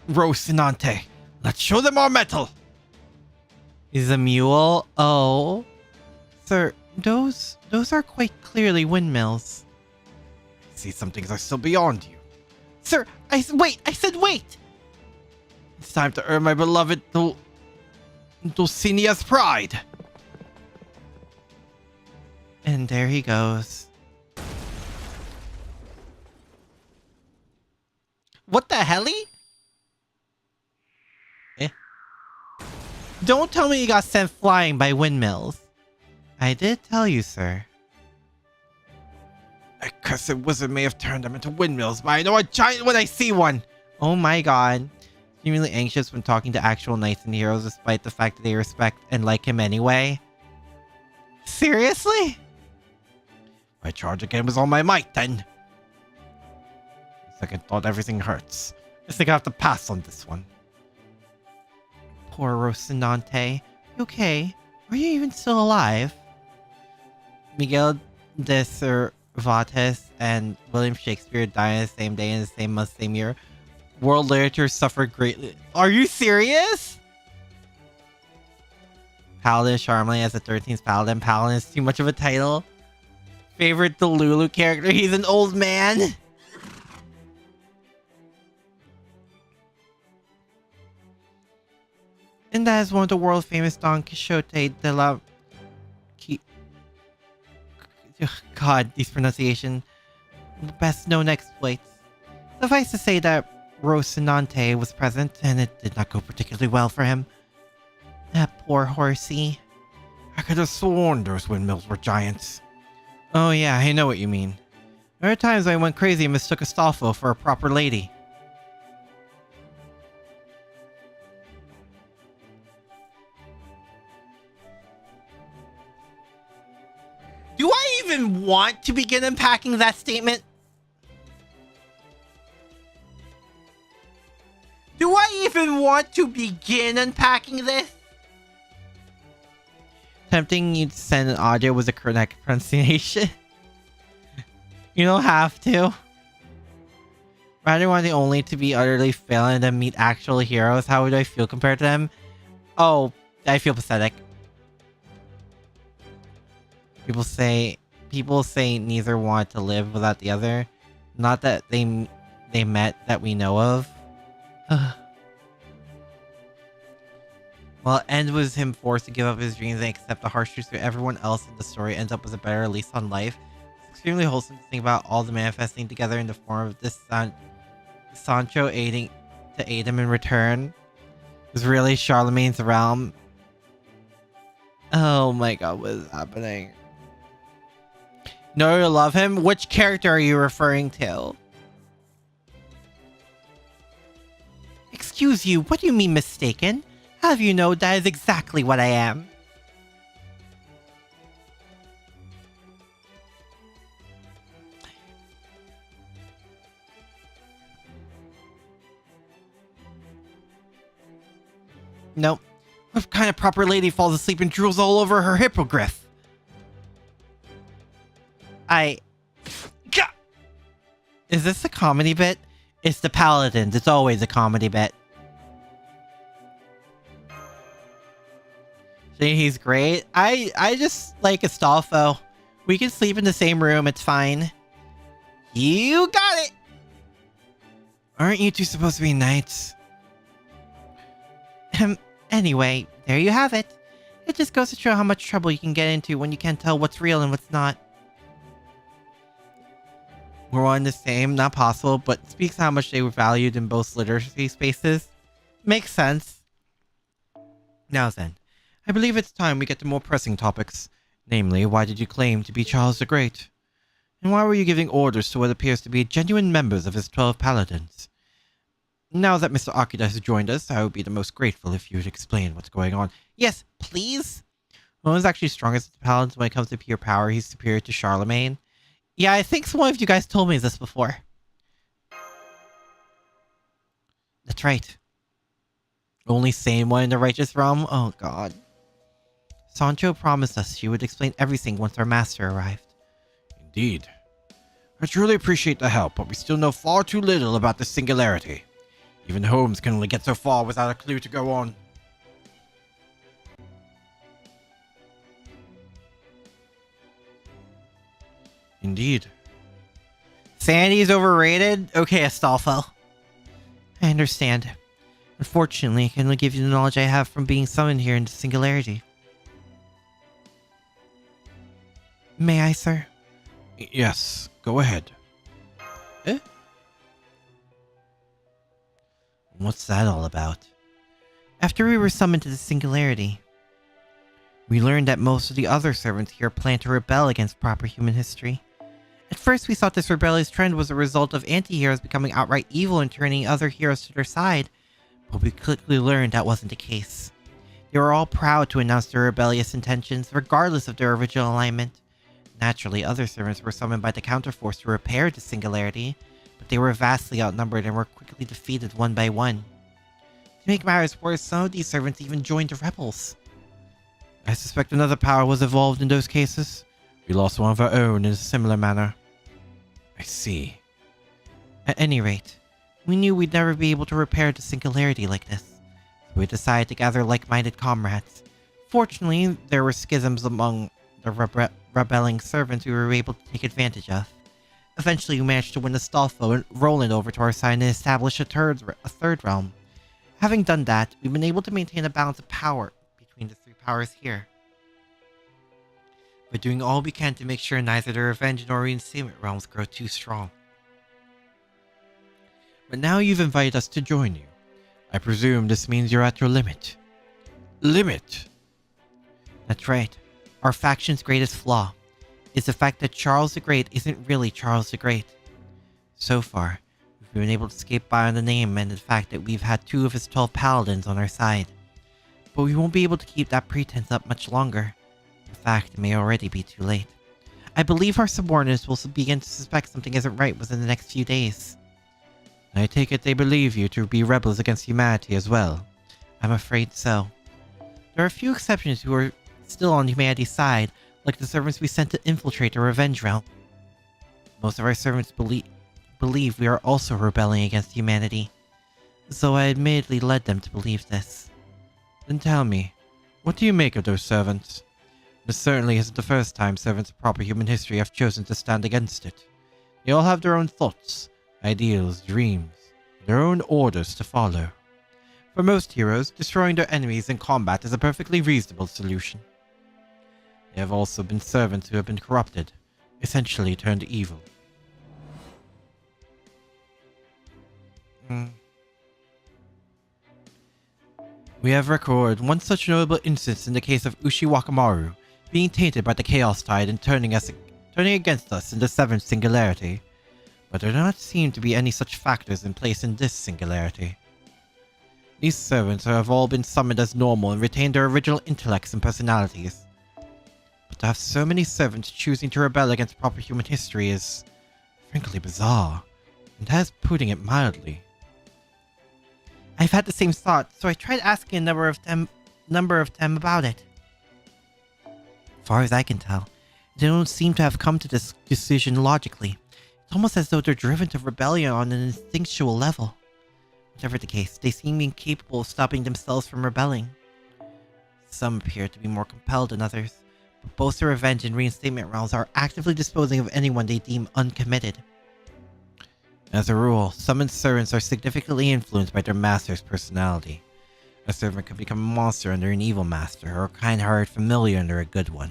Rocinante. Let's show them our mettle. Is a mule? Oh, sir, those are quite clearly windmills. I see some things are still beyond you. Sir, I said wait. It's time to earn my beloved Dulcinea's pride. And there he goes. What the helly? Don't tell me you got sent flying by windmills. I did tell you, sir. A cursed wizard may have turned them into windmills, but I know a giant when I see one! Oh my god. Extremely anxious when talking to actual knights and heroes despite the fact that they respect and like him anyway. Seriously? I charge again with all my might, then. Second thought, everything hurts. I think I have to pass on this one. Poor Rocinante. Okay, are you even still alive? Miguel de Cervantes and William Shakespeare died on the same day in the same month, same year. World literature suffered greatly. Are you serious? Paladin Charlemagne as the 13th Paladin. Paladin is too much of a title. Favorite Delulu character. He's an old man. And that is one of the world famous Don Quixote de la... God, these pronunciation. Best known exploits. Suffice to say that Rocinante was present, and it did not go particularly well for him. That poor horsey. I could have sworn those windmills were giants. Oh yeah, I know what you mean. There are times I went crazy and mistook Astolfo for a proper lady. Do I even want to begin unpacking that statement? Do I even want to begin unpacking this? Tempting you to send an audio with the correct pronunciation. You don't have to. Rather wanting only to be utterly failing than meet actual heroes, how would I feel compared to them? Oh, I feel pathetic. People say neither want to live without the other. Not that they met that we know of. Well, it ends with him forced to give up his dreams and accept the harsh truth that everyone else in the story ends up with a better lease on life. It's extremely wholesome to think about all the manifesting together in the form of this Sancho aid him in return. It was really Charlemagne's realm. Oh my god, what is happening? In order to love him? Which character are you referring to? Excuse you, what do you mean mistaken? How have you know that is exactly what I am? Nope. What kind of proper lady falls asleep and drools all over her hippogriff? Is this a comedy bit? It's the Paladins. It's always a comedy bit. See, he's great. I just like Astolfo. We can sleep in the same room. It's fine. You got it! Aren't you two supposed to be knights? Anyway, there you have it. It just goes to show how much trouble you can get into when you can't tell what's real and what's not. We're one the same, not possible, but speaks how much they were valued in both literacy spaces. Makes sense. Now then, I believe it's time we get to more pressing topics. Namely, why did you claim to be Charles the Great? And why were you giving orders to what appears to be genuine members of his 12 paladins? Now that Mr. Akira has joined us, I would be the most grateful if you would explain what's going on. Yes, please? One is actually strongest of the paladins when it comes to pure power. He's superior to Charlemagne. Yeah, I think one of you guys told me this before. That's right. Only sane one in the righteous realm? Oh god. Sancho promised us she would explain everything once our master arrived. Indeed. I truly appreciate the help, but we still know far too little about the singularity. Even Holmes can only get so far without a clue to go on. Indeed. Sanity is overrated? Okay, Astolfo. I understand. Unfortunately, I can only give you the knowledge I have from being summoned here into Singularity. May I, sir? Yes, go ahead. Eh? What's that all about? After we were summoned to the Singularity, we learned that most of the other servants here plan to rebel against proper human history. At first, we thought this rebellious trend was a result of anti-heroes becoming outright evil and turning other heroes to their side, but we quickly learned that wasn't the case. They were all proud to announce their rebellious intentions, regardless of their original alignment. Naturally, other servants were summoned by the counterforce to repair the singularity, but they were vastly outnumbered and were quickly defeated one by one. To make matters worse, some of these servants even joined the rebels. I suspect another power was involved in those cases. We lost one of our own in a similar manner. I see. At any rate, we knew we'd never be able to repair the singularity like this, so we decided to gather like-minded comrades. Fortunately, there were schisms among the rebelling servants we were able to take advantage of. Eventually, we managed to win Astolfo and Roland over to our side and establish a third realm. Having done that, we've been able to maintain a balance of power between the three powers here. We're doing all we can to make sure neither the Revenge nor Reinstatement realms grow too strong. But now you've invited us to join you. I presume this means you're at your limit. Limit? That's right. Our faction's greatest flaw is the fact that Charles the Great isn't really Charles the Great. So far, we've been able to skate by on the name and the fact that we've had 2 of his 12 paladins on our side. But we won't be able to keep that pretense up much longer. In fact, it may already be too late. I believe our subordinates will begin to suspect something isn't right within the next few days. I take it they believe you to be rebels against humanity as well. I'm afraid so. There are a few exceptions who are still on humanity's side, like the servants we sent to infiltrate the Revenge realm. Most of our servants believe we are also rebelling against humanity, so I admittedly led them to believe this. Then tell me, what do you make of those servants? This certainly isn't the first time servants of proper human history have chosen to stand against it. They all have their own thoughts, ideals, dreams, their own orders to follow. For most heroes, destroying their enemies in combat is a perfectly reasonable solution. There have also been servants who have been corrupted, essentially turned evil. We have recorded one such notable instance in the case of Ushi Wakamaru, being tainted by the Chaos Tide and turning against us in the 7th Singularity. But there do not seem to be any such factors in place in this Singularity. These servants have all been summoned as normal and retained their original intellects and personalities. But to have so many servants choosing to rebel against proper human history is, frankly, bizarre, and that is putting it mildly. I've had the same thought, so I tried asking a number of them about it. As far as I can tell, they don't seem to have come to this decision logically. It's almost as though they're driven to rebellion on an instinctual level. Whatever the case, they seem incapable of stopping themselves from rebelling. Some appear to be more compelled than others, but both the Revenge and Reinstatement realms are actively disposing of anyone they deem uncommitted. As a rule, summoned servants are significantly influenced by their master's personality. A servant can become a monster under an evil master, or a kind-hearted familiar under a good one.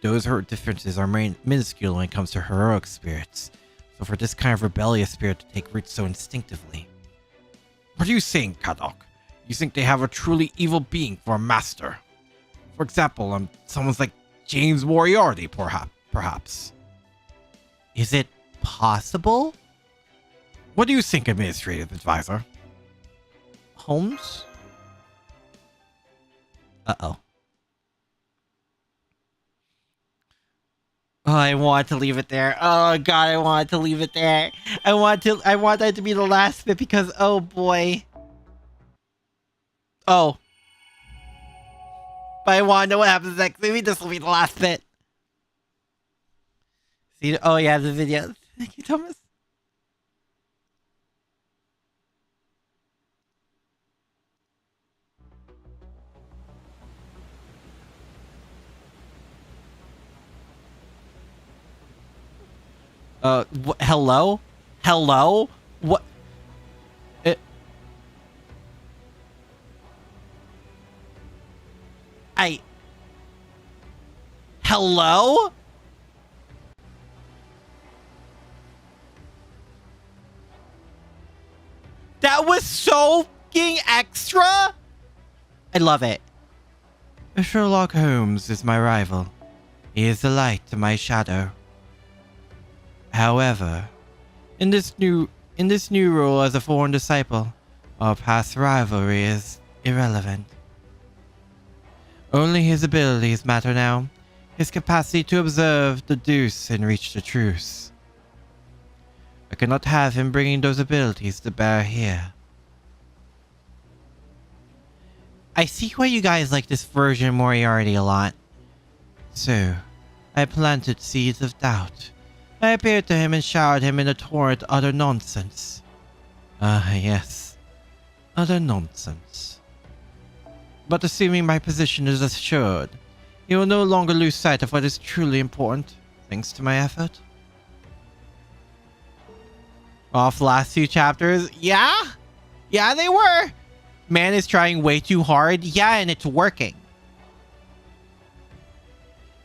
Those differences are minuscule when it comes to heroic spirits, so for this kind of rebellious spirit to take root so instinctively. What are you saying, Kadok? You think they have a truly evil being for a master? For example, someone's like James Moriarty, perhaps. Is it possible? What do you think, Administrative Advisor? Holmes? Uh-oh. Oh, I want to leave it there. Oh god, I want to leave it there. I want that to be the last bit because, oh boy. Oh. But I want to know what happens next. Maybe this will be the last bit. See, oh yeah, the video. Thank you, Thomas. Hello? Hello? What? Hello? That was so fucking extra? I love it. Sherlock Holmes is my rival. He is the light to my shadow. However, in this new role as a foreign disciple, our past rivalry is irrelevant. Only his abilities matter now. His capacity to observe, deduce, and reach the truth. I cannot have him bringing those abilities to bear here. I see why you guys like this version of Moriarty a lot. So, I planted seeds of doubt. I appeared to him and showered him in a torrent of utter nonsense. Yes. Utter nonsense. But assuming my position is assured, he will no longer lose sight of what is truly important, thanks to my effort. Off last few chapters, yeah, they were. Man is trying way too hard, and it's working.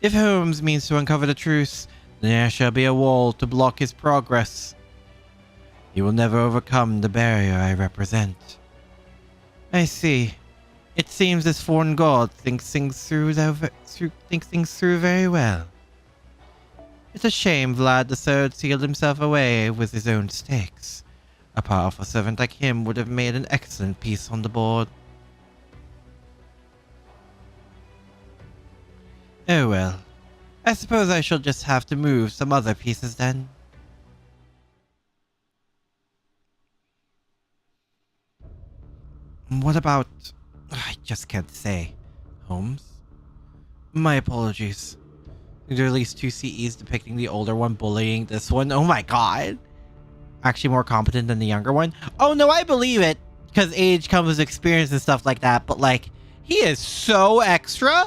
If Holmes means to uncover the truth, then there shall be a wall to block his progress. He will never overcome the barrier I represent. I see. It seems this foreign god thinks things through very well. It's a shame Vlad III sealed himself away with his own stakes. A powerful servant like him would have made an excellent piece on the board. Oh well. I suppose I shall just have to move some other pieces then. What about... I just can't say. Holmes? My apologies. There are at least 2 CEs depicting the older one bullying this one. Oh my god. Actually more competent than the younger one. Oh no, I believe it. Because age comes with experience and stuff like that. But like, he is so extra.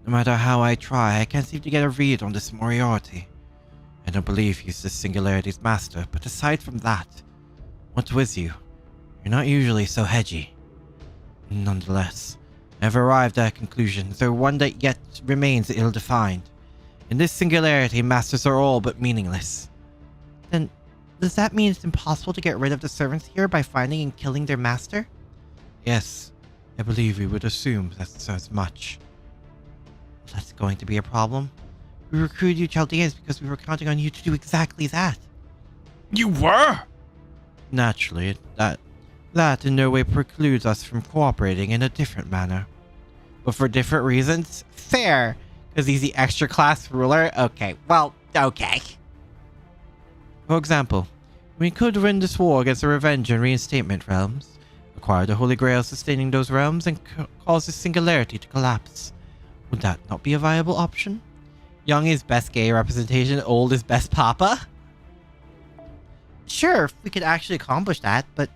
No matter how I try, I can't seem to get a read on this Moriarty. I don't believe he's the Singularity's master. But aside from that, what's with you? You're not usually so hedgy. Nonetheless, I've arrived at a conclusion, though one that yet remains ill-defined. In this singularity, masters are all but meaningless. Then, does that mean it's impossible to get rid of the servants here by finding and killing their master? Yes, I believe we would assume that's as much. That's going to be a problem. We recruited you Chaldeans because we were counting on you to do exactly that. You were? Naturally, that in no way precludes us from cooperating in a different manner. But for different reasons? Fair! Because he's the extra class ruler? Okay, well, okay. For example, we could win this war against the Revenge and Reinstatement realms, acquire the Holy Grail sustaining those realms, and cause the Singularity to collapse. Would that not be a viable option? Young is best gay representation, old is best papa? Sure, if we could actually accomplish that, but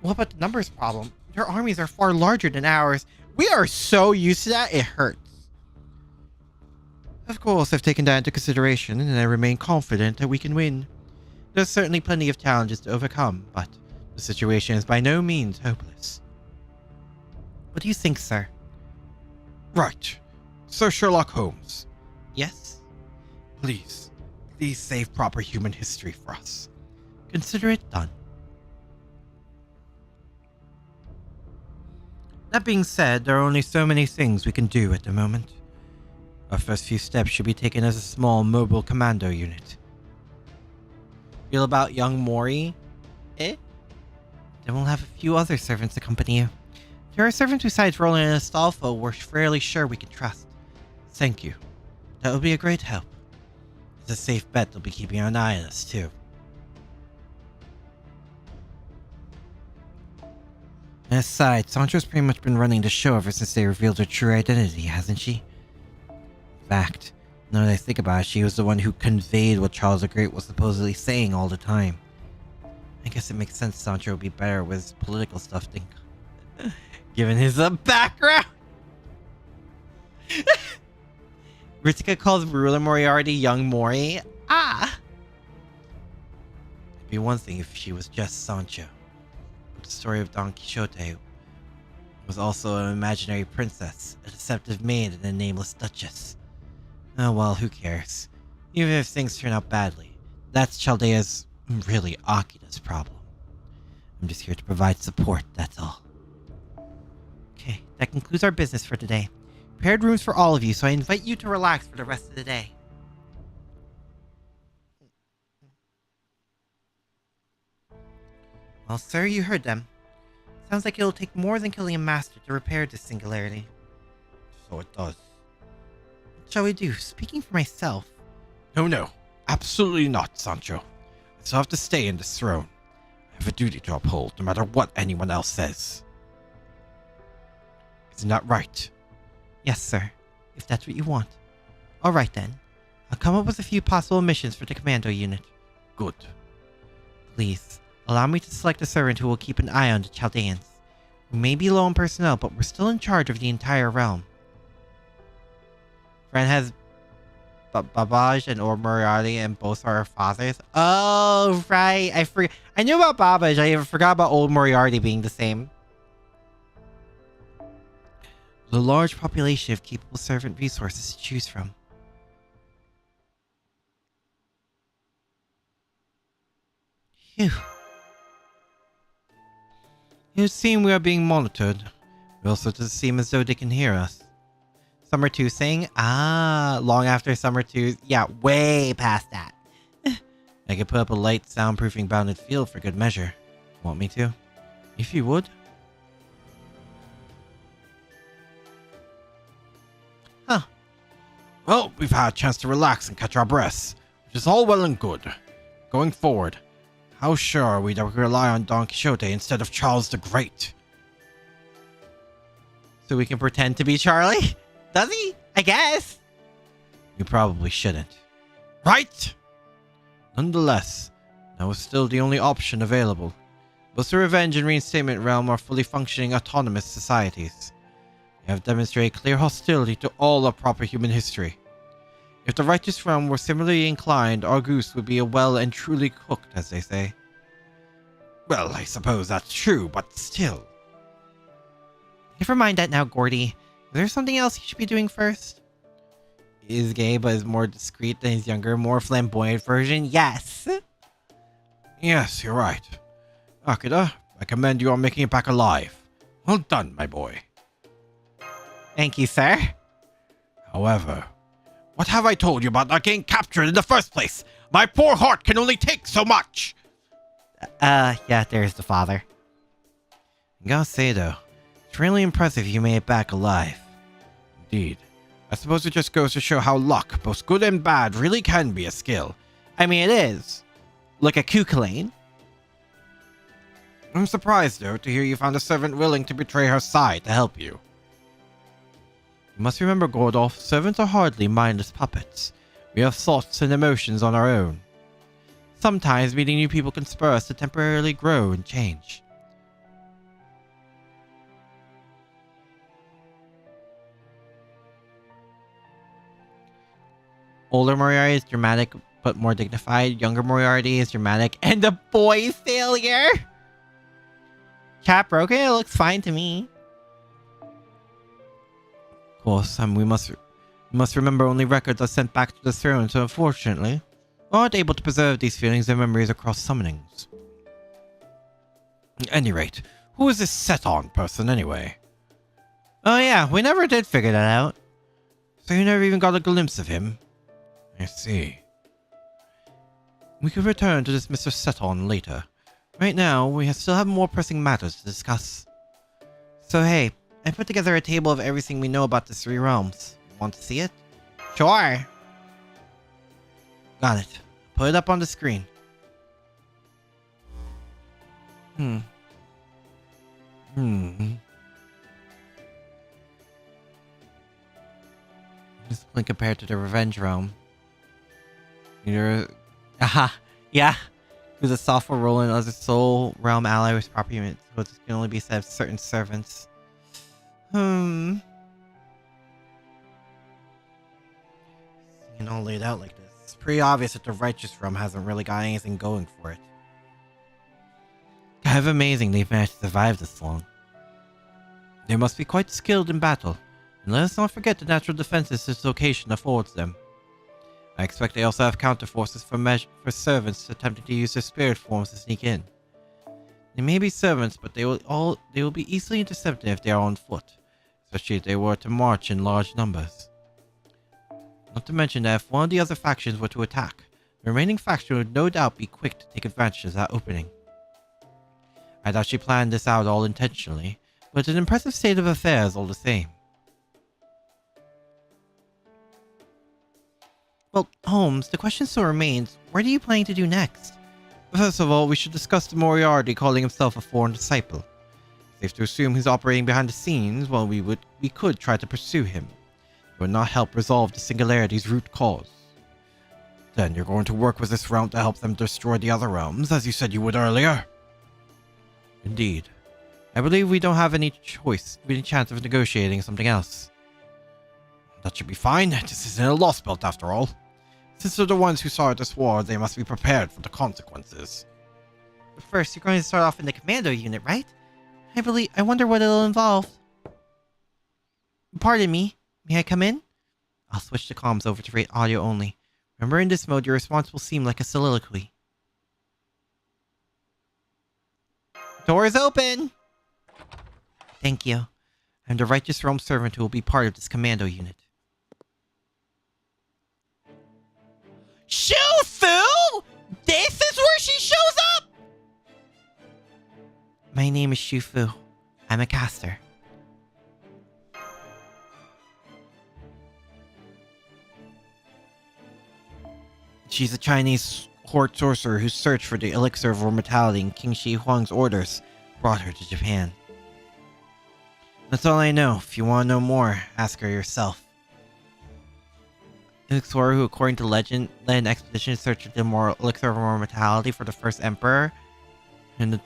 what about the numbers problem? Their armies are far larger than ours. We are so used to that, it hurts. Of course, I've taken that into consideration, and I remain confident that we can win. There's certainly plenty of challenges to overcome, but the situation is by no means hopeless. What do you think, sir? Right. Sir Sherlock Holmes. Yes? Please save proper human history for us. Consider it done. That being said, there are only so many things we can do at the moment. Our first few steps should be taken as a small mobile commando unit. Feel about young Mori? Then we'll have a few other servants accompany you. There are servants besides Roland and Astolfo we're fairly sure we can trust. Thank you. That will be a great help. It's a safe bet they'll be keeping an eye on us too. Aside, Sancho's pretty much been running the show ever since they revealed her true identity, hasn't she? In fact, now that I think about it, she was the one who conveyed what Charles the Great was supposedly saying all the time. I guess it makes sense Sancho would be better with his political stuff than given his background. Ritika calls Ruler Moriarty young Mori. It'd be one thing if she was just Sancho. The story of Don Quixote was also an imaginary princess, a deceptive maid, and a nameless duchess. Oh well, who cares? Even if things turn out badly, that's Chaldea's, really Akida's problem. I'm just here to provide support, that's all. Okay, that concludes our business for today. Prepared rooms for all of you, so I invite you to relax for the rest of the day. Well, sir, you heard them. Sounds like it'll take more than killing a master to repair this singularity. So it does. What shall we do? Speaking for myself. No. Absolutely not, Sancho. I still have to stay in this throne. I have a duty to uphold, no matter what anyone else says. Isn't that right? Yes, sir. If that's what you want. Alright then. I'll come up with a few possible missions for the commando unit. Good. Please, allow me to select a servant who will keep an eye on the Chaldeans. We may be low on personnel, but we're still in charge of the entire realm. Friend has Babaj and Or Moriarty, and both are our fathers. Oh, right. I knew about Babaj. I forgot about Old Moriarty being the same. There's a large population of capable servant resources to choose from. Phew. It would seem we are being monitored. It also does seem as though they can hear us. Summer 2 saying, long after Summer 2, yeah, way past that. I could put up a light soundproofing bounded field for good measure. Want me to? If you would. Huh. Well, we've had a chance to relax and catch our breaths, which is all well and good. Going forward, how sure are we that we can rely on Don Quixote instead of Charles the Great? So we can pretend to be Charlie? Does he? I guess. You probably shouldn't. Right? Nonetheless, that was still the only option available. Both the Revenge and Reinstatement realm are fully functioning autonomous societies. They have demonstrated clear hostility to all of proper human history. If the Righteous Realm were similarly inclined, our goose would be well and truly cooked, as they say. Well, I suppose that's true, but still. Never mind that now, Gordy. Is there something else he should be doing first? He is gay, but is more discreet than his younger, more flamboyant version? Yes! Yes, you're right. Akira, I commend you on making it back alive. Well done, my boy. Thank you, sir. However, what have I told you about not getting captured in the first place? My poor heart can only take so much! Yeah, there's the father. I gotta say, though, it's really impressive you made it back alive. Indeed. I suppose it just goes to show how luck, both good and bad, really can be a skill. I mean, it is. Look at Cuculain. I'm surprised, though, to hear you found a servant willing to betray her side to help you. You must remember, Gordolf, servants are hardly mindless puppets. We have thoughts and emotions on our own. Sometimes meeting new people can spur us to temporarily grow and change. Older Moriarty is dramatic but more dignified. Younger Moriarty is dramatic and the boy failure. Chat broken. It looks fine to me. Of course, we must remember only records are sent back to the throne, so unfortunately, we aren't able to preserve these feelings and memories across summonings. At any rate, who is this set-on person anyway? Oh yeah, we never did figure that out. So you never even got a glimpse of him? I see. We could return to this Mr. Set-on later. Right now, we still have more pressing matters to discuss. So hey, I put together a table of everything we know about the three realms. Want to see it? Sure. Got it. Put it up on the screen. This point compared to the Revenge realm. Yeah. Who's a software rolling as a sole realm ally with proper units, so it can only be said of certain servants. Seeing all laid out like this, it's pretty obvious that the Righteous Realm hasn't really got anything going for it. Kind of amazing they've managed to survive this long. They must be quite skilled in battle, and let us not forget the natural defenses this location affords them. I expect they also have counterforces for servants attempting to use their spirit forms to sneak in. They may be servants, but they will be easily intercepted if they are on foot, especially if they were to march in large numbers. Not to mention that if one of the other factions were to attack, the remaining faction would no doubt be quick to take advantage of that opening. I doubt she planned this out all intentionally, but an impressive state of affairs all the same. Well, Holmes, the question still remains, what are you planning to do next? First of all, we should discuss the Moriarty calling himself a foreign disciple. Safe to assume he's operating behind the scenes. Well, we could try to pursue him. It would not help resolve the Singularity's root cause. Then you're going to work with this realm to help them destroy the other realms, as you said you would earlier? Indeed. I believe we don't have any chance of negotiating something else. That should be fine. This isn't a lost belt after all. Since they're the ones who started this war, they must be prepared for the consequences. But first, you're going to start off in the commando unit, right? I wonder what it'll involve. Pardon me. May I come in? I'll switch the comms over to rate audio only. Remember, in this mode, your response will seem like a soliloquy. Doors open! Thank you. I'm the righteous realm servant who will be part of this commando unit. Shufu! This is where she shows up! My name is Shufu. I'm a caster. She's a Chinese court sorcerer whose search for the elixir of immortality in King Shi Huang's orders brought her to Japan. That's all I know. If you want to know more, ask her yourself. An explorer who, according to legend, led an expedition in search of the elixir of immortality for the first emperor in the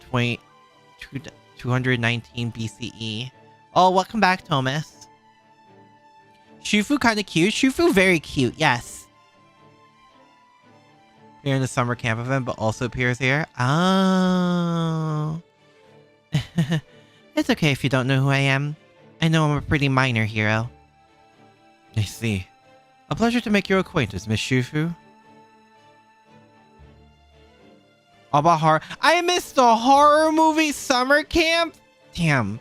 219 BCE. Oh, welcome back, Thomas. Shufu kind of cute. Shufu very cute, yes. Here in the summer camp event, but also appears here. Oh. It's okay if you don't know who I am. I know I'm a pretty minor hero. I see. A pleasure to make your acquaintance, Miss Shufu. About horror. I missed the horror movie summer camp? Damn.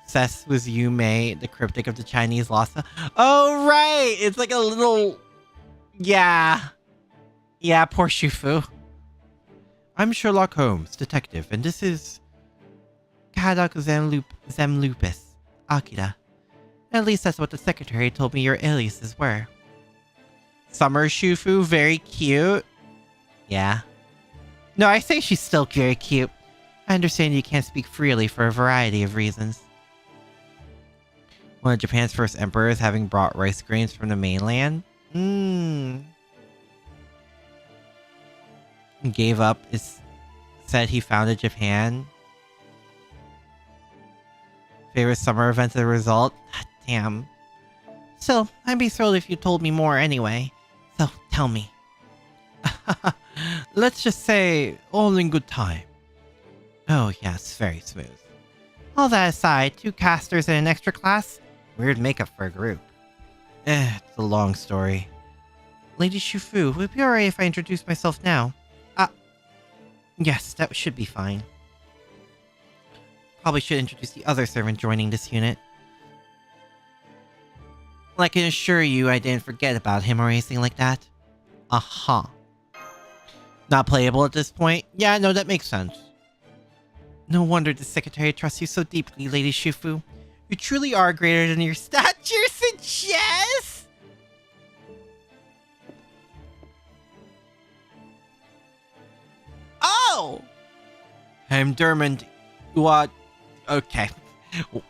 Obsessed with Yume, the cryptic of the Chinese Lhasa. Oh, right. It's like a little... Yeah. Yeah, poor Shufu. I'm Sherlock Holmes, detective, and this is... Kadak Zemlupus. Akira. At least that's what the secretary told me your aliases were. Summer Shufu, very cute. Yeah. No, I say she's still very cute. I understand you can't speak freely for a variety of reasons. One of Japan's first emperors having brought rice grains from the mainland? Gave up, said he founded Japan. Favorite summer event as a result? Damn. Still, I'd be thrilled if you told me more anyway. So, tell me. Let's just say, all in good time. Oh yes, very smooth. All that aside, 2 casters and an extra class? Weird makeup for a group. It's a long story. Lady Shufu, would it be alright if I introduce myself now? Yes, that should be fine. Probably should introduce the other servant joining this unit. Well, I can assure you I didn't forget about him or anything like that. Aha. Not playable at this point? Yeah, no, that makes sense. No wonder the secretary trusts you so deeply, Lady Shufu. You truly are greater than your stature suggests! Oh! I'm Dermond. Okay.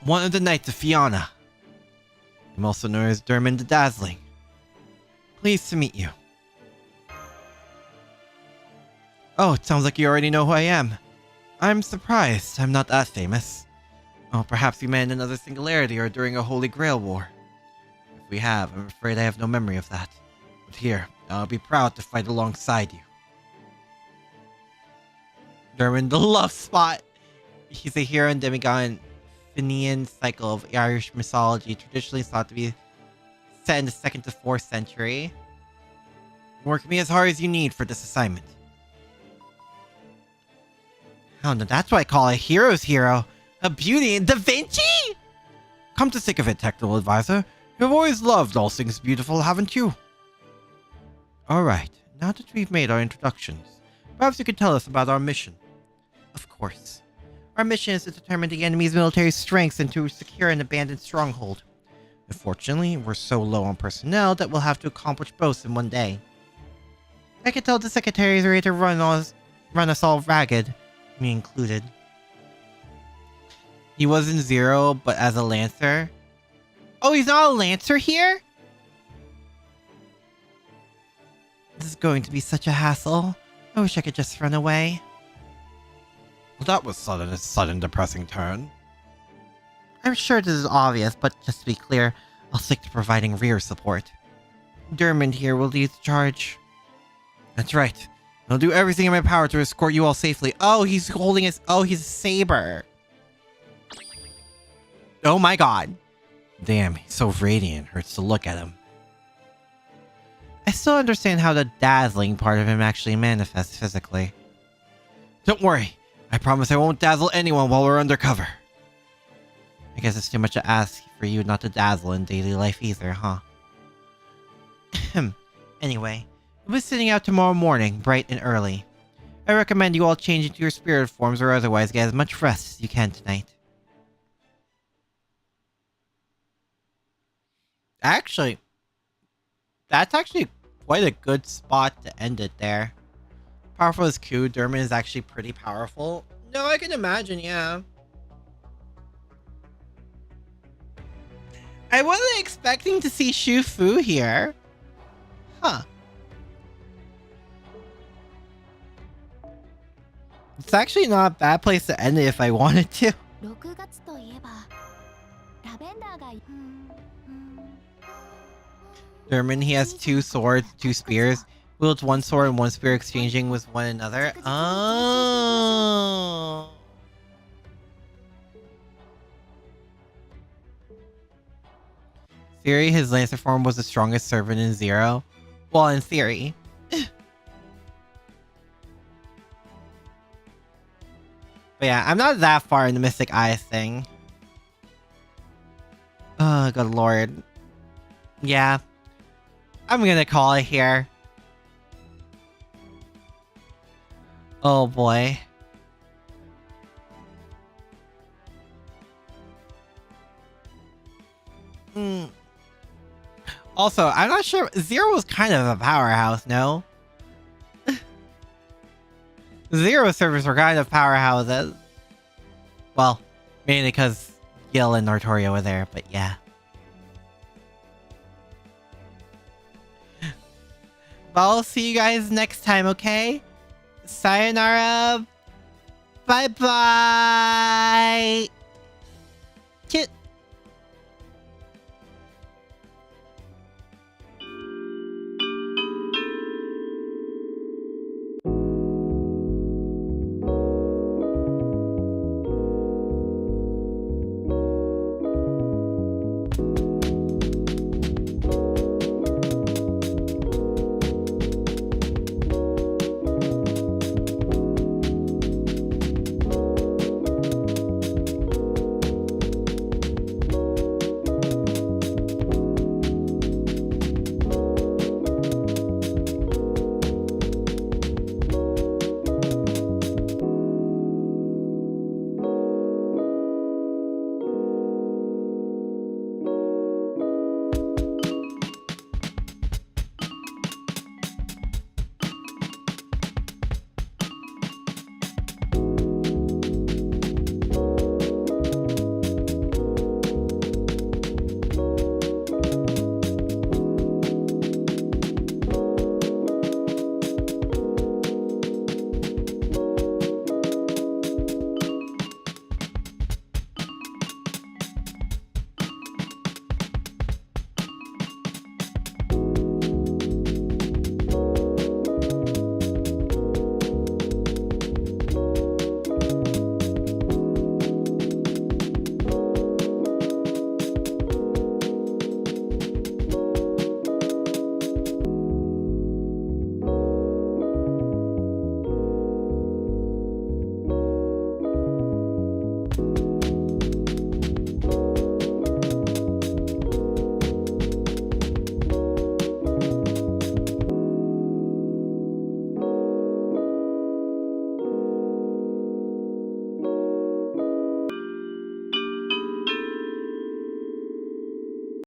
One of the Knights of Fianna. I'm also known as Dermond the Dazzling. Pleased to meet you. Oh, it sounds like you already know who I am. I'm surprised. I'm not that famous. Oh, perhaps we met in another Singularity or during a Holy Grail War. If we have, I'm afraid I have no memory of that. But here, I'll be proud to fight alongside you. Dermond the Love Spot. He's a hero and demigod in Fenian cycle of Irish mythology, traditionally thought to be set in the 2nd to 4th century. Work me as hard as you need for this assignment. Oh no, that's what I call a hero's hero. A beauty and Da Vinci? Come to think of it, technical advisor, you've always loved all things beautiful, haven't you? Alright, now that we've made our introductions, perhaps you could tell us about our mission. Of course. Our mission is to determine the enemy's military strengths and to secure an abandoned stronghold. Unfortunately, we're so low on personnel that we'll have to accomplish both in one day. I can tell the secretary is ready to run us all ragged, me included. He wasn't Zero, but as a Lancer. Oh, he's not a Lancer here? This is going to be such a hassle. I wish I could just run away. Well, that was a sudden depressing turn. I'm sure this is obvious, but just to be clear, I'll stick to providing rear support. Dermond here will lead the charge. That's right. I'll do everything in my power to escort you all safely. Oh, he's holding his... Oh, he's a saber. Oh my god. Damn, he's so radiant. Hurts to look at him. I still understand how the dazzling part of him actually manifests physically. Don't worry. I promise I won't dazzle anyone while we're undercover. I guess it's too much to ask for you not to dazzle in daily life either, huh? Anyway, we'll be sitting out tomorrow morning, bright and early. I recommend you all change into your spirit forms or otherwise get as much rest as you can tonight. Actually, that's actually quite a good spot to end it there. Powerful as Ku, Dermond is actually pretty powerful. No, I can imagine, yeah. I wasn't expecting to see Shufu here. Huh. It's actually not a bad place to end it if I wanted to. Dermond, he has 2 swords, 2 spears. Wields 1 sword and 1 spear exchanging with one another. Oh. Theory, his Lancer form was the strongest servant in Zero. Well, in theory. But yeah, I'm not that far in the Mystic Eyes thing. Oh, good lord. Yeah. I'm gonna call it here. Oh boy. Also, I'm not sure. Zero was kind of a powerhouse, no? Zero servers were kind of powerhouses. Well, mainly because Gil and Nortorio were there, but yeah. But I'll see you guys next time, okay? Sayonara. Bye-bye.